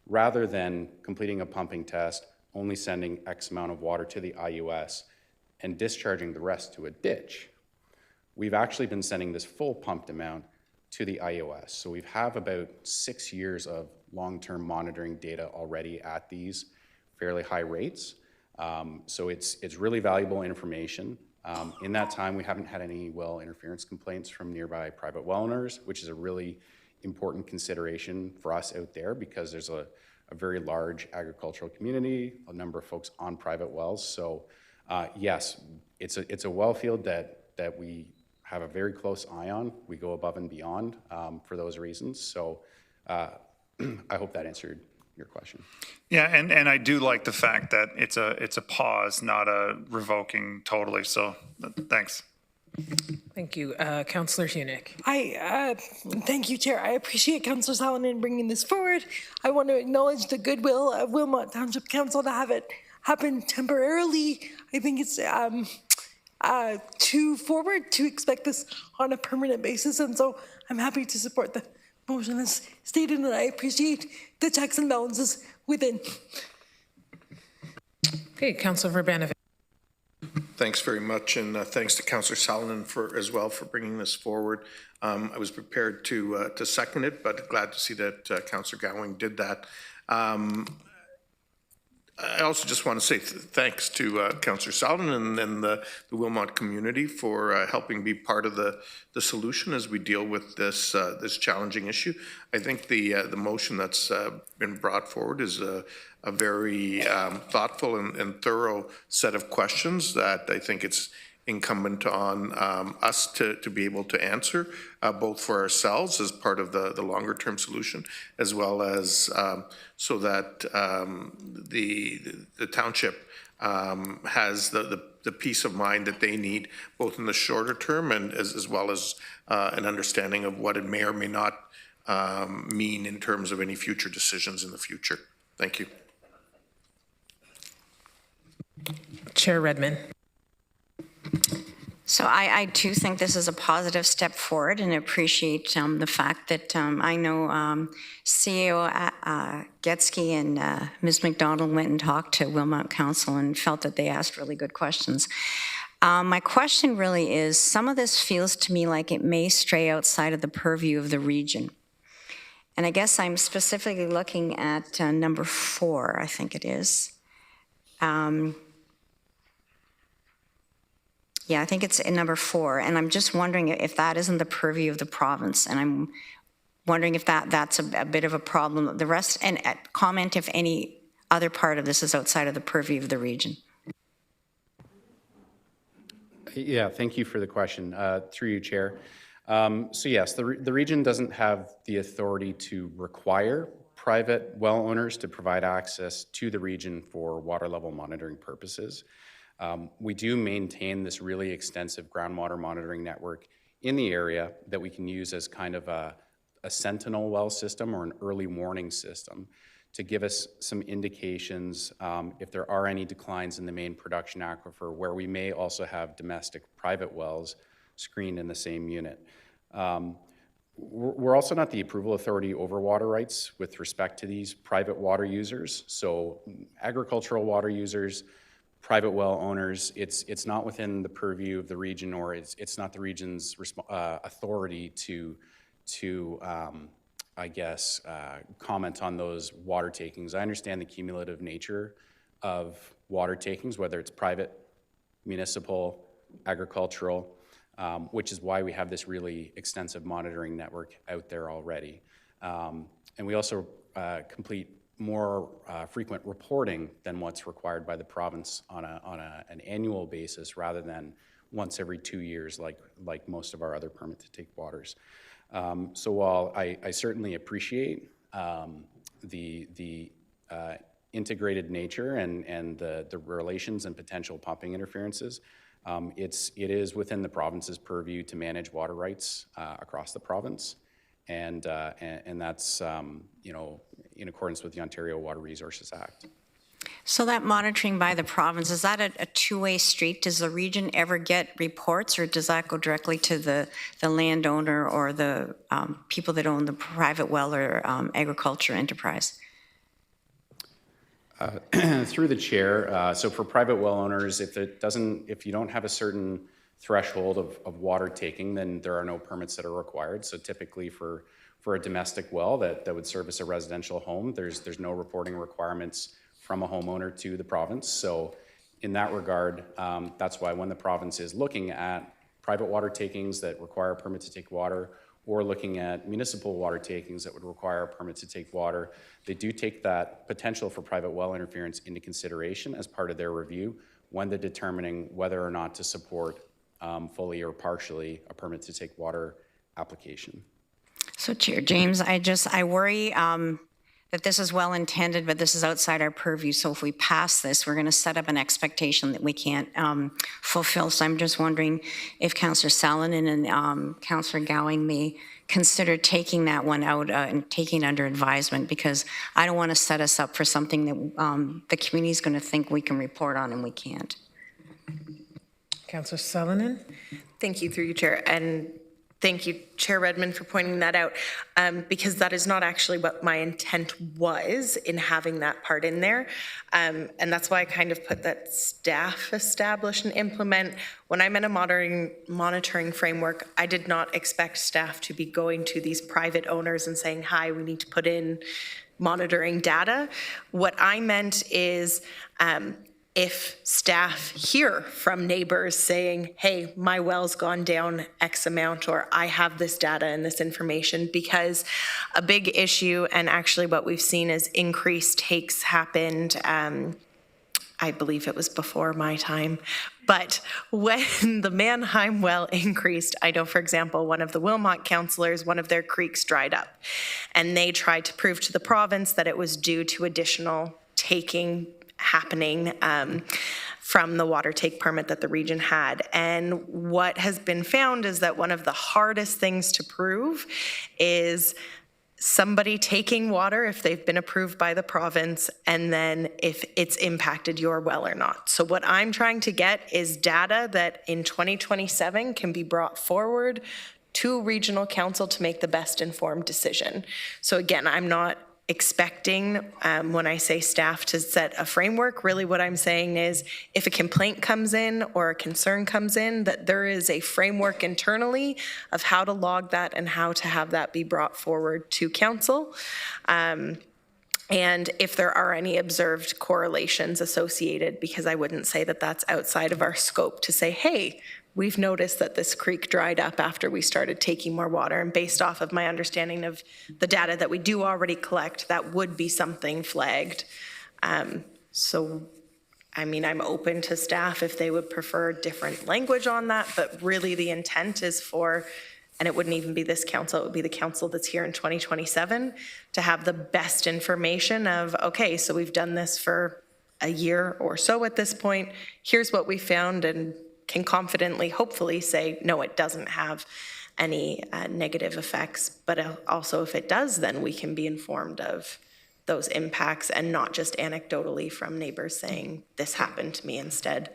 rather than completing a pumping test, only sending X amount of water to the IUS and discharging the rest to a ditch, we've actually been sending this full pumped amount to the IUS. So we have about 6 years of long-term monitoring data already at these fairly high rates. So it's really valuable information. In that time, we haven't had any well interference complaints from nearby private well owners, which is a really important consideration for us out there because there's a very large agricultural community, a number of folks on private wells. So Yes, it's a well field that we have a very close eye on. We go above and beyond for those reasons. So I hope that answered your question. Yeah, and I do like the fact that it's a pause, not a revoking totally. So thanks. Thank you. Councillor Hunick. Thank you, Chair. I appreciate Councillor Salonen bringing this forward. I want to acknowledge the goodwill of Wilmot Township Council to have it happen temporarily. I think it's too forward to expect this on a permanent basis, and so I'm happy to support the motion as stated, and I appreciate the checks and balances within. Okay, Councillor Verbanov. Thanks very much, and thanks to Councillor Salonen as well for bringing this forward. I was prepared to second it, but glad to see that Councillor Gowing did that. I also just want to say thanks to Councillor Salonen and the Wilmot community for helping be part of the solution as we deal with this challenging issue. I think the motion that's been brought forward is a very thoughtful and thorough set of questions that I think it's incumbent on us to be able to answer, both for ourselves as part of the longer term solution, as well as so that the township has the peace of mind that they need, both in the shorter term and as well as an understanding of what it may or may not mean in terms of any future decisions in the future. Thank you. Chair Redmond. So I too think this is a positive step forward and appreciate the fact that I know CEO Getsky and Ms. McDonald went and talked to Wilmot Council and felt that they asked really good questions. My question really is, some of this feels to me like it may stray outside of the purview of the region. And I guess I'm specifically looking at number 4, I think it is. Yeah, I think it's in number 4, and I'm just wondering if that isn't the purview of the province, and I'm wondering if that's a bit of a problem. The rest, and comment if any other part of this is outside of the purview of the region. Yeah, thank you for the question. Through you, Chair. So yes, the region doesn't have the authority to require private well owners to provide access to the region for water level monitoring purposes. We do maintain this really extensive groundwater monitoring network in the area that we can use as kind of a sentinel well system or an early warning system to give us some indications if there are any declines in the main production aquifer, where we may also have domestic private wells screened in the same unit. We're also not the approval authority over water rights with respect to these private water users. So agricultural water users, private well owners, it's not within the purview of the region, or it's not the region's authority to I guess, comment on those water takings. I understand the cumulative nature of water takings, whether it's private, municipal, agricultural, which is why we have this really extensive monitoring network out there already. And we also complete more frequent reporting than what's required by the province on an annual basis, rather than once every 2 years like most of our other permit to take waters. So while I certainly appreciate the integrated nature and the relations and potential pumping interferences, it is within the province's purview to manage water rights across the province, and that's in accordance with the Ontario Water Resources Act. So that monitoring by the province, is that a two-way street? Does the region ever get reports, or does that go directly to the landowner or the people that own the private well or agriculture enterprise? Through the chair, so for private well owners, if you don't have a certain threshold of water taking, then there are no permits that are required. So typically for a domestic well that would service a residential home, there's no reporting requirements from a homeowner to the province. So in that regard, that's why when the province is looking at private water takings that require a permit to take water, or looking at municipal water takings that would require a permit to take water, they do take that potential for private well interference into consideration as part of their review when they're determining whether or not to support fully or partially a permit to take water application. So Chair James, I worry that this is well intended, but this is outside our purview. So if we pass this, we're going to set up an expectation that we can't fulfill. So I'm just wondering if Councillor Salonen and Councillor Gowing may consider taking that one out and taking it under advisement, because I don't want to set us up for something that the community is going to think we can report on and we can't. Councillor Salonen? Thank you, through you, Chair. And thank you, Chair Redmond, for pointing that out, because that is not actually what my intent was in having that part in there. And that's why I kind of put that staff establish and implement. When I'm in a monitoring framework, I did not expect staff to be going to these private owners and saying, hi, we need to put in monitoring data. What I meant is, if staff hear from neighbors saying, hey, my well's gone down X amount, or I have this data and this information, because a big issue, and actually what we've seen is increased takes happened, I believe it was before my time, but when the Mannheim well increased, I know, for example, one of the Wilmot councillors, one of their creeks dried up, and they tried to prove to the province that it was due to additional taking happening from the water take permit that the region had. And what has been found is that one of the hardest things to prove is somebody taking water if they've been approved by the province, and then if it's impacted your well or not. So what I'm trying to get is data that in 2027 can be brought forward to regional council to make the best informed decision. So again, I'm not expecting, when I say staff to set a framework, really what I'm saying is if a complaint comes in or a concern comes in, that there is a framework internally of how to log that and how to have that be brought forward to council. And if there are any observed correlations associated, because I wouldn't say that that's outside of our scope to say, hey, we've noticed that this creek dried up after we started taking more water, and based off of my understanding of the data that we do already collect, that would be something flagged. So, I mean, I'm open to staff if they would prefer different language on that, but really the intent is for, and it wouldn't even be this council, it would be the council that's here in 2027, to have the best information of, okay, so we've done this for a year or so at this point, here's what we found, and can confidently, hopefully say, no, it doesn't have any negative effects. But also if it does, then we can be informed of those impacts and not just anecdotally from neighbors saying, this happened to me, instead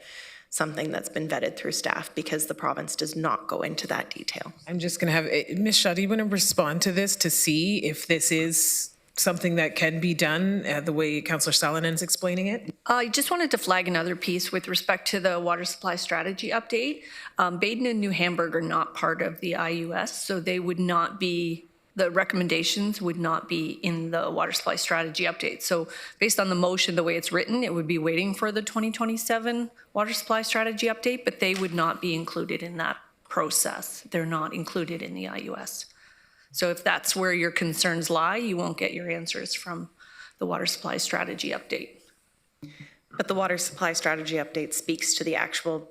something that's been vetted through staff, because the province does not go into that detail. I'm just going to have, Ms. Shaw, do you want to respond to this to see if this is something that can be done the way Councillor Salinen's explaining it? I just wanted to flag another piece with respect to the water supply strategy update. Baden and New Hamburg are not part of the IUS, so they would not be, the recommendations would not be in the water supply strategy update. So based on the motion, the way it's written, it would be waiting for the 2027 water supply strategy update, but they would not be included in that process. They're not included in the IUS. So if that's where your concerns lie, you won't get your answers from the water supply strategy update. But the water supply strategy update speaks to the actual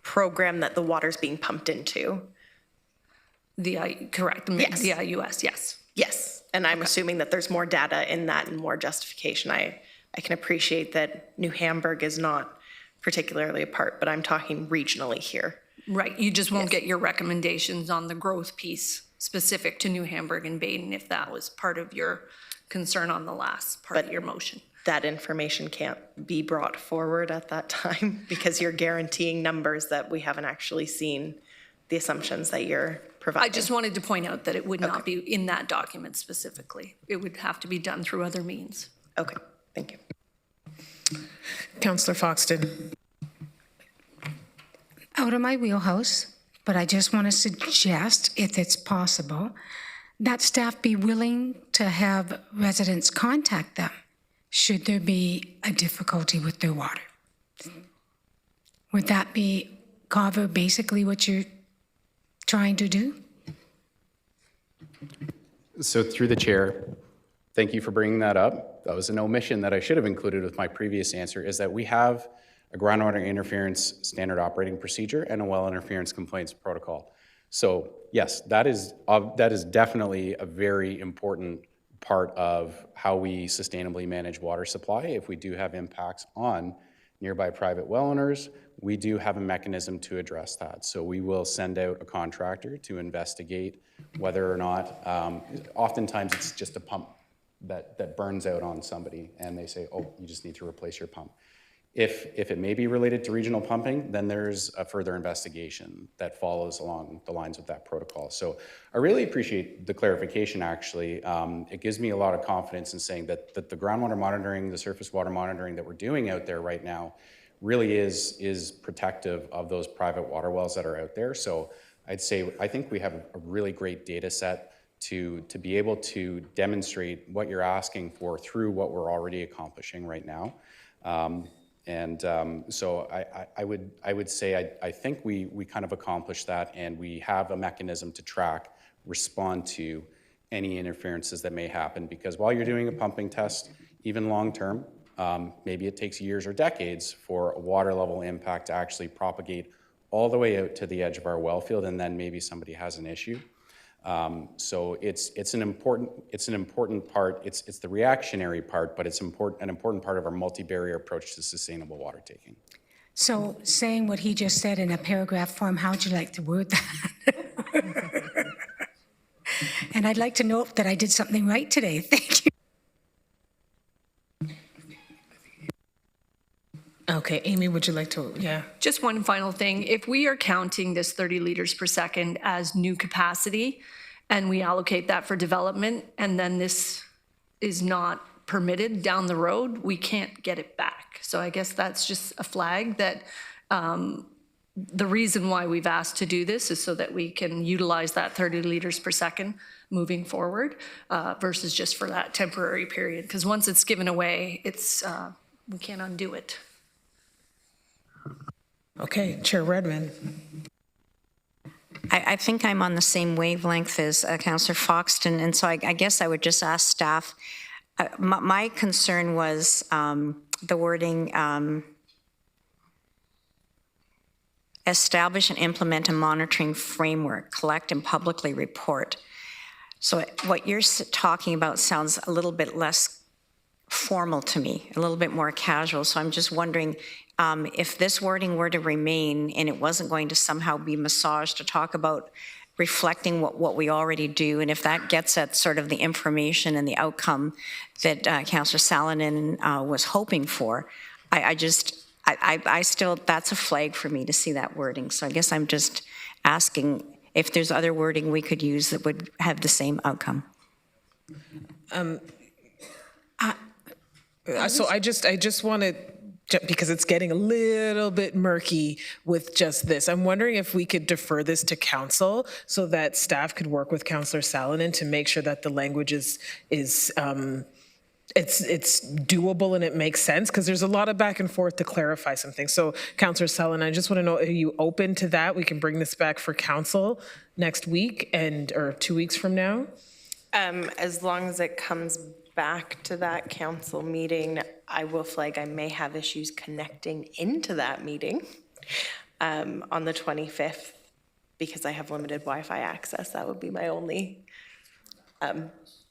program that the water's being pumped into. Correct, yes. The IUS, yes. Yes, and I'm assuming that there's more data in that and more justification. I can appreciate that New Hamburg is not particularly a part, but I'm talking regionally here. Right, you just won't get your recommendations on the growth piece specific to New Hamburg and Baden if that was part of your concern on the last part of your motion. That information can't be brought forward at that time because you're guaranteeing numbers that we haven't actually seen the assumptions that you're providing. I just wanted to point out that it would not be in that document specifically. It would have to be done through other means. Okay, thank you. Councillor Foxton. Out of my wheelhouse, but I just want to suggest, if it's possible, that staff be willing to have residents contact them should there be a difficulty with their water. Would that cover basically what you're trying to do? So through the chair, thank you for bringing that up. That was an omission that I should have included with my previous answer, is that we have a groundwater interference standard operating procedure, and a well interference complaints protocol. So yes, that is definitely a very important part of how we sustainably manage water supply. If we do have impacts on nearby private well owners, we do have a mechanism to address that. So we will send out a contractor to investigate whether or not, oftentimes it's just a pump that burns out on somebody and they say, oh, you just need to replace your pump. If it may be related to regional pumping, then there's a further investigation that follows along the lines of that protocol. So I really appreciate the clarification, actually. It gives me a lot of confidence in saying that the groundwater monitoring, the surface water monitoring that we're doing out there right now really is protective of those private water wells that are out there. So I'd say, I think we have a really great data set to be able to demonstrate what you're asking for through what we're already accomplishing right now. So I would say I think we kind of accomplished that, and we have a mechanism to track, respond to any interferences that may happen, because while you're doing a pumping test, even long term, maybe it takes years or decades for a water level impact to actually propagate all the way out to the edge of our well field, and then maybe somebody has an issue. So it's an important part. It's the reactionary part, but it's an important part of our multi-barrier approach to sustainable water taking. So saying what he just said in a paragraph form, how would you like to word that? And I'd like to note that I did something right today. Thank you. Okay, Amy, would you like to, yeah. Just one final thing. If we are counting this 30 liters per second as new capacity and we allocate that for development, and then this is not permitted down the road, we can't get it back. So I guess that's just a flag that the reason why we've asked to do this is so that we can utilize that 30 liters per second moving forward versus just for that temporary period. Because once it's given away, it's we can't undo it. Okay, Chair Redmond. I think I'm on the same wavelength as Councillor Foxton, and so I guess I would just ask staff. My concern was the wording, establish and implement a monitoring framework, collect and publicly report. So what you're talking about sounds a little bit less formal to me, a little bit more casual. So I'm just wondering, if this wording were to remain and it wasn't going to somehow be massaged to talk about reflecting what we already do, and if that gets at sort of the information and the outcome that Councillor Salonen was hoping for, I still, that's a flag for me to see that wording. So I guess I'm just asking if there's other wording we could use that would have the same outcome. So I just wanted, because it's getting a little bit murky with just this, I'm wondering if we could defer this to council so that staff could work with Councillor Salonen to make sure that the language is it's doable and it makes sense, because there's a lot of back and forth to clarify some things. So Councillor Salonen, I just want to know, are you open to that? We can bring this back for council next week or 2 weeks from now? As long as it comes back to that council meeting, I will flag I may have issues connecting into that meeting on the 25th because I have limited Wi-Fi access. That would be my only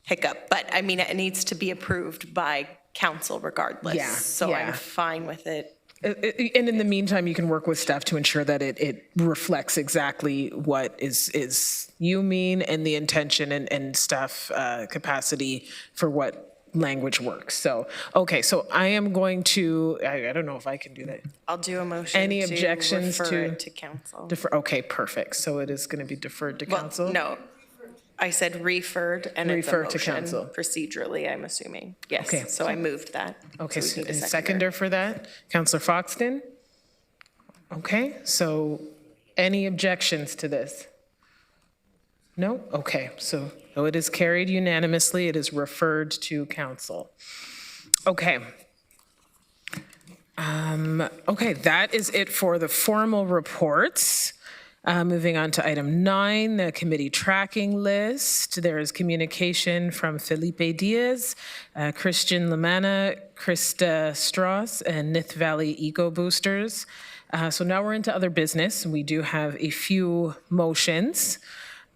hiccup. But I mean, it needs to be approved by council regardless. Yeah, so yeah. I'm fine with it. And in the meantime, you can work with staff to ensure that it reflects exactly what is you mean and the intention and staff capacity for what language works. So, okay, so I am going to, I don't know if I can do that. I'll do a motion. Any objections to refer to it to council? Defer, okay, perfect. So it is going to be deferred to council? No, I said referred, and Refer it's to a motion council. Procedurally, I'm assuming. Yes. Okay. So I moved that. Okay, So so we need a seconder for that? Councillor Foxton? Okay, so any objections to this? No? Okay, so it is carried unanimously. It is referred to council. Okay. Okay, that is it for the formal reports. Moving on to item 9, the committee tracking list. There is communication from Felipe Diaz, Christian Lamana, Krista Strauss, and Nith Valley Eco Boosters. So now we're into other business. We do have a few motions.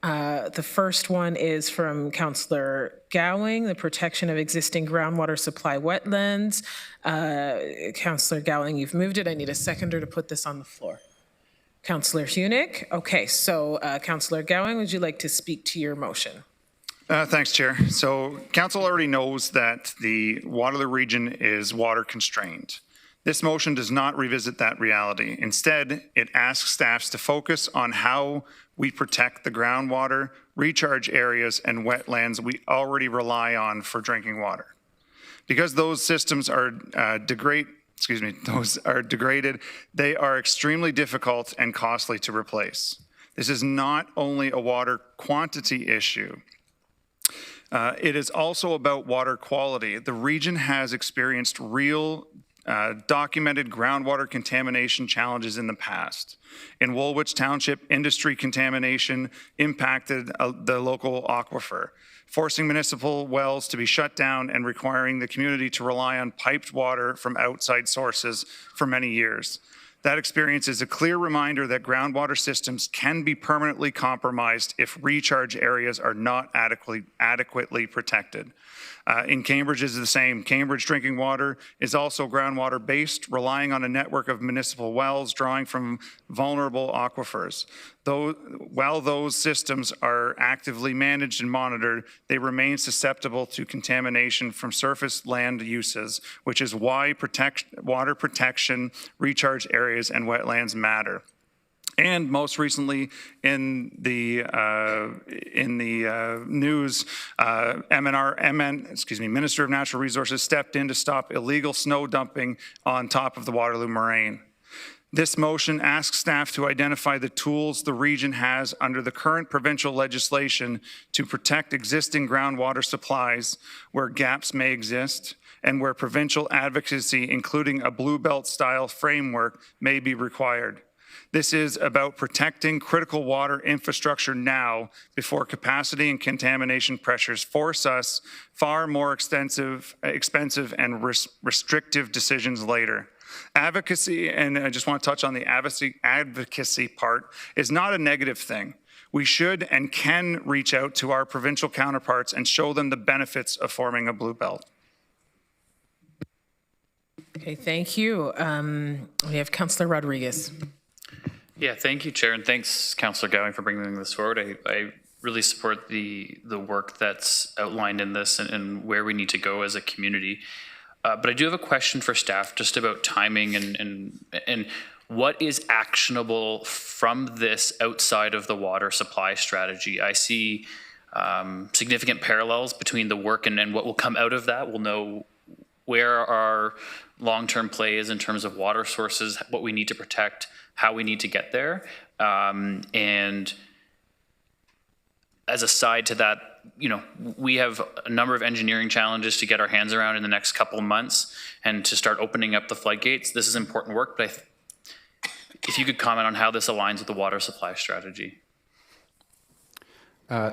The first one is from Councillor Gowing, the protection of existing groundwater supply wetlands. Councillor Gowing, you've moved it. I need a seconder to put this on the floor. Councillor Hunick. Okay, so Councillor Gowing, would you like to speak to your motion? Thanks, Chair. So Council already knows that the Waterloo region is water constrained. This motion does not revisit that reality. Instead, it asks staffs to focus on how we protect the groundwater, recharge areas, and wetlands we already rely on for drinking water. Because those systems are degraded, they are extremely difficult and costly to replace. This is not only a water quantity issue. It is also about water quality. The region has experienced real documented groundwater contamination challenges in the past. In Woolwich Township, industry contamination impacted the local aquifer, forcing municipal wells to be shut down and requiring the community to rely on piped water from outside sources for many years. That experience is a clear reminder that groundwater systems can be permanently compromised if recharge areas are not adequately protected. In Cambridge is the same. Cambridge drinking water is also groundwater based, relying on a network of municipal wells drawing from vulnerable aquifers. While those systems are actively managed and monitored, they remain susceptible to contamination from surface land uses, which is why water protection, recharge areas, and wetlands matter. And most recently, in the news, Minister of Natural Resources stepped in to stop illegal snow dumping on top of the Waterloo Moraine. This motion asks staff to identify the tools the region has under the current provincial legislation to protect existing groundwater supplies where gaps may exist and where provincial advocacy, including a Blue Belt style framework, may be required. This is about protecting critical water infrastructure now before capacity and contamination pressures force us far more expensive and restrictive decisions later. Advocacy, and I just want to touch on the advocacy part, is not a negative thing. We should and can reach out to our provincial counterparts and show them the benefits of forming a Blue Belt. Okay, thank you. We have Councillor Rodriguez. Yeah, thank you, Chair, and thanks, Councillor Gowing, for bringing this forward. I really support the work that's outlined in this and where we need to go as a community. But I do have a question for staff just about timing and what is actionable from this outside of the water supply strategy. I see significant parallels between the work and what will come out of that. We'll know where our long-term play is in terms of water sources, what we need to protect, how we need to get there. And as a side to that, you know, we have a number of engineering challenges to get our hands around in the next couple of months and to start opening up the floodgates. This is important work, but if you could comment on how this aligns with the water supply strategy.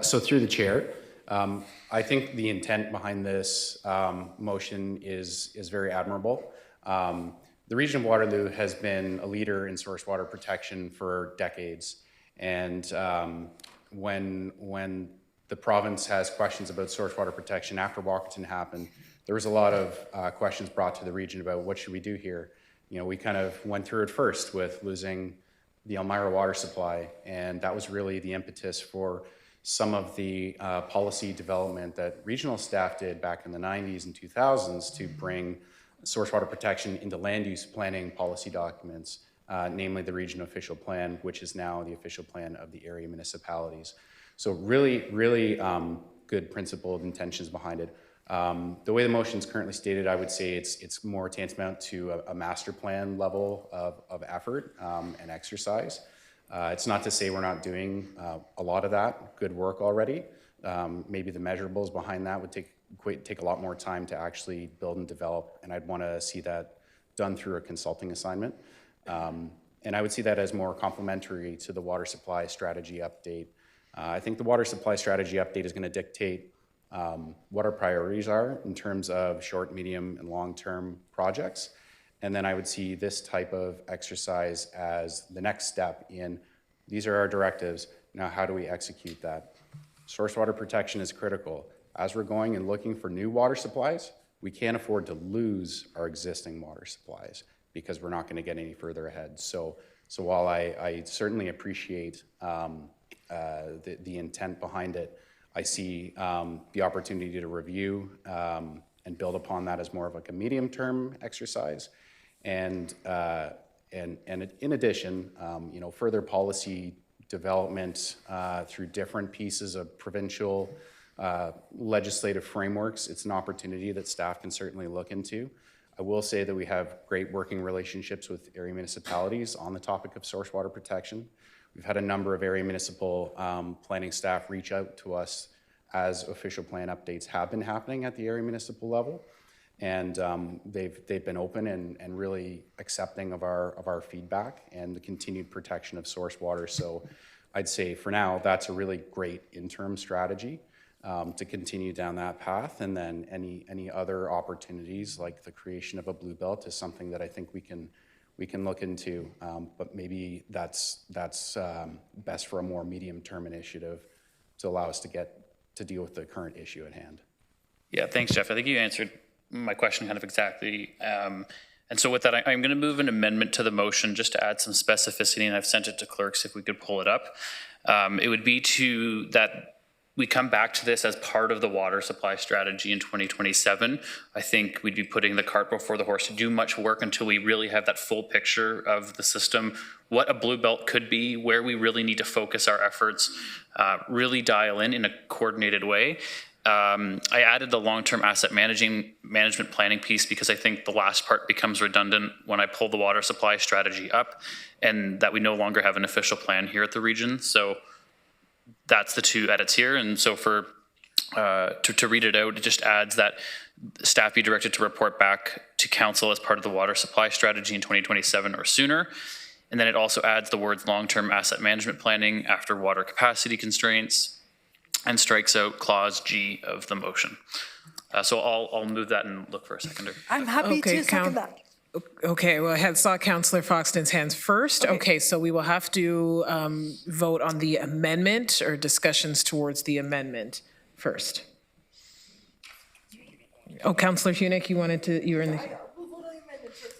So through the chair, I think the intent behind this motion is very admirable. The region of Waterloo has been a leader in source water protection for decades, and when the province has questions about source water protection after Walkerton happened, there was a lot of questions brought to the region about what should we do here. You know, we kind of went through it first with losing the Elmira water supply, and that was really the impetus for some of the policy development that regional staff did back in the 90s and 2000s to bring source water protection into land use planning policy documents, namely the region official plan, which is now the official plan of the area municipalities. So really good principled intentions behind it. The way the motion is currently stated, I would say it's more tantamount to a master plan level of effort and exercise. It's not to say we're not doing a lot of that good work already. Maybe the measurables behind that would take a lot more time to actually build and develop, and I'd want to see that done through a consulting assignment. And I would see that as more complementary to the water supply strategy update. I think the water supply strategy update is going to dictate what our priorities are in terms of short, medium, and long-term projects. And then I would see this type of exercise as the next step in, these are our directives, now how do we execute that? Source water protection is critical. As we're going and looking for new water supplies, we can't afford to lose our existing water supplies because we're not going to get any further ahead. So while I certainly appreciate the intent behind it, I see the opportunity to review and build upon that as more of like a medium-term exercise. And in addition, you know, further policy development through different pieces of provincial legislative frameworks, it's an opportunity that staff can certainly look into. I will say that we have great working relationships with area municipalities on the topic of source water protection. We've had a number of area municipal planning staff reach out to us as official plan updates have been happening at the area municipal level. And they've been open and really accepting of our feedback and the continued protection of source water. So I'd say for now, that's a really great interim strategy to continue down that path. And then any other opportunities like the creation of a blue belt is something that I think we can look into. But maybe that's best for a more medium-term initiative to allow us to deal with the current issue at hand. Yeah, thanks, Jeff. I think you answered my question kind of exactly. And so with that, I'm going to move an amendment to the motion just to add some specificity, and I've sent it to clerks if we could pull it up. It would be that we come back to this as part of the water supply strategy in 2027. I think we'd be putting the cart before the horse to do much work until we really have that full picture of the system, what a blue belt could be, where we really need to focus our efforts, really dial in a coordinated way. I added the long-term asset management planning piece because I think the last part becomes redundant when I pull the water supply strategy up and that we no longer have an official plan here at the region. So that's the two edits here. And so to read it out, it just adds that staff be directed to report back to council as part of the water supply strategy in 2027 or sooner. And then it also adds the words long-term asset management planning after water capacity constraints and strikes out clause G of the motion. So I'll move that and look for a seconder. I'm happy to second that. Okay, well, I saw Councillor Foxton's hands first. Okay, so we will have to vote on the amendment or discussions towards the amendment first. Oh, Councillor Hunick, you were in the...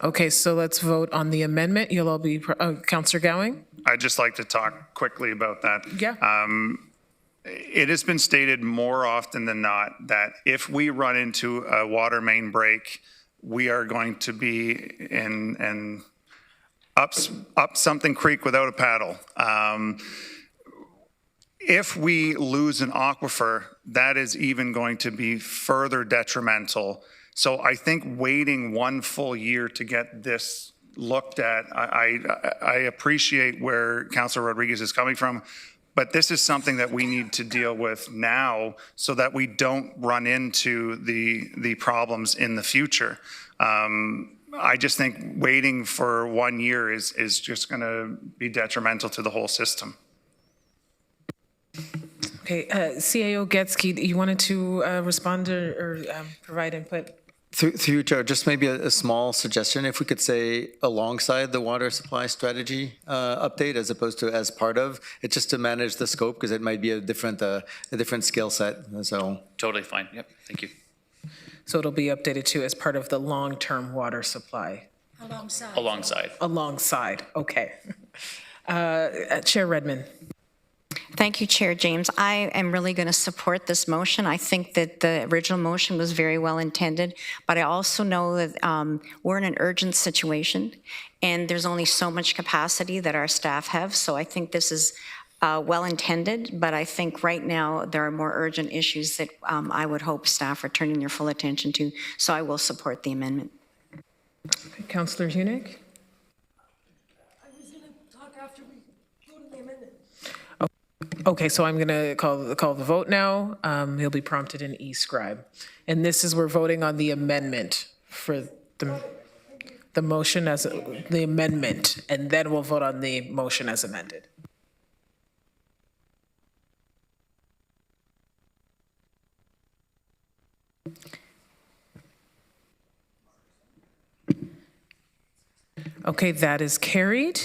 Okay, so let's vote on the amendment. You'll all be, Councillor Gowing? I'd just like to talk quickly about that. Yeah. It has been stated more often than not that if we run into a water main break, we are going to be in up something creek without a paddle. If we lose an aquifer, that is even going to be further detrimental. So I think waiting one full year to get this looked at, I appreciate where Councillor Rodriguez is coming from, but this is something that we need to deal with now so that we don't run into the problems in the future. I just think waiting for 1 year is just going to be detrimental to the whole system. Okay, CAO Getsky, you wanted to respond or provide input? Through you, Chair, just maybe a small suggestion, if we could say alongside the water supply strategy update as opposed to as part of, it's just to manage the scope because it might be a different skill set. So Totally fine. Yep. Thank you. So it'll be updated too as part of the long-term water supply. Alongside. Okay. Chair Redmond. Thank you, Chair James. I am really going to support this motion. I think that the original motion was very well intended, but I also know that we're in an urgent situation and there's only so much capacity that our staff have. So I think this is well intended, but I think right now there are more urgent issues that I would hope staff are turning their full attention to. So I will support the amendment. Okay, Councillor Hunick. I was going to talk after we voted the amendment. Okay, so I'm going to call the vote now. He'll be prompted in e-scribe. And this is, we're voting on the amendment for the... the motion as, the amendment, and then we'll vote on the motion as amended. Okay, that is carried.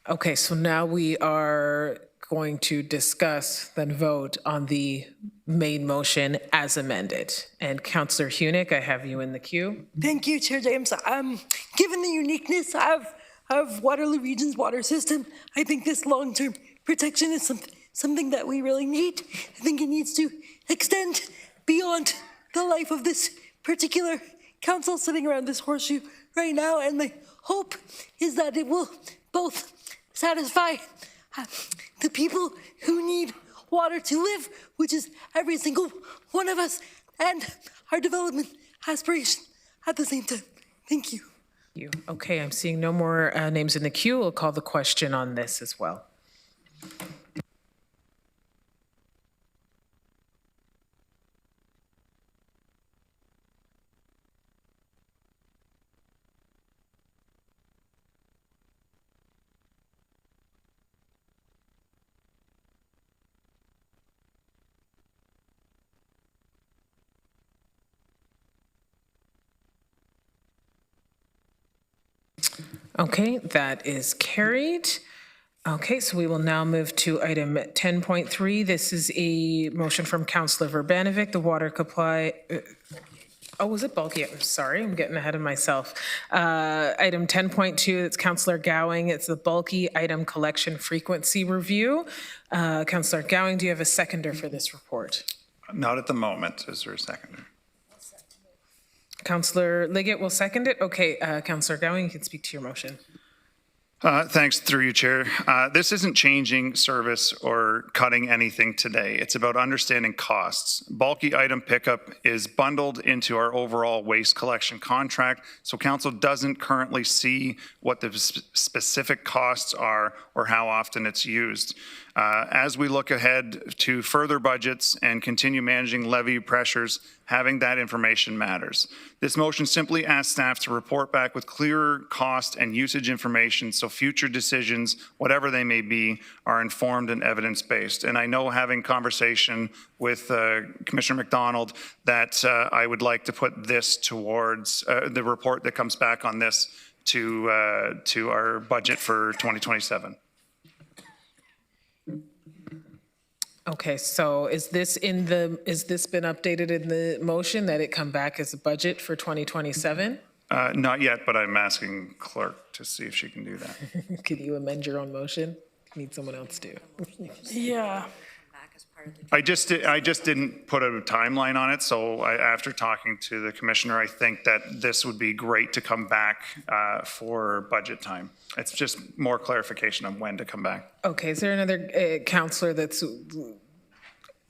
Okay, so now we are going to discuss, then vote on the main motion as amended. And Councillor Hunick, I have you in the queue. Thank you, Chair James. Given the uniqueness of Waterloo Region's water system, I think this long-term protection is something that we really need. I think it needs to extend beyond the life of this particular council sitting around this horseshoe right now, and my hope is that it will both satisfy the people who need water to live, which is every single one of us, and our development aspiration at the same time. Thank you. Okay, I'm seeing no more names in the queue. We'll call the question on this as well. Okay, that is carried. Okay, so we will now move to item 10.3. This is a motion from Councillor Verbanovic, the water supply. Oh, was it bulky? I'm sorry, I'm getting ahead of myself. Item 10.2, it's Councillor Gowing. It's the bulky item collection frequency review. Councillor Gowing, do you have a seconder for this report? Not at the moment. Is there a seconder? Councillor Liggett will second it. Okay, Councillor Gowing, you can speak to your motion. Thanks, through you, Chair. This isn't changing service or cutting anything today. It's about understanding costs. Bulky item pickup is bundled into our overall waste collection contract, so Council doesn't currently see what the specific costs are or how often it's used. As we look ahead to further budgets and continue managing levy pressures, having that information matters. This motion simply asks staff to report back with clearer cost and usage information so future decisions, whatever they may be, are informed and evidence-based. And I know, having conversation with Commissioner McDonald, that I would like to put this towards the report that comes back on this to our budget for 2027. Okay, so is this been updated in the motion that it come back as a budget for 2027? Not yet, but I'm asking clerk to see if she can do that. Can you amend your own motion? Need someone else to. Yeah. I just didn't put a timeline on it, so after talking to the commissioner, I think that this would be great to come back for budget time. It's just more clarification on when to come back. Okay, is there another councillor that's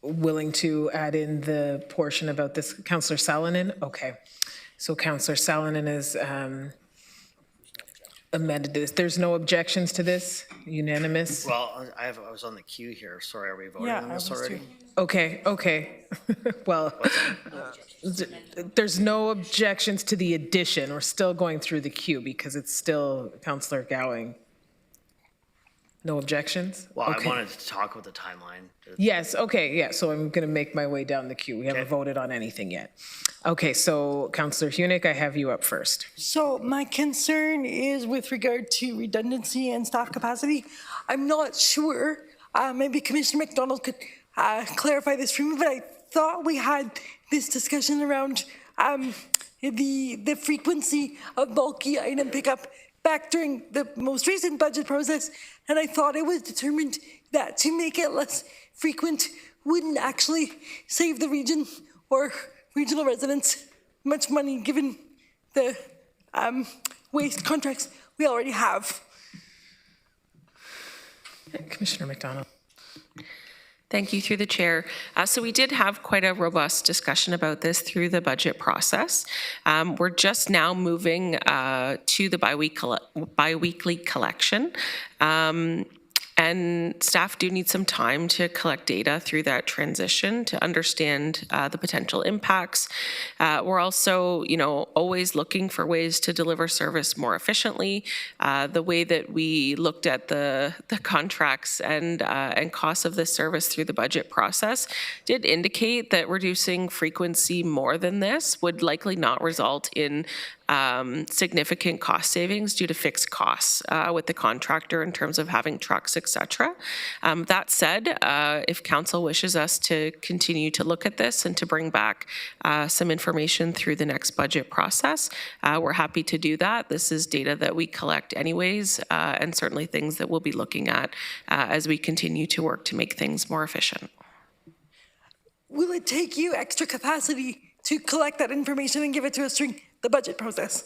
willing to add in the portion about this? Councillor Salonen? Okay, so Councillor Salonen is amended this. There's no objections to this? Unanimous? Well, I was on the queue here. Sorry, are we voting on this already? Okay. Well, there's no objections to the addition. We're still going through the queue because it's still Councillor Gowing. No objections? Well, Okay. I wanted to talk about the timeline. Yes, okay, yeah, so I'm gonna make my way down the queue. We haven't voted on anything yet. Okay, so Councillor Hunick, I have you up first. So my concern is with regard to redundancy and staff capacity. I'm not sure, maybe Commissioner McDonald could clarify this for me, but I thought we had this discussion around the frequency of bulky item pickup back during the most recent budget process, and I thought it was determined that to make it less frequent wouldn't actually save the region or regional residents much money given the waste contracts we already have. Commissioner McDonald. Thank you, through the chair. So we did have quite a robust discussion about this through the budget process. We're just now moving to the biweekly collection. And staff do need some time to collect data through that transition to understand the potential impacts. We're also, always looking for ways to deliver service more efficiently. The way that we looked at the contracts and costs of this service through the budget process did indicate that reducing frequency more than this would likely not result in significant cost savings due to fixed costs with the contractor in terms of having trucks, etc. That said, if council wishes us to continue to look at this and to bring back some information through the next budget process, we're happy to do that. This is data that we collect anyways, and certainly things that we'll be looking at as we continue to work to make things more efficient. Will it take you extra capacity to collect that information and give it to us during the budget process?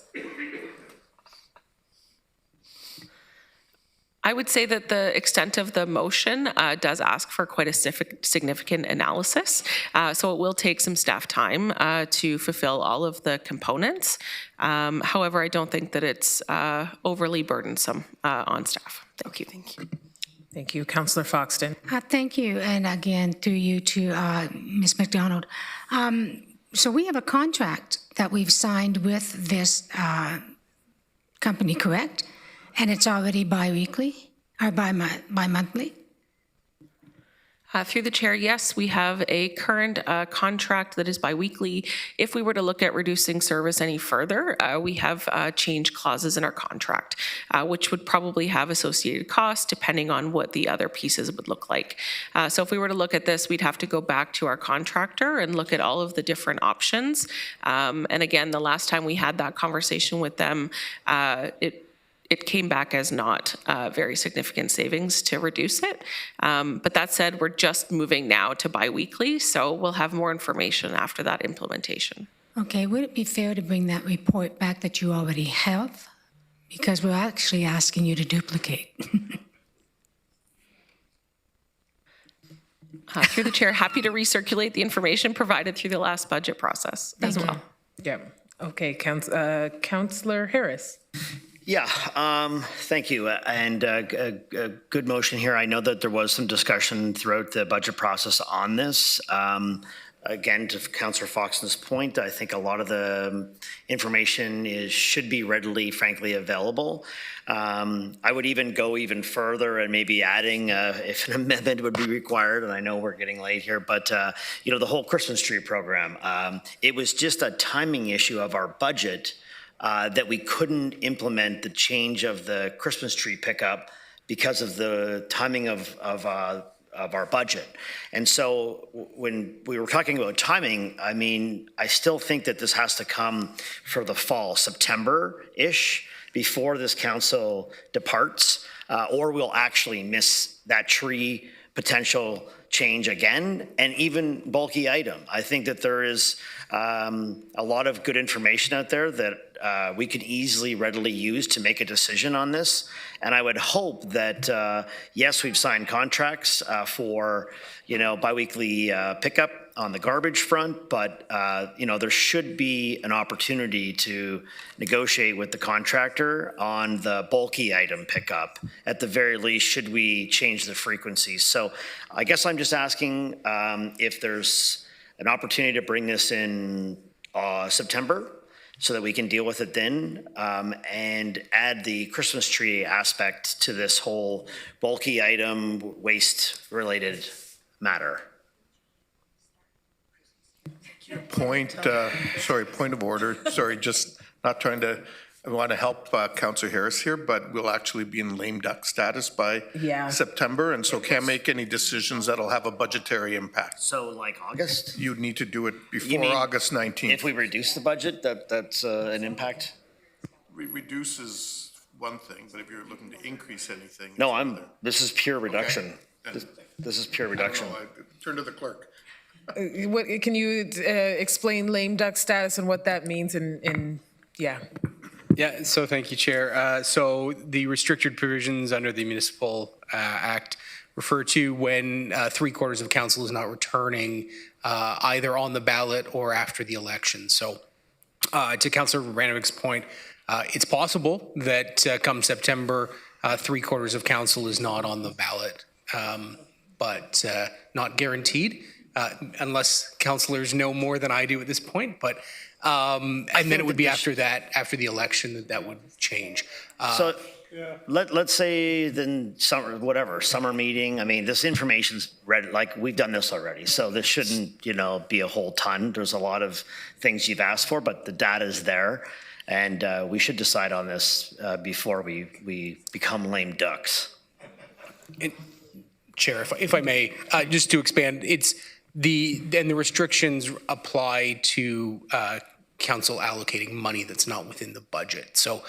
I would say that the extent of the motion does ask for quite a significant analysis. So it will take some staff time to fulfill all of the components. However, I don't think that it's overly burdensome on staff. Thank you. Thank you. Thank you. Councillor Foxton. Thank you. And again, through you to Ms. McDonald. So we have a contract that we've signed with this company, correct? And it's already bi-weekly or bi-monthly? Through the chair, yes, we have a current contract that is biweekly. If we were to look at reducing service any further, we have change clauses in our contract, which would probably have associated costs depending on what the other pieces would look like. So if we were to look at this, we'd have to go back to our contractor and look at all of the different options. And again, the last time we had that conversation with them, it came back as not very significant savings to reduce it. But that said, we're just moving now to biweekly, so we'll have more information after that implementation. Okay, would it be fair to bring that report back that you already have? Because we're actually asking you to duplicate. Through the chair, happy to recirculate the information provided through the last budget process as well. Yeah. Okay, Councillor Harris. Yeah, thank you. And a good motion here. I know that there was some discussion throughout the budget process on this. Again, to Councillor Foxton's point, I think a lot of the information should be readily, frankly, available. I would even go even further and maybe adding, if an amendment would be required, and I know we're getting late here, but the whole Christmas tree program, it was just a timing issue of our budget that we couldn't implement the change of the Christmas tree pickup because of the timing of our budget. And so when we were talking about timing, I mean, I still think that this has to come for the fall, September-ish, before this council departs, or we'll actually miss that tree potential change again, and even bulky item. I think that there is a lot of good information out there that we could easily, readily use to make a decision on this. And I would hope that, yes, we've signed contracts for, biweekly pickup on the garbage front, but, there should be an opportunity to negotiate with the contractor on the bulky item pickup. At the very least, should we change the frequencies? So I guess I'm just asking if there's an opportunity to bring this in September so that we can deal with it then, and add the Christmas tree aspect to this whole bulky item waste related matter. Point of order. Sorry, just not trying to, I want to help Councillor Harris here, but we'll actually be in lame duck status by September, and so can't make any decisions that'll have a budgetary impact. So like August? You'd need to do it before August 19th. If we reduce the budget, that's an impact? Reduce is one thing, but if you're looking to increase anything. No, this is pure reduction. Okay. This is pure reduction. Turn to the clerk. What can you explain lame duck status and what that means Yeah, so thank you, Chair. So the restricted provisions under the Municipal Act refer to when 3/4 of council is not returning either on the ballot or after the election. So to Councillor Ranovich's point, it's possible that come September, 3/4 of council is not on the ballot, but not guaranteed, unless councillors know more than I do at this point. But and then it would be after that, after the election, that would change. So let's say then summer meeting. I mean, this information's ready, like we've done this already. So this shouldn't, be a whole ton. There's a lot of things you've asked for, but the data is there. And we should decide on this before we become lame ducks. And Chair, if I may, just to expand, the restrictions apply to council allocating money that's not within the budget. So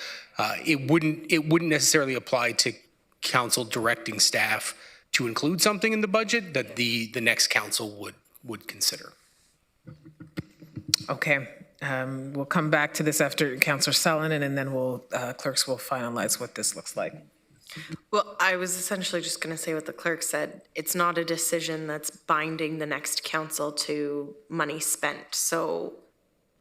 it wouldn't necessarily apply to council directing staff to include something in the budget that the next council would consider. Okay. We'll come back to this after Councillor Salonen, and then clerks will finalize what this looks like. Well, I was essentially just going to say what the clerk said. It's not a decision that's binding the next council to money spent. So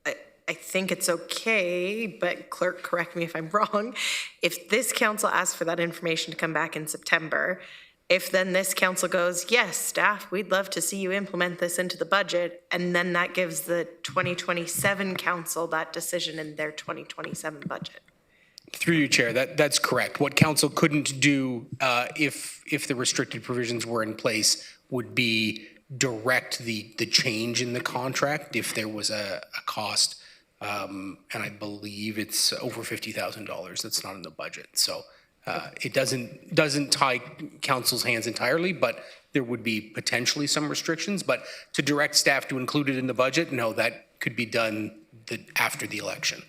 I think it's okay, but clerk, correct me if I'm wrong. If this council asks for that information to come back in September, if then this council goes, yes, staff, we'd love to see you implement this into the budget, and then that gives the 2027 council that decision in their 2027 budget. Through you, Chair, that's correct. What council couldn't do if the restricted provisions were in place would be direct the change in the contract if there was a cost, and I believe it's over $50,000 that's not in the budget. So it doesn't tie council's hands entirely, but there would be potentially some restrictions. But to direct staff to include it in the budget, no, that could be done after the election.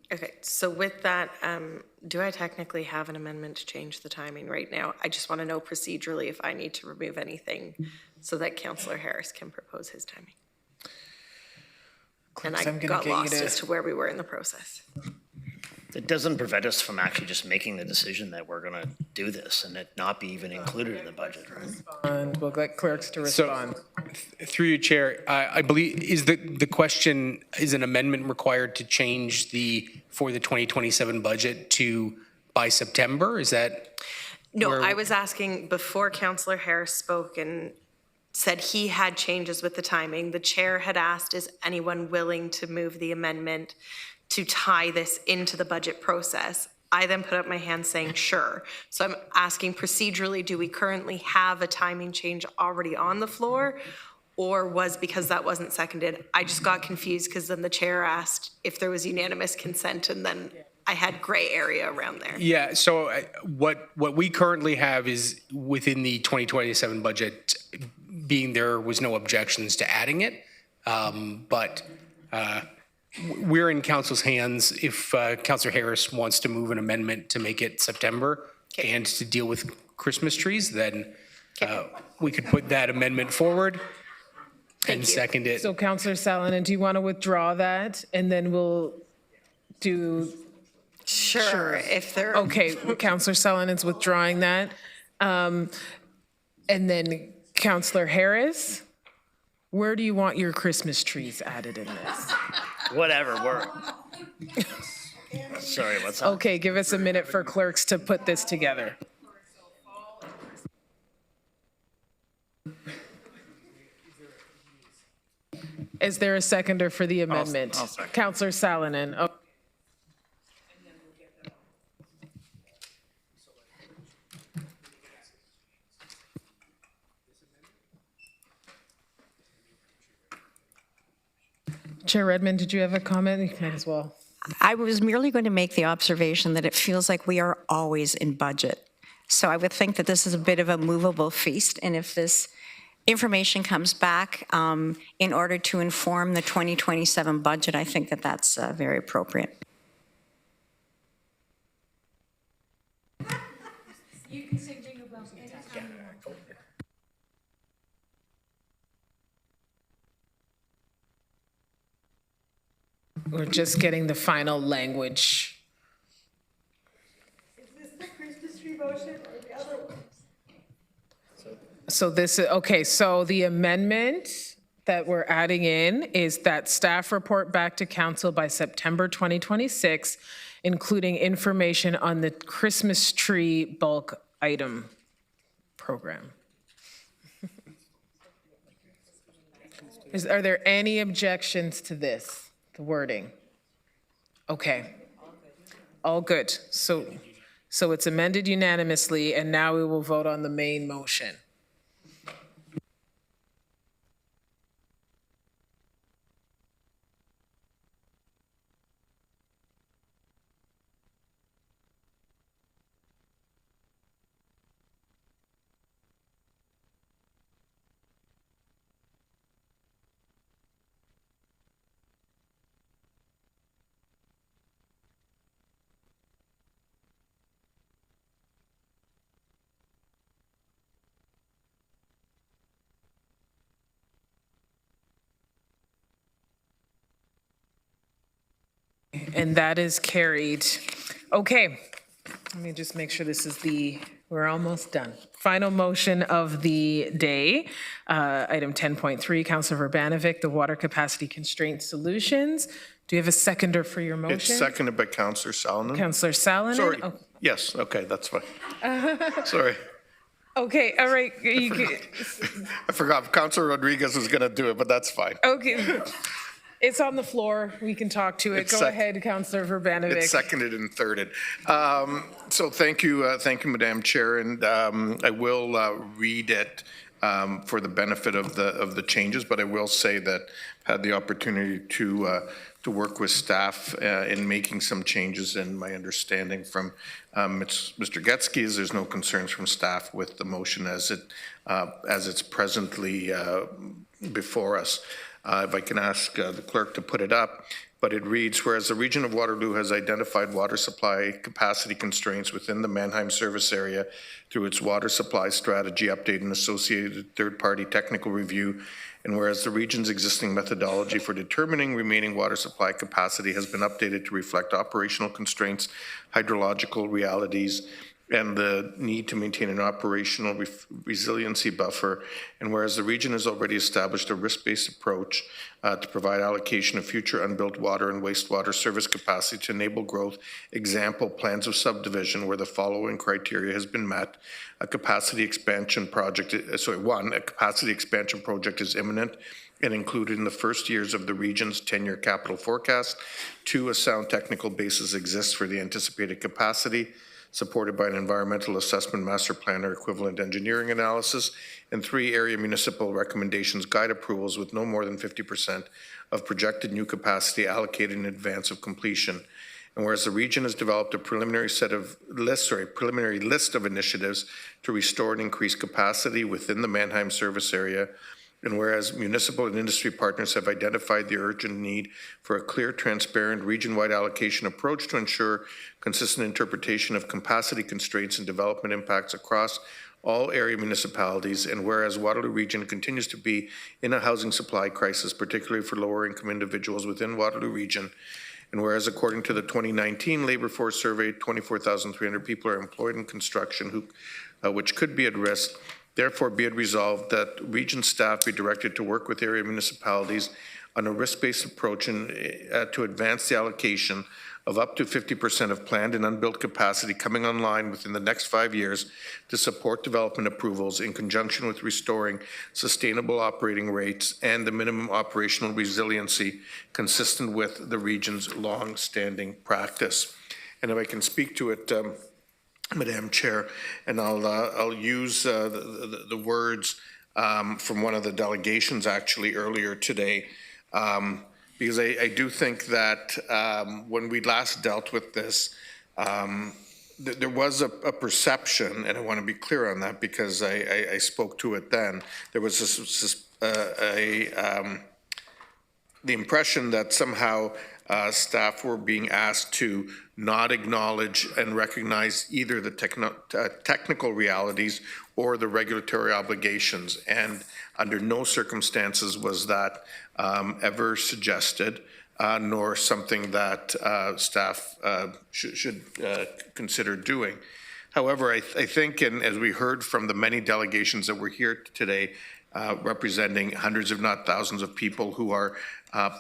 Okay, so with that, do I technically have an amendment to change the timing right now? I just want to know procedurally if I need to remove anything so that Councillor Harris can propose his timing. And I got lost as to where we were in the process. It doesn't prevent us from actually just making the decision that we're going to do this and it not be even included in the budget, right? And we'll get clerks to respond. So, through you, Chair, I believe, is the question, is an amendment required to change for the 2027 budget to by September? Is that? No, I was asking before Councillor Harris spoke and said he had changes with the timing. The chair had asked, is anyone willing to move the amendment to tie this into the budget process? I then put up my hand saying, sure. So I'm asking procedurally, do we currently have a timing change already on the floor? Or was, because that wasn't seconded, I just got confused because then the chair asked if there was unanimous consent and then I had gray area around there. Yeah, so what we currently have is within the 2027 budget, being there was no objections to adding it. But we're in council's hands if Councillor Harris wants to move an amendment to make it September and to deal with Christmas trees, then we could put that amendment forward and second it. So Councillor Salonen, do you want to withdraw that? And then we'll do... Sure. If there... Okay, Councillor Salanen's withdrawing that. And then Councillor Harris, where do you want your Christmas trees added in this? Whatever, sorry, what's that? Okay, give us a minute for clerks to put this together. Is there a seconder for the amendment? I'll second. Councillor Salonen. Oh. Chair Redmond, did you have a comment? You might as well. I was merely going to make the observation that it feels like we are always in budget. So I would think that this is a bit of a movable feast, and if this information comes back in order to inform the 2027 budget, I think that that's very appropriate. You can sing Jingle Bells anytime you want. We're just getting the final language. Is this the Christmas tree motion or the other one? So this is, okay, so the amendment that we're adding in is that staff report back to council by September 2026, including information on the Christmas tree bulk item program. Are there any objections to this, the wording? Okay. All good. So it's amended unanimously, and now we will vote on the main motion. And that is carried. Okay, let me just make sure this is we're almost done. Final motion of the day, item 10.3, Councillor Verbanovic, the water capacity constraint solutions. Do you have a seconder for your motion? It's seconded by Councillor Salonen. Councillor Salonen? Sorry. Oh. Yes, okay, that's fine. Sorry. Okay, all right. I forgot Councillor Rodriguez was going to do it, but that's fine. Okay. It's on the floor. We can talk to it. Go ahead, Councillor Verbanovic. It's seconded and thirded. So thank you, Madam Chair, and I will read it for the benefit of the changes. But I will say that I had the opportunity to work with staff in making some changes, and my understanding from Mr. Getsky is there's no concerns from staff with the motion as it's presently before us. If I can ask the clerk to put it up, but it reads, whereas the region of Waterloo has identified water supply capacity constraints within the Mannheim service area through its water supply strategy update and associated third-party technical review, and whereas the region's existing methodology for determining remaining water supply capacity has been updated to reflect operational constraints, hydrological realities, and the need to maintain an operational resiliency buffer, and whereas the region has already established a risk-based approach to provide allocation of future unbuilt water and wastewater service capacity to enable growth, example, plans of subdivision where the following criteria has been met, a capacity expansion project, a capacity expansion project is imminent and included in the first years of the region's 10-year capital forecast. 2, a sound technical basis exists for the anticipated capacity, supported by an environmental assessment master plan or equivalent engineering analysis, and 3, area municipal recommendations guide approvals with no more than 50% of projected new capacity allocated in advance of completion. And whereas the region has developed a preliminary list of initiatives to restore and increase capacity within the Mannheim service area, and whereas municipal and industry partners have identified the urgent need for a clear, transparent, region-wide allocation approach to ensure consistent interpretation of capacity constraints and development impacts across all area municipalities, and whereas Waterloo Region continues to be in a housing supply crisis, particularly for lower-income individuals within Waterloo Region, and whereas according to the 2019 Labour Force Survey, 24,300 people are employed in construction which could be at risk. Therefore, be it resolved that region staff be directed to work with area municipalities on a risk-based approach to advance the allocation of up to 50% of planned and unbuilt capacity coming online within the next 5 years to support development approvals in conjunction with restoring sustainable operating rates and the minimum operational resiliency consistent with the region's long-standing practice. And if I can speak to it, Madam Chair, and I'll use the words from one of the delegations actually earlier today, because I do think that when we last dealt with this, there was a perception, and I want to be clear on that because I spoke to it then, there was the impression that somehow staff were being asked to not acknowledge and recognize either the technical realities or the regulatory obligations. And under no circumstances was that ever suggested, nor something that staff should consider doing. However, I think, and as we heard from the many delegations that were here today, representing hundreds, if not thousands, of people who are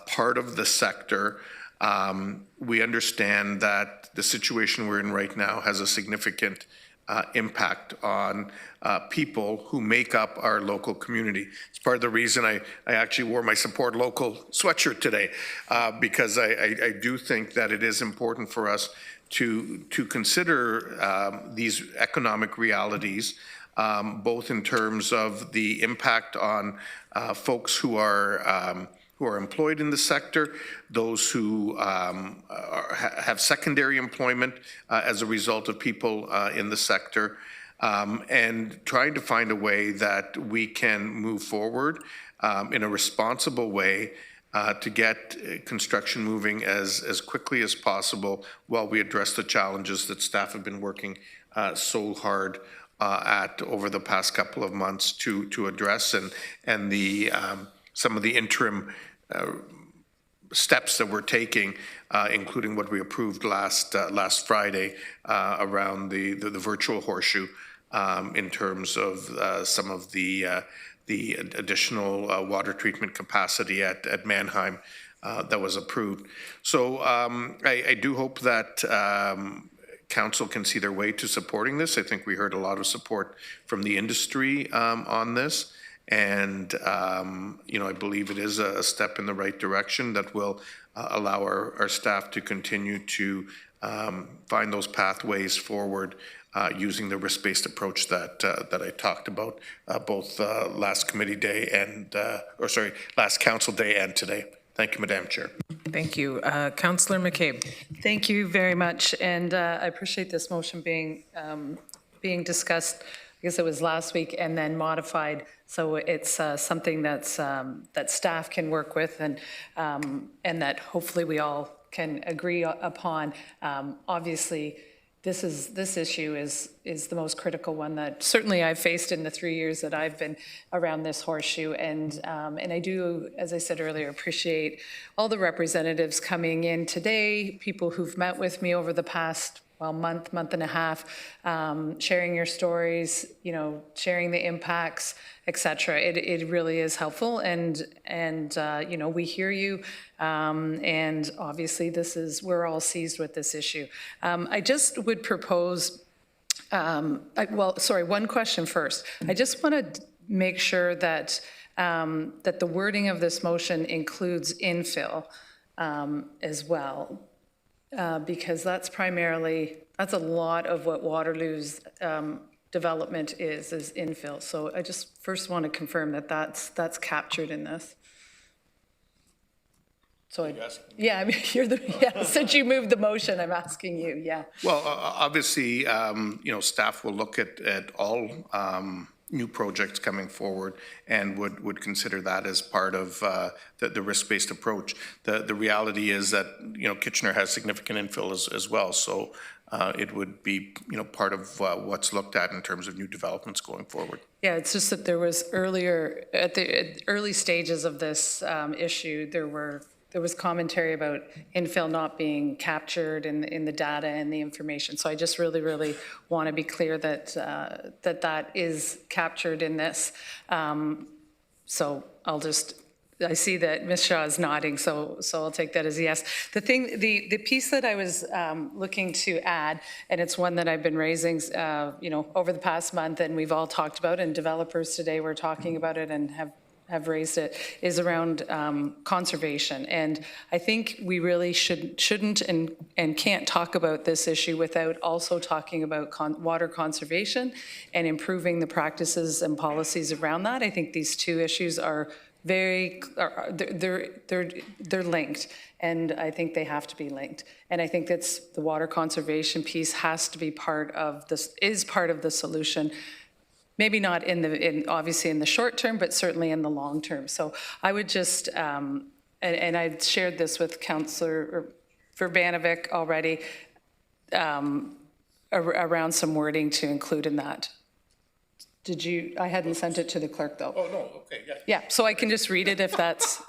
part of the sector. We understand that the situation we're in right now has a significant impact on people who make up our local community. It's part of the reason I actually wore my Support Local sweatshirt today, because I do think that it is important for us to consider these economic realities, both in terms of the impact on folks who are employed in the sector, those who have secondary employment as a result of people in the sector, and trying to find a way that we can move forward in a responsible way to get construction moving as quickly as possible while we address the challenges that staff have been working so hard at over the past couple of months to address, and the some of the interim steps that we're taking, including what we approved last Friday around the virtual horseshoe, in terms of some of the additional water treatment capacity at Mannheim that was approved. So I do hope that Council can see their way to supporting this. I think we heard a lot of support from the industry on this. And, I believe it is a step in the right direction that will allow our staff to continue to find those pathways forward using the risk-based approach that I talked about both last committee day and, last council day and today. Thank you, Madam Chair. Thank you. Councillor McCabe. Thank you very much, and I appreciate this motion being discussed. I guess it was last week and then modified, so it's something that's that staff can work with and that hopefully we all can agree upon. Obviously, this issue is the most critical one that certainly I've faced in the 3 years that I've been around this horseshoe, and I do, as I said earlier, appreciate all the representatives coming in today, people who've met with me over the past month and a half, sharing your stories, sharing the impacts, etc. It really is helpful, and we hear you, and obviously we're all seized with this issue. I just would propose, one question first. I just want to make sure that that the wording of this motion includes infill as well. Because that's a lot of what Waterloo's development is infill. So I just first want to confirm that that's captured in this. So since you moved the motion, I'm asking you, yeah. Well, obviously, staff will look at all new projects coming forward and would consider that as part of the risk-based approach. The reality is that, Kitchener has significant infill as well. So it would be, part of what's looked at in terms of new developments going forward. Yeah, it's just that there was at the early stages of this issue, there was commentary about infill not being captured in the data and the information. So I just really, really want to be clear that that is captured in this. So I see that Ms. Shaw is nodding, so I'll take that as a yes. The piece that I was looking to add, and it's one that I've been raising, over the past month, and we've all talked about, and developers today were talking about it and have raised it, is around conservation. And I think we really shouldn't and can't talk about this issue without also talking about water conservation and improving the practices and policies around that. I think these two issues are they're linked, and I think they have to be linked. And I think that's the water conservation piece has to be part of this, is part of the solution. Maybe not obviously in the short term, but certainly in the long term. So I would just, and I shared this with Councillor Verbanovic already, around some wording to include in that. I hadn't sent it to the clerk though. Oh, no, okay, yeah. Yeah, so I can just read it if that's.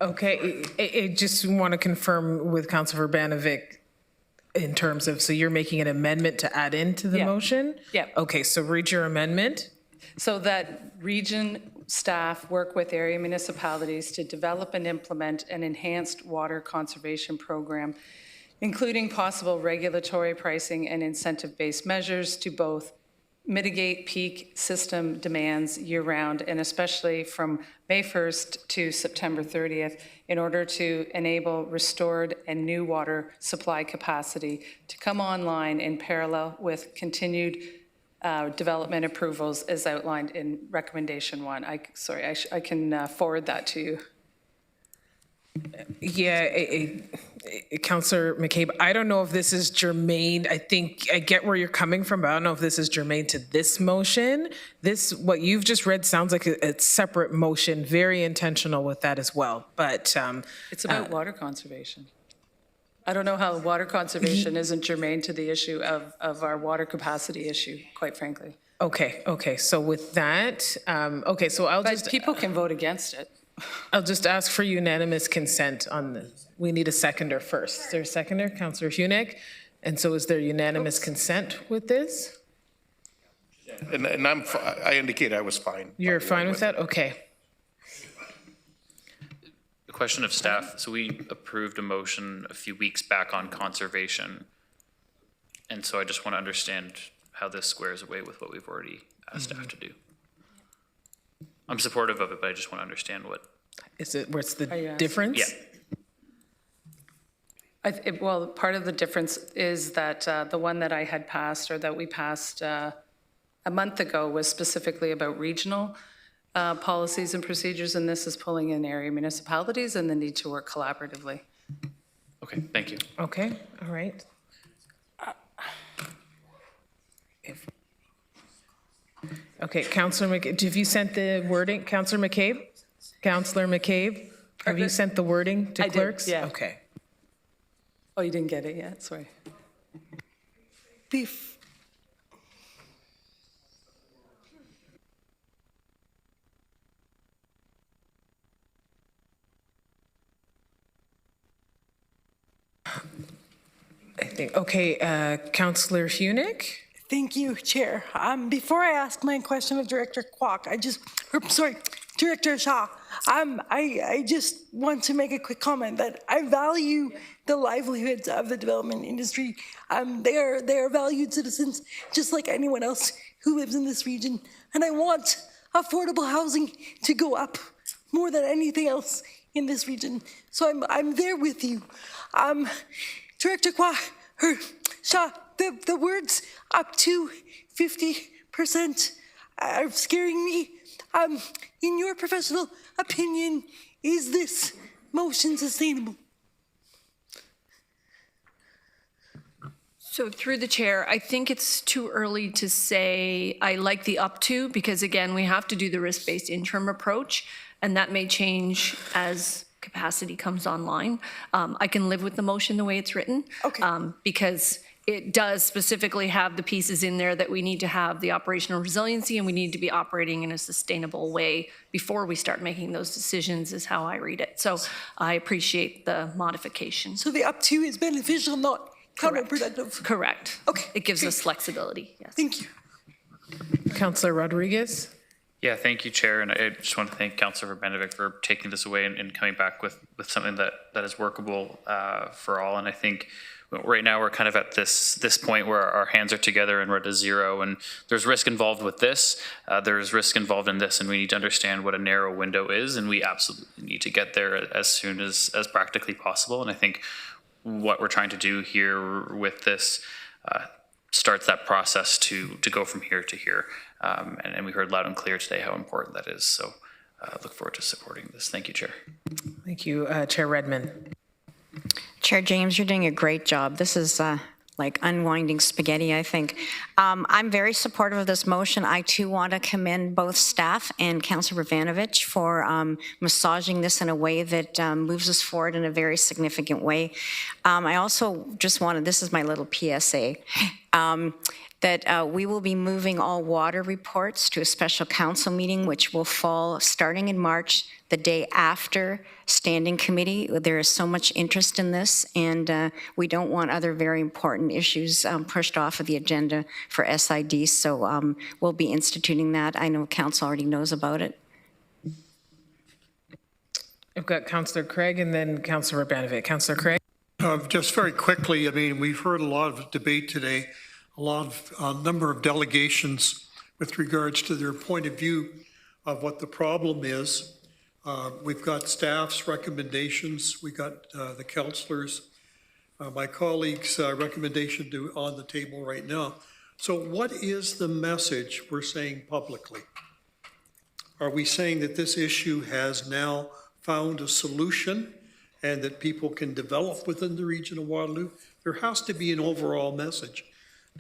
Okay, I just want to confirm with Councillor Verbanovic in terms of, so you're making an amendment to add into the motion? Yeah. Okay, so read your amendment. So that region staff work with area municipalities to develop and implement an enhanced water conservation program, including possible regulatory pricing and incentive-based measures to both mitigate peak system demands year-round, and especially from May 1st to September 30th, in order to enable restored and new water supply capacity to come online in parallel with continued development approvals as outlined in Recommendation 1. I can forward that to you. Yeah, Councillor McCabe, I don't know if this is germane. I think I get where you're coming from, but I don't know if this is germane to this motion. What you've just read sounds like a separate motion, very intentional with that as well. But it's about water conservation. I don't know how water conservation isn't germane to the issue of our water capacity issue, quite frankly. Okay. So with that, so people can vote against it. I'll just ask for unanimous consent on this. We need a seconder first. Is there a seconder? Councillor Hunick. And so is there unanimous consent with this? And I indicate I was fine. You're fine with that? Okay. The question of staff, so we approved a motion a few weeks back on conservation. And so I just want to understand how this squares away with what we've already asked staff to do. I'm supportive of it, but I just want to understand what. What's the difference? Yeah. Well, part of the difference is that the one that I had passed, or that we passed a month ago, was specifically about regional policies and procedures, and this is pulling in area municipalities and the need to work collaboratively. Okay, thank you. Okay, all right. Okay, Councillor McCabe, have you sent the wording? Councillor McCabe? Councillor McCabe, have you sent the wording to clerks? I did, yeah. Okay. Oh, you didn't get it yet? Sorry. Beef. I think, okay, Councillor Hunick? Thank you, Chair. Before I ask my question of Director Kwok, Director Shaw, I just want to make a quick comment that I value the livelihoods of the development industry. They are valued citizens, just like anyone else who lives in this region. And I want affordable housing to go up more than anything else in this region. So I'm there with you. Director Kwok, Shaw, the words up to 50% are scaring me. In your professional opinion, is this motion sustainable? So through the chair, I think it's too early to say I like the up to, because again, we have to do the risk-based interim approach, and that may change as capacity comes online. I can live with the motion the way it's written, because it does specifically have the pieces in there that we need to have the operational resiliency, and we need to be operating in a sustainable way before we start making those decisions, is how I read it. So I appreciate the modification. So the up to is beneficial, not counterproductive? Correct. Okay. It gives us flexibility, yes. Thank you. Councillor Rodriguez? Yeah, thank you, Chair. And I just want to thank Councillor Verbanovic for taking this away and coming back with something that is workable for all. And I think right now we're kind of at this point where our hands are together and we're at a zero, and there's risk involved with this. There's risk involved in this, and we need to understand what a narrow window is, and we absolutely need to get there as soon as practically possible. And I think what we're trying to do here with this starts that process to go from here to here. And we heard loud and clear today how important that is. So look forward to supporting this. Thank you, Chair. Thank you, Chair Redmond. Chair James, you're doing a great job. This is like unwinding spaghetti, I think. I'm very supportive of this motion. I too want to commend both staff and Councillor Verbanovic for massaging this in a way that moves us forward in a very significant way. I also just wanted, this is my little PSA, that we will be moving all water reports to a special council meeting, which will fall starting in March, the day after standing committee. There is so much interest in this, and we don't want other very important issues pushed off of the agenda for SID, so we'll be instituting that. I know council already knows about it. I've got Councillor Craig and then Councillor Urbanovic. Councillor Craig? Just very quickly, I mean, we've heard a lot of debate today, a number of delegations with regards to their point of view of what the problem is. We've got staff's recommendations, we got the councillors, my colleagues' recommendation on the table right now. So what is the message we're saying publicly? Are we saying that this issue has now found a solution and that people can develop within the region of Waterloo? There has to be an overall message.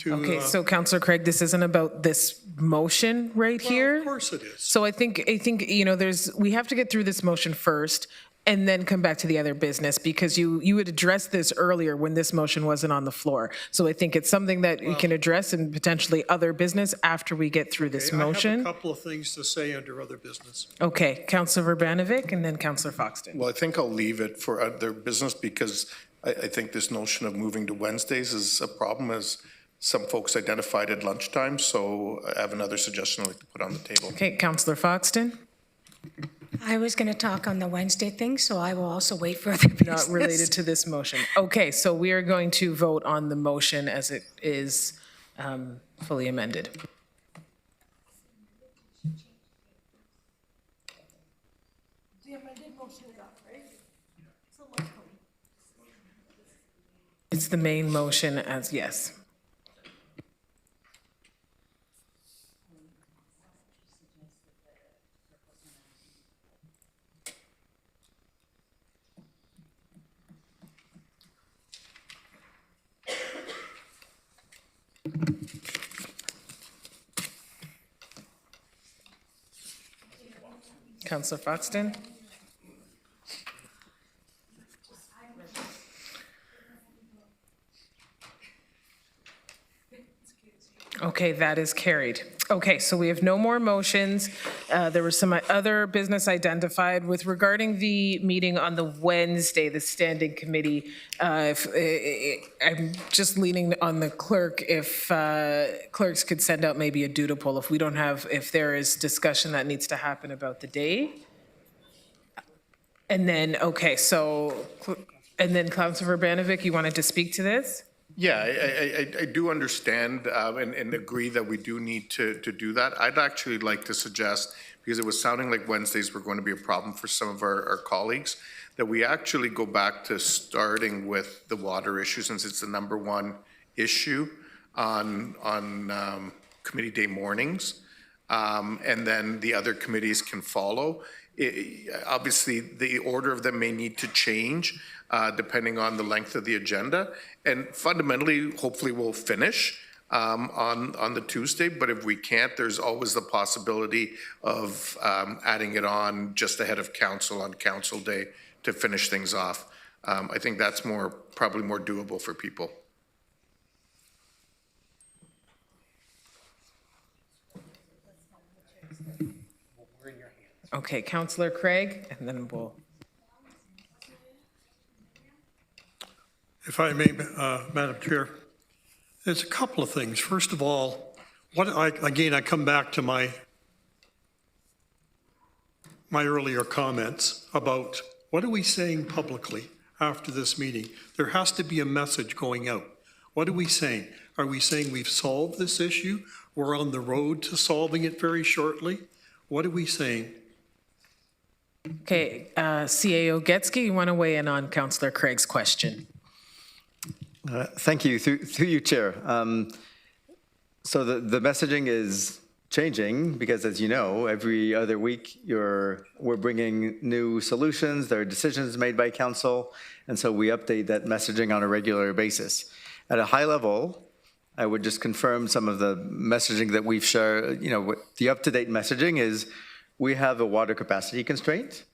Okay, so Councillor Craig, this isn't about this motion right here? Of course it is. So I think, you know, we have to get through this motion first and then come back to the other business, because you had addressed this earlier when this motion wasn't on the floor. So I think it's something that we can address in potentially other business after we get through this motion. I have a couple of things to say under other business. Okay, Councillor Urbanovic and then Councillor Foxton. Well, I think I'll leave it for other business because I think this notion of moving to Wednesdays is a problem, as some folks identified at lunchtime. So I have another suggestion I'd like to put on the table. Okay, Councillor Foxton. I was going to talk on the Wednesday thing, so I will also wait for other business. Not related to this motion. Okay, so we are going to vote on the motion as it is fully amended. It's the main motion as yes. Councillor Foxton? Okay, that is carried. Okay, so we have no more motions. There was some other business identified with regarding the meeting on the Wednesday, the standing committee. I'm just leaning on the clerk if clerks could send out maybe a doodle if there is discussion that needs to happen about the day. And then, okay, and then Councillor Urbanovic, you wanted to speak to this? Yeah, I do understand and agree that we do need to do that. I'd actually like to suggest, because it was sounding like Wednesdays were going to be a problem for some of our colleagues, that we actually go back to starting with the water issue, since it's the number one issue on committee day mornings, and then the other committees can follow. Obviously, the order of them may need to change depending on the length of the agenda. And fundamentally, hopefully we'll finish on the Tuesday, but if we can't, there's always the possibility of adding it on just ahead of council on council day to finish things off. I think that's probably more doable for people. Okay, Councillor Craig, and then we'll. If I may, Madam Chair, there's a couple of things. First of all, I come back to my earlier comments about what are we saying publicly after this meeting? There has to be a message going out. What are we saying? Are we saying we've solved this issue? We're on the road to solving it very shortly? What are we saying? Okay, CAO Getsky, you want to weigh in on Councillor Craig's question? Thank you. Through you, Chair. So the messaging is changing because, as you know, every other week we're bringing new solutions. There are decisions made by council, and so we update that messaging on a regular basis. At a high level, I would just confirm some of the messaging that we've shared. You know, the up-to-date messaging is we have a water capacity constraint.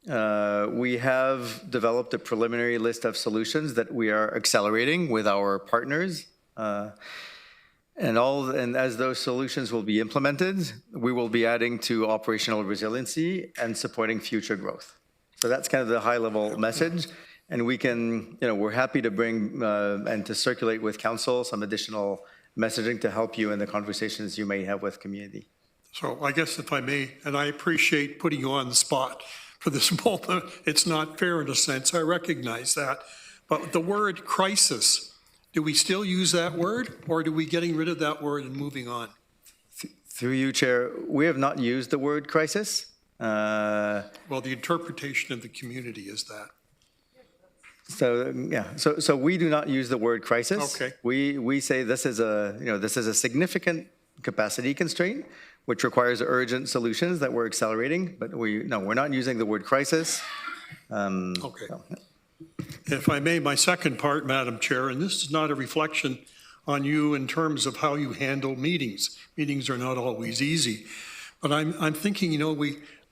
We have developed a preliminary list of solutions that we are accelerating with our partners. And as those solutions will be implemented, we will be adding to operational resiliency and supporting future growth. So that's kind of the high-level message. And we can, we're happy to bring and to circulate with council some additional messaging to help you in the conversations you may have with community. So I guess if I may, and I appreciate putting you on the spot, for this moment, it's not fair in a sense. I recognize that. But the word crisis, do we still use that word, or are we getting rid of that word and moving on? Through you, Chair, we have not used the word crisis. Well, the interpretation of the community is that. So yeah, so we do not use the word crisis. Okay. We say this is a significant capacity constraint, which requires urgent solutions that we're accelerating. But we're not using the word crisis. Okay. No. If I may, my second part, Madam Chair, and this is not a reflection on you in terms of how you handle meetings. Meetings are not always easy, but I'm thinking,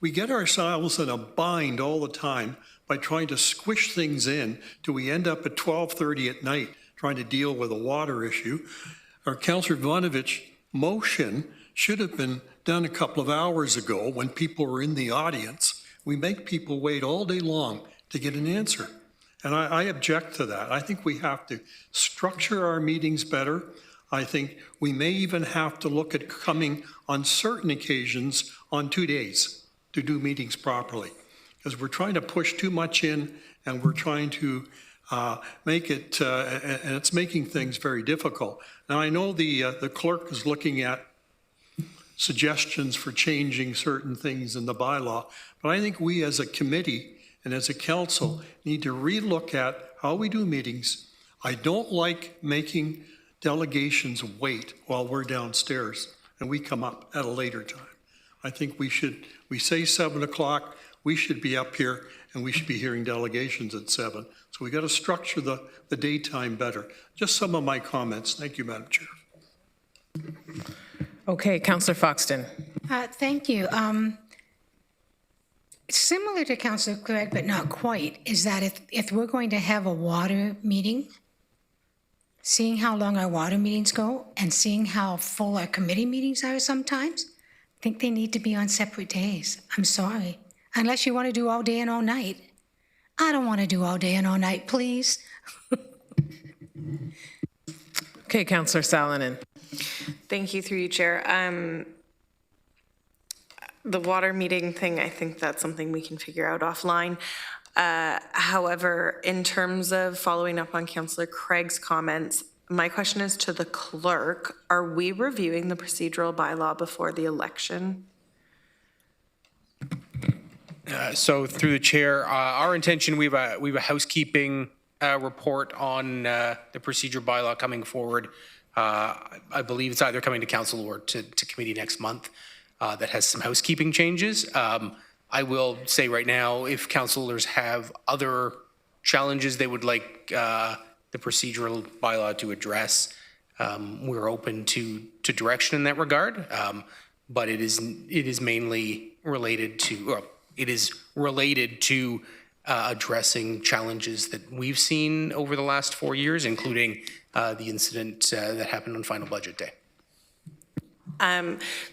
we get ourselves in a bind all the time by trying to squish things in till we end up at 12:30 at night trying to deal with a water issue. Our Councillor Ivanovich motion should have been done a couple of hours ago when people were in the audience. We make people wait all day long to get an answer. And I object to that. I think we have to structure our meetings better. I think we may even have to look at coming on certain occasions on 2 days to do meetings properly. Because we're trying to push too much in and we're trying to make it, and it's making things very difficult. Now I know the clerk is looking at suggestions for changing certain things in the bylaw, but I think we as a committee and as a council need to relook at how we do meetings. I don't like making delegations wait while we're downstairs and we come up at a later time. I think we say 7 o'clock, we should be up here and we should be hearing delegations at 7. So we got to structure the daytime better. Just some of my comments. Thank you, Madam Chair. Okay, Councillor Foxton. Thank you. Similar to Councillor Craig, but not quite, is that if we're going to have a water meeting, seeing how long our water meetings go and seeing how full our committee meetings are sometimes, I think they need to be on separate days. I'm sorry. Unless you want to do all day and all night. I don't want to do all day and all night, please. Okay, Councillor Salonen. Thank you, through you, Chair. The water meeting thing, I think that's something we can figure out offline. However, in terms of following up on Councillor Craig's comments, my question is to the clerk. Are we reviewing the procedural bylaw before the election? So through the chair, our intention, we have a housekeeping report on the procedure bylaw coming forward. I believe it's either coming to council or to committee next month. That has some housekeeping changes. I will say right now, if councillors have other challenges they would like the procedural bylaw to address, we're open to direction in that regard. But it is mainly related to, or it is related to addressing challenges that we've seen over the last 4 years, including the incident that happened on final budget day.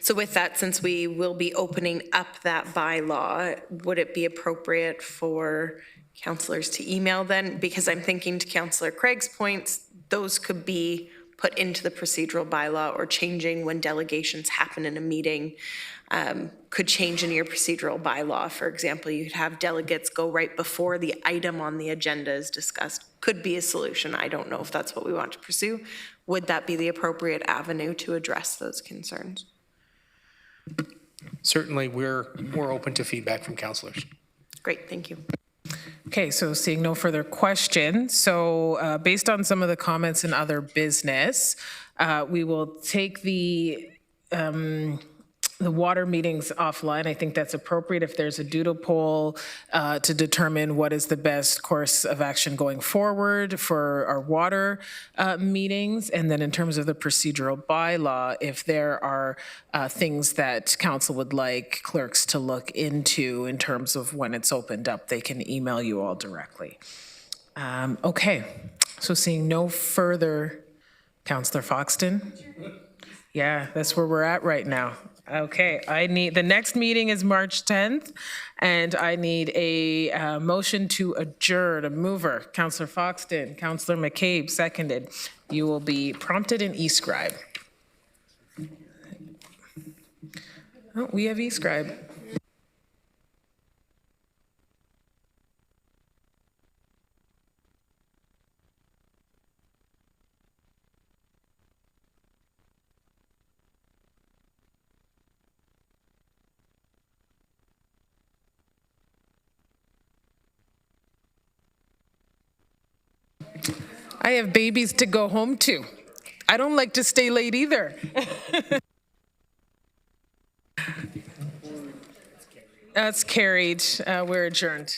So with that, since we will be opening up that bylaw, would it be appropriate for councillors to email then? Because I'm thinking to Councillor Craig's points, those could be put into the procedural bylaw, or changing when delegations happen in a meeting could change in your procedural bylaw. For example, you'd have delegates go right before the item on the agenda is discussed. Could be a solution. I don't know if that's what we want to pursue. Would that be the appropriate avenue to address those concerns? Certainly, we're open to feedback from councillors. Great, thank you. Okay, so seeing no further questions, so based on some of the comments in other business, we will take the water meetings offline. I think that's appropriate if there's a doodle poll to determine what is the best course of action going forward for our water meetings. And then in terms of the procedural bylaw, if there are things that council would like clerks to look into in terms of when it's opened up, they can email you all directly. Okay, so seeing no further, Councillor Foxton? Yeah, that's where we're at right now. Okay, the next meeting is March 10th, and I need a motion to adjourn. A mover, Councillor Foxton, Councillor McCabe, seconded. You will be prompted in e-scribe. Oh, we have e-scribe. I have babies to go home to. I don't like to stay late either. That's carried. We're adjourned.